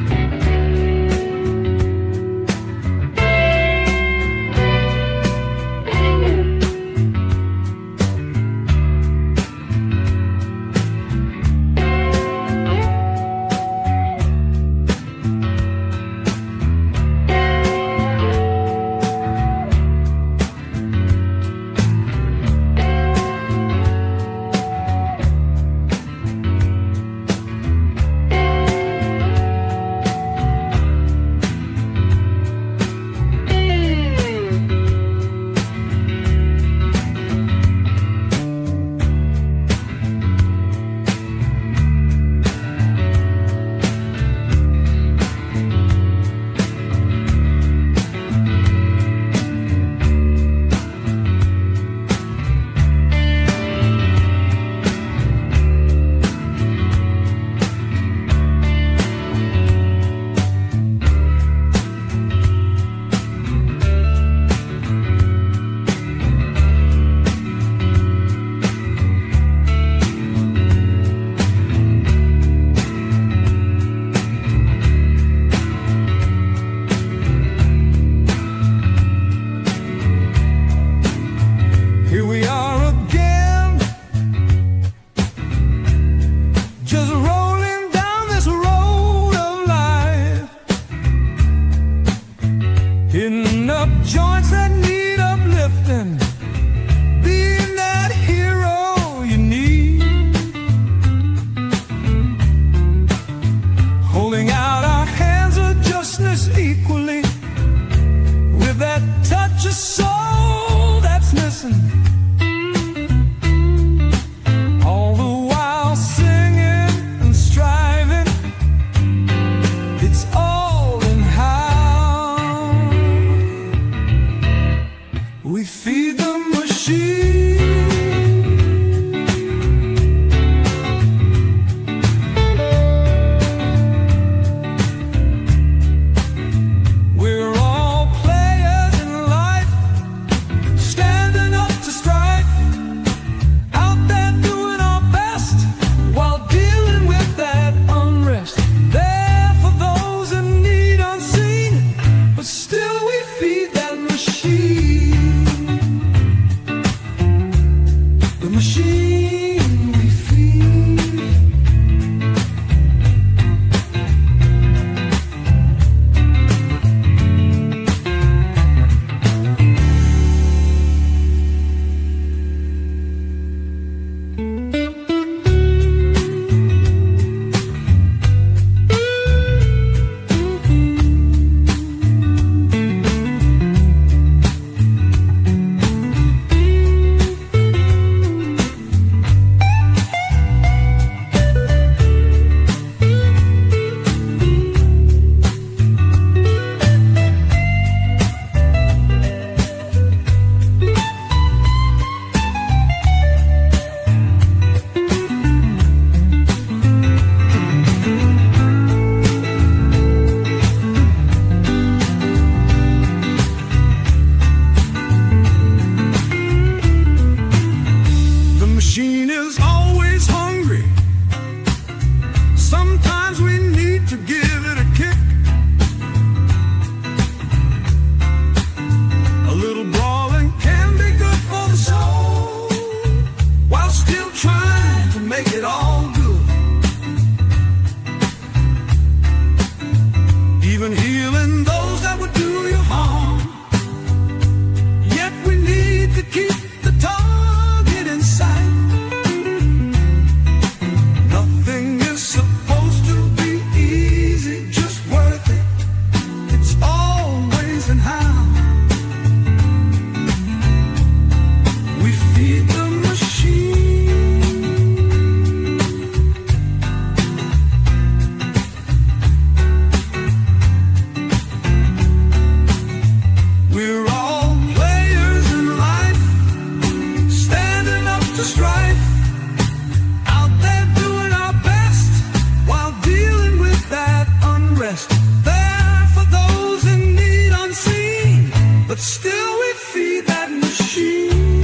still we feed that machine.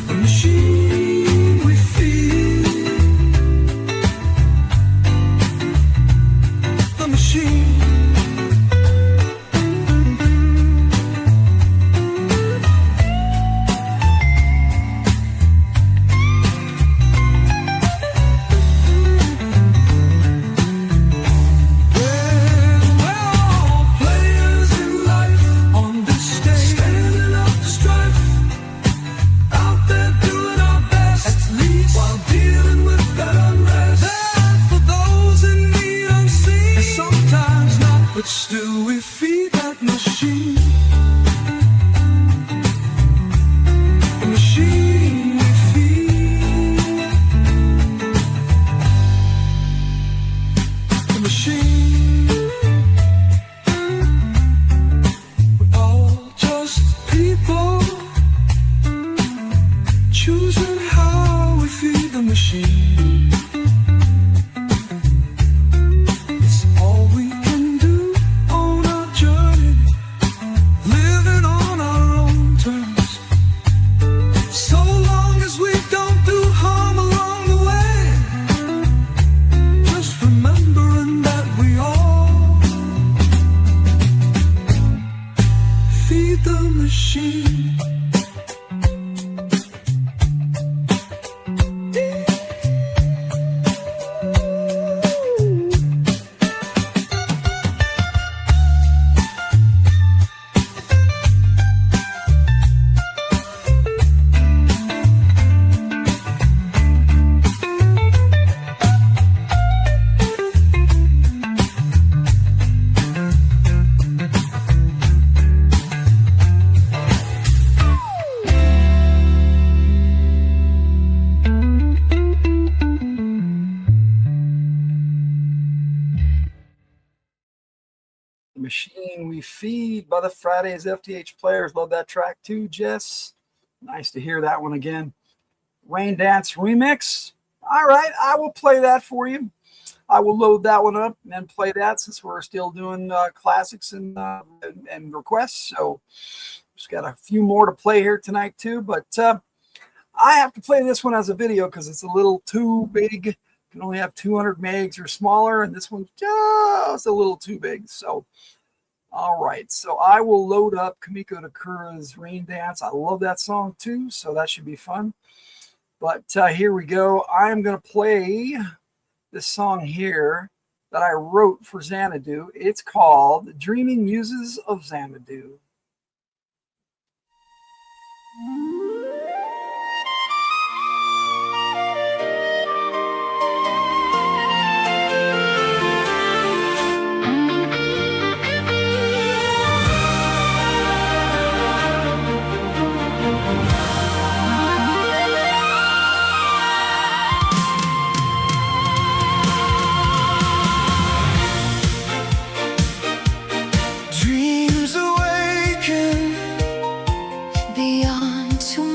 The machine we feed. The machine. But still we feed that machine. The machine we feed. The machine. We're all just people choosing how we feed the machine. It's all we can do on our journey, living on our own terms. So long as we don't do harm along the way, just remembering that we all feed the machine. The Machine We Feed by the Fridays FTH Players. Love that track too, Jess. Nice to hear that one again. Rain Dance Remix. All right, I will play that for you. I will load that one up and play that since we're still doing classics and requests. So just got a few more to play here tonight too. But I have to play this one as a video because it's a little too big. You can only have 200 megs or smaller, and this one's just a little too big. So, all right. So I will load up Kamiko Takura's Rain Dance. I love that song too, so that should be fun. But here we go. I'm going to play this song here that I wrote for Xanadu. It's called Dreaming Muses of Xanadu. Dreams awaken beyond tomorrow.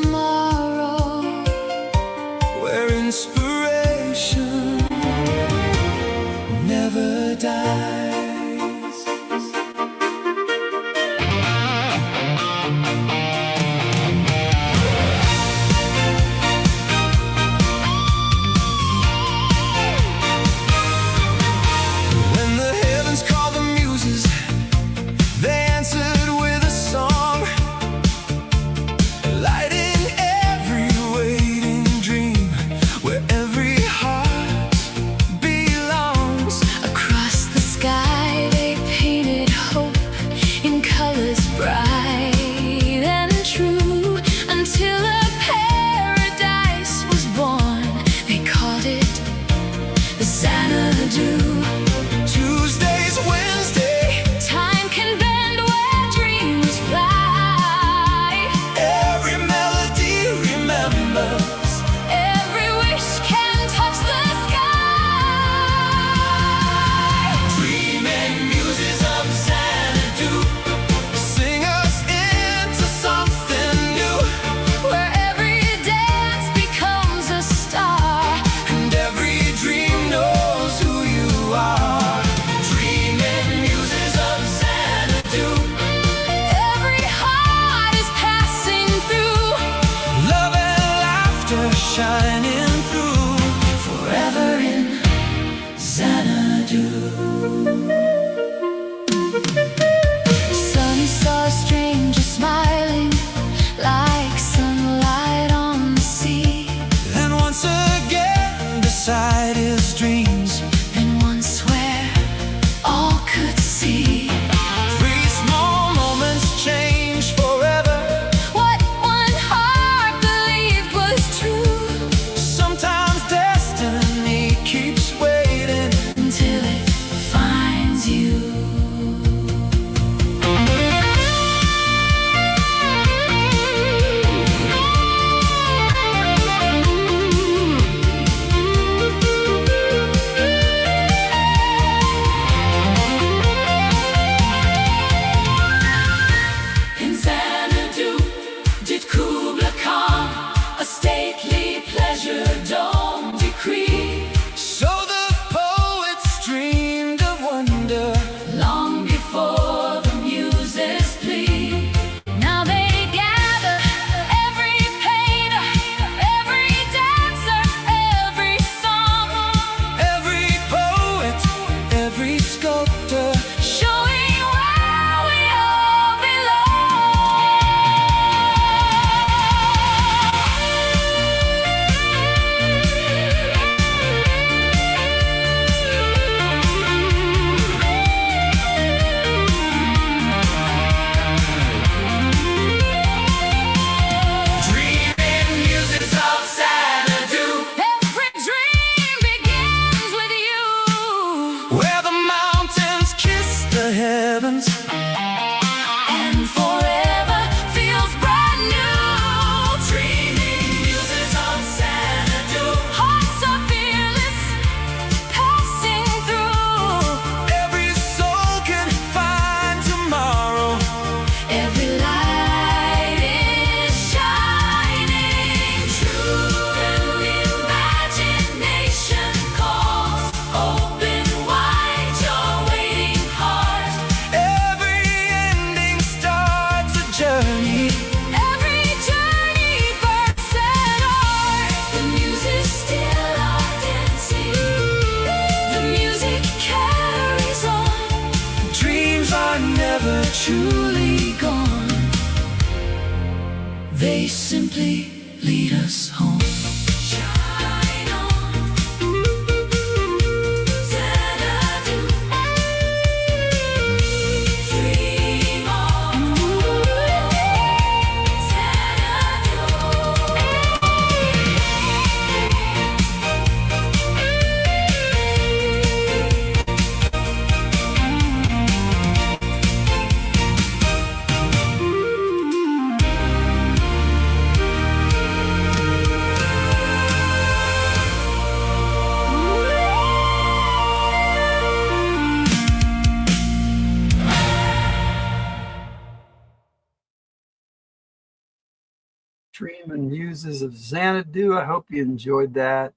never truly gone. They simply lead us home. Shine on, Xanadu. Dream on, Dream and Muses of Xanadu. I hope you enjoyed that.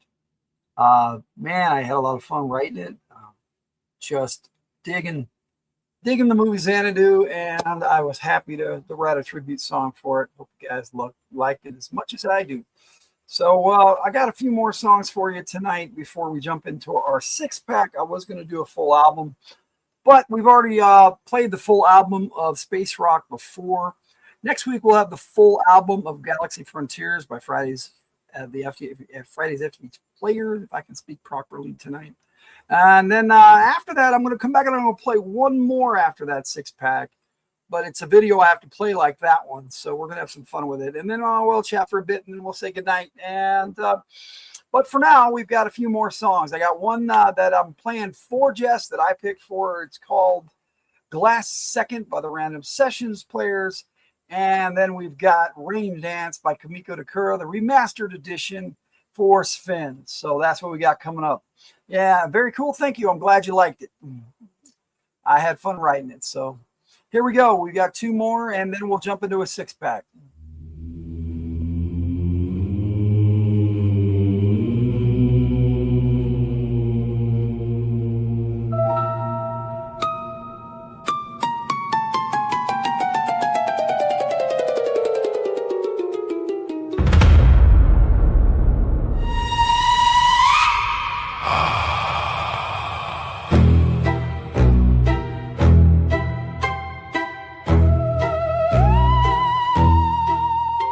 Man, I had a lot of fun writing it. Just digging the movie Xanadu, and I was happy to write a tribute song for it. Hope you guys liked it as much as I do. So I got a few more songs for you tonight before we jump into our 6-pack. I was going to do a full album, but we've already played the full album of Space Rock before. Next week, we'll have the full album of Galaxy Frontiers by Fridays FTH Player, if I can speak properly tonight. And then after that, I'm going to come back and I'm going to play one more after that 6-pack. But it's a video I have to play like that one. So we're going to have some fun with it. And then we'll chat for a bit and then we'll say goodnight. And but for now, we've got a few more songs. I got one that I'm playing for Jess that I picked for her. It's called Glass Second by the Random Sessions Players. And then we've got Rain Dance by Kamiko Takura, the remastered edition for Sven. So that's what we got coming up. Yeah, very cool. Thank you. I'm glad you liked it. I had fun writing it. So here we go. We got 2 more, and then we'll jump into a 6-pack.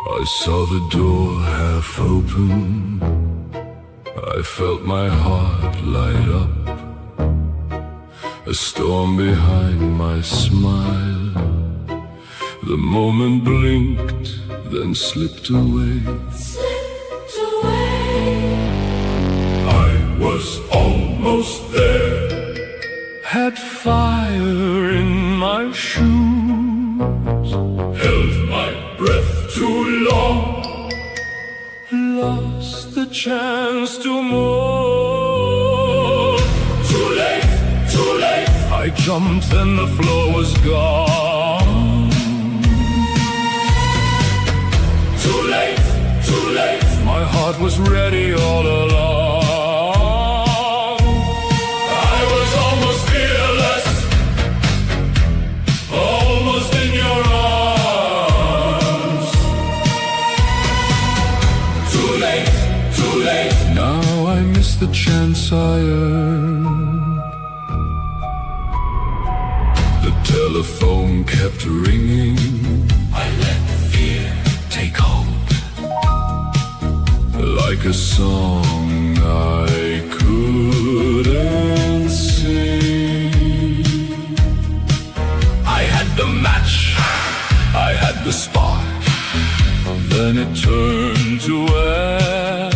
I saw the door half open. I felt my heart light up. A storm behind my smile. The moment blinked, then slipped away. I was almost there. Had fire in my shoes. Held my breath too long, lost the chance to move. Too late, too late. I jumped and the floor was gone. Too late, too late. My heart was ready all along. I was almost fearless, almost in your arms. Now I miss the chance I earned. The telephone kept ringing. I let fear take hold. Like a song I couldn't sing. I had the match, I had the spark. Then it turned to ash.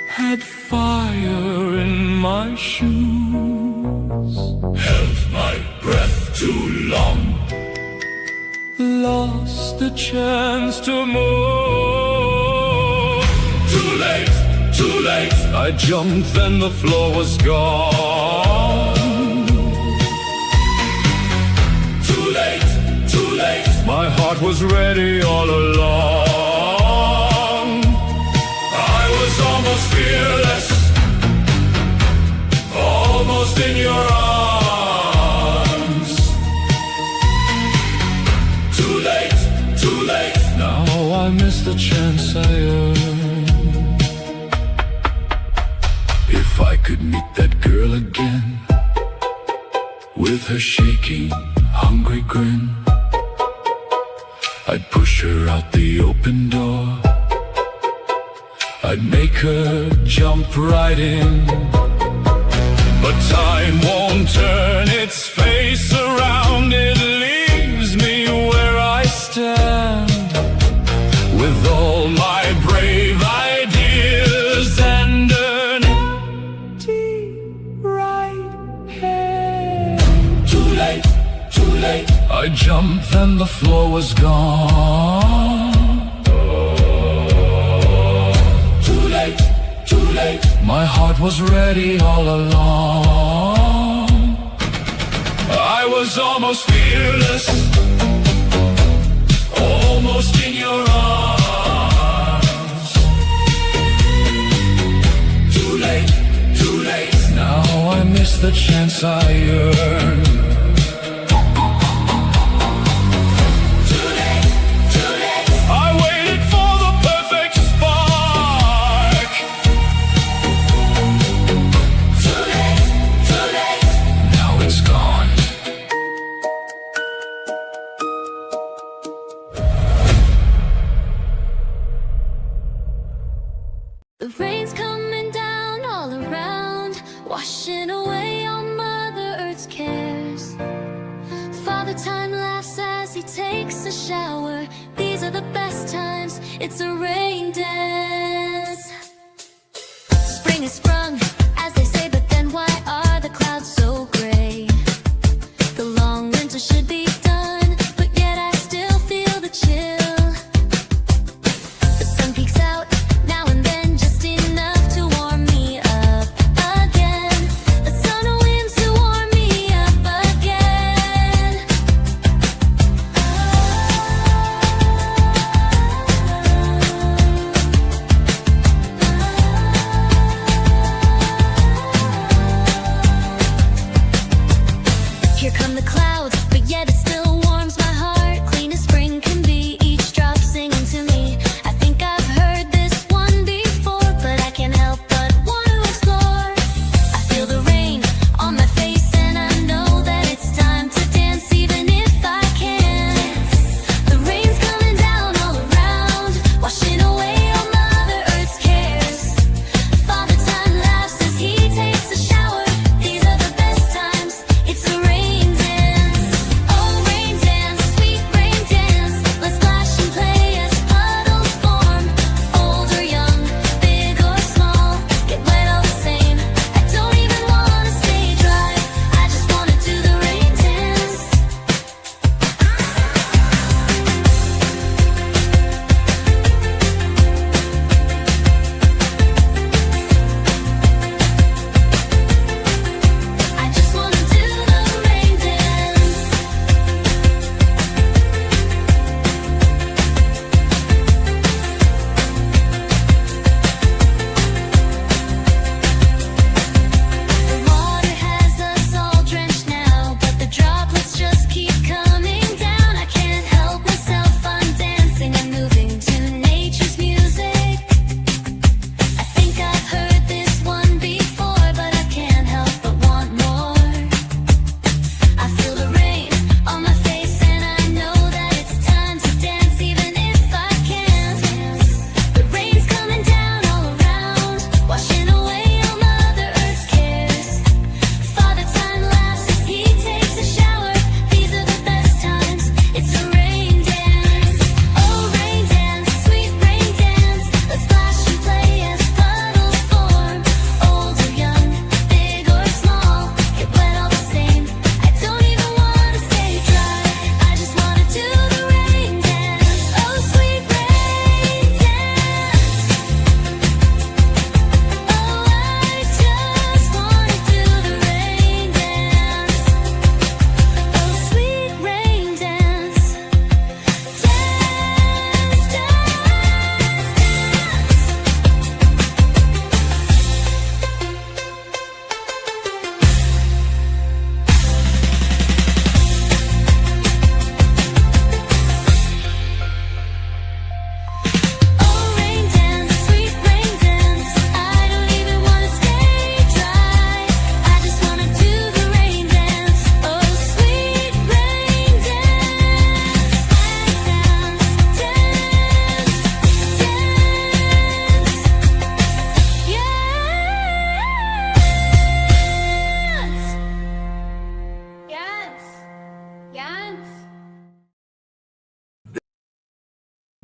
Had fire in my shoes. Held my breath too long. Lost the chance to move. Too late, too late. I jumped and the floor was gone. Too late, too late. My heart was ready all along. Almost fearless, almost in your arms. Too late, too late. Now I miss the chance I earned. her shaking, hungry grin, I'd push her out the open door. I'd make her jump right in. But time won't turn its face around. It leaves me where I stand, with all my brave ideas and an empty right hand. Too late, too late. I jumped and the floor was gone. Too late, too late. My heart was ready all along. I was almost fearless, almost in your arms. Too late, too late. Now I miss the chance I earned. Too late, too late. I waited for the perfect spark. Too late, too late. Now it's gone. The rain's coming down all around, washing away all Mother Earth's cares. Father Time laughs as he takes a shower. These are the best times, it's a rain dance. Spring is sprung, as they say, but then why are the clouds so gray? The long winter should be done, but yet I still feel the chill. The sun peeks out now and then, just enough to warm me up again. The sun winds to warm me up again.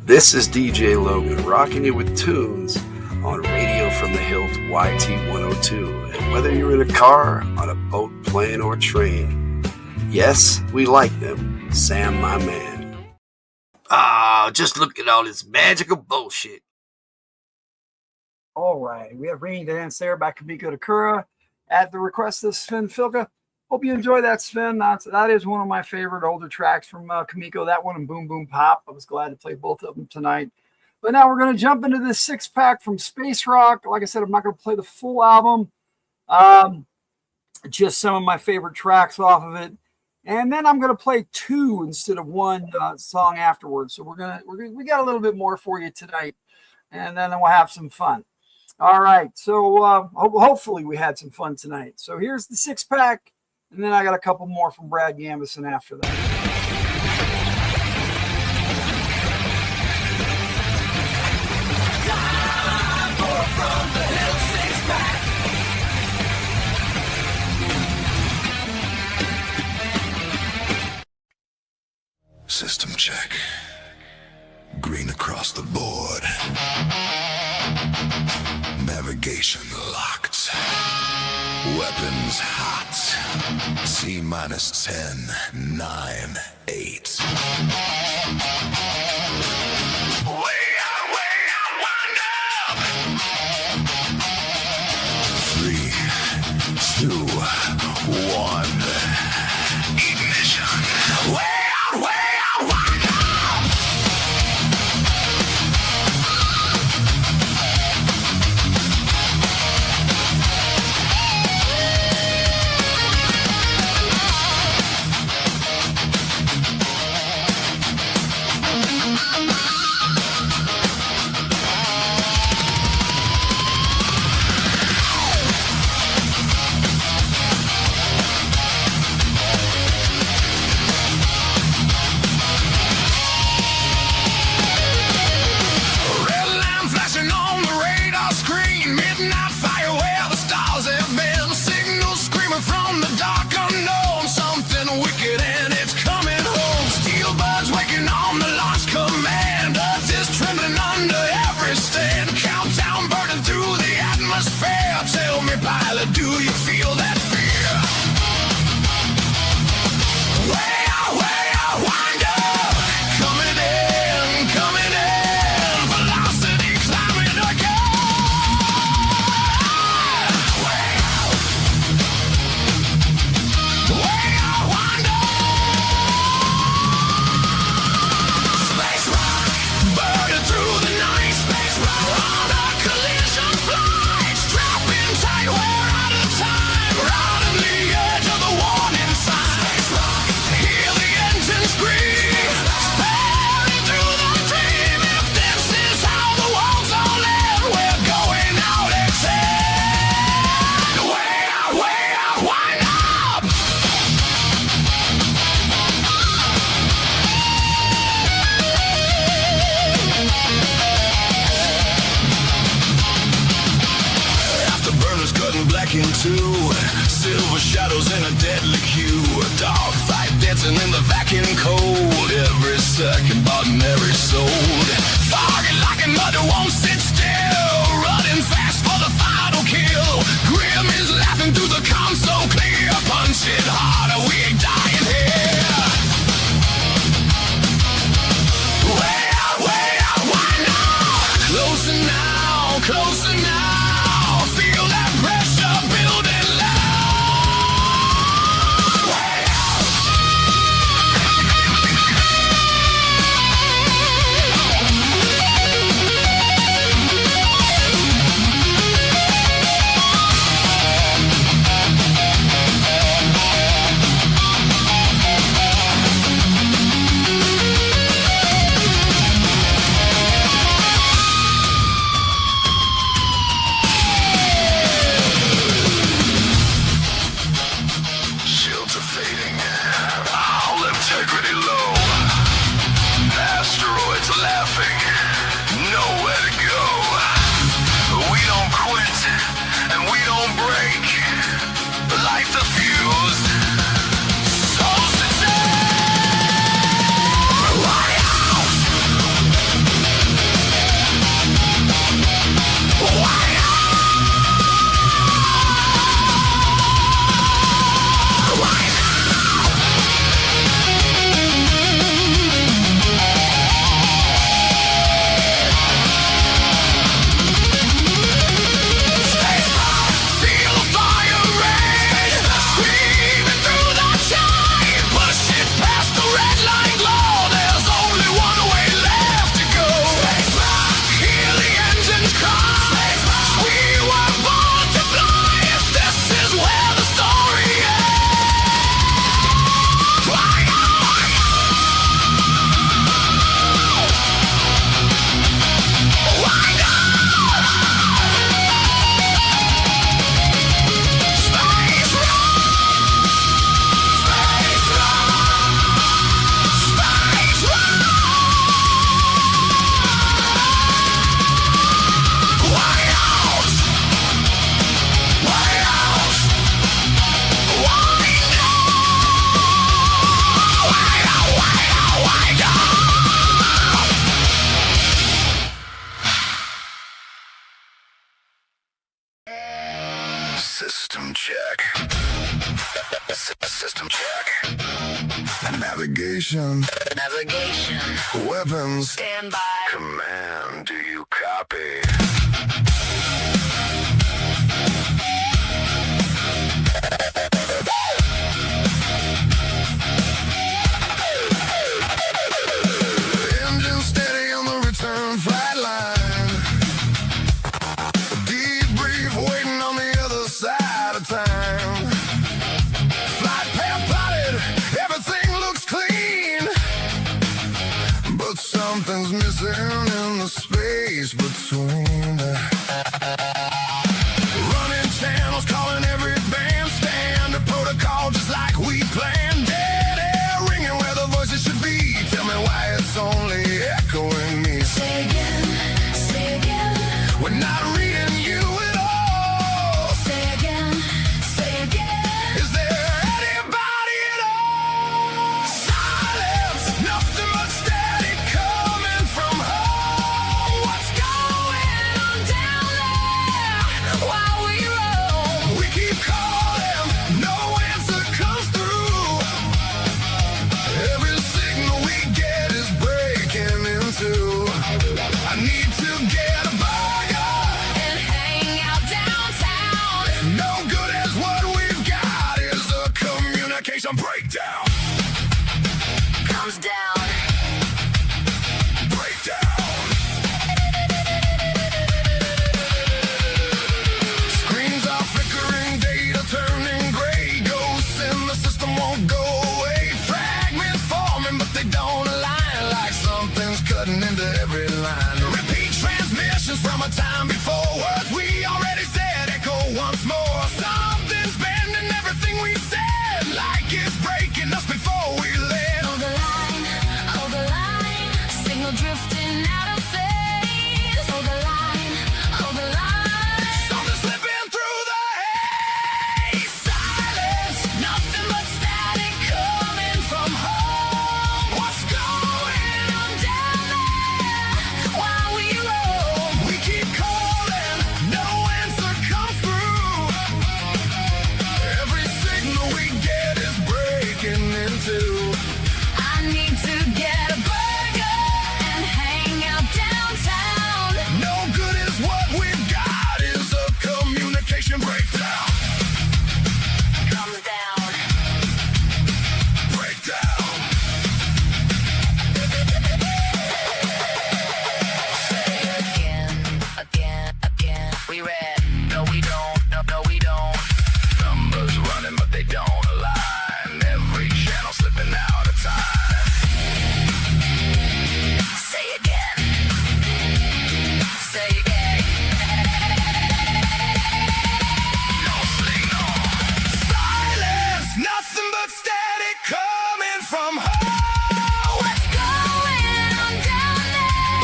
This is DJ Logan, rocking you with tunes on Radio from the Hillt YT 102. And whether you're in a car, on a boat, plane, or train, yes, we like them. Sam, my man. Just look at all this magical bullshit. All right, we have Rainy Dance there by Kamiko Takura at the request of Sven Filka. Hope you enjoy that, Sven. That is one of my favorite older tracks from Kamiko. That one and Boom Boom Pop. I was glad to play both of them tonight. But now we're going to jump into this 6-pack from Space Rock. Like I said, I'm not going to play the full album. Just some of my favorite tracks off of it. And then I'm going to play 2 instead of 1 song afterwards. So we got a little bit more for you tonight. And then we'll have some fun. All right. So hopefully we had some fun tonight. So here's the 6-pack. And then I got a couple more from Brad Gambison after that. System check. Green across the board. Navigation locked. Weapons hot. C minus 10, 9, 8. Way out, wind up. 3, 2, 1. Ignition. Way out, wind up. Silver shadows in a deadly queue. A dog fight dancing in the vacuum cold. Every second bought and every sold. Fogging like another won't sit still. Running fast for the final kill. Grim is laughing through the calm so clear. Punch it harder, we ain't dying here. Way out, why now? Closer now, closer now. Feel that pressure building. System check. System check. Navigation. Navigation. Weapons. Stand by. Command. Do you copy? Engine steady on the return flight line. Debrief waiting on the other side of time. Flight path plotted, everything looks clean, but something's missing in the space between. Running channels, calling every bandstand, a protocol just like we planned. Dead air ringing where the voices should be. Tell me why it's only echoing me. Say again, say again. We're not reading you at all. Say again, say again. Is there anybody at all? Silence, nothing but static coming from home. What's going on down there while we roam? We keep calling, no answer comes through. Every signal we get is breaking into. I need to get a burger and hang out downtown. No good as what we've got is a communication breakdown. Comes down. Breakdown. Screens are flickering, data turning gray. Ghosts in the system won't go away. Fragments forming, but they don't align. Like something's cutting into every line. Repeat transmissions from a time before. Words we already said echo once more. Something's bending everything we said. Like it's breaking us before we let. Hold the line, signal drifting out of phase. Hold the line, hold the line. Something slipping through the haze. Silence, nothing but static coming from home. What's going on down there while we roam? We keep calling, no answer comes through. Every signal we get is breaking into. I need to get a burger and hang out downtown. No good is what we've got is a communication breakdown. Comes down. Breakdown. Say again, again, again. We read. No, we don't. No, no, we don't. Numbers running, but they don't align. Every channel slipping out of time. Say again. Say again. No signal. Silence. Nothing but static coming from home. What's going on down there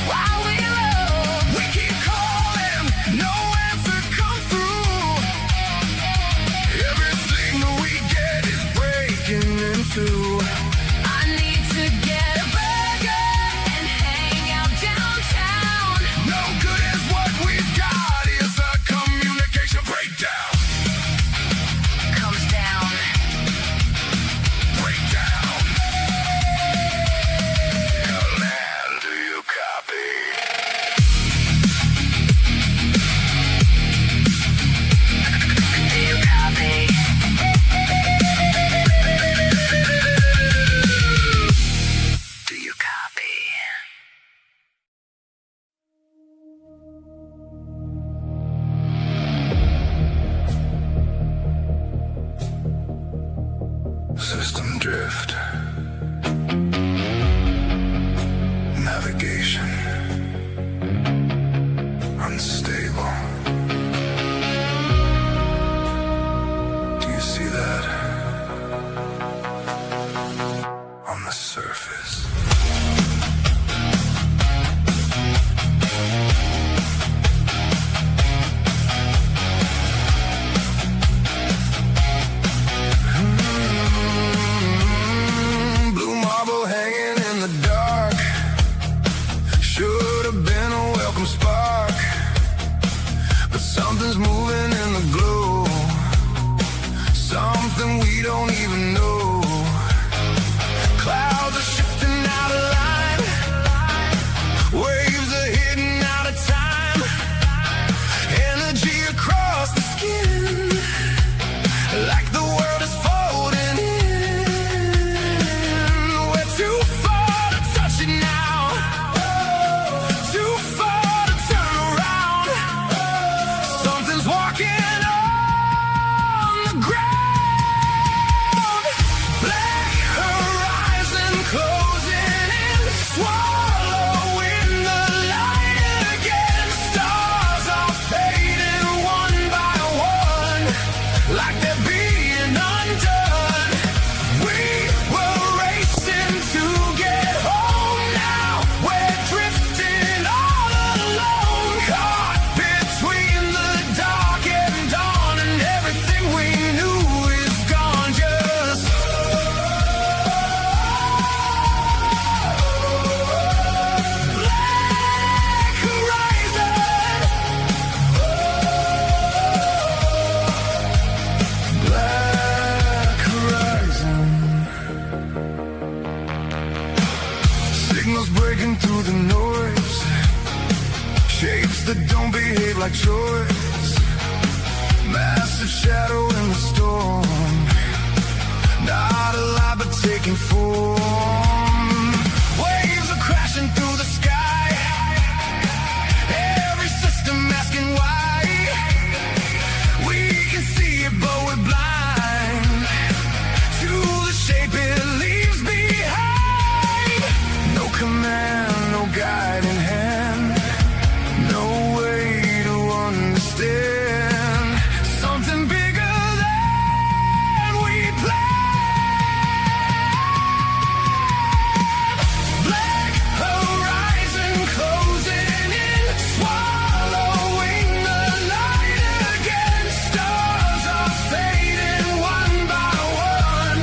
while we roam? We keep calling, no answer comes through. Every signal we get is breaking into. I need to get a burger and hang out downtown. No good is what we've got is a communication breakdown. Comes down. Breakdown. Command, do you copy? Do you copy? Do you copy? System drift. Navigation. Unstable. Do you see that? On the surface. Blue marble hanging in the dark. Should have been a welcome spark, but something's moving in the glow. don't even know. Clouds are shifting out of line, waves are hitting out of time, energy across the skin, like the world is folding in. We're too far to touch it now, too far to turn around. Something's walking on the ground. Black horizon closing in, swallowing the light again. Stars are fading one by one, like they're being undone. We were racing to get home, now we're drifting all alone, caught between the dark and dawn, and everything we knew is gone. Just black horizon, black horizon. Signals breaking through the noise, shapes that don't behave like choice. Massive shadow in the storm, not alive but taking form. Waves are crashing through the sky, every system asking why. We can see it but we're blind to the shape it leaves behind. No command, no guiding hand, no way to understand. Something bigger than we planned. Black horizon closing in, swallowing the light again. Stars are fading one by one,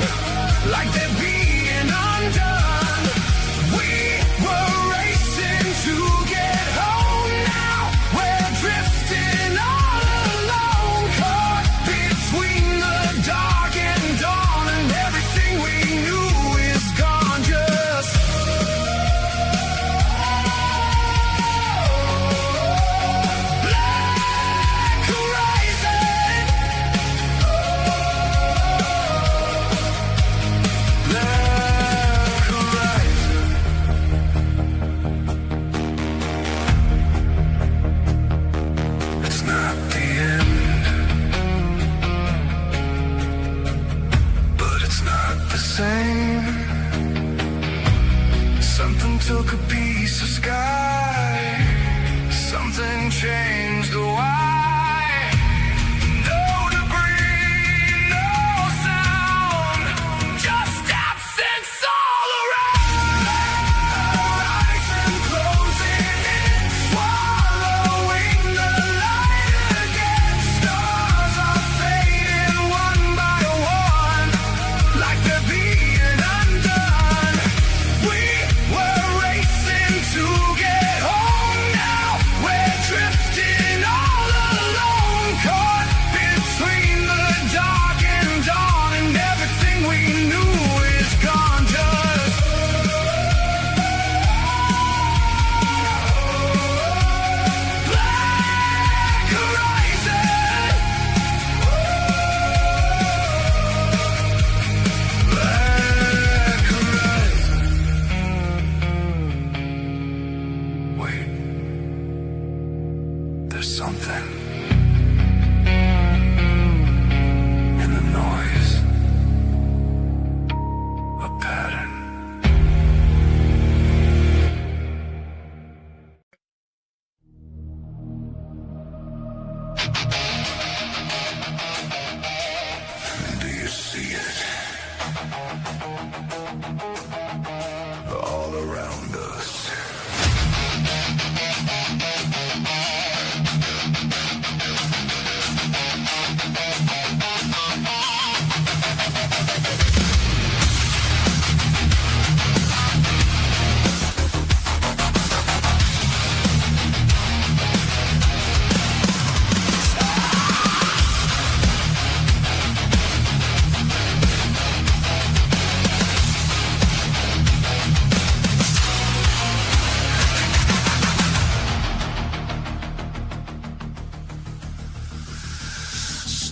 like they're being undone. We were racing to get home, now we're drifting all alone, caught between the dark and dawn, and everything we knew is gone. Just black horizon, black horizon. It's not the end, but it's not the same. Something took a piece of sky, something changed the why. No debris, no sound, just absence all around. Horizon closing in, swallowing the light again. Stars are fading one by one, like they're being undone. We were racing to get home, now we're drifting all alone, caught between the dark and dawn, and everything we knew is gone. Just black horizon, black horizon. Wait, there's something in the noise, a pattern. Do you see it? All around us.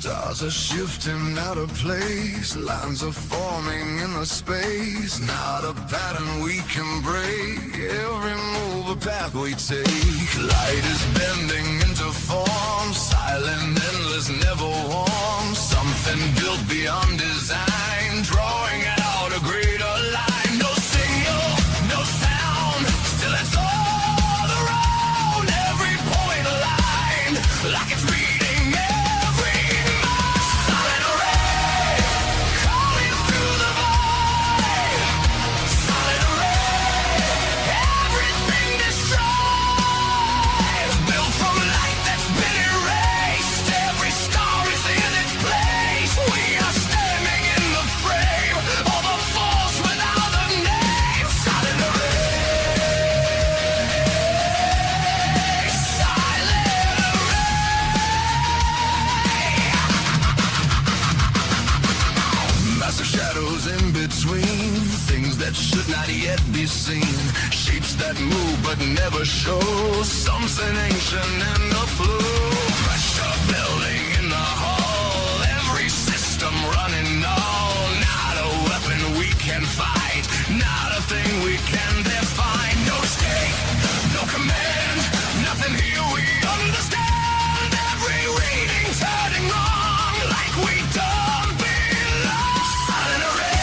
Stars are shifting out of place, lines are forming in the space. Not a pattern we can break, every move a path we take. Light is bending into form, silent, endless, never warm. Something built beyond design, drawing out a greater line. No signal, no sound, still it's all around. Every point aligned, like it's reading. That should not yet be seen, shapes that move but never show, something ancient in the flow. Pressure building in the hull, every system running all. Not a weapon we can fight, not a thing we can define. No escape, no command, nothing here we understand. Every reading turning wrong, like we don't belong. Silent array.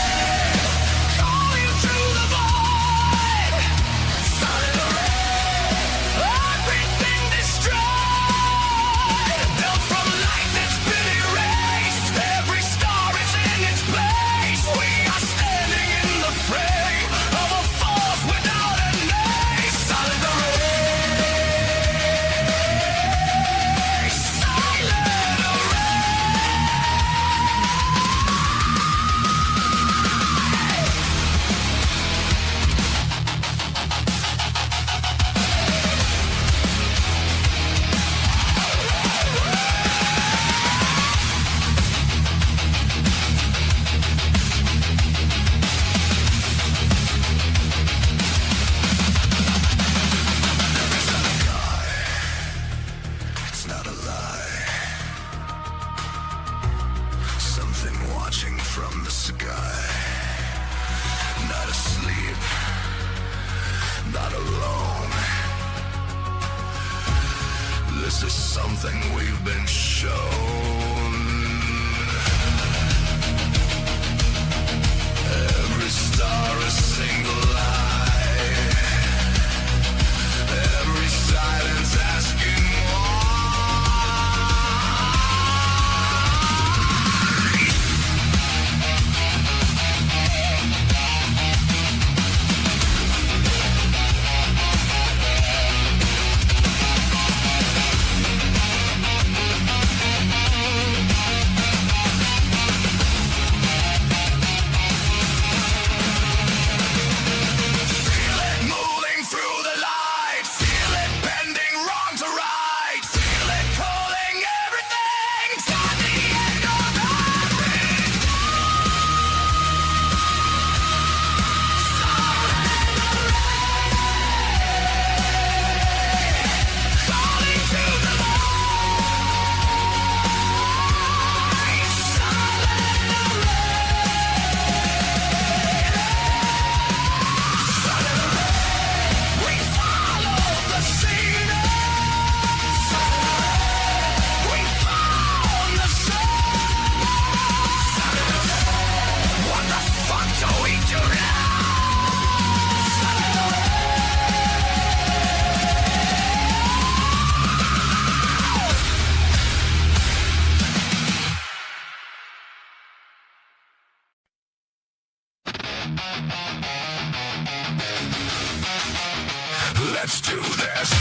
Let's do this.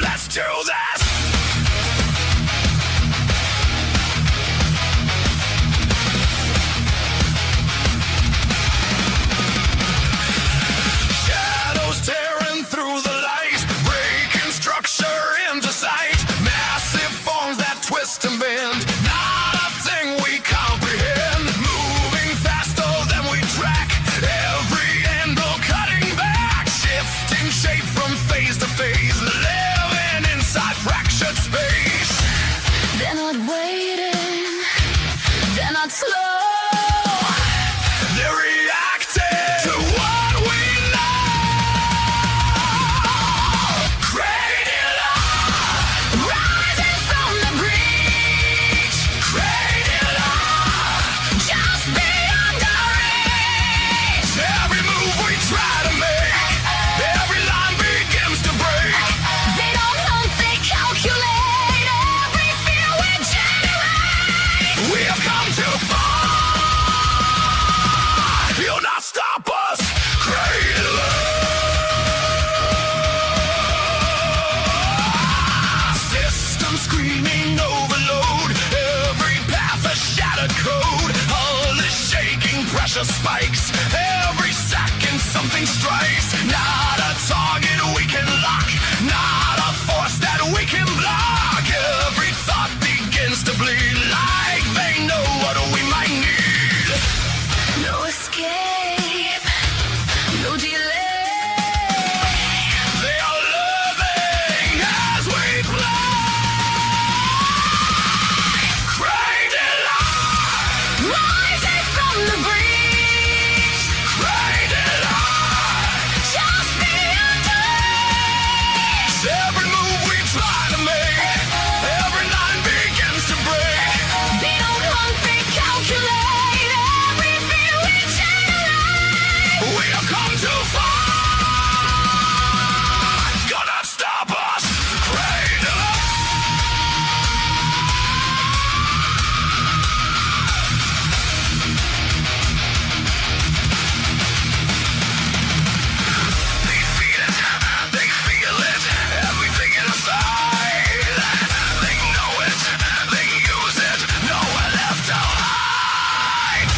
Let's do this. Shadows tearing through the light, breaking structure into sight. Massive forms that twist and bend. Not a thing we come breaks. Every second something strikes. Not a target we can lock. Not a force that we can block. Every thought begins to bleed like they know what we might need. No escape, no delay. They are living as we play. Crazy life, Rising from the breach. crazy life. Just be unleashed. Every move we try to make, every line begins to break. They don't hunt, they calculate. Every fear we generate. We have come too far. Gonna stop us. Crazy life. They feel it, they feel it, everything inside. They know it, they use it, nowhere left to hide.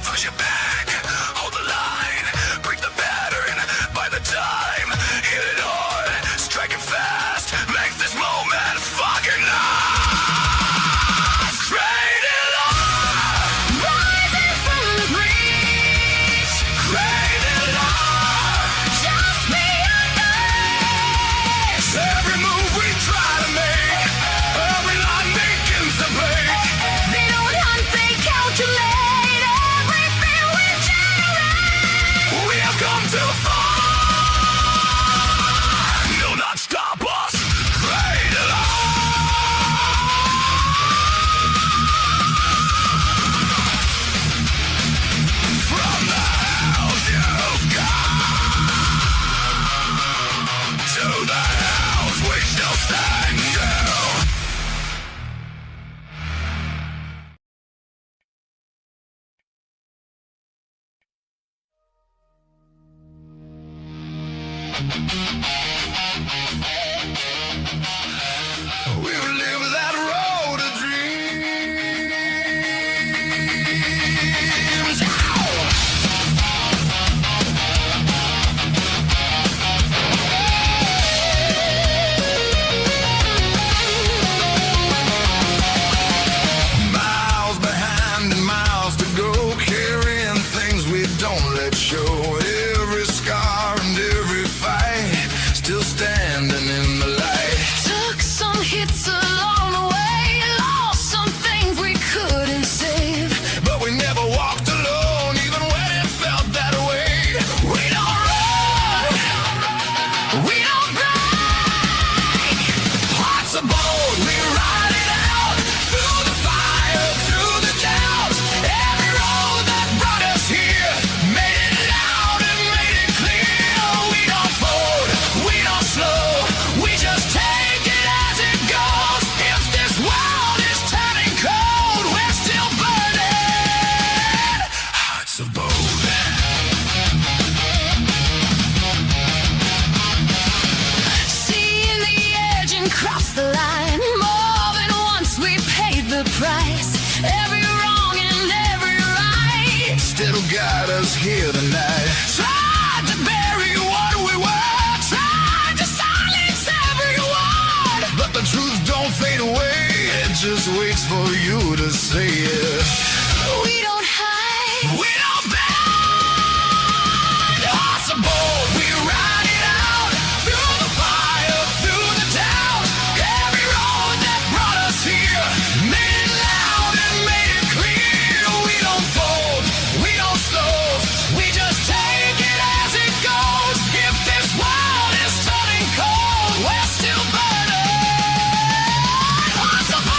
Push it back, hold the line, break the pattern, by the time, hit it hard, strike it fast, make this moment fucking last. Crazy life, Rising from the breach. crazy life. Just be unleashed. Every move we try to make, every line begins to break. They don't hunt, they calculate. Every fear we generate. We have come too far. Do not stop us. Crazy life. From the house you've come to the house we shall stand down. We've lived that road of dreams. Miles behind and miles to go, carrying things we don't let show. Every scar and every fight, still standing in the light. Took some hits along the way. Lost some things we couldn't save. But we never walked alone, even when it felt that way. We don't run, we don't break. Hearts are bold, we ride it out. Through the fire, through the doubt. Every road that brought us here made it loud and made it clear. We don't fold, we don't slow, we just take it as it goes. If this world is turning cold, we're still burning. Hearts of bold. Seeing the edge and cross the line. More than once we paid the price. Every wrong and every right. Still got us here tonight. Tried to bury what we were, tried to silence every word. But the truth don't fade away, it just waits for you to say it. We don't hide. We don't bend. Hearts are bold, we ride it out. Through the fire, through the doubt. Every road that brought us here made it loud and made it clear. We don't fold, we don't slow, we just take it as it goes. If this world is turning cold, we're still burning. Hearts are bold.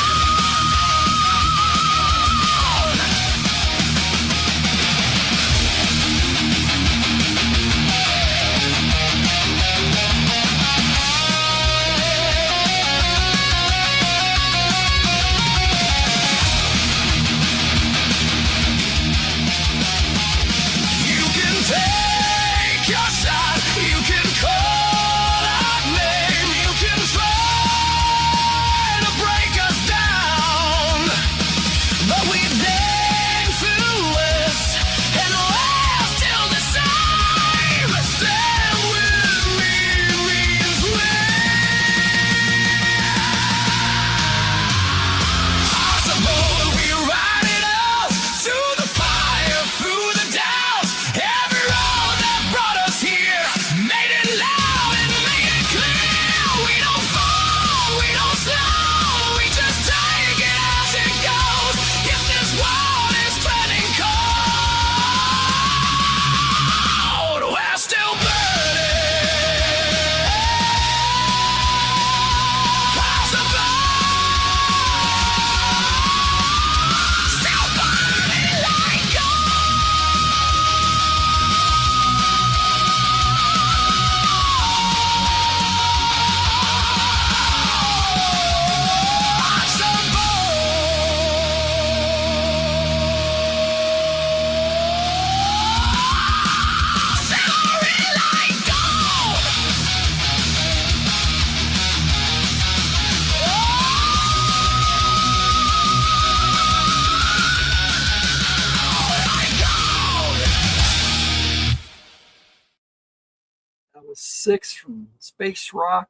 6 from Space Rock.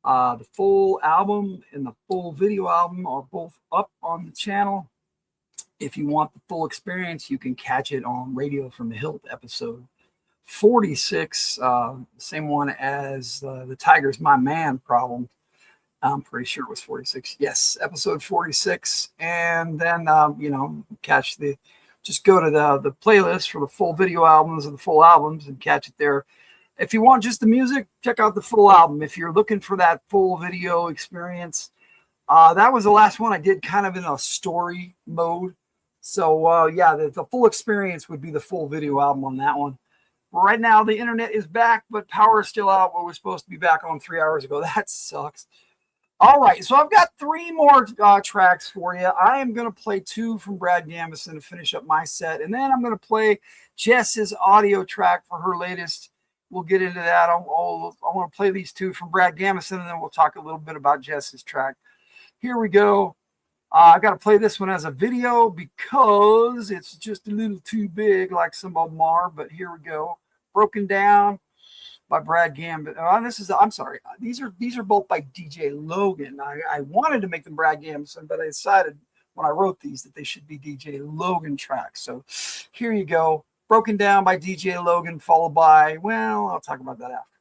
The full album and the full video album are both up on the channel. If you want the full experience, you can catch it on Radio from the Hildt episode 46, same one as the Tiger's My Man problem. I'm pretty sure it was 46. Yes, episode 46. And then, you know, just go to the playlist for the full video albums and the full albums and catch it there. If you want just the music, check out the full album. If you're looking for that full video experience, that was the last one I did kind of in a story mode. So, yeah, the full experience would be the full video album on that one. Right now, the internet is back, but power is still out. What was supposed to be back on 3 hours ago. That sucks. All right, so I've got 3 more tracks for you. I am going to play 2 from Brad Gambison to finish up my set, and then I'm going to play Jess's audio track for her latest. We'll get into that. I want to play these 2 from Brad Gambison, and then we'll talk a little bit about Jess's track. Here we go. I got to play this one as a video because it's just a little too big, like some of them are. But here we go. Broken Down by Brad Gambison. I'm sorry. These are both by DJ Logan. I wanted to make them Brad Gambison, but I decided when I wrote these that they should be DJ Logan tracks. So here you go. Broken Down by DJ Logan, followed by, well, I'll talk about that after.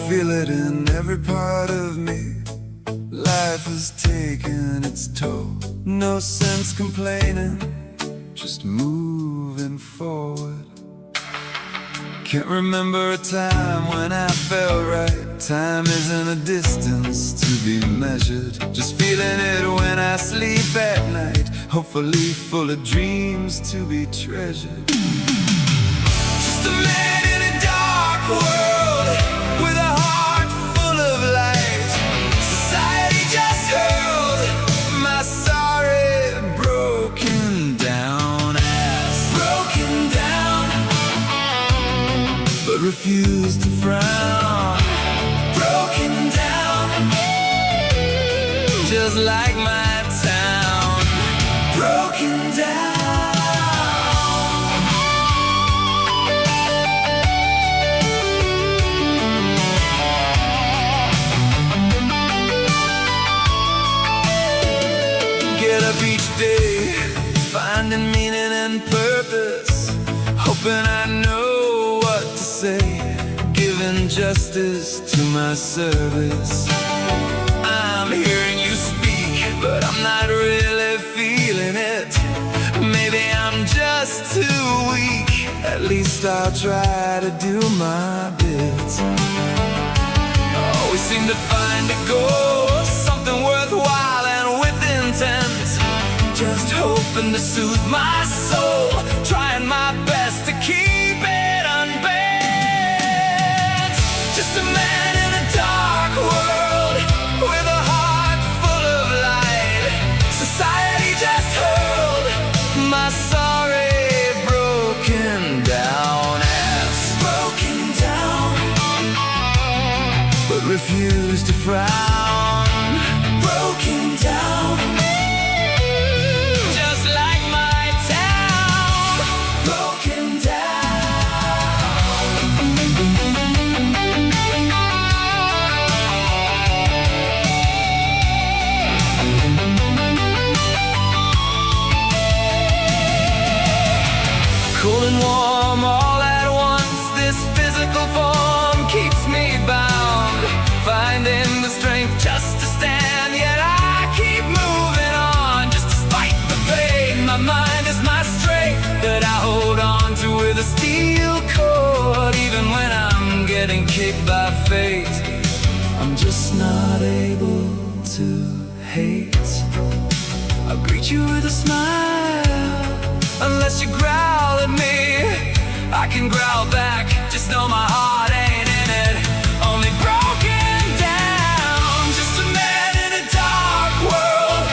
Feel it in every part of me. Life has taken its toll. No sense complaining, just moving forward. Can't remember a time when I felt right. Time isn't a distance to be measured. Just feeling it when I sleep at night. Hopefully full of dreams to be treasured. Just a man in a dark world with a heart full of light. Society just hurled my sorry broken down ass. Broken down, but refused to frown. Broken down, just like my town. Broken down. Get up each day, finding meaning and purpose, hoping I know what to say, giving justice to my service. I'm hearing you speak, but I'm not really feeling it. Maybe I'm just too weak. At least I'll try to do my bit. Always seem to find a goal, something worthwhile and with intent. Just hoping to soothe my soul, trying my best to keep it unbent. Just a man in a dark world with a heart full of light. Society just hurled my sorry broken down ass. Broken down, but refused to frown. Broken down, just like my town. Broken cold and warm all at once, this physical form keeps me bound. Finding the strength just to stand, yet I keep moving on. Just despite the pain, my mind is my strength that I hold on to with a steel cord. Even when I'm getting kicked by fate, I'm just not able to hate. I'll greet you with a smile, unless you growl at me. I can growl back, just know my heart ain't in it. Only broken down, just a man in a dark world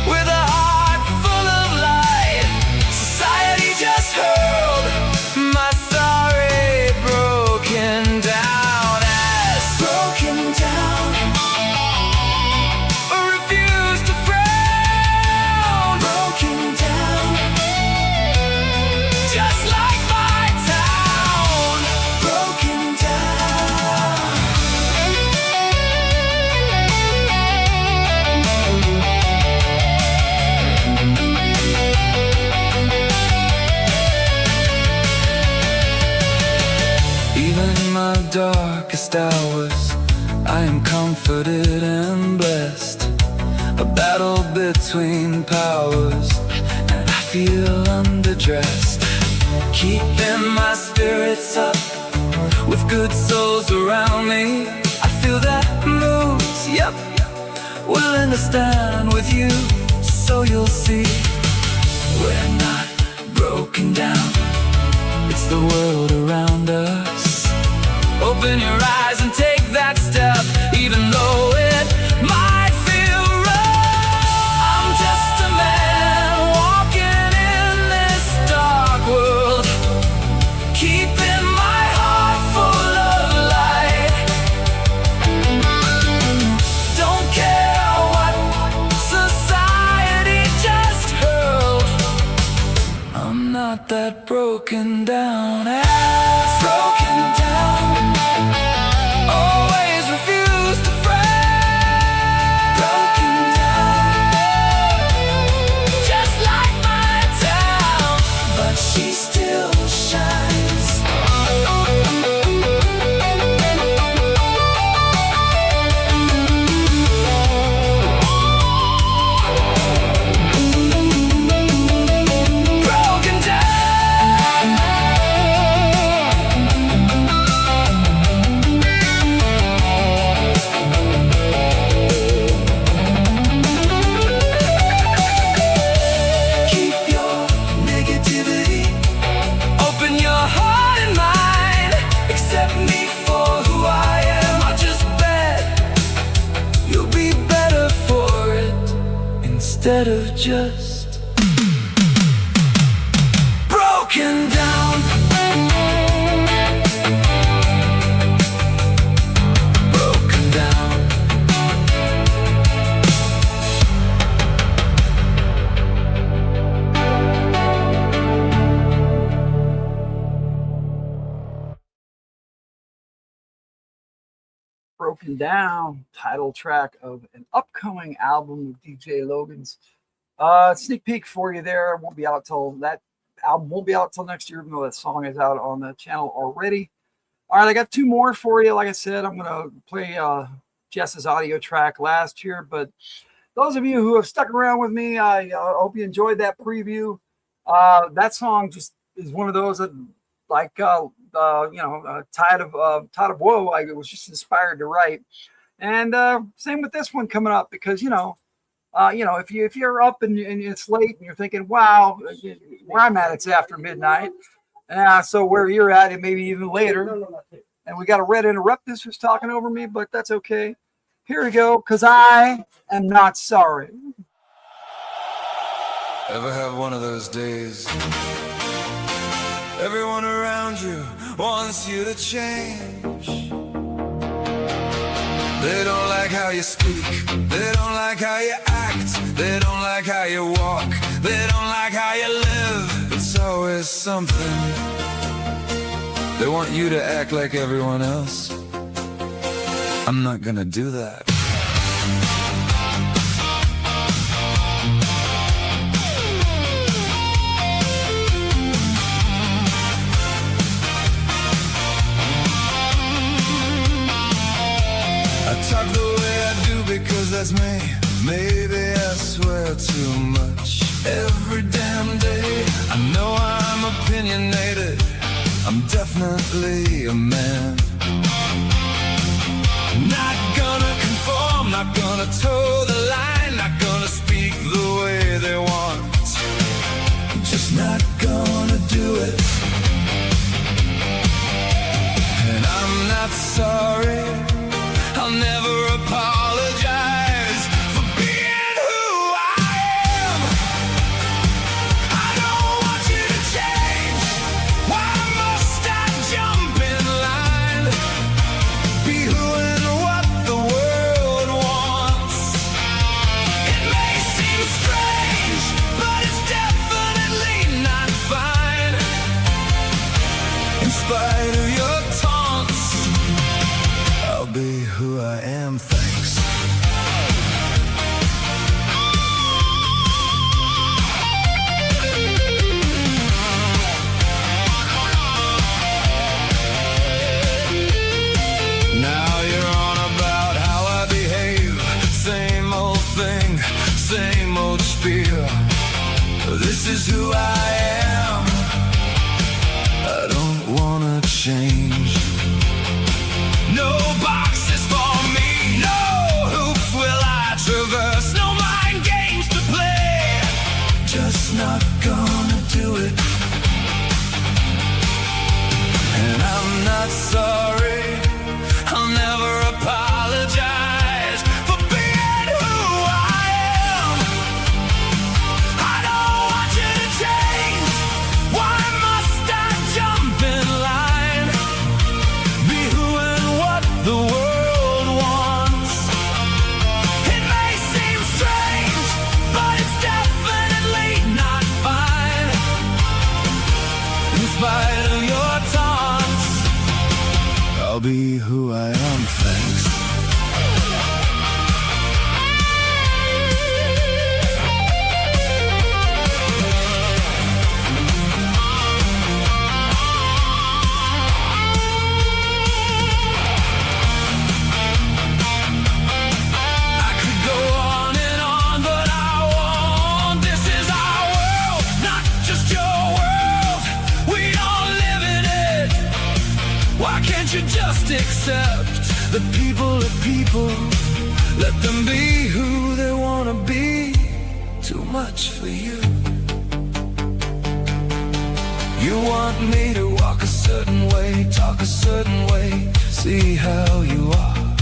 with a heart full of light. darkest hours, I am comforted and blessed. A battle between powers, and I feel underdressed. Keeping my spirits up with good souls around me. I feel that moves, yep, willing to stand with you, so you'll see we're not broken down. It's the world around us. Open your eyes and take that step, even though it might feel rough. I'm just a man walking in this dark world, keeping my heart full of light. Don't care what society just hurled, I'm not that broken down. Broken down, always refuse to fret. Broken down, just like my town, but she still shines. Broken down, keep your negativity, open your heart and mind, accept me for who I am. I just bet you'll be better for it, instead of just broken down. Broken down. Broken Down, title track of an upcoming album of DJ Logan's. Sneak peek for you there. It won't be out till that album won't be out till next year, even though that song is out on the channel already. All right, I got two more for you. Like I said, I'm gonna play Jess's audio track last year, but those of you who have stuck around with me, I hope you enjoyed that preview. That song just is one of those that, like, Tide of Woe, I was just inspired to write. And same with this one coming up, because if you're up and it's late and you're thinking, wow, where I'm at, it's after midnight. So where you're at, it may be even later. And we got a red interruptus who's talking over me, but that's okay. Here we go, because I am not sorry. Ever have one of those days? Everyone around you wants you to change. They don't like how you speak, they don't like how you act, they don't like how you walk, they don't like how you live. It's always something. They want you to act like everyone else. I'm not gonna do that. I talk the way I do because that's me. Maybe I swear too much every damn day. I know I'm opinionated, I'm definitely a man. Not gonna conform, not gonna toe the line, not gonna speak the way they want. Just not gonna do it. And I'm not sorry, I'll never apologize for being who I am. I don't want you to change. Why must I jump in line? Be who and what the world wants. It may seem strange, but it's definitely not fine. In spite of your taunts, Now you're on about how I behave. Same old thing, same old spiel. This is who I am. I don't wanna change. No boxes for me, no hoops will I traverse, no mind games to play. Just not gonna do it. And I'm not sorry, I'll never apologize for being who I am. I don't want you to change. Why must I jump in line? Be who and what the world wants. It may seem strange, but it's definitely not fine. In spite of your taunts, I'll be who I am, thanks. I could go on and on, but I won't. This is our world, not just your world. We all live in it. Why can't you just accept the people are people? Let them be who they wanna be. Too much for you. You want me to walk a certain way, talk a certain way, see how you are.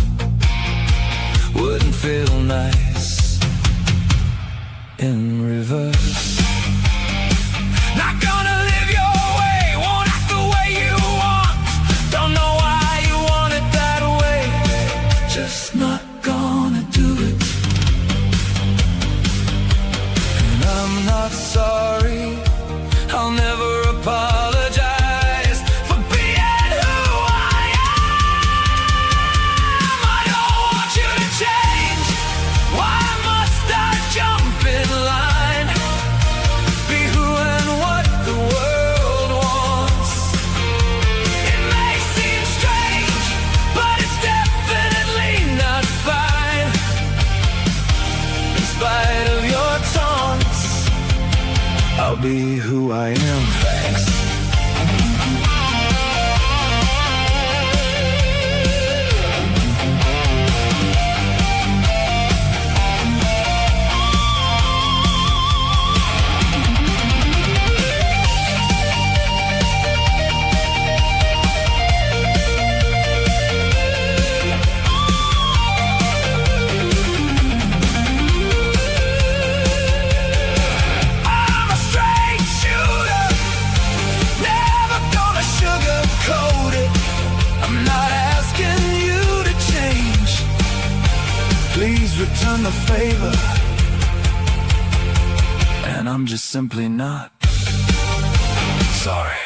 Wouldn't feel nice in reverse. Not gonna live your way, won't act the way you want. Don't know why you want it that way. Just not gonna do it. And I'm not sorry, I'll never apologize for being who I am. I don't want you to change. Why must I jump in line? Be who and what the world wants. It may seem strange, but it's definitely not fine. In spite of your taunts, I'll be who I am, thanks. I'm a straight shooter, never gonna sugarcoat it. I'm not asking you to change. Please return the favor. And I'm just simply not sorry.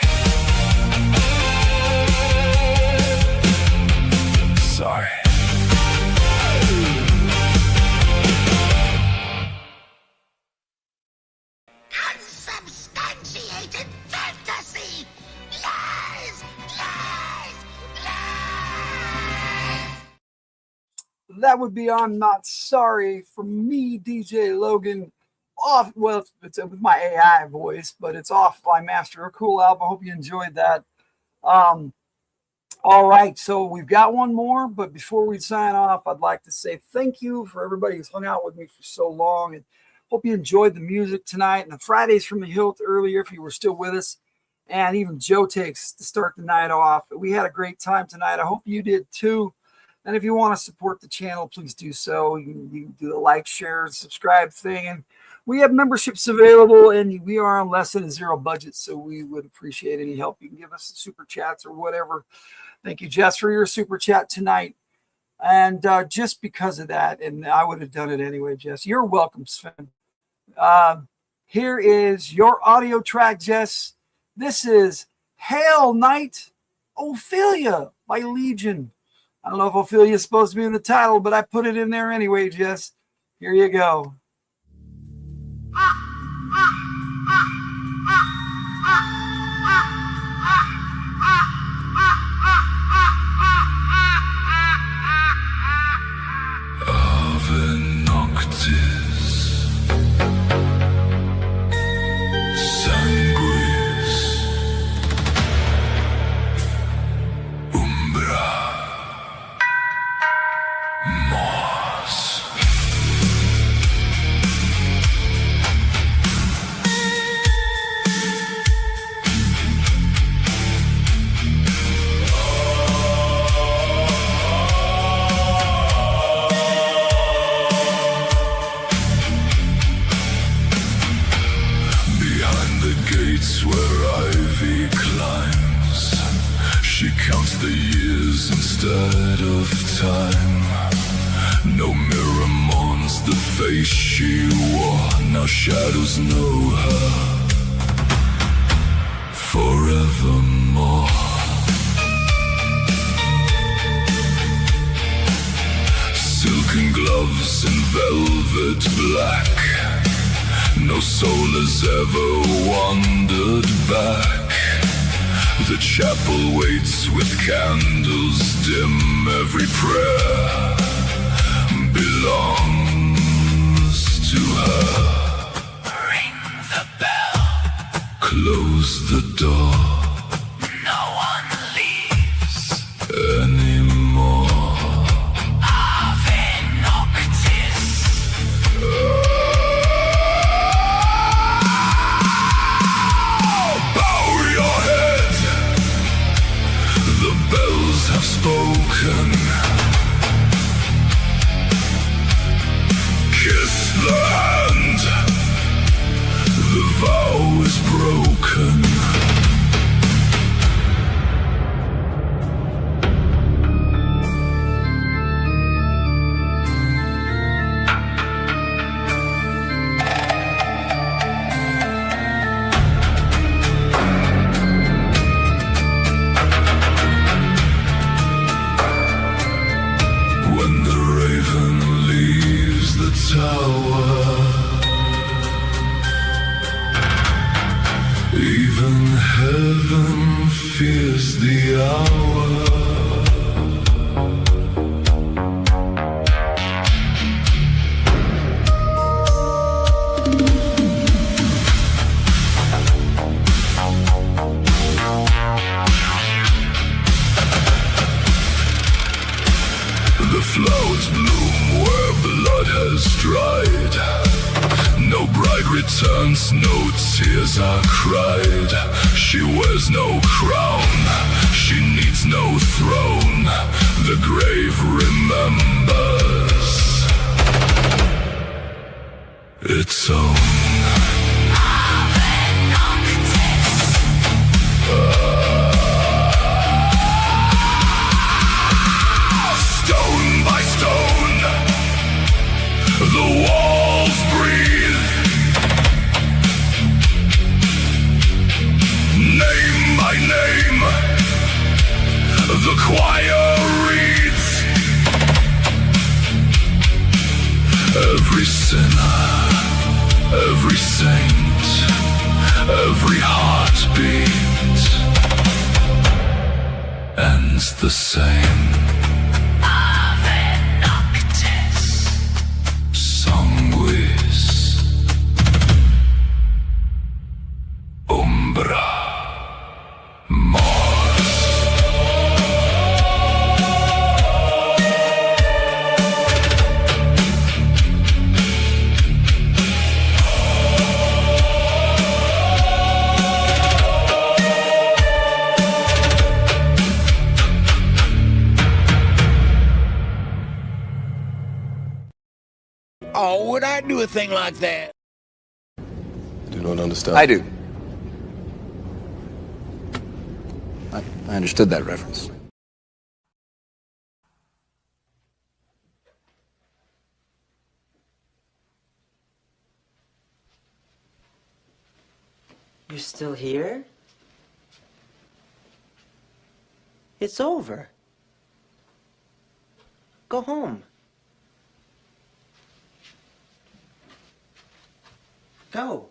Sorry. Unsubstantiated fantasy! Lies! Lies! That would be I'm Not Sorry from me, DJ Logan. Off, well, it's with my AI voice, but it's off by Master. A cool album. I hope you enjoyed that. All right, so we've got one more, but before we sign off, I'd like to say thank you for everybody who's hung out with me for so long, and hope you enjoyed the music tonight and the Fridays from the Hillt earlier if you were still with us, and even Joe Takes to start the night off. We had a great time tonight. I hope you did too. And if you want to support the channel, please do so. You can do the like, share, subscribe thing, and we have memberships available, and we are on less than a zero budget, so we would appreciate any help. You can give us super chats or whatever. Thank you, Jess, for your super chat tonight. And just because of that, and I would have done it anyway, Jess. You're welcome, Sven. Here is your audio track, Jess. This is Hail Night Ophelia by Legion. I don't know if Ophelia is supposed to be in the title, but I put it in there anyway, Jess. Here you go. ahead of time. No mirror mourns the face she wore. Now shadows know her forevermore. Silken gloves and velvet black. No soul has ever wandered back. The chapel waits with candles dim. Every prayer belongs to her. Ring the bell. Close the door. No one leaves anymore. Ave Noctis. Bow your head. The bells have spoken. Kiss the hand. The vow is broken. When the raven leaves the tower, even heaven fears the hour. The flowers bloom where blood has dried. No bride returns, no tears are cried. She wears no crown, she needs no throne. The grave remembers its own. Stone by stone, the walls breathe. Name by name, the choir reads. Every sinner, every saint, every heartbeat ends the same. Ave Noctis. Sanguis. Umbra. Mors. Oh, would I do a thing like that? I do not understand. I do. I understood that reference. You're still here? It's over. Go home. Go.